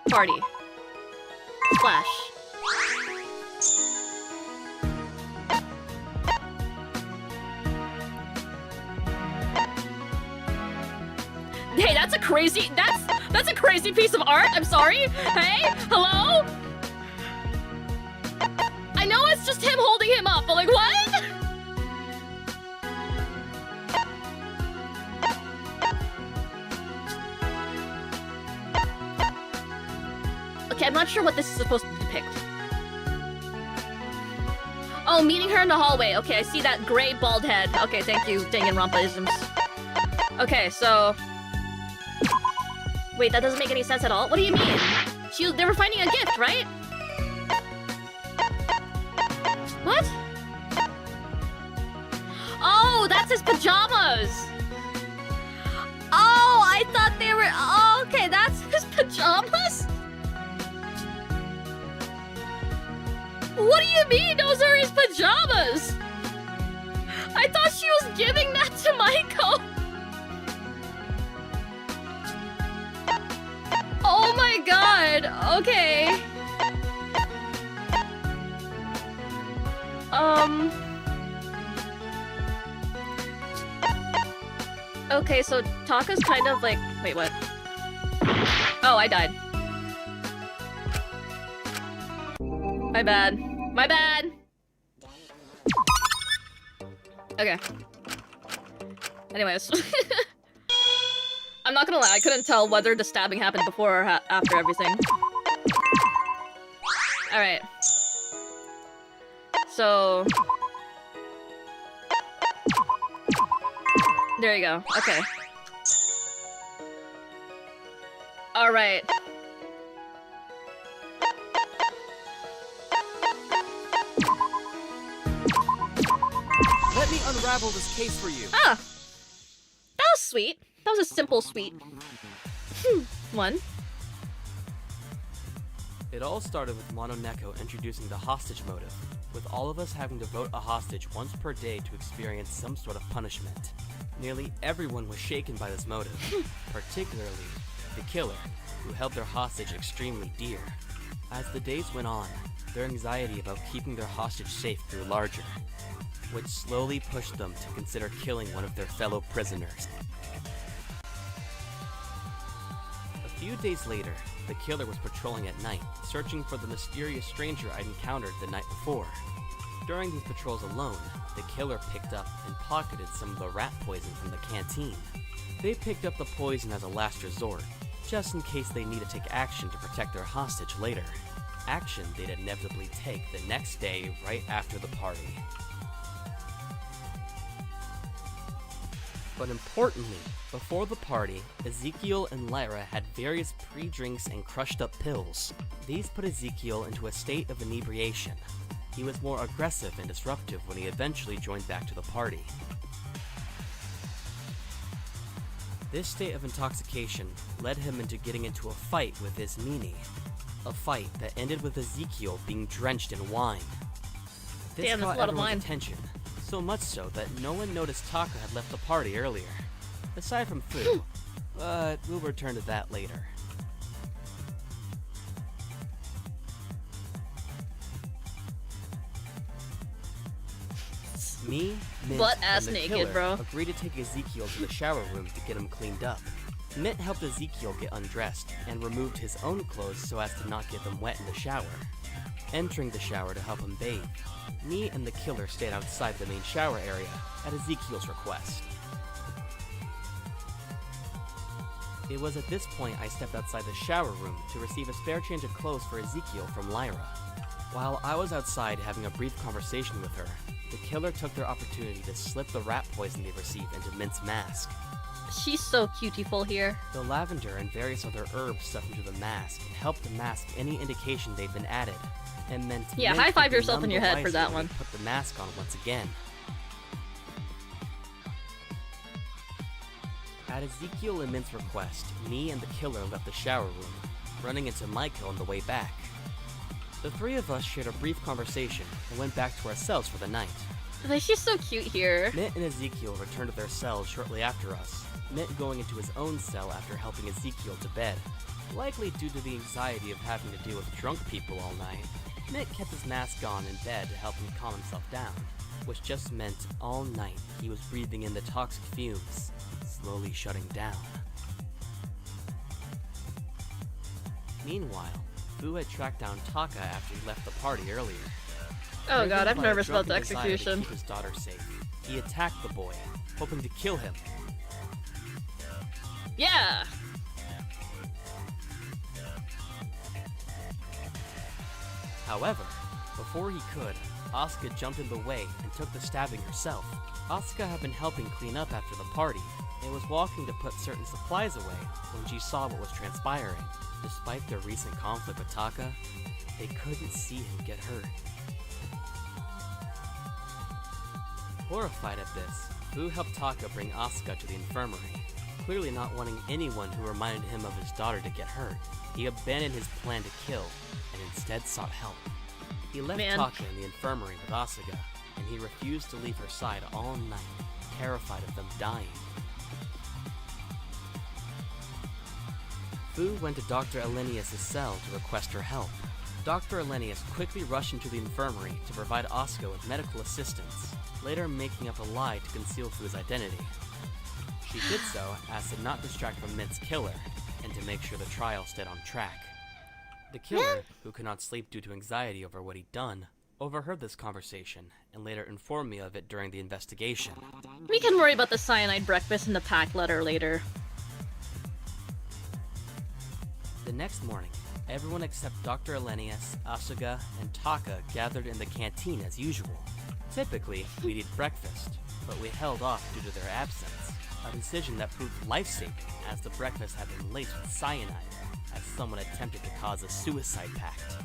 Party. Splash. Hey, that's a crazy piece of art. I'm sorry. Hey, hello? I know it's just him holding him up, but like what? Okay, I'm not sure what this is supposed to depict. Oh, meeting her in the hallway. Okay, I see that gray bald head. Okay, thank you, Danganronpa-isms. Okay, so... Wait, that doesn't make any sense at all. What do you mean? They were finding a gift, right? What? Oh, that's his pajamas! Oh, I thought they were... Oh, okay, that's his pajamas? What do you mean those are his pajamas? I thought she was giving that to Maiko. Oh my god, okay. Okay, so Taka's kind of like... Wait, what? Oh, I died. My bad. My bad! Okay. Anyways. I'm not gonna lie, I couldn't tell whether the stabbing happened before or after everything. Alright. So... There you go. Okay. Alright. Let me unravel this case for you. Ah! That was sweet. That was a simple sweet one. It all started with Mono Neko introducing the hostage motive, with all of us having to vote a hostage once per day to experience some sort of punishment. Nearly everyone was shaken by this motive, particularly the killer, who held their hostage extremely dear. As the days went on, their anxiety about keeping their hostage safe grew larger, which slowly pushed them to consider killing one of their fellow prisoners. A few days later, the killer was patrolling at night, searching for the mysterious stranger I'd encountered the night before. During these patrols alone, the killer picked up and pocketed some of the rat poison from the canteen. They picked up the poison as a last resort, just in case they need to take action to protect their hostage later. Action they'd inevitably take the next day right after the party. But importantly, before the party, Ezekiel and Lyra had various pre-drinks and crushed up pills. These put Ezekiel into a state of inebriation. He was more aggressive and disruptive when he eventually joined back to the party. This state of intoxication led him into getting into a fight with Ismini. A fight that ended with Ezekiel being drenched in wine. This Damn, that's caught a lot of everyone's wine. attention, so much so that no one noticed Taka had left the party earlier. Aside from Fu, but we'll return to that later. Me, Mint, Butt-ass and the naked, killer bro. agreed to take Ezekiel to the shower room to get him cleaned up. Mint helped Ezekiel get undressed and removed his own clothes so as to not get them wet in the shower. Entering the shower to help him bathe, me and the killer stayed outside the main shower area at Ezekiel's request. It was at this point I stepped outside the shower room to receive a spare change of clothes for Ezekiel from Lyra. While I was outside having a brief conversation with her, the killer took their opportunity to slip the rat poison they received into Mint's mask. She's so cutiful here. The lavender and various other herbs stuffed into the mask helped to mask any indication they'd been added, and meant Yeah, Mint high-five would be yourself none in your the head for wiser that when one. they Put the mask on once again. At Ezekiel and Mint's request, me and the killer left the shower room, running into Michael on the way back. The three of us shared a brief conversation and went back to our cells for the night. Like, she's so cute here. Mint and Ezekiel returned to their cells shortly after us, Mint going into his own cell after helping Ezekiel to bed. Likely due to the anxiety of having to deal with drunk people all night, Mint kept his mask on in bed to help him calm himself down, which just meant all night he was breathing in the toxic fumes, slowly shutting down. Meanwhile, Fu had tracked down Taka after he left the party earlier. Oh Driven god, I'm by a nervous about the drunken desire to execution. keep his daughter safe, he attacked the boy, hoping to kill him. Yeah! However, before he could, Asuka jumped in the way and took the stabbing herself. Asuka had been helping clean up after the party, and was walking to put certain supplies away when she saw what was transpiring. Despite their recent conflict with Taka, they couldn't see him get hurt. Horrified at this, Fu helped Taka bring Asuka to the infirmary. Clearly not wanting anyone who reminded him of his daughter to get hurt, he abandoned his plan to kill, and instead sought help. He left Taka in the infirmary with Asuka, and he refused to leave her side all night, terrified of them dying. Fu went to Dr. Elenius' cell to request her help. Dr. Elenius quickly rushed into the infirmary to provide Asuka with medical assistance, later making up a lie to conceal Fu's identity. She did so as to not distract from Mint's killer, and to make sure the trial stayed on track. The killer, who could not sleep due to anxiety over what he'd done, overheard this conversation, and later informed me of it during the investigation. We can worry about the cyanide breakfast and the pack letter later. The next morning, everyone except Dr. Elenius, Asuka, and Taka gathered in the canteen as usual. Typically, we'd eat breakfast, but we held off due to their absence, a decision that proved life-saving as the breakfast had been laced with cyanide, as someone attempted to cause a suicide pact.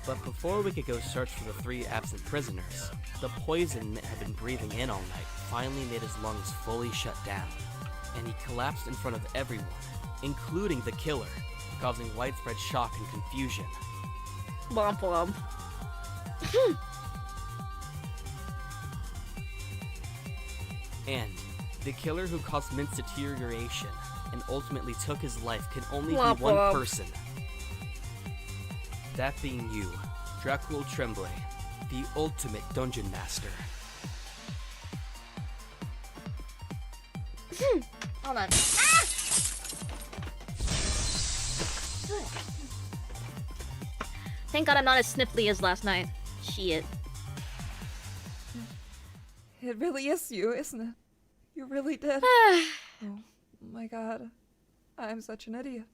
But before we could go search for the three absent prisoners, the poison Mint had been breathing in all night finally made his lungs fully shut down, and he collapsed in front of everyone, including the killer, causing widespread shock and confusion. Womp womp. And the killer who caused Mint's deterioration and ultimately took his life can only Womp be one womp. person. That being you, Dracul Tremblay, the ultimate dungeon master. Hold on. Thank god I'm not as sniffly as last night. Shit. It really is you, isn't it? You really did. Oh my god. I'm such an idiot.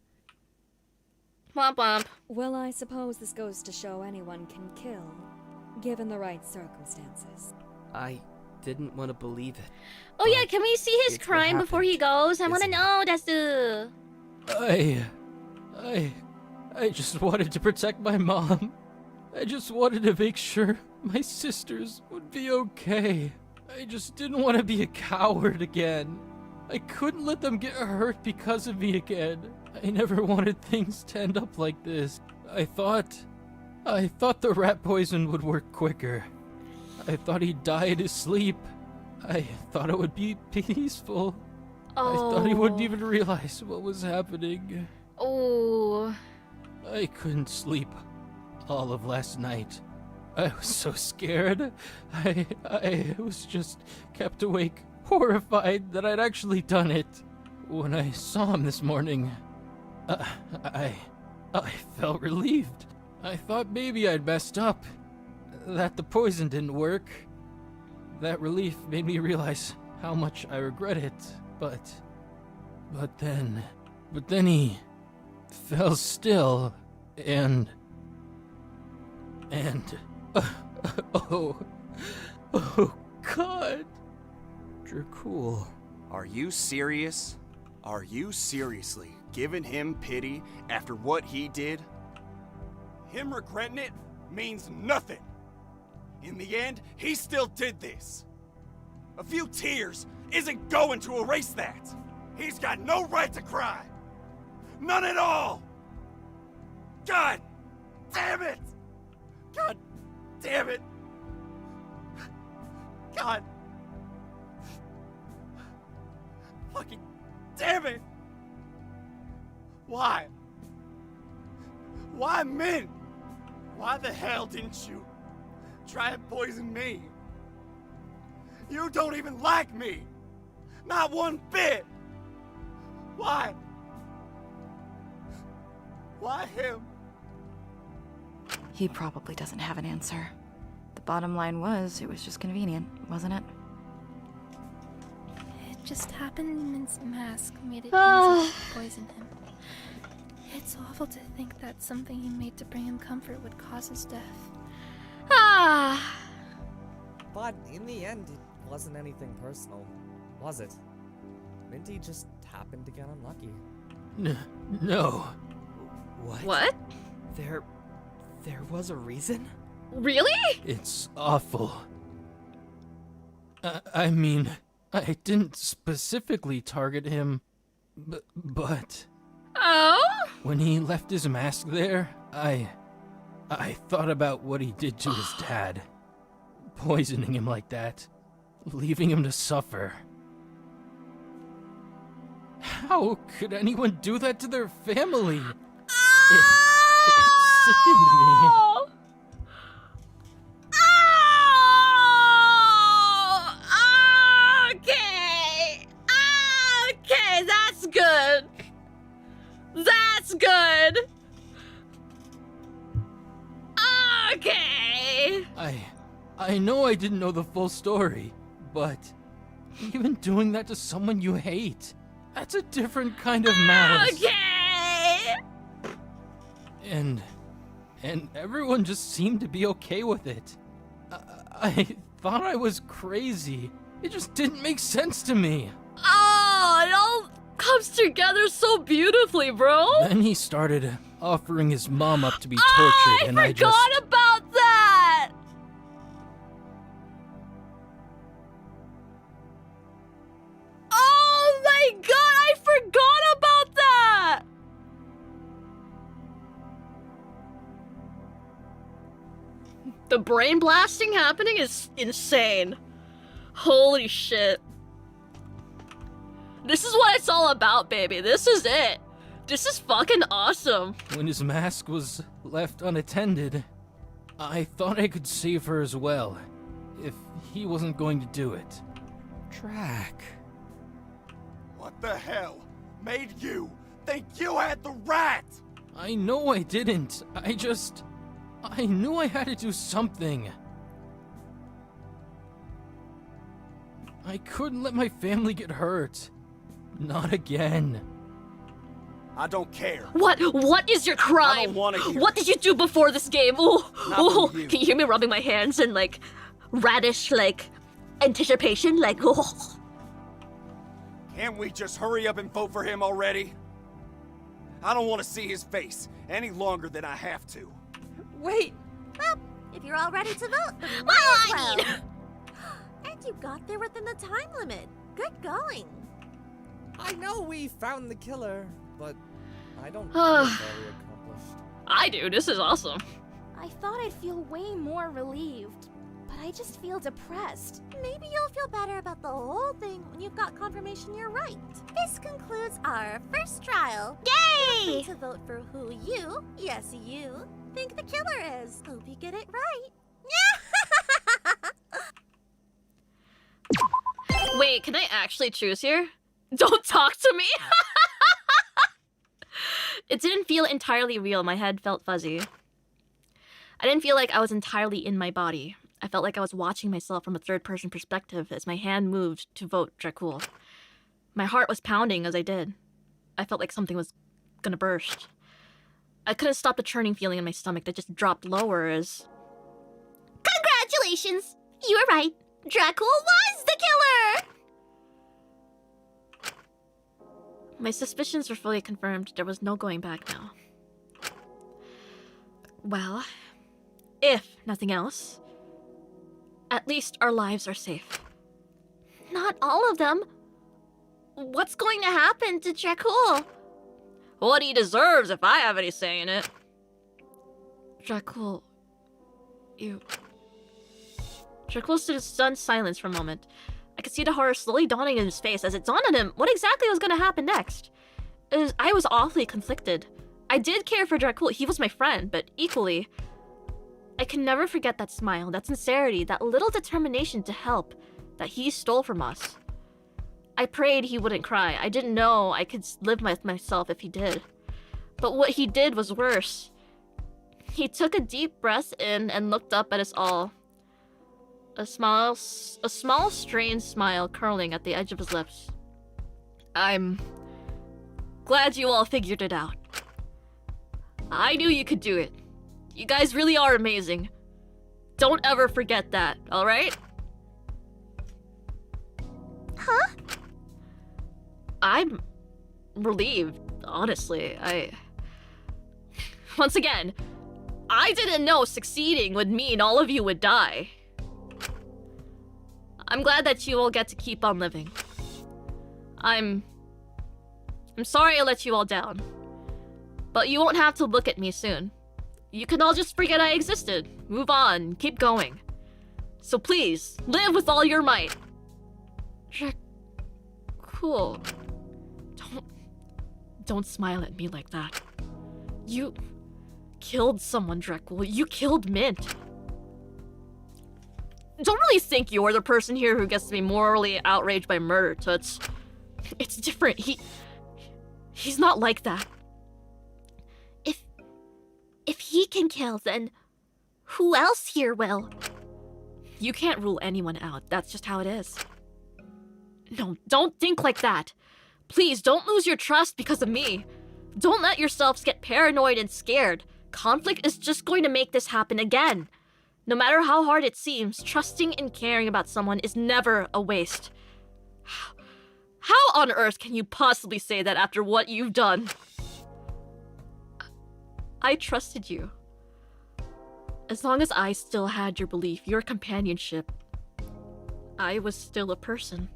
Womp womp. Well, I suppose this goes to show anyone can kill, given the right circumstances. I didn't want to believe it. Oh yeah, can we see his It's what crime before he goes? I wanna isn't it? know, Dasu. I just wanted to protect my mom. I just wanted to make sure my sisters would be okay. I just didn't want to be a coward again. I couldn't let them get hurt because of me again. I never wanted things to end up like this. I thought the rat poison would work quicker. I thought he'd die in his sleep. I thought it would be peaceful. I thought he wouldn't even realize what was happening. Oh. I couldn't sleep all of last night. I was so scared. I was just kept awake, horrified that I'd actually done it. When I saw him this morning, I felt relieved. I thought maybe I'd messed up, that the poison didn't work. That relief made me realize how much I regret it, but then he fell still, and oh God, Dracul, Are you serious? Are you seriously giving him pity after what he did? Him regretting it means nothing. In the end, he still did this. A few tears isn't going to erase that. He's got no right to cry. None at all. God damn it! God damn it! God fucking damn it! Why? Why men? Why the hell didn't you try and poison me? You don't even like me! Not one bit! Why? Why him? He probably doesn't have an answer. The bottom line was, it was just convenient, wasn't it? It just happened Mint's mask made it easy to poison him. It's awful to think that something he made to bring him comfort would cause his death. But in the end, it wasn't anything personal, was it? Minty just happened to get unlucky. No. What? There was a reason? Really? It's awful. I mean, I didn't specifically target him, but... Oh? When he left his mask there, I thought about what he did to his dad. Poisoning him like that. Leaving him to suffer. How could anyone do that to their family? It sickened me. Okay. Okay, that's good. That's good. Okay. I know I didn't know the full story, but even doing that to someone you hate, that's a different kind of malice. Okay. And everyone just seemed to be okay with it. I thought I was crazy. It just didn't make sense to me. Oh, it all comes together so beautifully, bro. Then he started offering his mom up to be tortured, and I just... forgot about that! Oh my god, I forgot about that! The brain blasting happening is insane. Holy shit. This is what it's all about, baby. This is it. This is fucking awesome. When his mask was left unattended, I thought I could save her as well, if he wasn't going to do it. Drac. What the hell made you think you had the rat? I know I didn't. I knew I had to do something. I couldn't let my family get hurt. Not again. I don't care. What is your crime? I don't want to hear. What did you do before this game? Oh, Not oh, from you. can you hear me rubbing my hands in like radish like anticipation? Like, oh. Can't we just hurry up and vote for him already? I don't want to see his face any longer than I have to. Wait. Well, if you're all ready to vote, then Well, might I as mean- And you got there within the time limit. Good going. I know we found the killer, but I don't feel very accomplished. I do. This is awesome. I thought I'd feel way more relieved, but I just feel depressed. Maybe you'll feel better about the whole thing when you've got confirmation you're right. This concludes our first trial. Yay! Feel free to vote for who you, yes you, think the killer is. Hope you get it right. Wait, can I actually choose here? Don't talk to me! It didn't feel entirely real. My head felt fuzzy. I didn't feel like I was entirely in my body. I felt like I was watching myself from a third-person perspective as my hand moved to vote Dracul. My heart was pounding as I did. I felt like something was gonna burst. I couldn't stop the churning feeling in my stomach that just dropped lower as... Congratulations! You were right. Dracul was the killer! My suspicions were fully confirmed. There was no going back now. Well, if nothing else, at least our lives are safe. Not all of them. What's going to happen to Dracul? What he deserves, if I have any say in it. Dracul, you... Dracul stood in stunned silence for a moment. I could see the horror slowly dawning in his face as it dawned on him what exactly was going to happen next. I was awfully conflicted. I did care for Dracul, he was my friend, but equally, I can never forget that smile, that sincerity, that little determination to help that he stole from us. I prayed he wouldn't cry. I didn't know I could live with myself if he did. But what he did was worse. He took a deep breath in and looked up at us all. A small, strained smile curling at the edge of his lips. I'm glad you all figured it out. I knew you could do it. You guys really are amazing. Don't ever forget that, alright? Huh? I'm relieved, honestly. Once again, I didn't know succeeding would mean all of you would die. I'm glad that you all get to keep on living. I'm sorry I let you all down. But you won't have to look at me soon. You can all just forget I existed. Move on, keep going. So please, live with all your might. Cool. Don't smile at me like that. You killed someone, Dracul. You killed Mint. Don't really think you're the person here who gets to be morally outraged by murder, Toots. It's different. He's not like that. If he can kill, then who else here will? You can't rule anyone out. That's just how it is. No, don't think like that. Please, don't lose your trust because of me. Don't let yourselves get paranoid and scared. Conflict is just going to make this happen again. No matter how hard it seems, trusting and caring about someone is never a waste. How on earth can you possibly say that after what you've done? I trusted you. As long as I still had your belief, your companionship, I was still a person.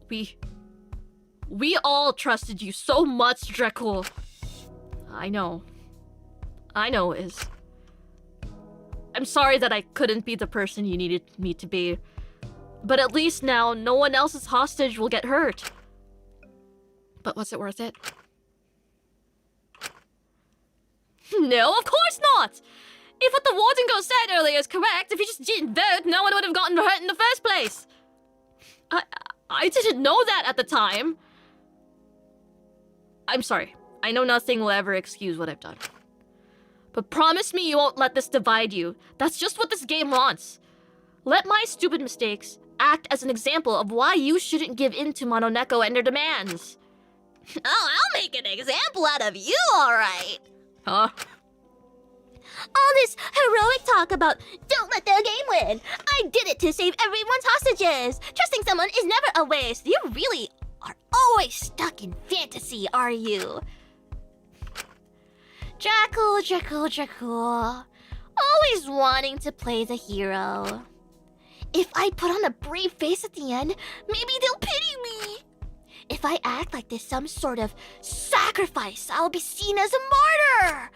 We all trusted you so much, Dracul. I know, Iz. I'm sorry that I couldn't be the person you needed me to be. But at least now, no one else's hostage will get hurt. But was it worth it? No, of course not! If what the Warden Girl said earlier is correct, if you just didn't vote, no one would have gotten hurt in the first place. I didn't know that at the time. I'm sorry. I know nothing will ever excuse what I've done. But promise me you won't let this divide you. That's just what this game wants. Let my stupid mistakes act as an example of why you shouldn't give in to Mononeko and their demands. Oh, I'll make an example out of you, alright. Huh? All this heroic talk about don't let the game win. I did it to save everyone's hostages. Trusting someone is never a waste. You really are always stuck in fantasy, are you? Dracul. Always wanting to play the hero. If I put on a brave face at the end, maybe they'll pity me. If I act like there's some sort of sacrifice, I'll be seen as a martyr.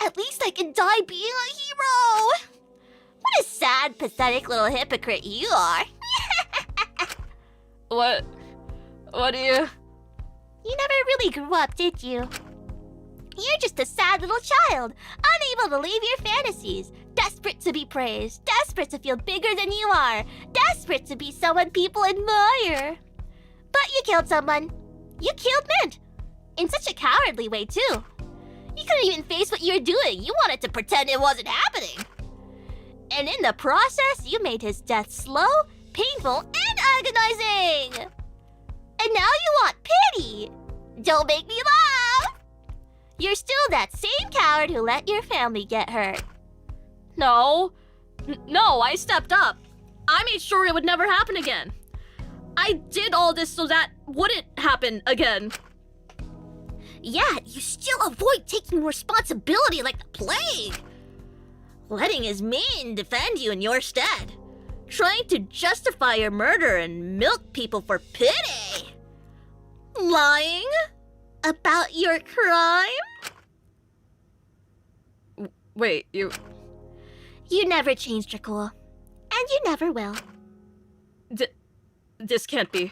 At least I can die being a hero. What a sad, pathetic little hypocrite you are. What do you... You never really grew up, did you? You're just a sad little child, unable to leave your fantasies, desperate to be praised, desperate to feel bigger than you are, desperate to be someone people admire. But you killed someone. You killed Mint. In such a cowardly way, too. You couldn't even face what you were doing. You wanted to pretend it wasn't happening. And in the process, you made his death slow, painful, and agonizing. And now you want pity. Don't make me laugh. You're still that same coward who let your family get hurt. No, I stepped up. I made sure it would never happen again. I did all this so that wouldn't happen again. Yeah, you still avoid taking responsibility like the plague. Letting his men defend you in your stead. Trying to justify your murder and milk people for pity. Lying about your crime? Wait, you never changed, Dracul. And you never will. This can't be.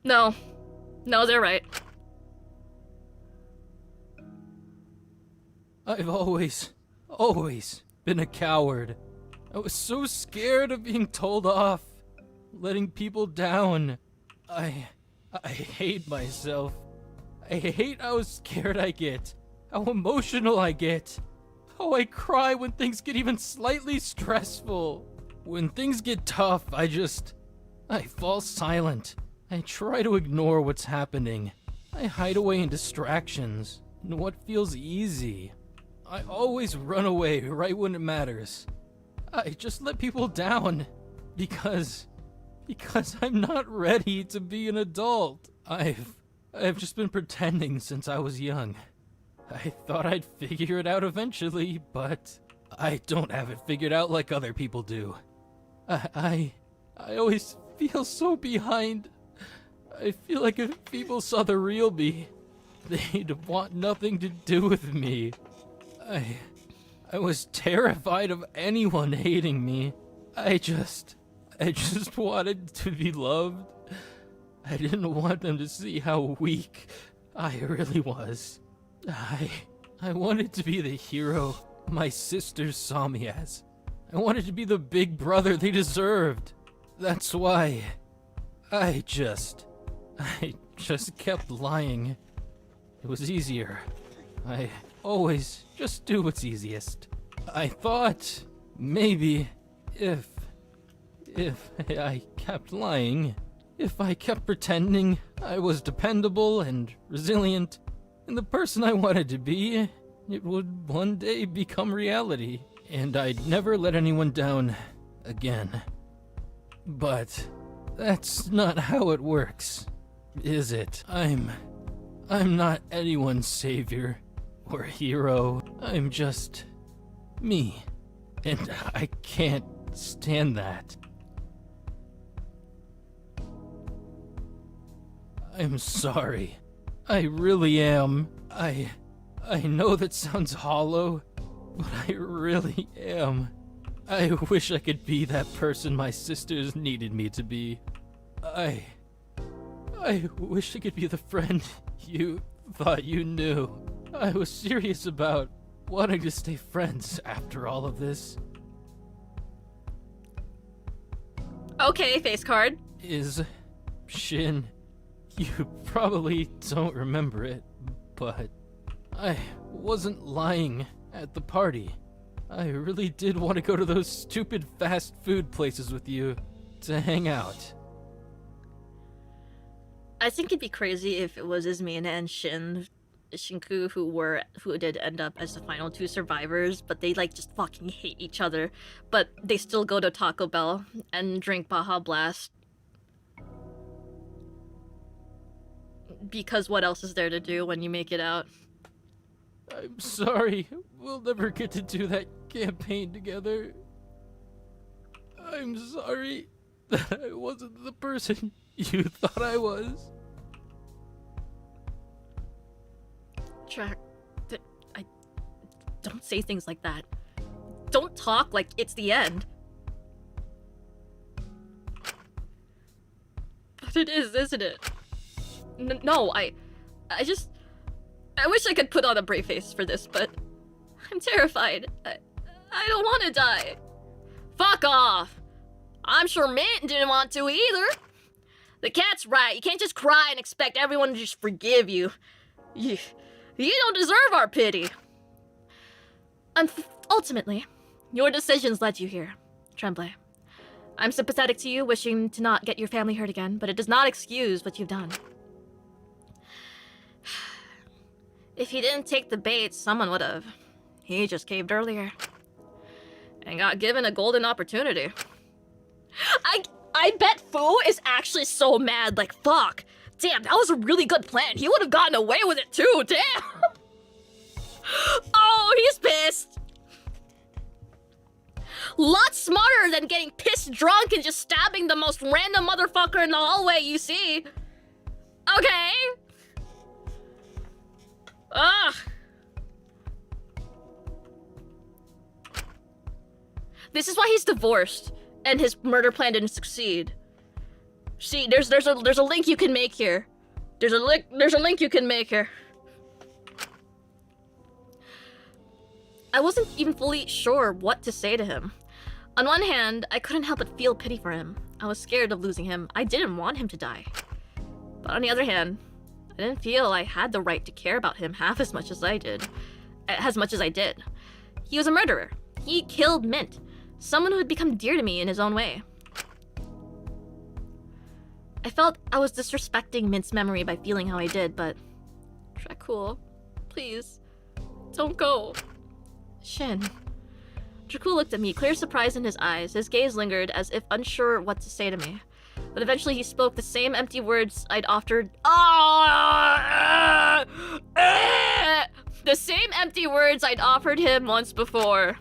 No, they're right. I've always been a coward. I was so scared of being told off, letting people down. I hate myself. I hate how scared I get, how emotional I get, how I cry when things get even slightly stressful. When things get tough, I fall silent. I try to ignore what's happening. I hide away in distractions, in what feels easy. I always run away right when it matters. I just let people down because I'm not ready to be an adult. I've just been pretending since I was young. I thought I'd figure it out eventually, but I don't have it figured out like other people do. I always feel so behind. I feel like if people saw the real me, they'd want nothing to do with me. I was terrified of anyone hating me. I just wanted to be loved. I didn't want them to see how weak I really was. I wanted to be the hero my sisters saw me as. I wanted to be the big brother they deserved. That's why I just kept lying. It was easier. I always just do what's easiest. I thought maybe if I kept lying, if I kept pretending I was dependable and resilient and the person I wanted to be, it would one day become reality, and I'd never let anyone down again. But that's not how it works, is it? I'm not anyone's savior or hero. I'm just me, and I can't stand that. I'm sorry. I really am. I know that sounds hollow, but I really am. I wish I could be that person my sisters needed me to be. I wish I could be the friend you thought you knew. I was serious about wanting to stay friends after all of this. Okay, face card. Shin, you probably don't remember it, but I wasn't lying at the party. I really did want to go to those stupid fast food places with you to hang out. I think it'd be crazy if it was Izmina and Shinku who did end up as the final two survivors, but they just fucking hate each other, but they still go to Taco Bell and drink Baja Blast. Because what else is there to do when you make it out? I'm sorry. We'll never get to do that campaign together. I'm sorry that I wasn't the person you thought I was. Jack, I don't say things like that. Don't talk like it's the end. But it is, isn't it? No, I wish I could put on a brave face for this, but I'm terrified. I don't want to die. Fuck off. I'm sure Mint didn't want to either. The cat's right. You can't just cry and expect everyone to just forgive you. You don't deserve our pity. Ultimately, your decisions led you here, Tremblay. I'm sympathetic to you, wishing to not get your family hurt again, but it does not excuse what you've done. If he didn't take the bait, someone would have. He just caved earlier. And got given a golden opportunity. I I bet Fu is actually so mad, like, fuck. Damn, that was a really good plan. He would have gotten away with it too, damn. Oh, he's pissed. Lot smarter than getting pissed drunk and just stabbing the most random motherfucker in the hallway you see. Okay. Ugh. This is why he's divorced and his murder plan didn't succeed. See, there's a link you can make here. There's a link you can make here. I wasn't even fully sure what to say to him. On one hand, I couldn't help but feel pity for him. I was scared of losing him. I didn't want him to die. But on the other hand, I didn't feel I had the right to care about him half as much as I did. He was a murderer. He killed Mint, someone who had become dear to me in his own way. I felt I was disrespecting Mint's memory by feeling how I did, but... Dracul, please, don't go. Shin. Dracul looked at me, clear surprise in his eyes. His gaze lingered, as if unsure what to say to me. But eventually he spoke the same empty words I'd offered... The same empty words I'd offered him once before.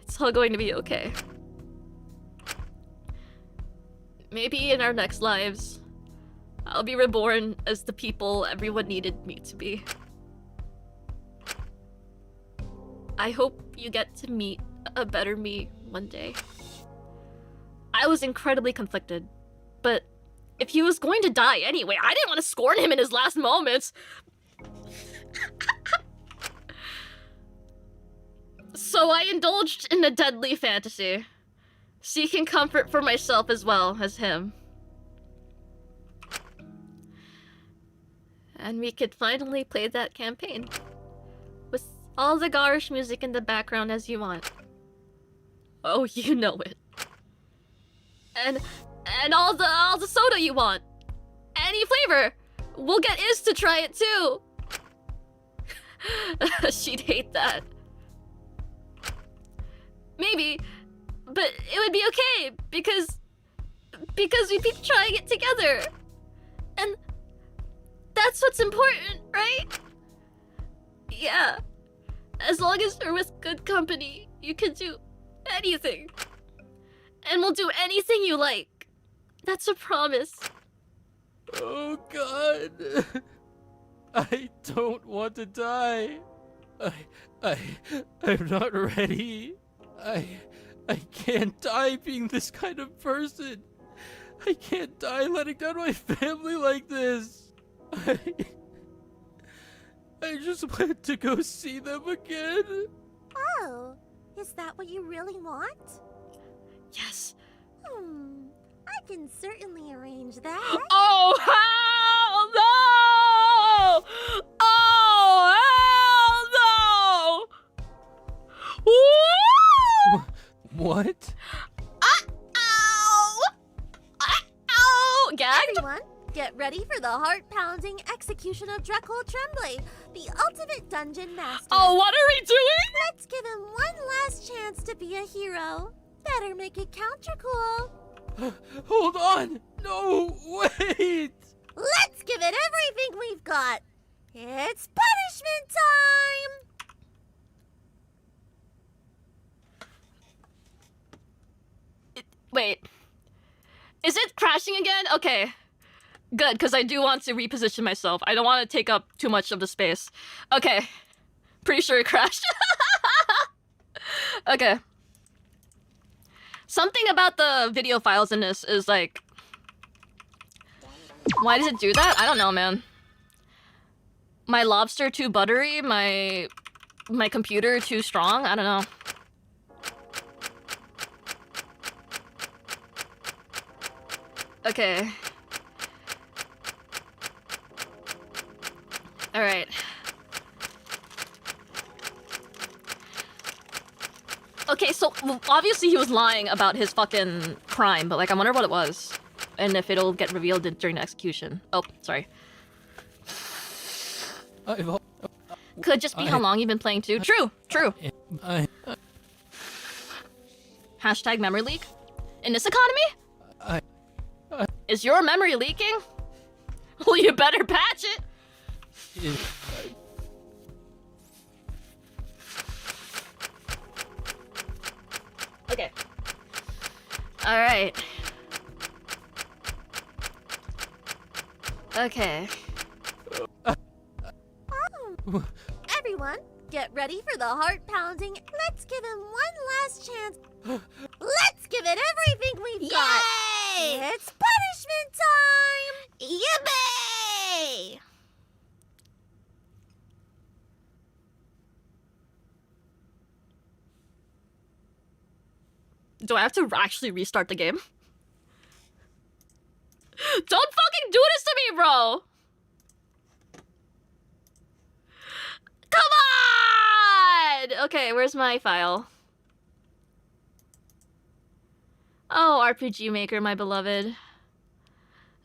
It's all going to be okay. Maybe in our next lives, I'll be reborn as the people everyone needed me to be. I hope you get to meet a better me one day. I was incredibly conflicted, but if he was going to die anyway, I didn't want to scorn him in his last moments. So I indulged in a deadly fantasy, seeking comfort for myself as well as him. And we could finally play that campaign. With all the garish music in the background as you want. Oh, you know it. And all the soda you want. Any flavor. We'll get Iz to try it too. She'd hate that. Maybe, but it would be okay because we'd be trying it together. And that's what's important, right? Yeah. As long as you're with good company, you can do anything. And we'll do anything you like. That's a promise. Oh God. I don't want to die. I'm not ready. I can't die being this kind of person. I can't die letting down my family like this. I just want to go see them again. Oh, is that what you really want? Yes. I can certainly arrange that. Oh, hell no! Oh, hell no! Woo! What? Ow! Ow! Gag? Everyone, get ready for the heart-pounding execution of Dracul Tremblay, the ultimate dungeon master. Oh, what are we doing? Let's give him one last chance to be a hero. Better make it count, Dracul. Hold on! No, wait! Let's give it everything we've got. It's punishment time! Wait. Is it crashing again? Okay. Good, because I do want to reposition myself. I don't want to take up too much of the space. Okay. Pretty sure it crashed. Okay. Something about the video files in this is like... Why does it do that? I don't know, man. My lobster too buttery? My computer too strong? I don't know. Okay. Alright. Okay, so obviously he was lying about his fucking crime, but like I wonder what it was. And if it'll get revealed during the execution. Oh, sorry. Could just be how long you've been playing too. True, true. Hashtag memory leak. In this economy? Is your memory leaking? Well, you better patch it. Okay. Alright. Okay. Oh, everyone, get ready for the heart pounding. Let's give him one last chance. Let's give it everything we've got. Yay! It's punishment time! Yippee! Do I have to actually restart the game? Don't fucking do this to me, bro! Come on! Okay, where's my file? Oh, RPG Maker, my beloved.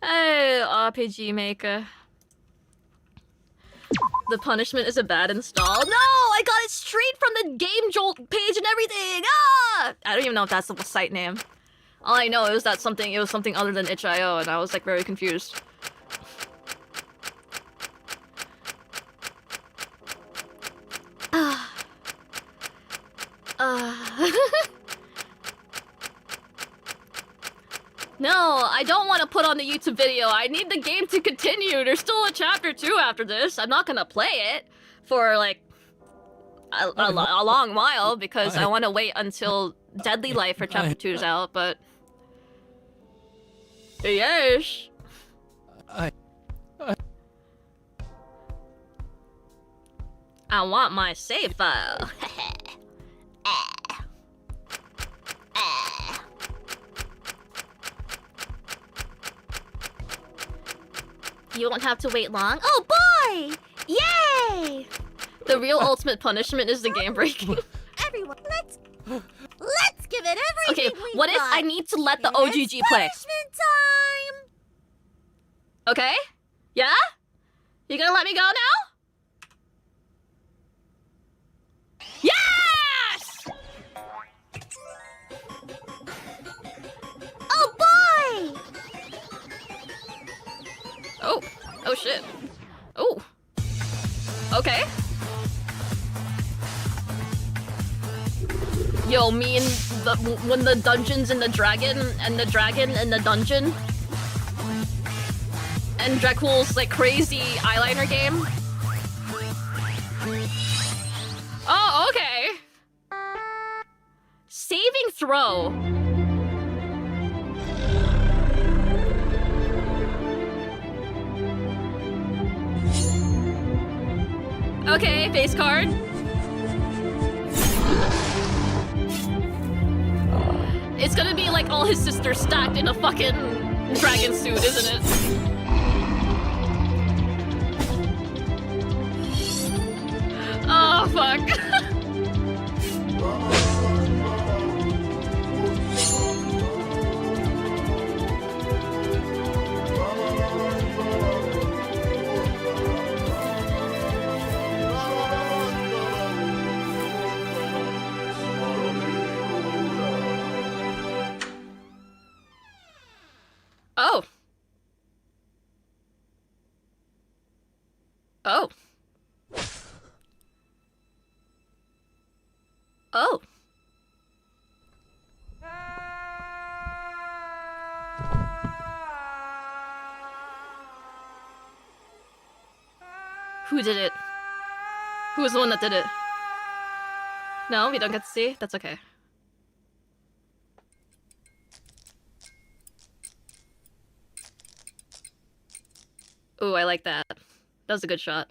Hey, RPG Maker. The punishment is a bad install. No! I got it straight from the Game Jolt page and everything! Ah! I don't even know if that's the site name. All I know is that it was something other than itch.io, and I was like very confused. No, I don't want to put on the YouTube video. I need the game to continue. There's still a chapter 2 after this. I'm not gonna play it for like a long while because I want to wait until Deadly Life for chapter 2 is out, but yes. I want my save file. You won't have to wait long. Oh boy! Yay! The real ultimate punishment is the game breaking. Everyone, let's give it everything Okay, we've what if got. I need to let the It's OGG play? punishment time! Okay? Yeah? You gonna let me go now? Yes! Oh boy! Oh. Oh shit. Oh. Okay. Yo, me and when the dungeons and the dragon and the dungeon and Dracul's like crazy eyeliner game. Oh, okay. Saving throw. Okay, face card. It's gonna be like all his sisters stacked in a fucking dragon suit, isn't it? Oh, fuck. Oh. Oh. Oh. Who did it? Who was the one that did it? No, we don't get to see? That's okay. Ooh, I like that. That was a good shot.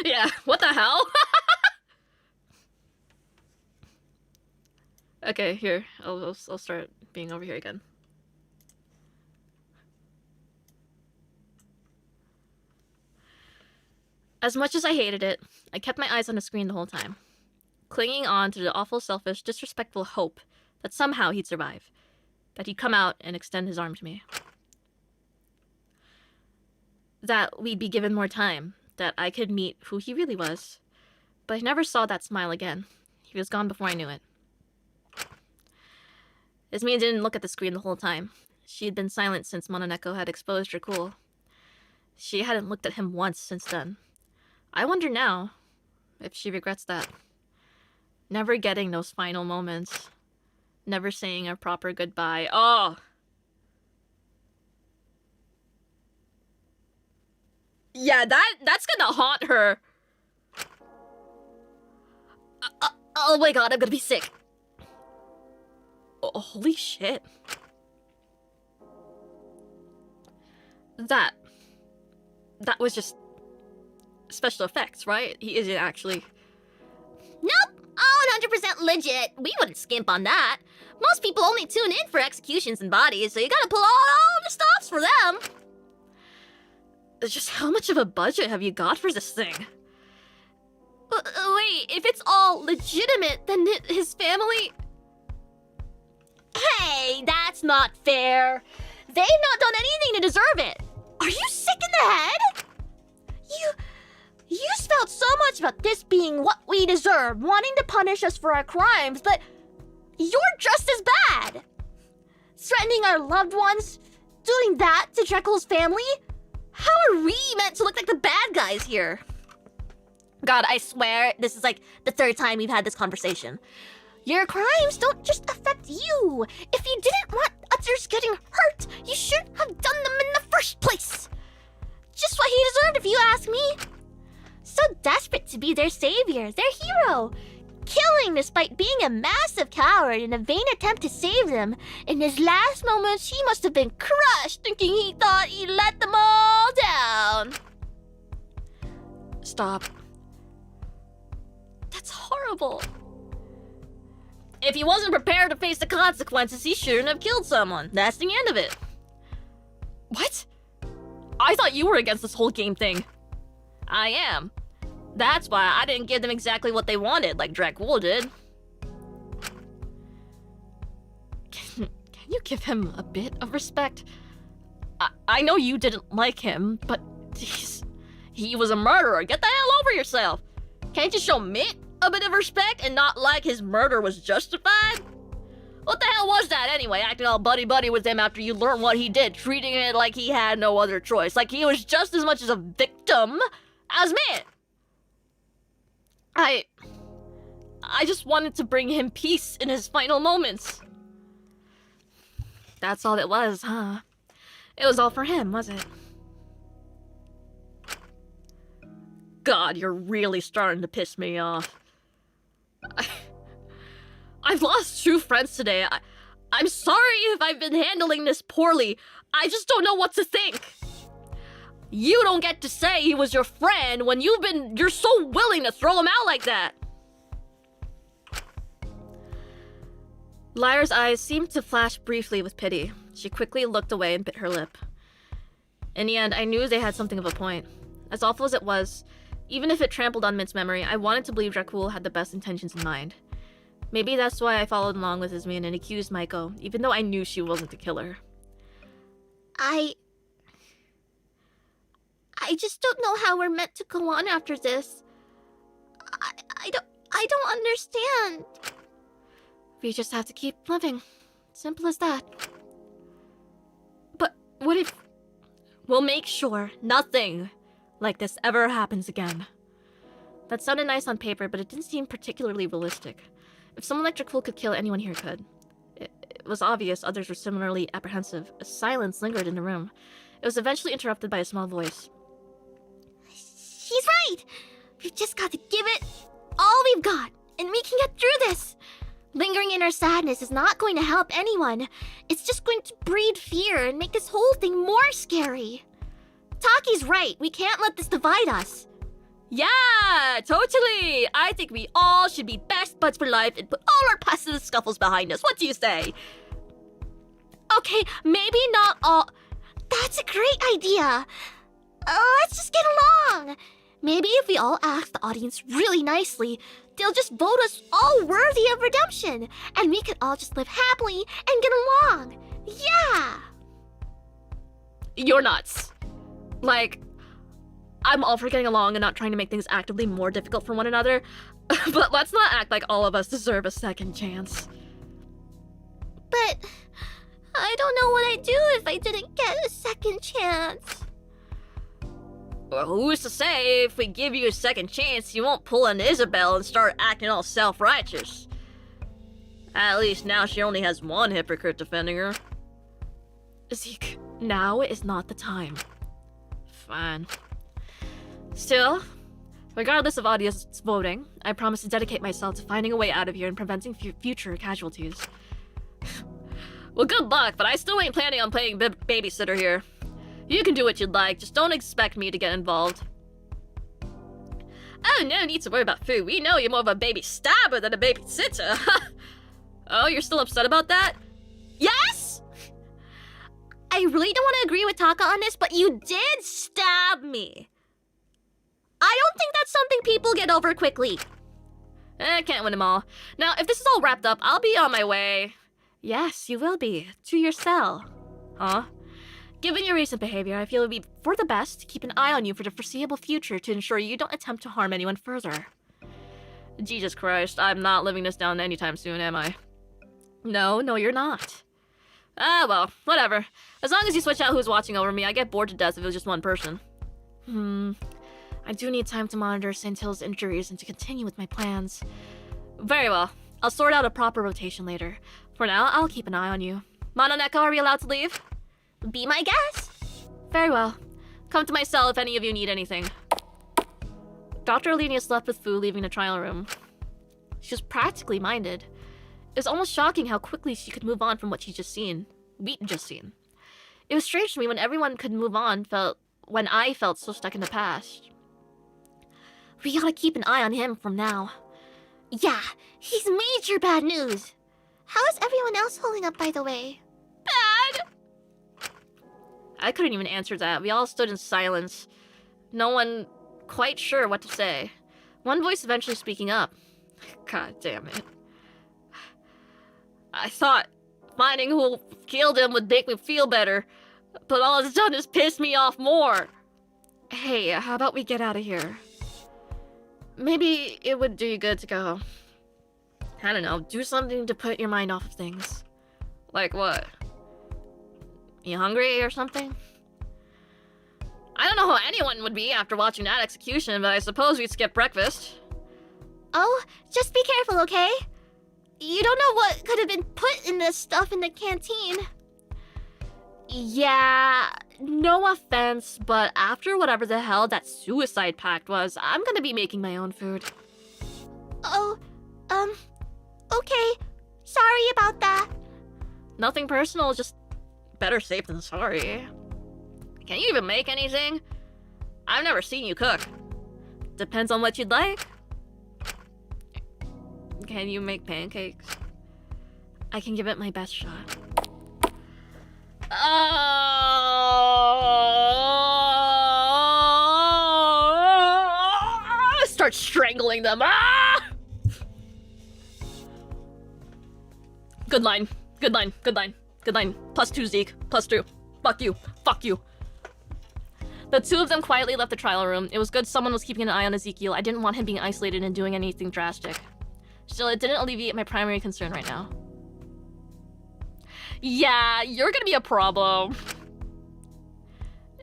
Yeah, what the hell? Okay, here. I'll start being over here again. As much as I hated it, I kept my eyes on the screen the whole time, clinging on to the awful, selfish, disrespectful hope that somehow he'd survive, that he'd come out and extend his arm to me, that we'd be given more time that I could meet who he really was. But I never saw that smile again. He was gone before I knew it. Ismi didn't look at the screen the whole time. She had been silent since Mononeko had exposed Dracul. She hadn't looked at him once since then. I wonder now if she regrets that. Never getting those final moments. Never saying a proper goodbye. Oh! Yeah, that's gonna haunt her. Oh my god, I'm gonna be sick. Oh, holy shit. That was just special effects, right? He isn't actually... Nope! All 100% legit. We wouldn't skimp on that. Most people only tune in for executions and bodies, so you gotta pull all the stops for them. It's just how much of a budget have you got for this thing? Wait, if it's all legitimate, then his family... Hey, that's not fair. They've not done anything to deserve it. Are you sick in the head? You felt so much about this being what we deserve, wanting to punish us for our crimes, but you're just as bad. Threatening our loved ones, doing that to Dracul's family? How are we meant to look like the bad guys here? God, I swear, this is like the 3rd time we've had this conversation. Your crimes don't just affect you. If you didn't want others getting hurt, you shouldn't have done them in the first place. Just what he deserved, if you ask me. So desperate to be their savior, their hero. Killing despite being a massive coward in a vain attempt to save them. In his last moments, he must have been crushed, thinking he thought he let them all down. Stop. That's horrible. If he wasn't prepared to face the consequences, he shouldn't have killed someone. That's the end of it. What? I thought you were against this whole game thing. I am. That's why I didn't give them exactly what they wanted, like Dracul did. Can you give him a bit of respect? I know you didn't like him, but he was a murderer. Get the hell over yourself. Can't you show Mitt a bit of respect and not like his murder was justified? What the hell was that anyway, acting all buddy-buddy with him after you learned what he did, treating it like he had no other choice, like he was just as much as a victim as Mitt? I just wanted to bring him peace in his final moments. That's all it was, huh? It was all for him, was it? God, you're really starting to piss me off. I've lost 2 friends today. I'm sorry if I've been handling this poorly. I just don't know what to think. You don't get to say he was your friend when you're so willing to throw him out like that. Lyra's eyes seemed to flash briefly with pity. She quickly looked away and bit her lip. In the end, I knew they had something of a point. As awful as it was, even if it trampled on Mint's memory, I wanted to believe Dracul had the best intentions in mind. Maybe that's why I followed along with Ismi and accused Maiko, even though I knew she wasn't the killer. I just don't know how we're meant to go on after this. I don't understand. We just have to keep living. Simple as that. But what if... We'll make sure nothing like this ever happens again. That sounded nice on paper, but it didn't seem particularly realistic. If someone like Dracul could kill, anyone here could. It was obvious others were similarly apprehensive. A silence lingered in the room. It was eventually interrupted by a small voice. She's right! We've just got to give it all we've got, and we can get through this. Lingering in our sadness is not going to help anyone. It's just going to breed fear and make this whole thing more scary. Taki's right. We can't let this divide us. Yeah, totally! I think we all should be best buds for life and put all our past scuffles behind us. What do you say? Okay, maybe not all... That's a great idea. Let's just get along. Maybe if we all ask the audience really nicely, they'll just vote us all worthy of redemption, and we can all just live happily and get along. Yeah! You're nuts. Like, I'm all for getting along and not trying to make things actively more difficult for one another, but let's not act like all of us deserve a second chance. But I don't know what I'd do if I didn't get a second chance. Well, who's to say if we give you a second chance, you won't pull an Isabel and start acting all self-righteous? At least now she only has one hypocrite defending her. Zeke, now is not the time. Fine. Still, regardless of audience voting, I promise to dedicate myself to finding a way out of here and preventing future casualties. Well, good luck, but I still ain't planning on playing babysitter here. You can do what you'd like, just don't expect me to get involved. Oh, no need to worry about food. We know you're more of a baby stabber than a babysitter. Oh, you're still upset about that? Yes? I really don't want to agree with Taka on this, but you did stab me. I don't think that's something people get over quickly. I can't win them all. Now, if this is all wrapped up, I'll be on my way. Yes, you will be. To your cell. Huh? Given your recent behavior, I feel it would be for the best to keep an eye on you for the foreseeable future to ensure you don't attempt to harm anyone further. Jesus Christ, I'm not living this down anytime soon, am I? No, you're not. Ah, well, whatever. As long as you switch out who's watching over me, I get bored to death if it was just one person. I do need time to monitor Santil's injuries and to continue with my plans. Very well. I'll sort out a proper rotation later. For now, I'll keep an eye on you. Mononeko, are we allowed to leave? Be my guest. Very well. Come to my cell if any of you need anything. Dr. Alenius left with Fu, leaving the trial room. She was practically minded. It was almost shocking how quickly she could move on from what we'd just seen. It was strange to me when everyone could move on when I felt so stuck in the past. We gotta keep an eye on him from now. Yeah, he's major bad news. How is everyone else holding up, by the way? Bad? I couldn't even answer that. We all stood in silence. No one quite sure what to say. One voice eventually speaking up. God damn it. I thought finding who killed him would make me feel better, but all it's done is piss me off more. Hey, how about we get out of here? Maybe it would do you good to go. I don't know, do something to put your mind off of things. Like what? You hungry or something? I don't know how anyone would be after watching that execution, but I suppose we'd skip breakfast. Oh, just be careful, okay? You don't know what could have been put in this stuff in the canteen. Yeah, no offense, but after whatever the hell that suicide pact was, I'm gonna be making my own food. Oh, okay. Sorry about that. Nothing personal, just better safe than sorry. Can you even make anything? I've never seen you cook. Depends on what you'd like. Can you make pancakes? I can give it my best shot. Start strangling them. Ah! Good line. Good line. Good line. Good line. +2, Zeke. +2. Fuck you. Fuck you. The two of them quietly left the trial room. It was good someone was keeping an eye on Ezekiel. I didn't want him being isolated and doing anything drastic. Still, it didn't alleviate my primary concern right now. Yeah, you're gonna be a problem.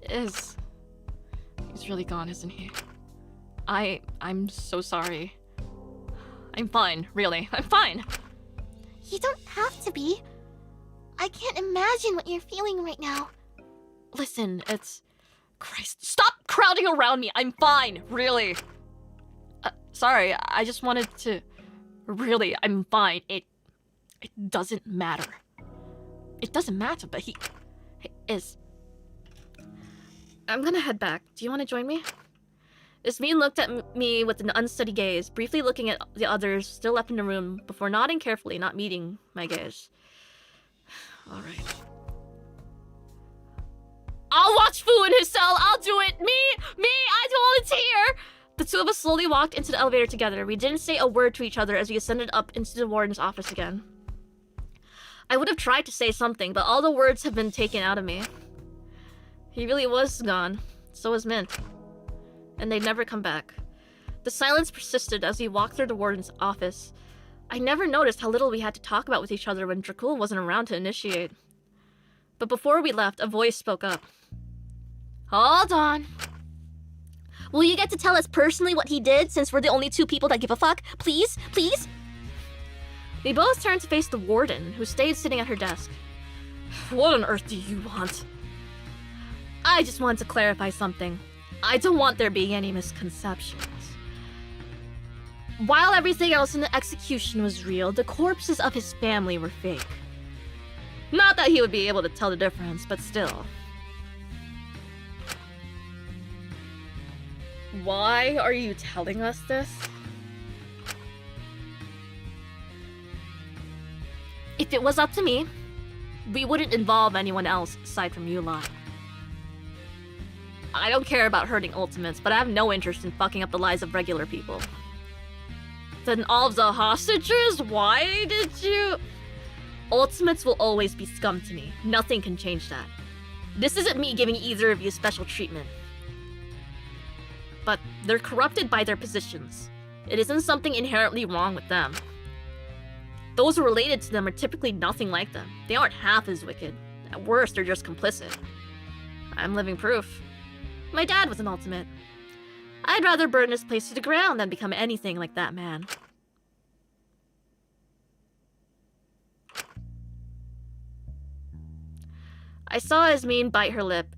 He's really gone, isn't he? I'm so sorry. I'm fine, really. I'm fine. You don't have to be. I can't imagine what you're feeling right now. Listen, it's... Christ, stop crowding around me. I'm fine, really. Sorry, I just wanted to... Really, I'm fine. It doesn't matter. It doesn't matter, but he is... I'm gonna head back. Do you want to join me? Ismene looked at me with an unsteady gaze, briefly looking at the others still left in the room before nodding carefully, not meeting my gaze. Alright. I'll watch Fu in his cell! I'll do it! Me! I volunteer! The two of us slowly walked into the elevator together. We didn't say a word to each other as we ascended up into the warden's office again. I would have tried to say something, but all the words have been taken out of me. He really was gone. So was Mint. and they'd never come back. The silence persisted as we walked through the warden's office. I never noticed how little we had to talk about with each other when Dracul wasn't around to initiate. But before we left, a voice spoke up. Hold on. Will you get to tell us personally what he did, since we're the only two people that give a fuck? Please? Please? We both turned to face the warden, who stayed sitting at her desk. What on earth do you want? I just wanted to clarify something. I don't want there being any misconceptions. While everything else in the execution was real, the corpses of his family were fake. Not that he would be able to tell the difference, but still. Why are you telling us this? If it was up to me, we wouldn't involve anyone else aside from you lot. I don't care about hurting ultimates, but I have no interest in fucking up the lives of regular people. Then all of the hostages? Why did you... Ultimates will always be scum to me. Nothing can change that. This isn't me giving either of you special treatment. But they're corrupted by their positions. It isn't something inherently wrong with them. Those related to them are typically nothing like them. They aren't half as wicked. At worst, they're just complicit. I'm living proof. My dad was an ultimate. I'd rather burn this place to the ground than become anything like that man. I saw Yasmin bite her lip,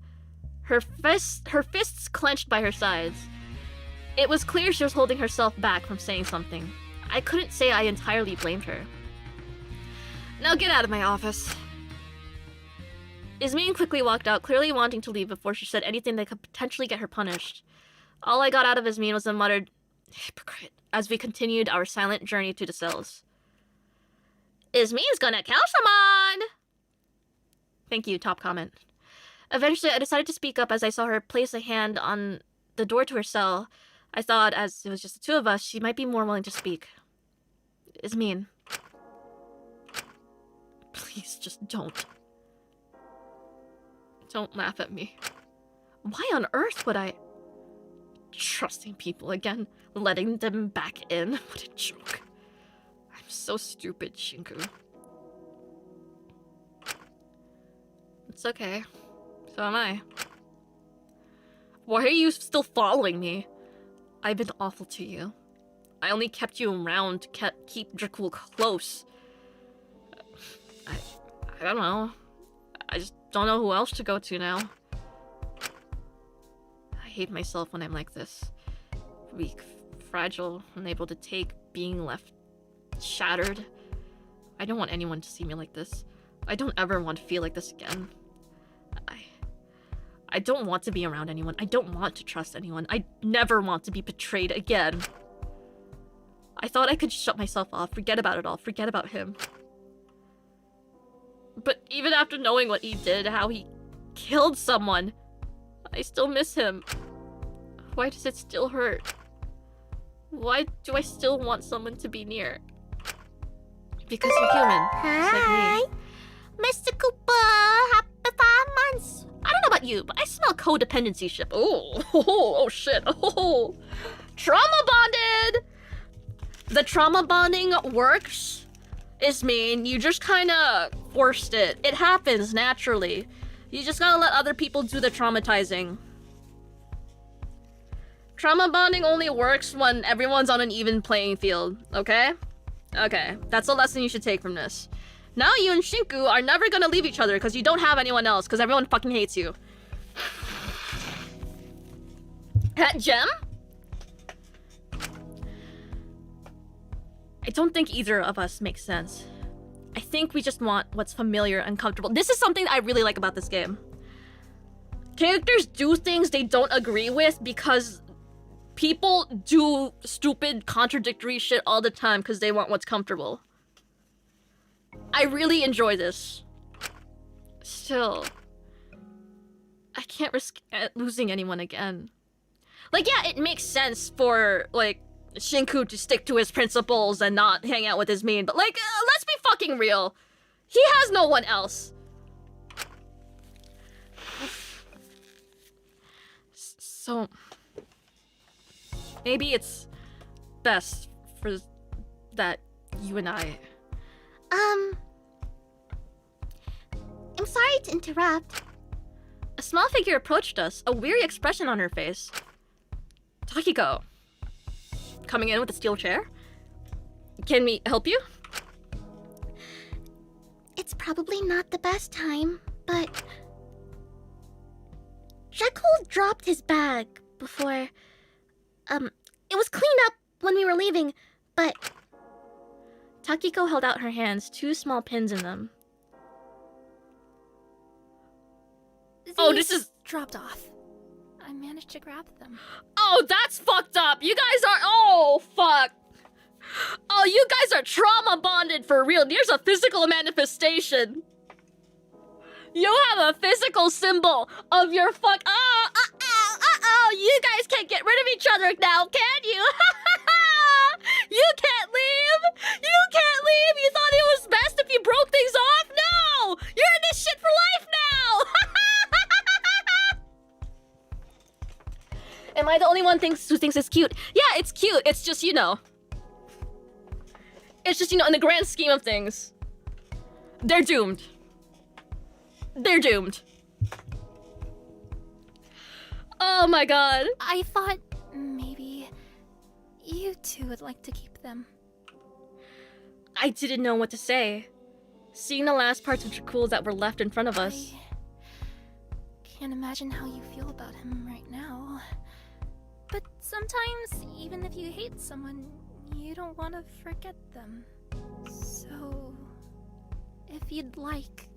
her fists clenched by her sides. It was clear she was holding herself back from saying something. I couldn't say I entirely blamed her. Now get out of my office. Yasmin quickly walked out, clearly wanting to leave before she said anything that could potentially get her punished. All I got out of Yasmin was a muttered, "Hypocrite," as we continued our silent journey to the cells. Yasmin's gonna kill someone! Thank you, top comment. Eventually, I decided to speak up as I saw her place a hand on the door to her cell. I thought, as it was just the two of us, she might be more willing to speak. Yasmin. Please, just don't. Don't laugh at me. Why on earth would I... Trusting people again, letting them back in? What a joke. I'm so stupid, Shinku. It's okay. So am I. Why are you still following me? I've been awful to you. I only kept you around to keep Dracul close. I don't know. I just don't know who else to go to now. I hate myself when I'm like this. Weak, fragile, unable to take being left shattered. I don't want anyone to see me like this. I don't ever want to feel like this again. I don't want to be around anyone. I don't want to trust anyone. I never want to be betrayed again. I thought I could shut myself off, forget about it all, forget about him. But even after knowing what he did, how he killed someone, I still miss him. Why does it still hurt? Why do I still want someone to be near? Because you're human. Hi. Just like me. Mr. Cooper, happy 5 months. I don't know about you, but I smell codependency ship. Oh shit. Oh, trauma bonded. The trauma bonding works. Yasmin, you just kind of forced it. It happens naturally. You just gotta let other people do the traumatizing. Trauma bonding only works when everyone's on an even playing field, okay? Okay, that's a lesson you should take from this. Now you and Shinku are never gonna leave each other because you don't have anyone else, because everyone fucking hates you. Hat Gem? I don't think either of us makes sense. I think we just want what's familiar and comfortable. This is something I really like about this game. Characters do things they don't agree with because people do stupid, contradictory shit all the time because they want what's comfortable. I really enjoy this. Still, I can't risk losing anyone again. Like, yeah, it makes sense for, like, Shinku to stick to his principles and not hang out with his mean, but, like, let's be fucking real. He has no one else. So, Maybe it's best for that you and I... I'm sorry to interrupt. A small figure approached us, a weary expression on her face. Takiko. Coming in with a steel chair? Can we help you? It's probably not the best time, but... Jekyll dropped his bag before... It was cleaned up when we were leaving, but... Takiko held out her hands, 2 small pins in them. Oh, this is... dropped off. I managed to grab them. Oh, that's fucked up! You guys are... Oh, fuck! Oh, you guys are trauma bonded for real. Here's a physical manifestation. You have a physical symbol of your fuck... Oh, you guys can't get rid of each other now, can you? You can't leave! You can't leave! You thought it was best if you broke things off? No! You're in this shit for life now! Am I the only one who thinks it's cute? Yeah, it's cute. It's just, you know... It's just, you know, in the grand scheme of things... They're doomed. They're doomed. Oh my god. I thought maybe you two would like to keep them. I didn't know what to say. Seeing the last parts of Dracul's that were left in front of us. Can't imagine how you feel about him right now. But sometimes, even if you hate someone, you don't want to forget them. So, if you'd like,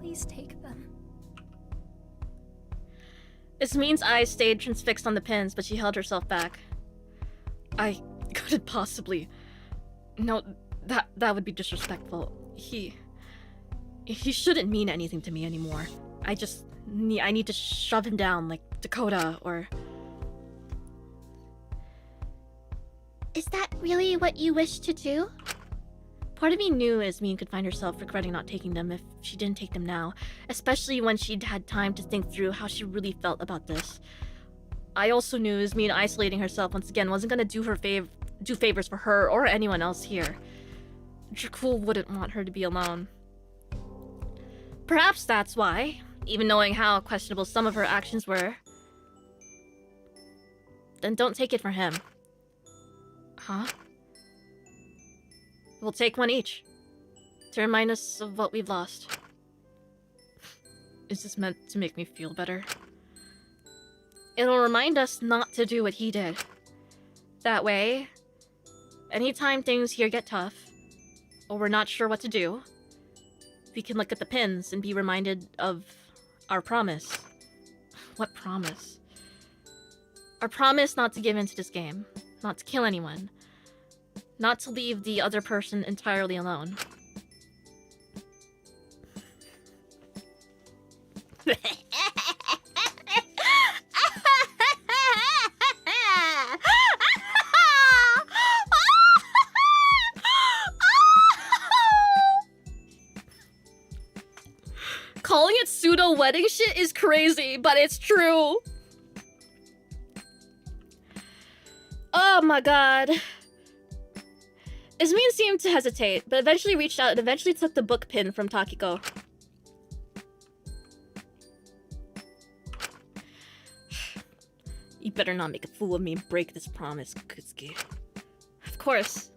please take them. Ismin's eyes stayed transfixed on the pins, but she held herself back. I couldn't possibly... No, that would be disrespectful. He shouldn't mean anything to me anymore. I need to shove him down like Dakota or... Is that really what you wish to do? Part of me knew Ismin could find herself regretting not taking them if she didn't take them now, especially when she'd had time to think through how she really felt about this. I also knew Ismin isolating herself once again wasn't gonna do favors for her or anyone else here. Dracul wouldn't want her to be alone. Perhaps that's why, even knowing how questionable some of her actions were, then don't take it from him. Huh? We'll take one each, to remind us of what we've lost. Is this meant to make me feel better? It'll remind us not to do what he did. That way, anytime things here get tough, or we're not sure what to do, we can look at the pins and be reminded of our promise. What promise? Our promise not to give in to this game, not to kill anyone, not to leave the other person entirely alone. Calling it pseudo wedding shit is crazy, but it's true. Oh my god. Ismin seemed to hesitate, but eventually reached out and eventually took the book pin from Takiko. You better not make a fool of me and break this promise, Kutsuki. Of course.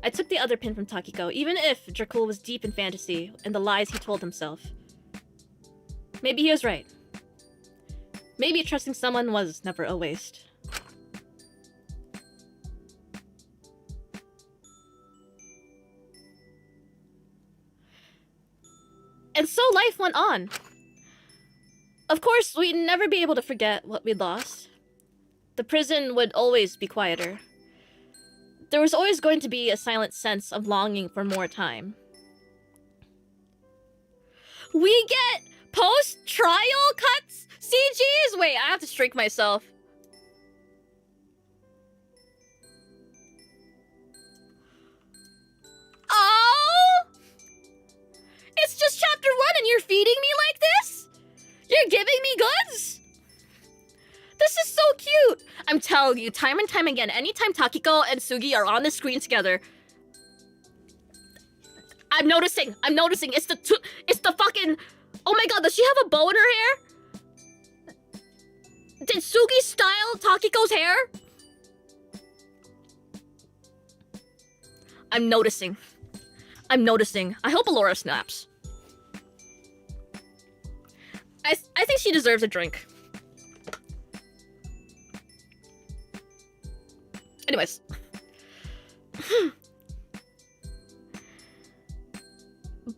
I took the other pin from Takiko, even if Dracul was deep in fantasy and the lies he told himself. Maybe he was right. Maybe trusting someone was never a waste. And so life went on. Of course, we'd never be able to forget what we'd lost. The prison would always be quieter. There was always going to be a silent sense of longing for more time. We get post-trial cuts? CGs? Wait, I have to shrink myself. Oh! It's just chapter 1 and you're feeding me like this? You're giving me goods? This is so cute! I'm telling you, time and time again, anytime Takiko and Sugi are on the screen together, I'm noticing. It's the fucking. Oh my god, does she have a bow in her hair? Did Sugi style Takiko's hair? I'm noticing. I hope Alora snaps. I think she deserves a drink. Anyways.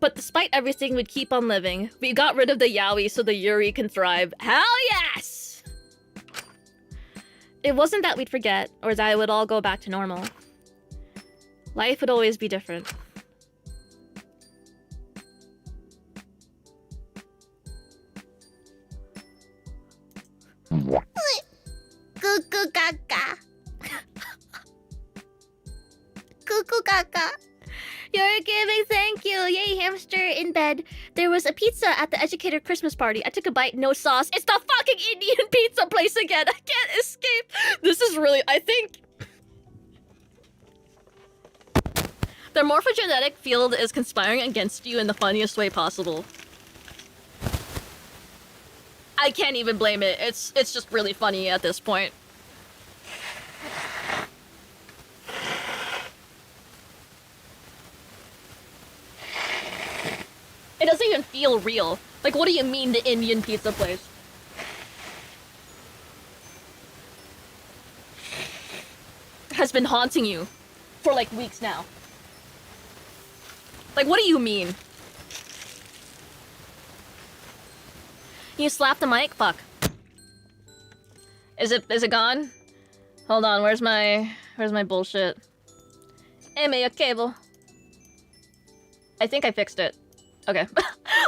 But despite everything, we'd keep on living. We got rid of the yaoi so the Yuri can thrive. Hell yes! It wasn't that we'd forget, or that it would all go back to normal. Life would always be different. Cuckoo gaga. Cuckoo gaga. You're giving, thank you. Yay, hamster in bed. There was a pizza at the educator Christmas party. I took a bite, no sauce. It's the fucking Indian pizza place again. I can't escape. This is really, I think... The morphogenetic field is conspiring against you in the funniest way possible. I can't even blame it. It's just really funny at this point. It doesn't even feel real. Like, what do you mean, the Indian pizza place? Has been haunting you for like weeks now. Like, what do you mean? You slapped the mic? Fuck. Is it gone? Hold on, where's my bullshit? Eimi, a cable. I think I fixed it. Okay.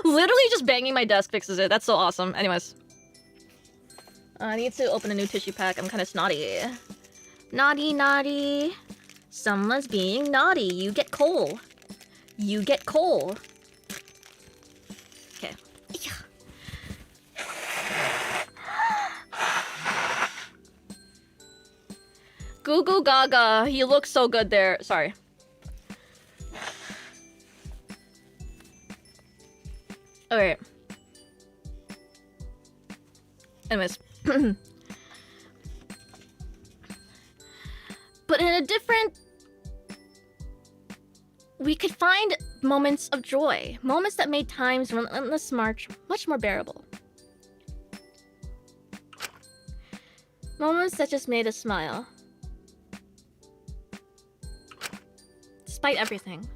Literally just banging my desk fixes it. That's so awesome. Anyways. I need to open a new tissue pack. I'm kind of snotty. Naughty, naughty. Someone's being naughty. You get coal. You get coal. Okay. Goo goo gaga. You look so good there. Sorry. Alright. Anyways. But in a different... We could find moments of joy. Moments that made time's relentless march much more bearable. Moments that just made us smile. Despite everything,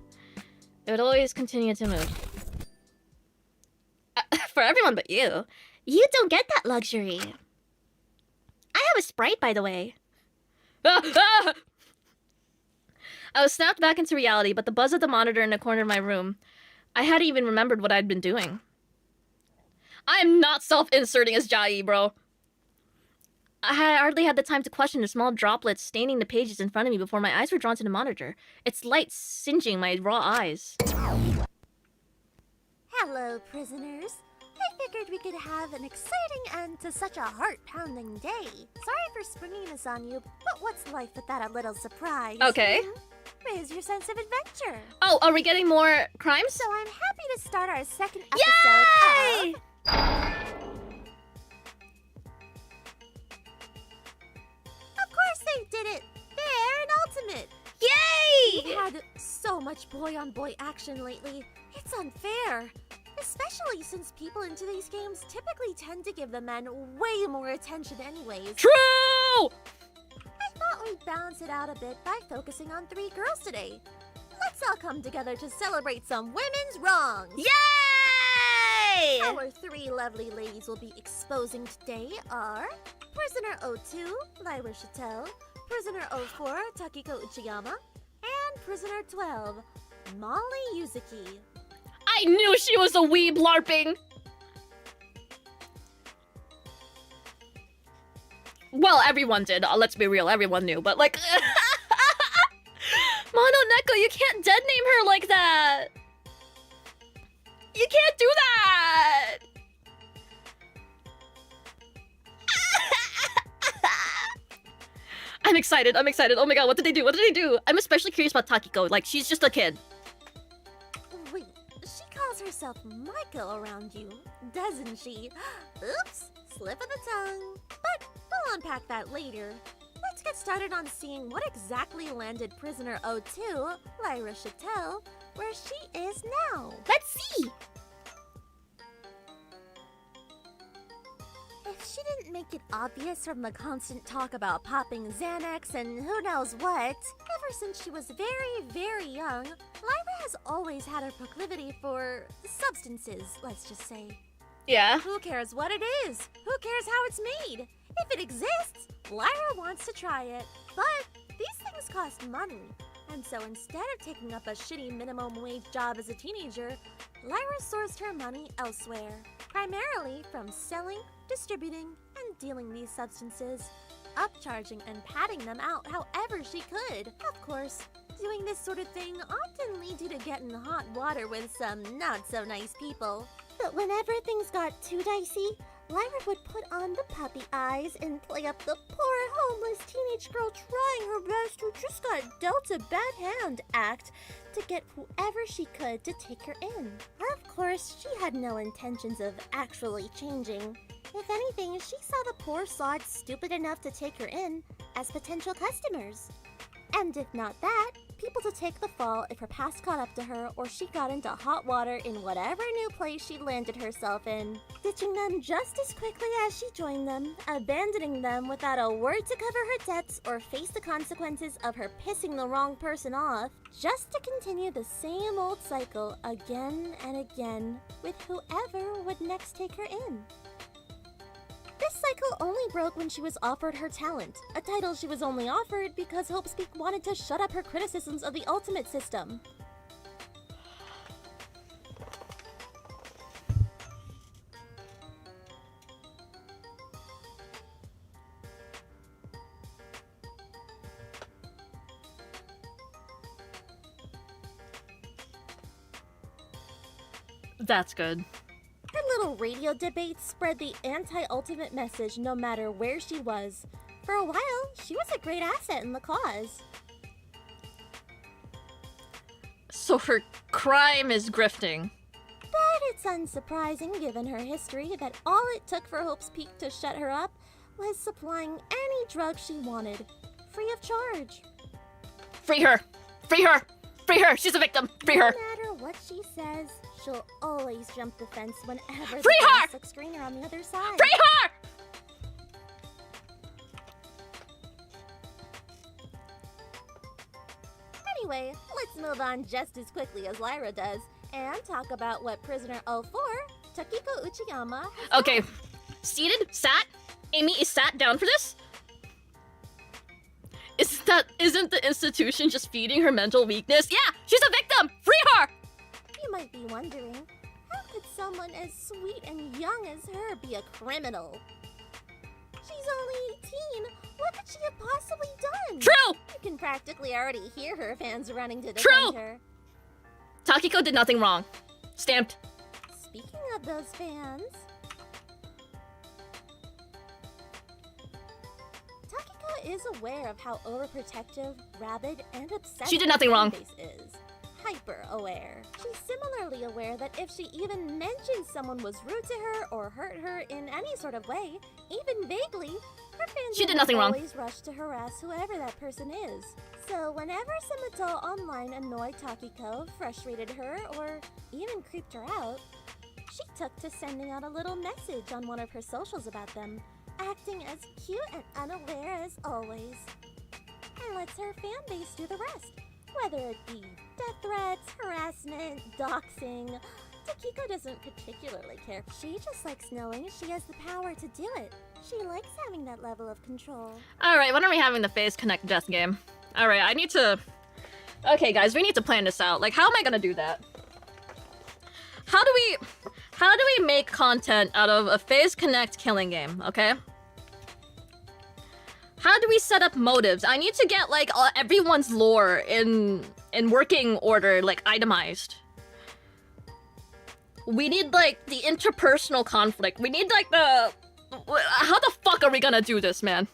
it would always continue to move. For everyone but you. You don't get that luxury. I have a Sprite, by the way. I was snapped back into reality, but the buzz of the monitor in the corner of my room, I hadn't even remembered what I'd been doing. I am not self-inserting as Jai, bro. I hardly had the time to question the small droplets staining the pages in front of me before my eyes were drawn to the monitor, its light singeing my raw eyes. Hello, prisoners. I figured we could have an exciting end to such a heart-pounding day. Sorry for springing this on you, but what's life without a little surprise? Okay. Raise your sense of adventure. Oh, are we getting more crimes? So I'm happy to start our second episode Yay! Of course they did it! Fair and ultimate! Yay! We've had so much boy-on-boy action lately. It's unfair. Especially since people into these games typically tend to give the men way more attention anyways. True! I thought we'd balance it out a bit by focusing on 3 girls today. Let's all come together to celebrate some women's wrongs! Yay! Our 3 lovely ladies will be exposing today are Prisoner 02, Lyra Chattel, Prisoner 04, Takiko Uchiyama, and Prisoner 12, Molly Yuzuki. I knew she was a weeb LARPing! Well, everyone did. Let's be real, everyone knew, but like... Mono Neko, you can't dead name her like that! You can't do that! I'm excited. Oh my god, what did they do? I'm especially curious about Takiko. Like, she's just a kid. Wait, she calls herself Michael around you, doesn't she? Oops, slip of the tongue. But we'll unpack that later. Let's get started on seeing what exactly landed prisoner 02, Lyra Chattel, where she is now. Let's see! If she didn't make it obvious from the constant talk about popping Xanax and who knows what, ever since she was very, very young, Lyra has always had a proclivity for substances, let's just say. Yeah. Who cares what it is? Who cares how it's made? If it exists, Lyra wants to try it. But these things cost money. And so instead of taking up a shitty minimum wage job as a teenager, Lyra sourced her money elsewhere. Primarily from selling, distributing, and dealing these substances. Upcharging and patting them out however she could. Of course, doing this sort of thing often leads you to get in hot water with some not-so-nice people. But whenever things got too dicey, Lyra would put on the puppy eyes and play up the poor homeless teenage girl trying her best who just got dealt a bad hand act to get whoever she could to take her in. Of course, she had no intentions of actually changing. If anything, she saw the poor sods stupid enough to take her in as potential customers. And if not that, people to take the fall if her past caught up to her or she got into hot water in whatever new place she landed herself in, ditching them just as quickly as she joined them, abandoning them without a word to cover her debts or face the consequences of her pissing the wrong person off, just to continue the same old cycle again and again with whoever would next take her in. This cycle only broke when she was offered her talent, a title she was only offered because Hopespeak wanted to shut up her criticisms of the ultimate system. That's good. Her little radio debates spread the anti-ultimate message no matter where she was. For a while, she was a great asset in the cause. So her crime is grifting. But it's unsurprising given her history that all it took for Hopespeak to shut her up was supplying any drug she wanted, free of charge. Free her! Free her! Free her! She's a victim! Free her! No matter what she says, she'll always jump the fence whenever Free the her! plastic screener on the other side. Free her! Anyway, let's move on just as quickly as Lyra does and talk about what prisoner 04, Takiko Uchiyama, has Okay, done. seated? Sat? Amy is sat down for this? Isn't the institution just feeding her mental weakness? Yeah, she's a victim! Free her! You might be wondering, how could someone as sweet and young as her be a criminal? She's only 18. What could she have possibly done? True! You can practically already hear her fans running to defend True! her. Takiko did nothing wrong. Stamped. Speaking of those fans, Takiko is aware of how overprotective, rabid, and obsessed She did nothing her wrong. fan base is. Hyper aware. She's similarly aware that if she even mentioned someone was rude to her or hurt her in any sort of way, even vaguely, her fans She did will nothing wrong. always rush to harass whoever that person is. So whenever some adult online annoyed Takiko, frustrated her, or even creeped her out, she took to sending out a little message on one of her socials about them, acting as cute and unaware as always. And lets her fan base do the rest. Whether it be death threats, harassment, doxing, Takiko doesn't particularly care. She just likes knowing she has the power to do it. She likes having that level of control. Alright, when are we having the Phase Connect death game? Alright, I need to... Okay, guys, we need to plan this out. Like, how am I gonna do that? How do we make content out of a Phase Connect killing game, okay? How do we set up motives? I need to get, like, everyone's lore in working order, like, itemized. We need, like, the interpersonal conflict. We need, like, the... How the fuck are we gonna do this, man?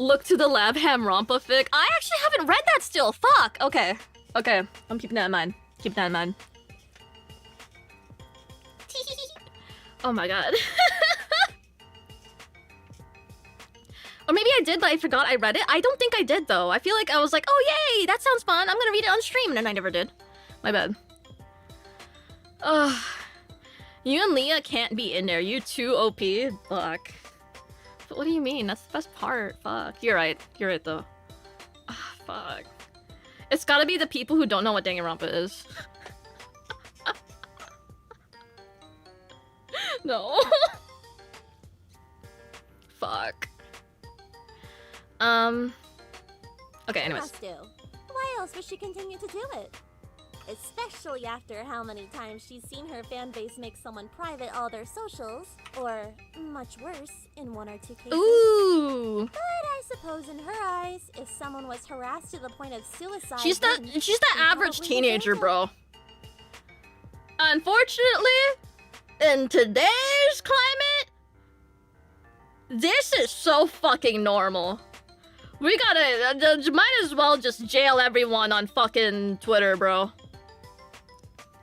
Look to the lab Hamronpa fic. I actually haven't read that still. Fuck. Okay. Okay. I'm keeping that in mind. Keep that in mind. Oh my god. Or maybe I did, but I forgot I read it. I don't think I did, though. I feel like I was like, oh, yay, that sounds fun. I'm gonna read it on stream. And then I never did. My bad. Ugh. You and Leah can't be in there. You too OP. Fuck. But what do you mean? That's the best part. Fuck. You're right. You're right, though. Ah, fuck. It's gotta be the people who don't know what Danganronpa is. No. Fuck. Okay, anyways. Has to. Why else would she continue to do it? Especially after how many times she's seen her fan base make someone private all their socials, or much worse, in 1 or 2 cases. Ooh. But I suppose in her eyes, if someone was harassed to the point of suicide, She's the average teenager, bro. Unfortunately, in today's climate, this is so fucking normal. We gotta, might as well just jail everyone on fucking Twitter, bro.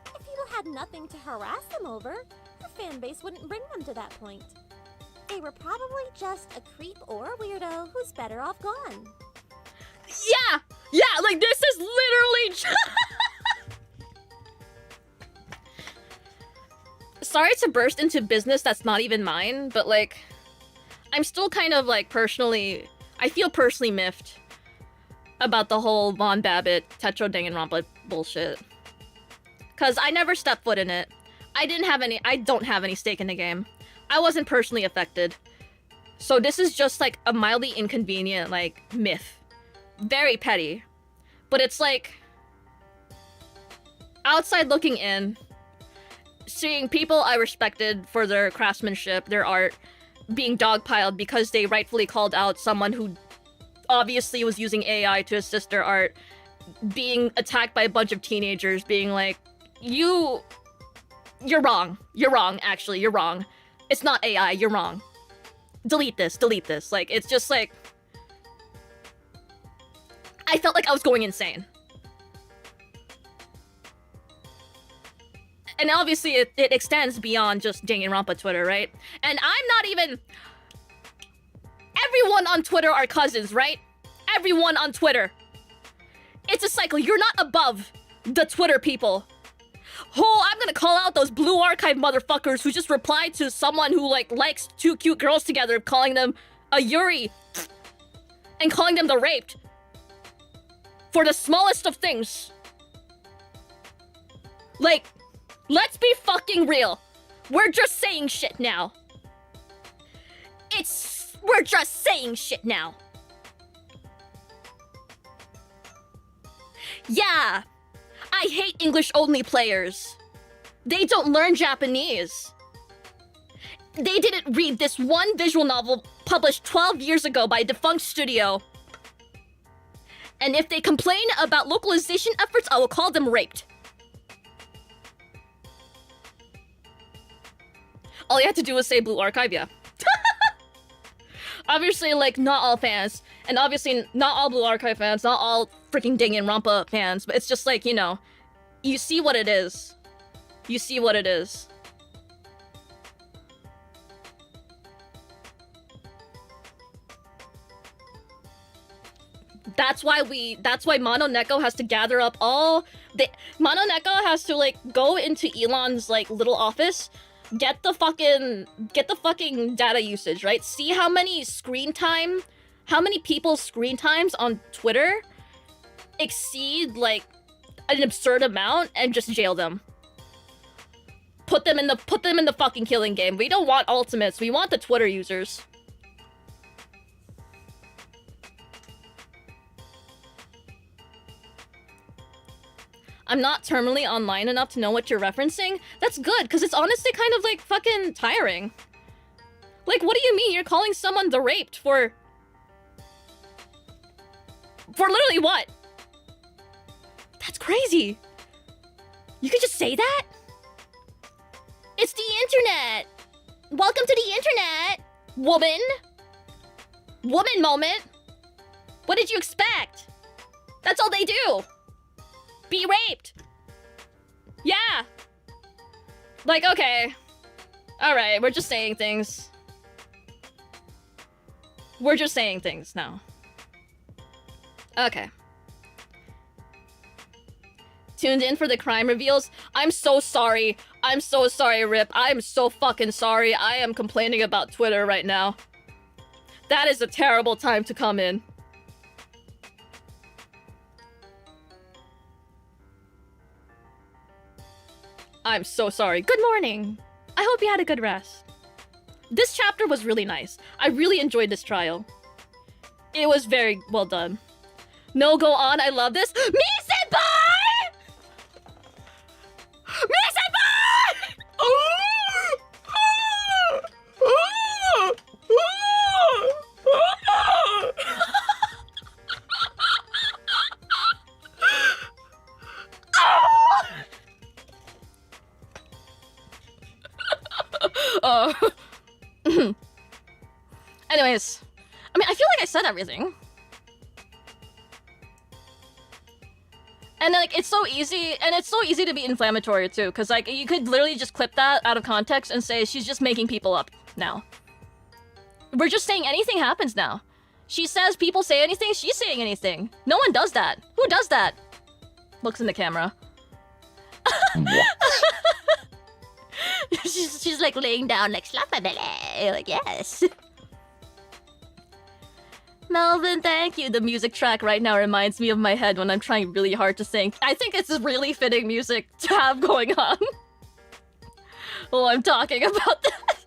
If people had nothing to harass them over, her fan base wouldn't bring them to that point. They were probably just a creep or weirdo who's better off gone. Yeah, like this is literally Sorry to burst into business that's not even mine, but like, I'm still kind of like I feel personally miffed about the whole Von Babbitt Tetro Danganronpa bullshit. Cause I never stepped foot in it. I don't have any stake in the game. I wasn't personally affected. So this is just like a mildly inconvenient like myth. Very petty. But it's like, outside looking in, seeing people I respected for their craftsmanship, their art, being dogpiled because they rightfully called out someone who obviously was using AI to assist their art, being attacked by a bunch of teenagers, being like, you're wrong. You're wrong, actually. You're wrong. It's not AI. You're wrong. Delete this. Delete this. Like, it's just like, I felt like I was going insane. And obviously it extends beyond just Danganronpa Twitter, right? And I'm not even... Everyone on Twitter are cousins, right? Everyone on Twitter. It's a cycle. You're not above the Twitter people. Oh, I'm gonna call out those Blue Archive motherfuckers who just replied to someone who like likes 2 cute girls together, calling them a Yuri. And calling them the raped. For the smallest of things. Like... Let's be fucking real. We're just saying shit now. We're just saying shit now. Yeah. I hate English-only players. They don't learn Japanese. They didn't read this one visual novel published 12 years ago by a defunct studio. And if they complain about localization efforts, I will call them raped. All you have to do is say Blue Archive, yeah. Obviously, like, not all fans. And obviously, not all Blue Archive fans, not all freaking Danganronpa fans. But it's just like, you know, you see what it is. You see what it is. That's why Mono Neko has to gather up all the... Mono Neko has to, like, go into Elon's, like, little office... Get the fucking data usage, right? See how many people's screen times on Twitter exceed like an absurd amount and just jail them. Put them in the fucking killing game. We don't want ultimates. We want the Twitter users. I'm not terminally online enough to know what you're referencing. That's good, because it's honestly kind of, like, fucking tiring. Like, what do you mean? You're calling someone the raped for literally what? That's crazy. You could just say that? It's the internet. Welcome to the internet, woman. Woman moment. What did you expect? That's all they do. Be raped. Yeah. Like, okay. Alright, we're just saying things. We're just saying things now. Okay. Tuned in for the crime reveals. I'm so sorry. I'm so sorry, Rip. I'm so fucking sorry. I am complaining about Twitter right now. That is a terrible time to come in. I'm so sorry. Good morning. I hope you had a good rest. This chapter was really nice. I really enjoyed this trial. It was very well done. No, go on. I love this. Me senpai! Me senpai! Anyways, I mean, I feel like I said everything. And like, it's so easy, and it's so easy to be inflammatory too, because like, you could literally just clip that out of context and say she's just making people up now. We're just saying anything happens now. She says people say anything, she's saying anything. No one does that. Who does that? Looks in the camera. she's like laying down like slap my belly. Like, yes. Melvin, thank you. The music track right now reminds me of my head when I'm trying really hard to sing. I think it's really fitting music to have going on while I'm talking about that.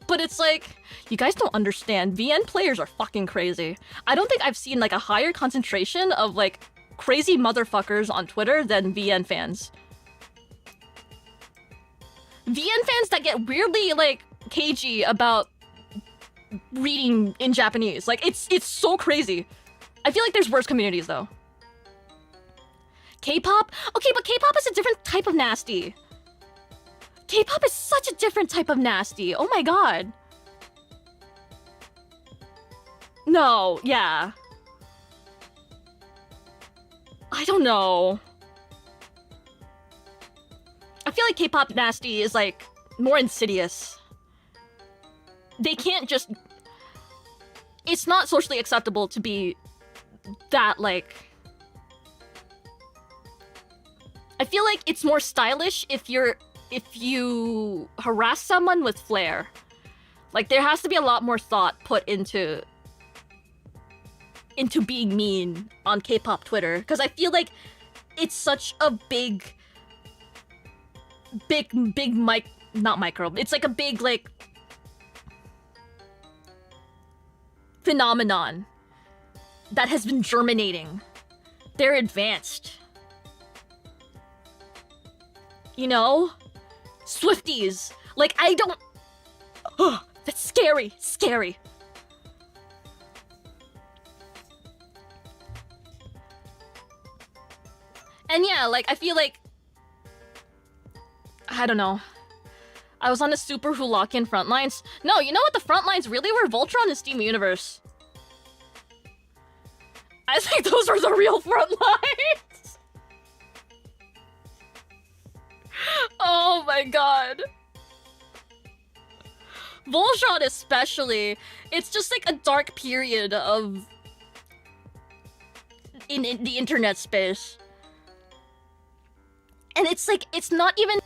But it's like, you guys don't understand. VN players are fucking crazy. I don't think I've seen like a higher concentration of like crazy motherfuckers on Twitter than VN fans. VN fans that get weirdly like cagey about reading in Japanese. Like, it's so crazy. I feel like there's worse communities though. K-pop? Okay, but K-pop is a different type of nasty. K-pop is such a different type of nasty. Oh my god. No, yeah. I don't know. I feel like K-pop nasty is like more insidious. They can't just... It's not socially acceptable to be that, like... I feel like it's more stylish if you harass someone with flair. Like, there has to be a lot more thought put into being mean on K-pop Twitter. Because I feel like it's such a big not micro. It's like a big, like... phenomenon that has been germinating. They're advanced. You know? Swifties. Like, I don't... Oh, that's scary. Scary. And yeah, like, I feel like... I don't know. I was on the super Hulakian frontlines. No, you know what the frontlines really were? Voltron and Steam Universe. I think those were the real frontlines. Oh my god. Voltron especially. It's just like a dark period of... in the internet space. And it's like, it's not even...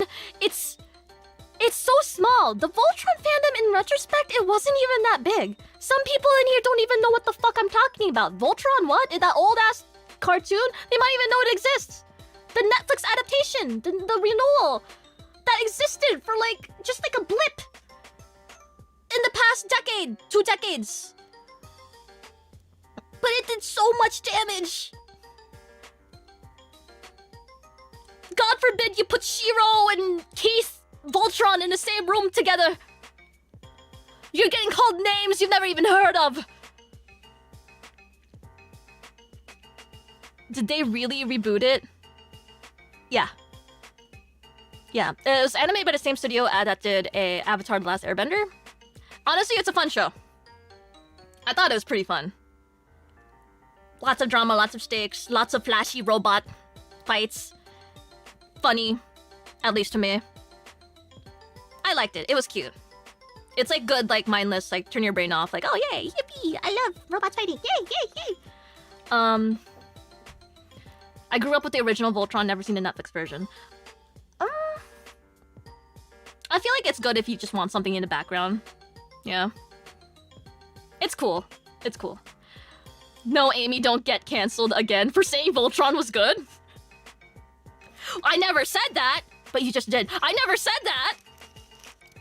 It's so small. The Voltron fandom, in retrospect, it wasn't even that big. Some people in here don't even know what the fuck I'm talking about. Voltron what? That old-ass cartoon? They might even know it exists. The Netflix adaptation, the renewal, that existed for like, just like a blip. In the past decade, 2 decades. But it did so much damage. God forbid you put Shiro and Keith Voltron in the same room together. You're getting called names you've never even heard of. Did they really reboot it? Yeah. Yeah, it was animated by the same studio that did Avatar: The Last Airbender. Honestly, it's a fun show. I thought it was pretty fun. Lots of drama, lots of stakes, lots of flashy robot fights. Funny, at least to me. I liked it. It was cute. It's like good, like mindless, like turn your brain off, like, oh yay, yippee, I love robots fighting, yay, yay, yay. I grew up with the original Voltron, never seen the Netflix version. I feel like it's good if you just want something in the background. Yeah. It's cool. It's cool. No, Amy, don't get cancelled again for saying Voltron was good. I never said that, but you just did. I never said that.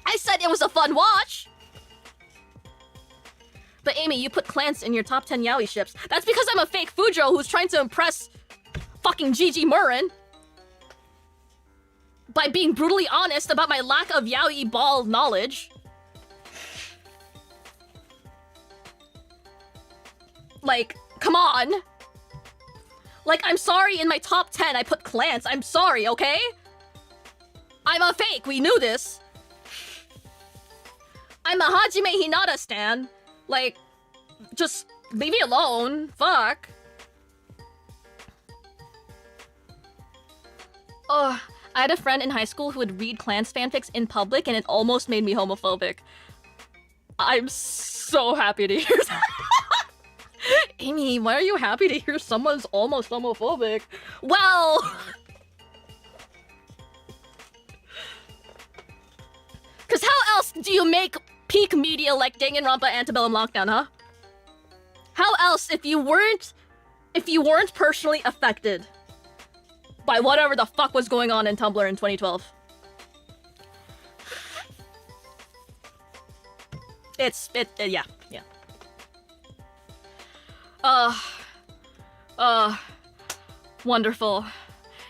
I said it was a fun watch. But Amy, you put Clance in your top 10 yaoi ships. That's because I'm a fake Fujo who's trying to impress fucking Gigi Murren by being brutally honest about my lack of yaoi ball knowledge. Like, come on. Like, I'm sorry, in my top 10 I put Clance. I'm sorry, okay? I'm a fake, we knew this. I'm a Hajime Hinata stan. Like, just leave me alone. Fuck. Ugh. I had a friend in high school who would read Clance fanfics in public and it almost made me homophobic. I'm so happy to hear that. Amy, why are you happy to hear someone's almost homophobic? Well... Cause how else do you make peak media like Danganronpa Antebellum Lockdown, huh? How else if you weren't personally affected by whatever the fuck was going on in Tumblr in 2012? Yeah. Wonderful.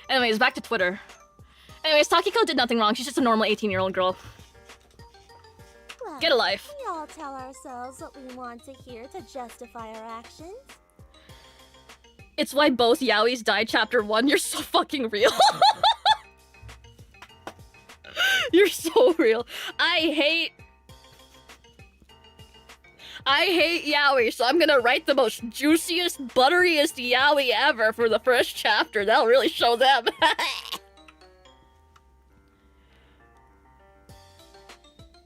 Anyways, back to Twitter. Anyways, Takiko did nothing wrong. She's just a normal 18-year-old girl. Well, get a life. We all tell ourselves what we want to hear to justify our actions. It's why both yaois died chapter 1. You're so fucking real. You're so real. I hate yaoi, so I'm gonna write the most juiciest, butteriest yaoi ever for the first chapter. That'll really show them.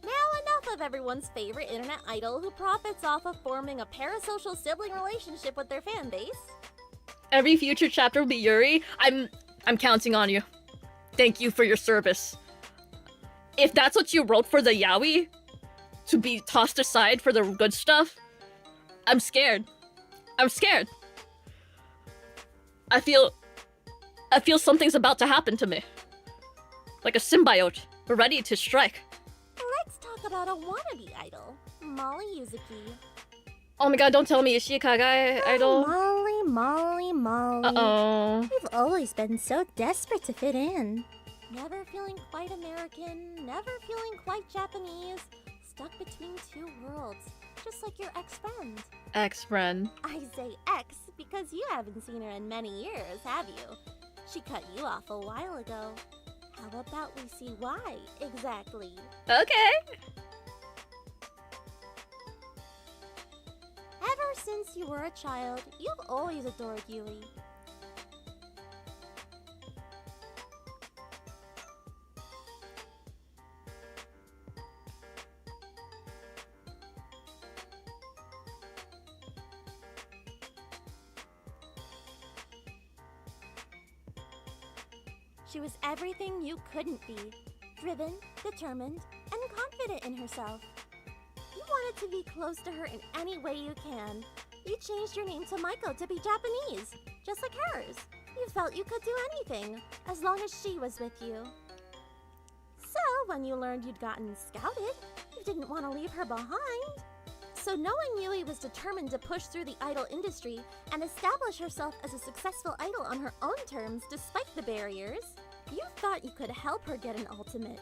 Now enough of everyone's favorite internet idol who profits off of forming a parasocial sibling relationship with their fan base. Every future chapter will be Yuri. I'm counting on you. Thank you for your service. If that's what you wrote for the yaoi, to be tossed aside for the good stuff, I'm scared. I'm scared. I feel something's about to happen to me. Like a symbiote, ready to strike. Let's talk about a wannabe idol, Molly Yuzuki. Oh my god, don't tell me, is she a Kagai idol? Molly. Uh-oh. You've always been so desperate to fit in. Never feeling quite American, never feeling quite Japanese. Stuck between two worlds, just like your ex-friend. Ex-friend. I say ex because you haven't seen her in many years, have you? She cut you off a while ago. How about we see why, exactly? Okay. Ever since you were a child, you've always adored Yui. She was everything you couldn't be. Driven, determined, and confident in herself. You wanted to be close to her in any way you can. You changed your name to Maiko to be Japanese, just like hers. You felt you could do anything, as long as she was with you. So, when you learned you'd gotten scouted, you didn't want to leave her behind. So knowing Yui was determined to push through the idol industry and establish herself as a successful idol on her own terms despite the barriers, you thought you could help her get an ultimate.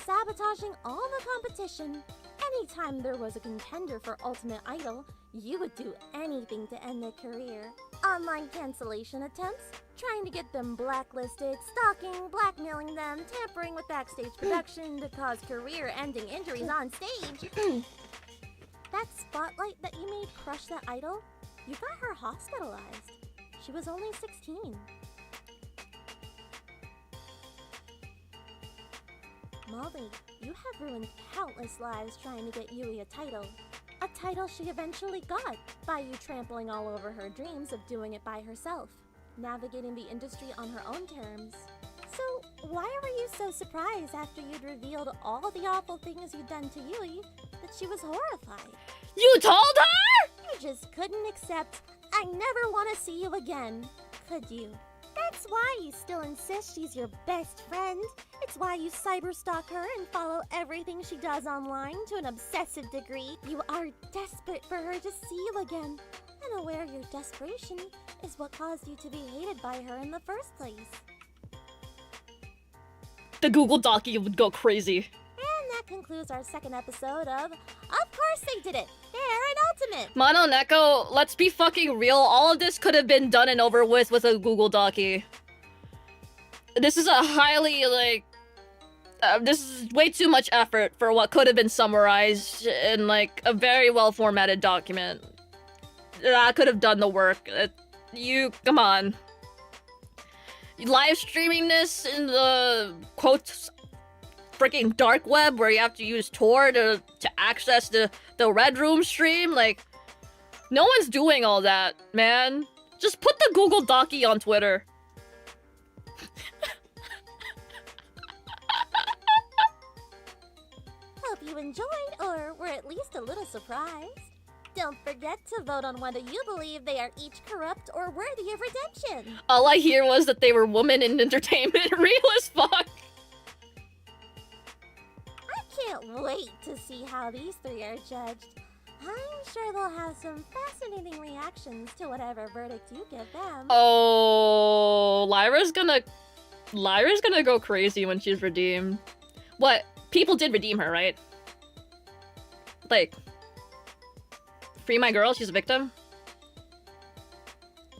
Sabotaging all the competition. Anytime there was a contender for ultimate idol, you would do anything to end their career. Online cancellation attempts, trying to get them blacklisted, stalking, blackmailing them, tampering with backstage production to cause career-ending injuries on stage. That spotlight that you made crush that idol, You got her hospitalized. She was only 16. Molly, you have ruined countless lives trying to get Yui a title. A title she eventually got by you trampling all over her dreams of doing it by herself, navigating the industry on her own terms. So, why were you so surprised after you'd revealed all the awful things you'd done to Yui that she was horrified? You told her?! You just couldn't accept, I never want to see you again, could you? That's why you still insist she's your best friend. It's why you cyberstalk her and follow everything she does online to an obsessive degree. You are desperate for her to see you again, and aware your desperation is what caused you to be hated by her in the first place. The Google Docky would go crazy. And that concludes our second episode of Course They Did It! Fair and Ultimate! Mono Neko, let's be fucking real. All of this could have been done and over with a Google Docky. This is a highly, like... this is way too much effort for what could have been summarized in, like, a very well-formatted document. I could have done the work. Come on. Live streaming this in the, quotes, freaking dark web where you have to use Tor to access the Red Room stream? Like, no one's doing all that, man. Just put the Google Docky on Twitter. Hope you enjoyed, or were at least a little surprised. Don't forget to vote on whether you believe they are each corrupt or worthy of redemption. All I hear was that they were women in entertainment. Real as fuck. I can't wait to see how these three are judged. I'm sure they'll have some fascinating reactions to whatever verdict you give them. Oh, Lyra's gonna go crazy when she's redeemed. What? People did redeem her, right? Like, free my girl, she's a victim.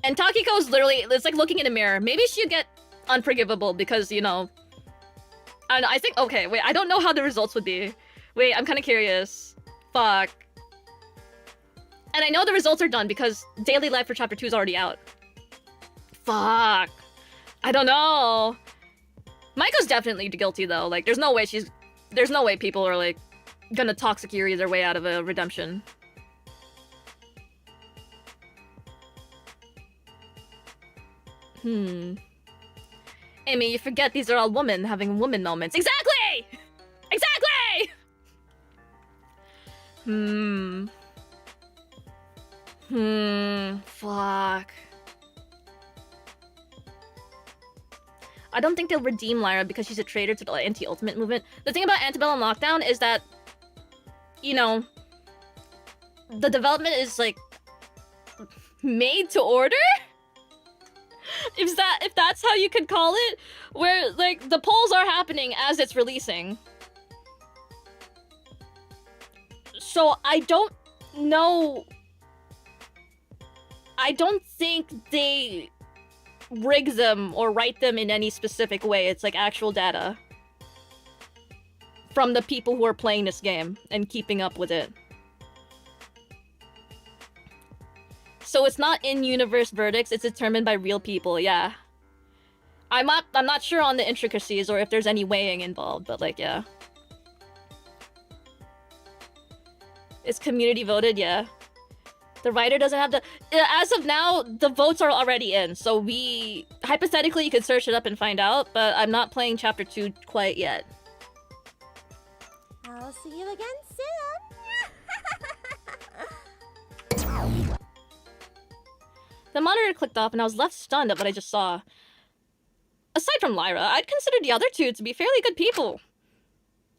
And Takiko's literally, it's like looking in a mirror. Maybe she'd get unforgivable because, you know... And I think, okay, wait, I don't know how the results would be. Wait, I'm kind of curious. Fuck. And I know the results are done because Daily Life for Chapter 2 is already out. Fuck. I don't know. Maiko's definitely guilty, though. Like, there's no way people are, like, gonna toxic Yuri their way out of a redemption. Amy, you forget these are all women having woman moments. Exactly! Exactly! Fuck. I don't think they'll redeem Lyra because she's a traitor to the anti-ultimate movement. The thing about Antebellum Lockdown is that, you know, the development is, like, made to order? If that's how you could call it, where, like, the polls are happening as it's releasing. So I don't know. I don't think they rig them or write them in any specific way. It's like actual data from the people who are playing this game and keeping up with it. So it's not in-universe verdicts, it's determined by real people, yeah. I'm not sure on the intricacies or if there's any weighing involved, but like, yeah. It's community voted, yeah. The writer doesn't have the... As of now, the votes are already in, so we... Hypothetically, you could search it up and find out, but I'm not playing Chapter 2 quite yet. I'll see you again soon! The monitor clicked off and I was left stunned at what I just saw. Aside from Lyra, I'd consider the other two to be fairly good people.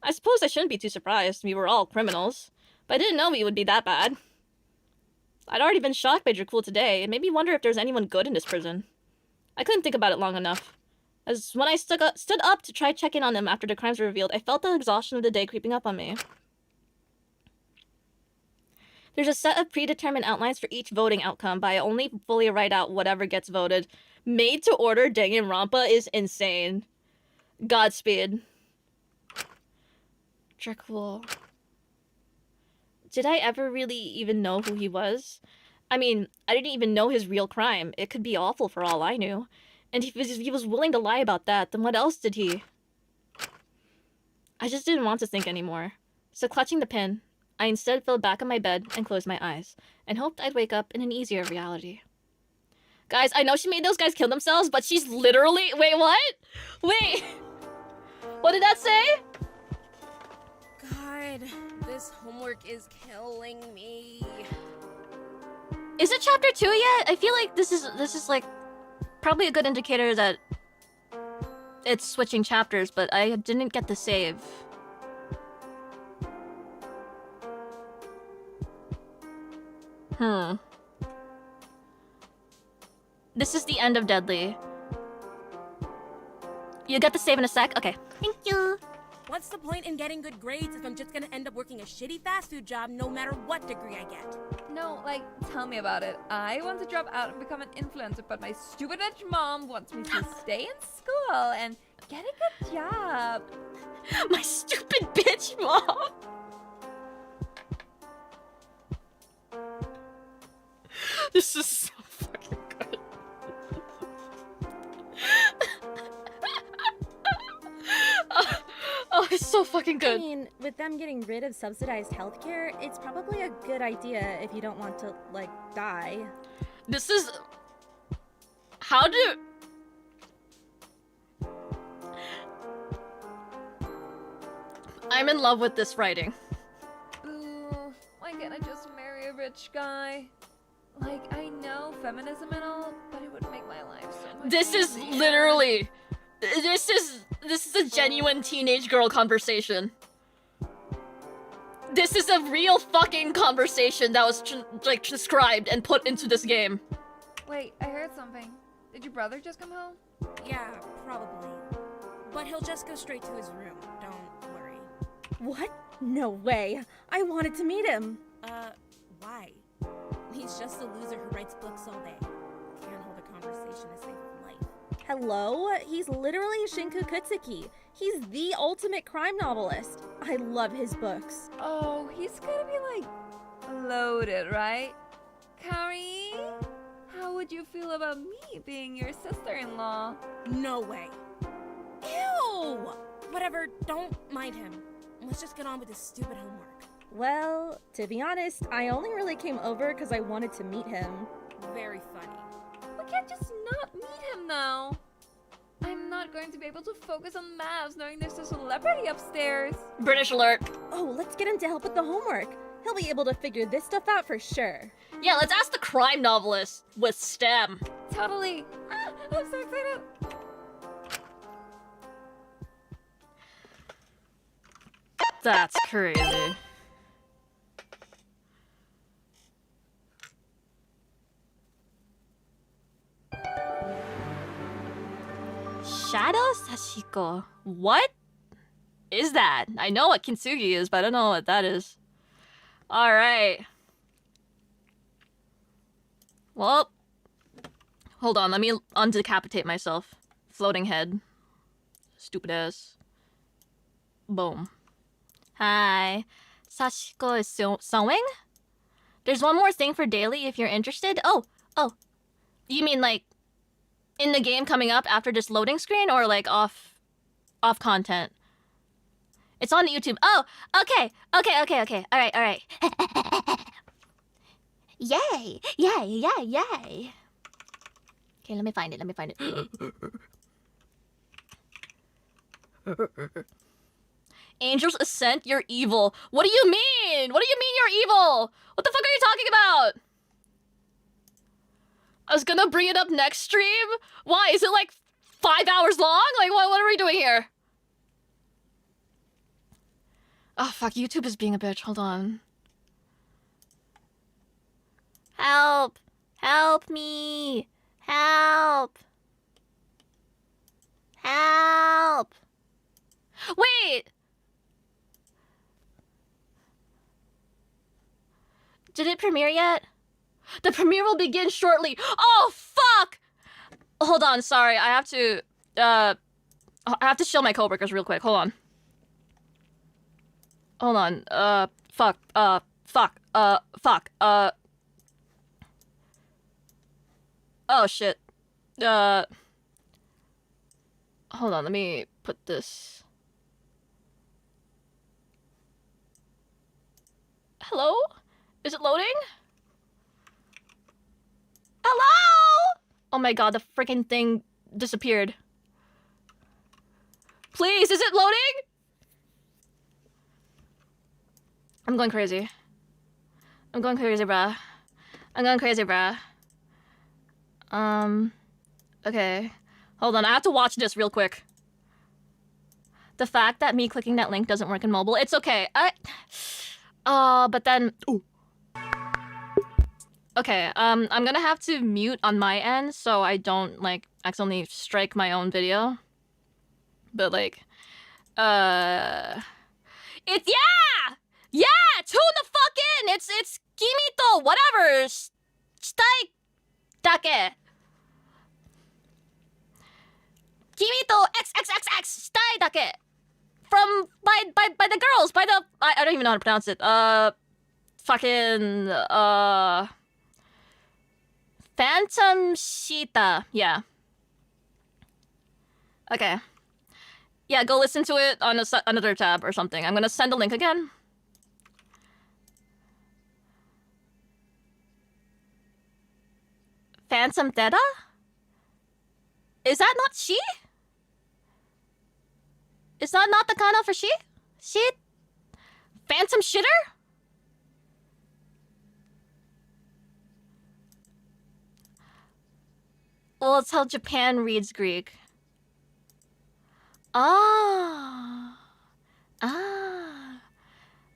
I suppose I shouldn't be too surprised. We were all criminals. But I didn't know we would be that bad. I'd already been shocked by Dracul today. It made me wonder if there's anyone good in this prison. I couldn't think about it long enough. As when I stood up to try check in on them after the crimes were revealed, I felt the exhaustion of the day creeping up on me. There's a set of predetermined outlines for each voting outcome, but I only fully write out whatever gets voted. Made to order Danganronpa is insane. Godspeed. Dracul. Did I ever really even know who he was? I mean, I didn't even know his real crime. It could be awful for all I knew. And if he was willing to lie about that, then what else did he? I just didn't want to think anymore. So clutching the pen, I instead fell back on my bed and closed my eyes, and hoped I'd wake up in an easier reality. Guys, I know she made those guys kill themselves, but she's literally... Wait, what? Wait! What did that say? God, this homework is killing me. Is it chapter 2 yet? I feel like this is like probably a good indicator that it's switching chapters, but I didn't get the save. This is the end of Deadly. You get the save in a sec? Okay. Thank you. What's the point in getting good grades if I'm just gonna end up working a shitty fast food job no matter what degree I get? No, like, tell me about it. I want to drop out and become an influencer, but my stupid rich mom wants me to stay in school and get a good job. My stupid bitch mom! This is so fucking good. Oh, it's so fucking good. I mean, with them getting rid of subsidized healthcare, it's probably a good idea if you don't want to, like, die. This is... How do... I'm in love with this writing. Ooh, why can't I just marry a rich guy? Like, I know feminism and all, but it would make my life so much This is easier. literally... This is a genuine teenage girl conversation. This is a real fucking conversation that was like transcribed and put into this game. Wait, I heard something. Did your brother just come home? Yeah, probably. But he'll just go straight to his room, don't worry. What? No way. I wanted to meet him. Why? He's just a loser who writes books all day. Can't hold a conversation to save his life. Hello? He's literally Shinku Kutsuki. He's the ultimate crime novelist. I love his books. Oh, he's gonna be like loaded, right? Kari, how would you feel about me being your sister-in-law? No way. Ew! Whatever, don't mind him. Let's just get on with this stupid homework. Well, to be honest, I only really came over because I wanted to meet him. Very funny. We can't just not meet him now. I'm not going to be able to focus on maths knowing there's a celebrity upstairs. British alert. Oh, let's get him to help with the homework. He'll be able to figure this stuff out for sure. Yeah, let's ask the crime novelist with STEM. Totally. Ah, I'm so excited. That's crazy. Shadow Sashiko. What is that? I know what kintsugi is, but I don't know what that is. Alright. Well, hold on, let me undecapitate myself. Floating head. Stupid ass. Boom. Hi. Sashiko is sewing? There's one more thing for daily if you're interested. Oh. You mean like in the game coming up after this loading screen or like off content? It's on YouTube. Oh, okay. All right. Yay. Okay, let me find it. Angel's Ascent, you're evil. What do you mean? What do you mean you're evil? What the fuck are you talking about? I was gonna bring it up next stream. Why? Is it like 5 hours long? Like, what are we doing here? Oh, fuck. YouTube is being a bitch. Hold on. Help. Help me. Help. Wait. Did it premiere yet? The premiere will begin shortly. Oh, fuck! Hold on, sorry. I have to show my coworkers real quick. Hold on. Oh shit. Hold on, let me put this. Hello? Is it loading? Hello? Oh my god, the freaking thing disappeared. Please, is it loading? I'm going crazy. I'm going crazy, bruh. I'm going crazy, bruh. Okay. Hold on, I have to watch this real quick. The fact that me clicking that link doesn't work in mobile, it's okay. But then... Ooh. Okay, I'm gonna have to mute on my end so I don't, like, accidentally strike my own video. But, like, It's, yeah! Yeah! Tune the fuck in! It's Kimito, whatever! Shitai dake. Kimito XXXX shitai dake. From, by the girls, by the, I don't even know how to pronounce it. Fucking, Phantom Shita, yeah. Okay. Yeah, go listen to it on another tab or something. I'm gonna send a link again. Phantom Theta? Is that not she? Is that not the kana for she? She? Phantom Shitter? Well, it's how Japan reads Greek. Ah. Ah.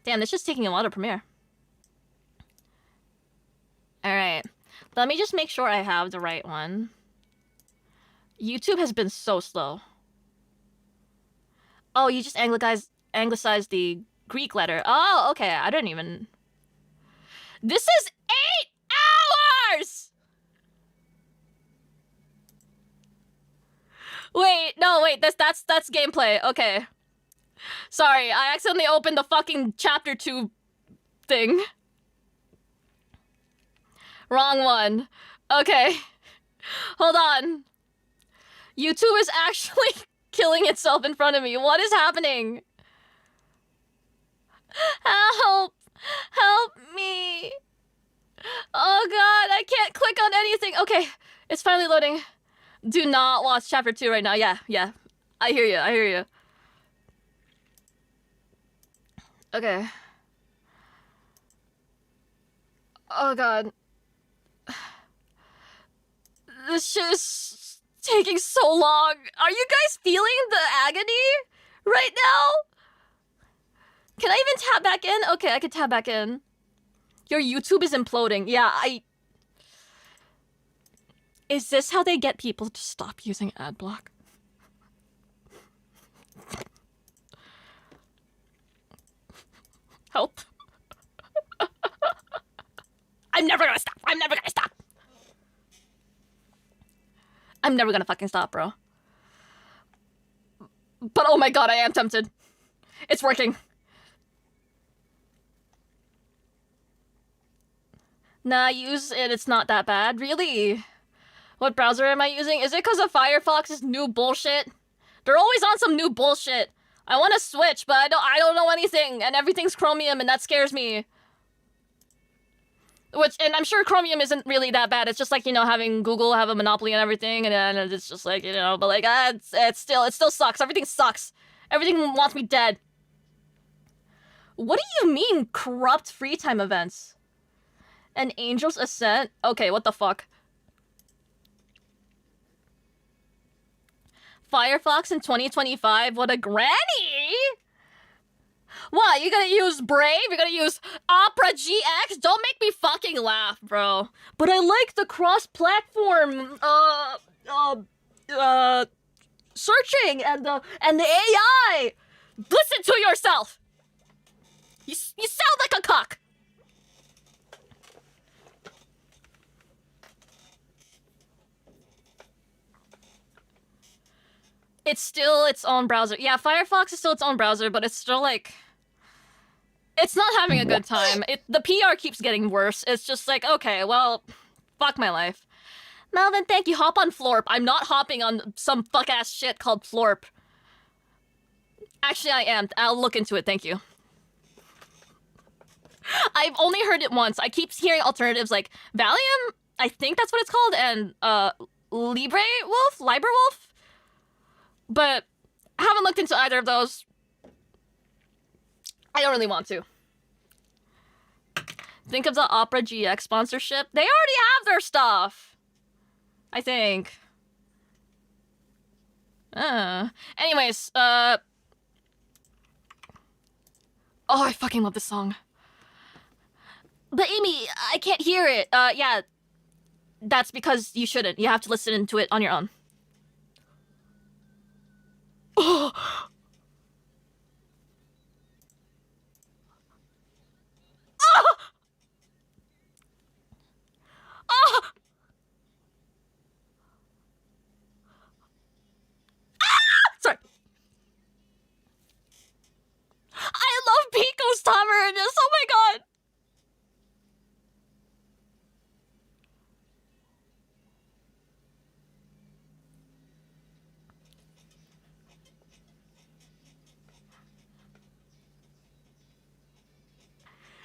Damn, this is taking a while to premiere. Alright. Let me just make sure I have the right one. YouTube has been so slow. Oh, you just anglicized the Greek letter. Oh, okay. I didn't even... This is 8 hours! Wait, no, wait, that's gameplay. Okay. Sorry, I accidentally opened the fucking chapter 2 thing. Wrong one. Okay. Hold on. YouTube is actually killing itself in front of me. What is happening? Help! Help me! Oh god, I can't click on anything. Okay, it's finally loading. Do not watch chapter 2 right now. Yeah. I hear you. Okay. Oh god. This shit is taking so long. Are you guys feeling the agony right now? Can I even tap back in? Okay, I can tap back in. Your YouTube is imploding. Yeah, Is this how they get people to stop using adblock? Help. I'm never gonna stop. I'm never gonna fucking stop, bro. But oh my god, I am tempted. It's working. Nah, use it. It's not that bad. Really? What browser am I using? Is it because of Firefox's new bullshit? They're always on some new bullshit. I want to switch, but I don't know anything, and everything's Chromium, and that scares me. And I'm sure Chromium isn't really that bad. It's just like, you know, having Google have a monopoly and everything, and it's just like, you know, but like, it still sucks. Everything sucks. Everything wants me dead. What do you mean, corrupt free time events? An Angel's Ascent? Okay, what the fuck? Firefox in 2025? What a granny! What, you gonna use Brave? You're gonna use Opera GX? Don't make me fucking laugh, bro. But I like the cross-platform, searching and the AI! Listen to yourself! You sound like a cock! It's still its own browser. Yeah, Firefox is still its own browser, but it's still like... It's not having a good time. The PR keeps getting worse. It's just like, okay, well, fuck my life. Melvin, thank you. Hop on Florp. I'm not hopping on some fuck-ass shit called Florp. Actually, I am. I'll look into it, thank you. I've only heard it once. I keep hearing alternatives like Valium, I think that's what it's called, and Libre Wolf? But I haven't looked into either of those. I don't really want to. Think of the Opera GX sponsorship. They already have their stuff, I think. Anyways, oh, I fucking love this song. But Amy, I can't hear it. Yeah. That's because you shouldn't. You have to listen to it on your own. Oh! Oh! Oh! Sorry. I love Pico's timer in this. Oh my god.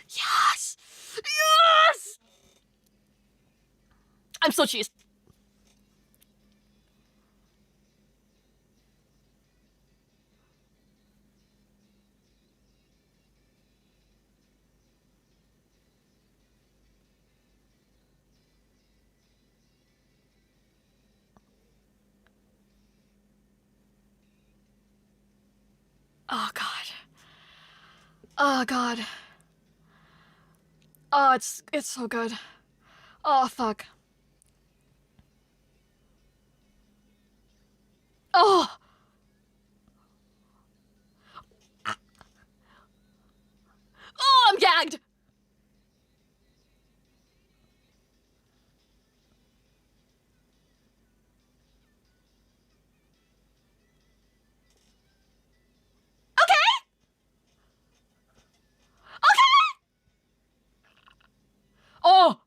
Yes! Yes! I'm so cheesed. Oh god. Oh god. Oh, it's so good. Oh fuck. Oh. Oh, I'm gagged. Oh!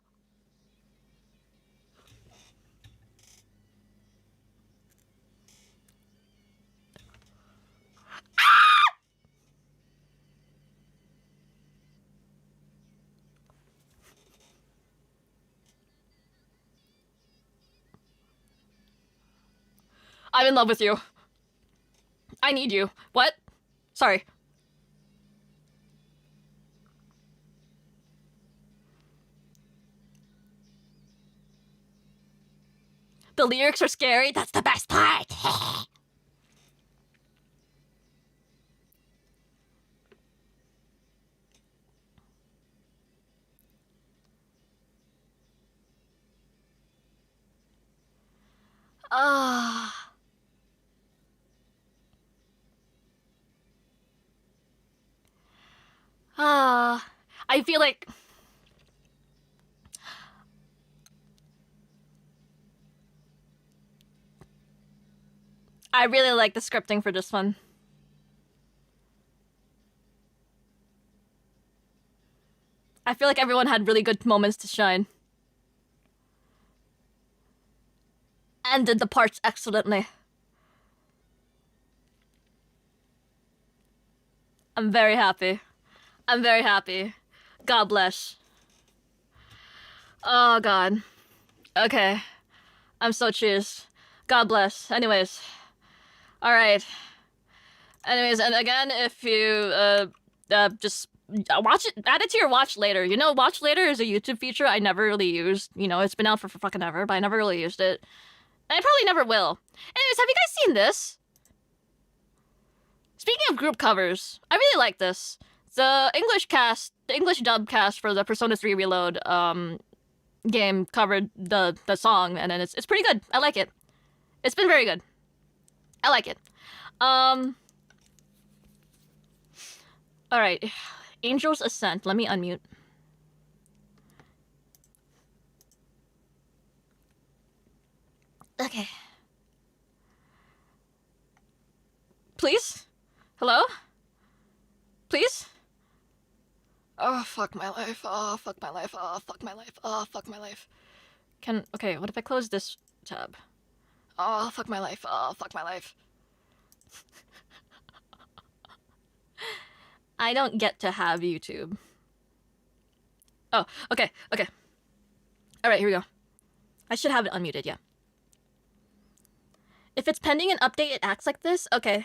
I'm in love with you. I need you. What? Sorry. The lyrics are scary. That's the best part. Ah. I feel like I really like the scripting for this one. I feel like everyone had really good moments to shine. And did the parts excellently. I'm very happy. I'm very happy. God bless. Oh god. Okay. I'm so cheers. God bless. Anyways. Alright. Anyways, and again, if you just watch it, add it to your watch later. You know, watch later is a YouTube feature I never really used. You know, it's been out for fucking ever, but I never really used it. And I probably never will. Anyways, have you guys seen this? Speaking of group covers, I really like this. The English dub cast for the Persona 3 Reload game covered the song, and then it's pretty good. I like it. It's been very good. I like it. Alright. Angel's Ascent. Let me unmute. Okay. Please? Hello? Please? Oh, fuck my life. Oh, fuck my life. Oh, fuck my life. Oh, fuck my life. Okay, what if I close this tab? Oh, fuck my life. Oh, fuck my life. I don't get to have YouTube. Oh, okay. Alright, here we go. I should have it unmuted, yeah. If it's pending an update, it acts like this? Okay.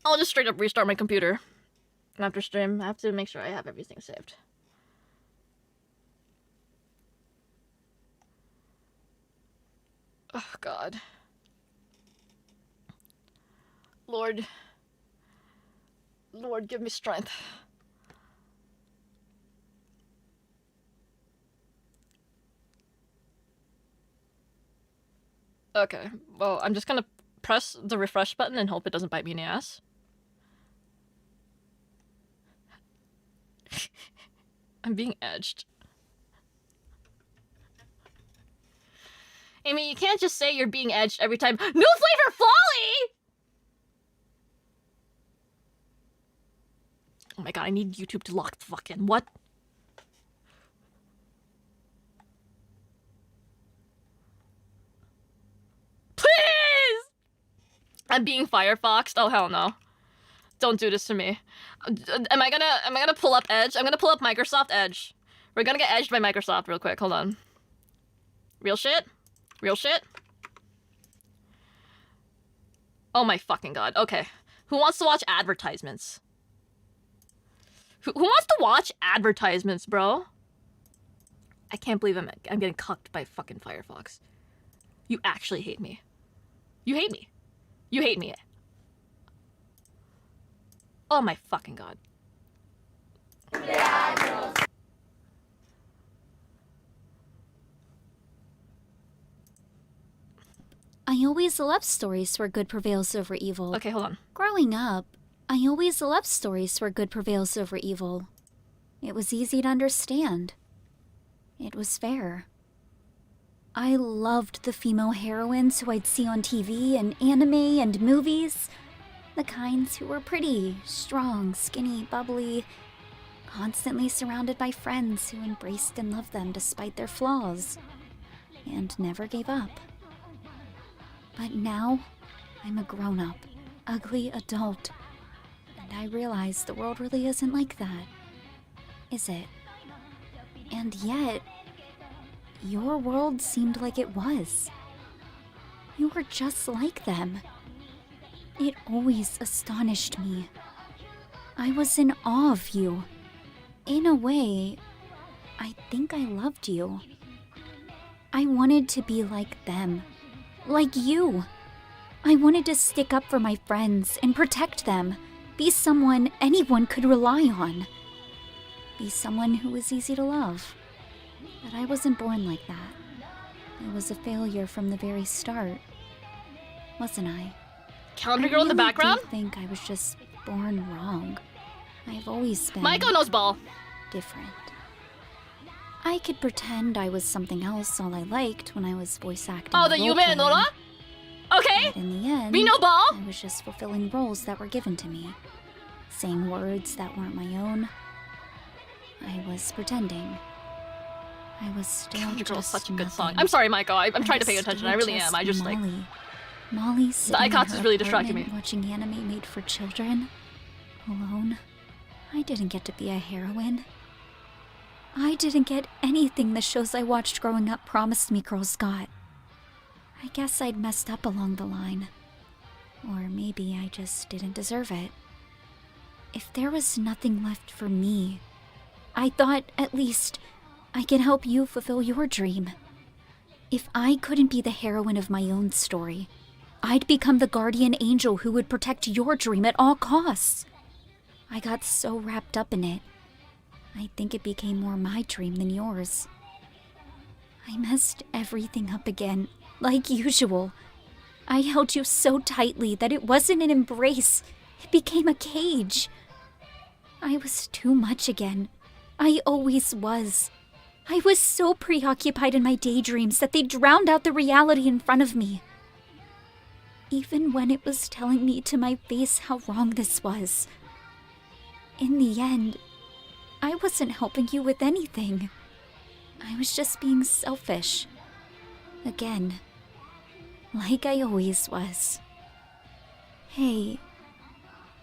I'll just straight up restart my computer. After stream, I have to make sure I have everything saved. Oh, God. Lord, give me strength. Okay, well, I'm just gonna press the refresh button and hope it doesn't bite me in the ass. I'm being edged. Amy, you can't just say you're being edged every time. New flavor Folly! Oh my god, I need YouTube to lock the fuck in. What? Please! I'm being Firefoxed? Oh hell no. Don't do this to me. Am I gonna pull up Edge? I'm gonna pull up Microsoft Edge. We're gonna get edged by Microsoft real quick. Hold on. Real shit? Real shit? Oh my fucking god. Okay. Who wants to watch advertisements? Who wants to watch advertisements, bro? I can't believe I'm getting cucked by fucking Firefox. You actually hate me. You hate me. You hate me. Oh my fucking god. I always loved stories where good prevails over evil. Okay, hold on. Growing up, I always loved stories where good prevails over evil. It was easy to understand. It was fair. I loved the female heroines who I'd see on TV and anime and movies. The kinds who were pretty, strong, skinny, bubbly, constantly surrounded by friends who embraced and loved them despite their flaws, and never gave up. But now, I'm a grown-up, ugly adult, and I realize the world really isn't like that, is it? And yet, your world seemed like it was. You were just like them. It always astonished me. I was in awe of you. In a way, I think I loved you. I wanted to be like them. Like you. I wanted to stick up for my friends and protect them. Be someone anyone could rely on. Be someone who was easy to love. But I wasn't born like that. I was a failure from the very start. Wasn't I? Calendar girl in the background? I think I was just born wrong. I've always been... Maiko knows ball. Different. I could pretend I was something else all I liked when I was voice acting. Oh, the Yume and Nora? Okay. But in the end, we know ball. I was just fulfilling roles that were given to me. Saying words that weren't my own. I was pretending. I was still Calendar Girl is just such a good nothing. song. I'm sorry, Maiko. I'm trying to pay was attention. still I really just am. I just Molly. like... Molly sitting The icons in is her really distracting me. apartment watching anime made for children. Alone. I didn't get to be a heroine. I didn't get anything the shows I watched growing up promised me girls got. I guess I'd messed up along the line. Or maybe I just didn't deserve it. If there was nothing left for me, I thought at least I can help you fulfill your dream. If I couldn't be the heroine of my own story, I'd become the guardian angel who would protect your dream at all costs. I got so wrapped up in it, I think it became more my dream than yours. I messed everything up again, like usual. I held you so tightly that it wasn't an embrace, it became a cage. I was too much again. I always was. I was so preoccupied in my daydreams that they drowned out the reality in front of me. Even when it was telling me to my face how wrong this was. In the end, I wasn't helping you with anything. I was just being selfish. Again. Like I always was. Hey,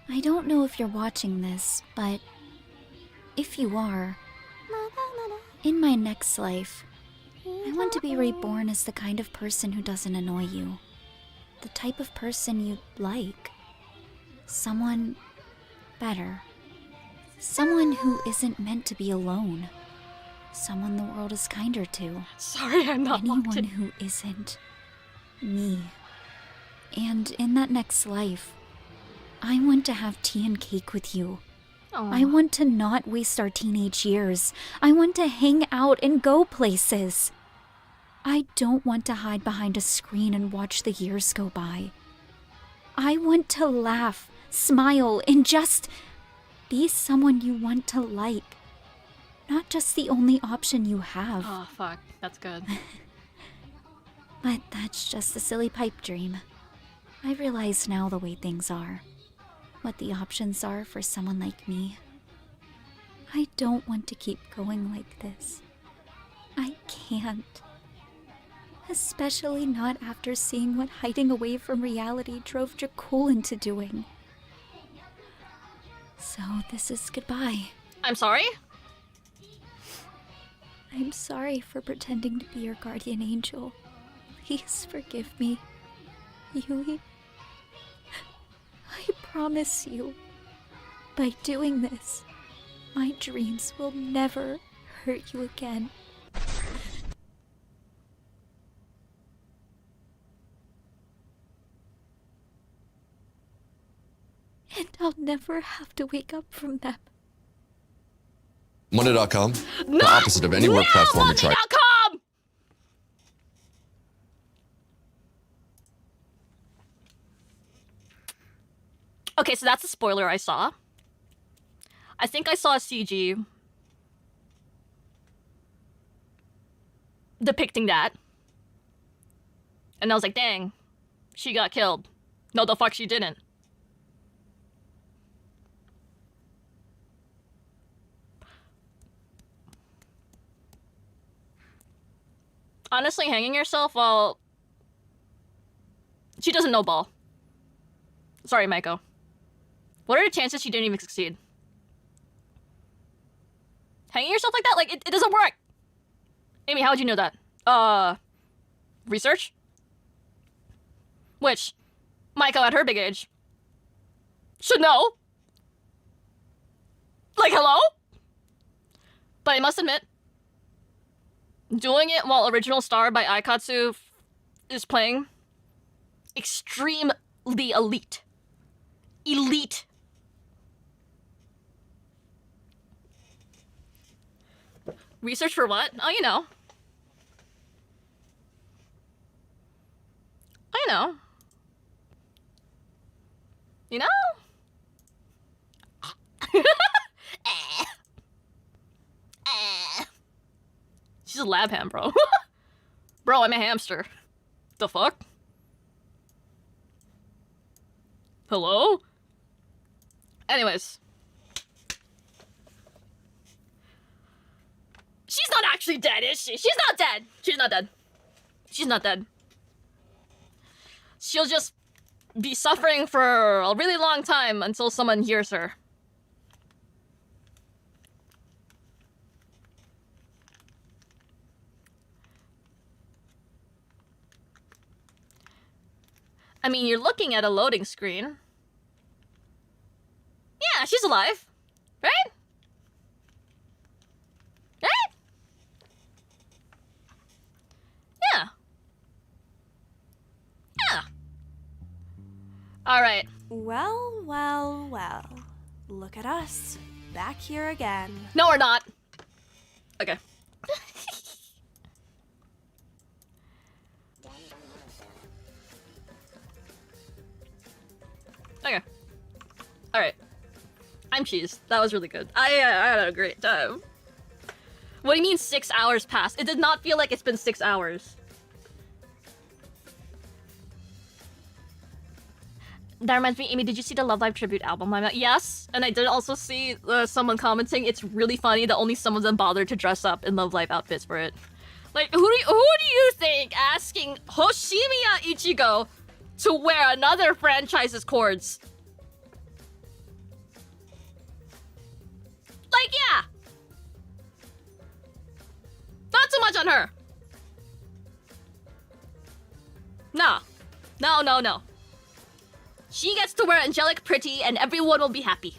I don't know if you're watching this, but if you are, in my next life, I want to be reborn as the kind of person who doesn't annoy you. The type of person you'd like. Someone better. Someone who isn't meant to be alone. Someone the world is kinder to. Sorry, I'm not Anyone who isn't me. And in that next life, I want to have tea and cake with you. I want to not waste our teenage years. I want to hang out and go places. I don't want to hide behind a screen and watch the years go by. I want to laugh, smile, and just be someone you want to like. Not just the only option you have. Oh, fuck. That's good. But that's just a silly pipe dream. I realize now the way things are. What the options are for someone like me. I don't want to keep going like this. I can't. Especially not after seeing what hiding away from reality drove Jakul into doing. So this is goodbye. I'm sorry? I'm sorry for pretending to be your guardian angel. Please forgive me, Yui. I promise you, by doing this, my dreams will never hurt you again. And I'll never have to wake up from them. Monday.com, the opposite of any work platform we tried. Monday.com! Okay, so that's a spoiler I saw. I think I saw a CG depicting that. And I was like, dang, she got killed. No, the fuck she didn't. Honestly, hanging yourself while... She doesn't know ball. Sorry, Maiko. What are the chances she didn't even succeed? Hanging yourself like that? Like, it doesn't work! Amy, how would you know that? Research? Which, Maiko at her big age should know. Like, hello? But I must admit, doing it while Original Star by Aikatsu is playing, extremely elite. Elite. Research for what? Oh, you know. I know. You know? She's a lab ham, bro. Bro, I'm a hamster. The fuck? Hello? Anyways. She's not actually dead, is she? She's not dead. She's not dead. She's not dead. She'll just be suffering for a really long time until someone hears her. I mean, you're looking at a loading screen. Yeah, she's alive. Right? Right? Yeah. Yeah. Alright. Well, well, well. Look at us. Back here again. No, we're not. Okay. Okay. Alright. I'm cheese. That was really good. I had a great time. What do you mean 6 hours passed? It did not feel like it's been 6 hours. That reminds me, Amy, did you see the Love Live tribute album? Yes, and I did also see someone commenting it's really funny that only some of them bothered to dress up in Love Live outfits for it. Like, who do you think asking Hoshimiya Ichigo to wear another franchise's chords? Like, yeah. Not too much on her. No. No. She gets to wear angelic pretty and everyone will be happy.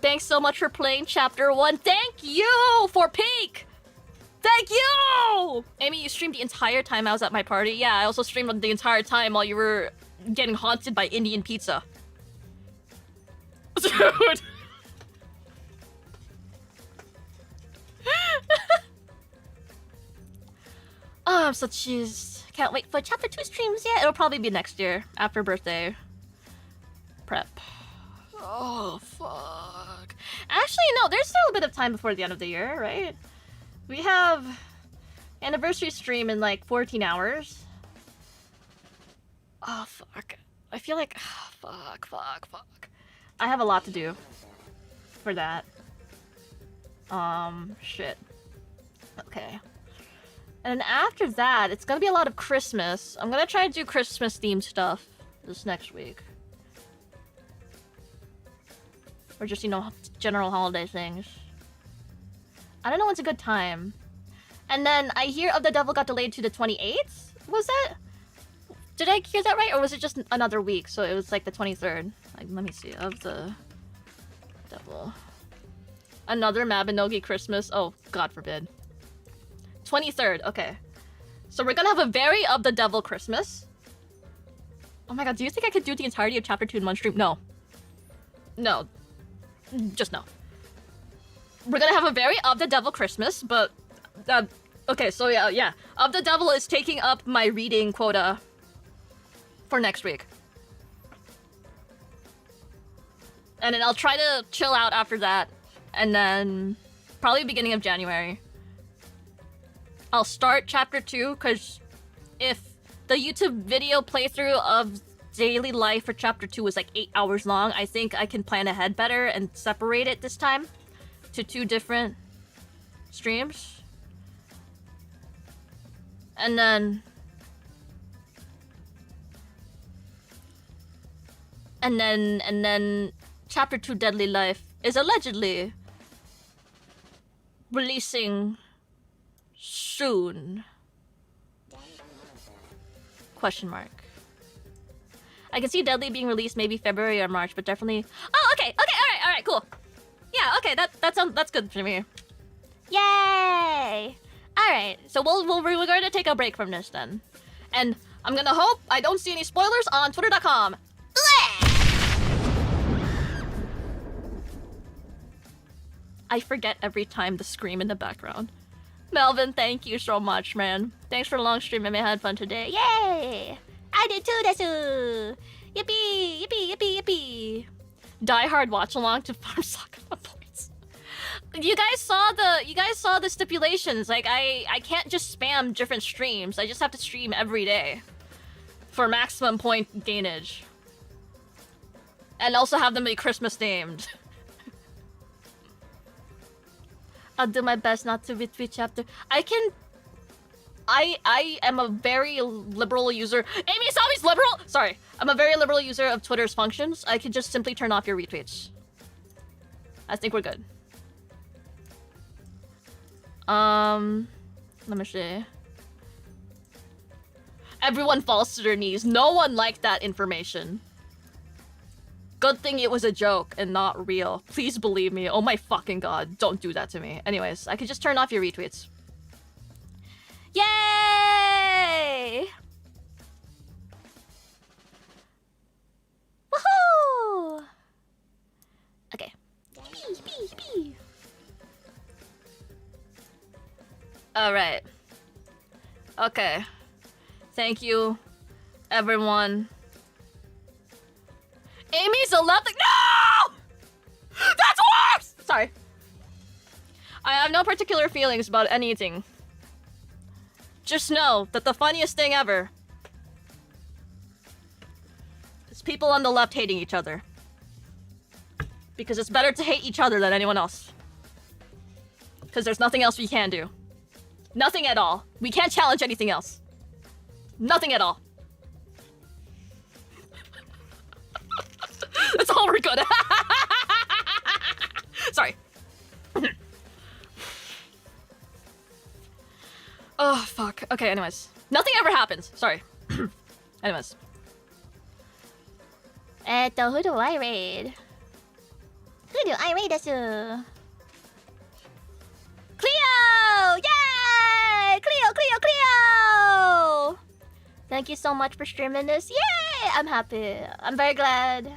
Thanks so much for playing Chapter 1. Thank you for Peak! Thank you! Amy, you streamed the entire time I was at my party. Yeah, I also streamed the entire time while you were getting haunted by Indian pizza. Dude! Oh, I'm so cheesed. Can't wait for Chapter 2 streams yet. It'll probably be next year, after birthday prep. Oh, fuck. Actually, no, there's still a bit of time before the end of the year, right? We have anniversary stream in like 14 hours. Oh, fuck. I feel like... fuck. I have a lot to do for that. Shit. Okay. And then after that, it's gonna be a lot of Christmas. I'm gonna try to do Christmas-themed stuff this next week. Or just, you know, general holiday things. I don't know when's a good time. And then I hear Of the Devil got delayed to the 28th? Was that? Did I hear that right? Or was it just another week? So it was like the 23rd. Like, let me see. Of the Devil. Another Mabinogi Christmas? Oh, God forbid. 23rd, okay. So we're gonna have a very Of the Devil Christmas. Oh my god, do you think I could do the entirety of Chapter 2 in one stream? No. No. Just no. We're gonna have a very Of the Devil Christmas, but... okay, so yeah. Of the Devil is taking up my reading quota for next week. And then I'll try to chill out after that. And then... probably beginning of January. I'll start Chapter 2, because if the YouTube video playthrough of daily life for Chapter 2 was like 8 hours long, I think I can plan ahead better and separate it this time to 2 different streams. And then... And then Chapter 2 Deadly Life is allegedly releasing soon. Question mark. I can see Deadly being released maybe February or March, but definitely... Oh, okay, alright, cool. Yeah, okay, that's good for me. Yay! Alright, so we're going to take a break from this then. And I'm gonna hope I don't see any spoilers on twitter.com. I forget every time the scream in the background. Melvin, thank you so much, man. Thanks for the long stream and I had fun today. Yay! I did too, desu! Yippee! Die Hard watch along to Farm Saga points. You guys saw the stipulations. Like I can't just spam different streams. I just have to stream every day for maximum point gainage. And also have them be Christmas themed. I'll do my best not to retweet chapter. I am a very liberal user. Eimi Isami's liberal? Sorry. I'm a very liberal user of Twitter's functions. I could just simply turn off your retweets. I think we're good. Let me see. Everyone falls to their knees. No one liked that information. Good thing it was a joke and not real. Please believe me. Oh my fucking god. Don't do that to me. Anyways, I could just turn off your retweets. Yay! Woohoo! Okay. Yippee. Alright. Okay. Thank you, everyone. Amy's a left. No! That's worse! Sorry. I have no particular feelings about anything. Just know that the funniest thing ever people on the left hating each other. Because it's better to hate each other than anyone else. Because there's nothing else we can do. Nothing at all. We can't challenge anything else. Nothing at all. That's all we're good at. Sorry. Oh, fuck. Okay, anyways. Nothing ever happens. Sorry. Anyways. Who do I raid? Who do I raid? Cleo! Yay! Cleo! Thank you so much for streaming this. Yay! I'm happy. I'm very glad.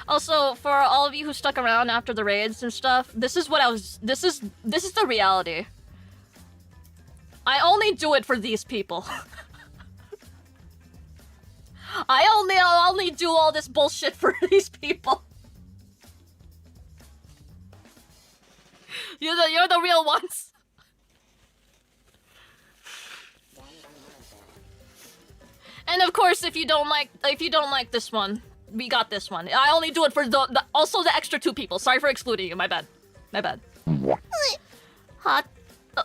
Also, for all of you who stuck around after the raids and stuff, this is the reality. I only do it for these people. I only do all this bullshit for these people. You're the real ones. And of course, if you don't like this one, we got this one. I only do it for also the extra 2 people. Sorry for excluding you. My bad. Hot.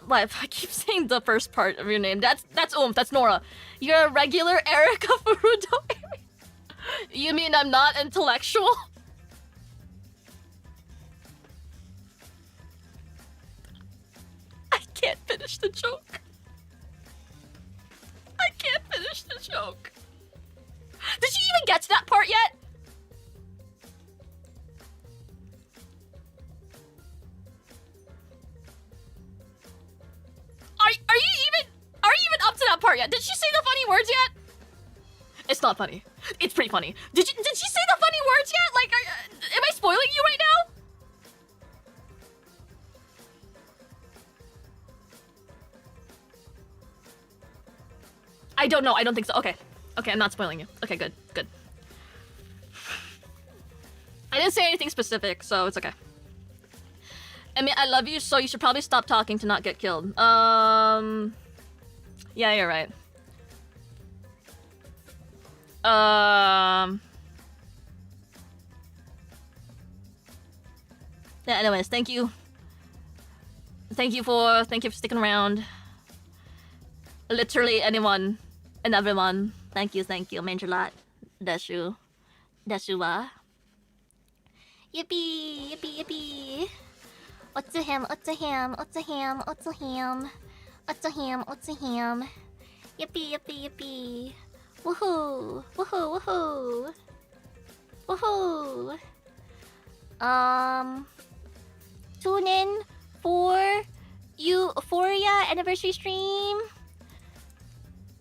Life. I keep saying the first part of your name. That's That's Nora. You're a regular Erica Furudo. You mean I'm not intellectual? I can't finish the joke. Did she even get to that part yet? Are you even up to that part yet? Did she say the funny words yet? It's not funny. It's pretty funny. Did she say the funny words yet? Like, am I spoiling you right now? I don't know. I don't think so. Okay, I'm not spoiling you. Okay, good. I didn't say anything specific, so it's okay. I mean, I love you, so you should probably stop talking to not get killed. Yeah, you're right. Yeah, anyways, thank you. Thank you for sticking around. Literally anyone and everyone. Thank you, means a lot. Desu wa. Yippee! What's a ham? Yippee! Woohoo! Tune in for Euphoria anniversary stream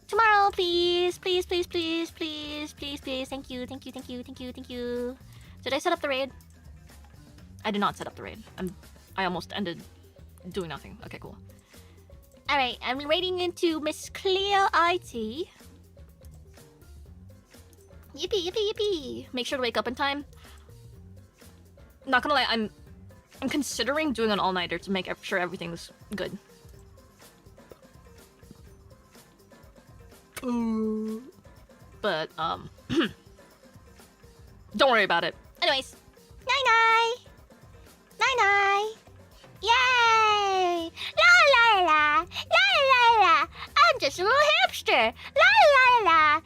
tomorrow, please. Please. Thank you. Did I set up the raid? I did not set up the raid. I almost ended doing nothing. Okay, cool. Alright, I'm raiding into Miss Cleo IT. Yippee! Make sure to wake up in time. Not gonna lie, I'm considering doing an all-nighter to make sure everything's good. But, don't worry about it. Anyways, night-night! Yay! La! I'm just a little hamster. La!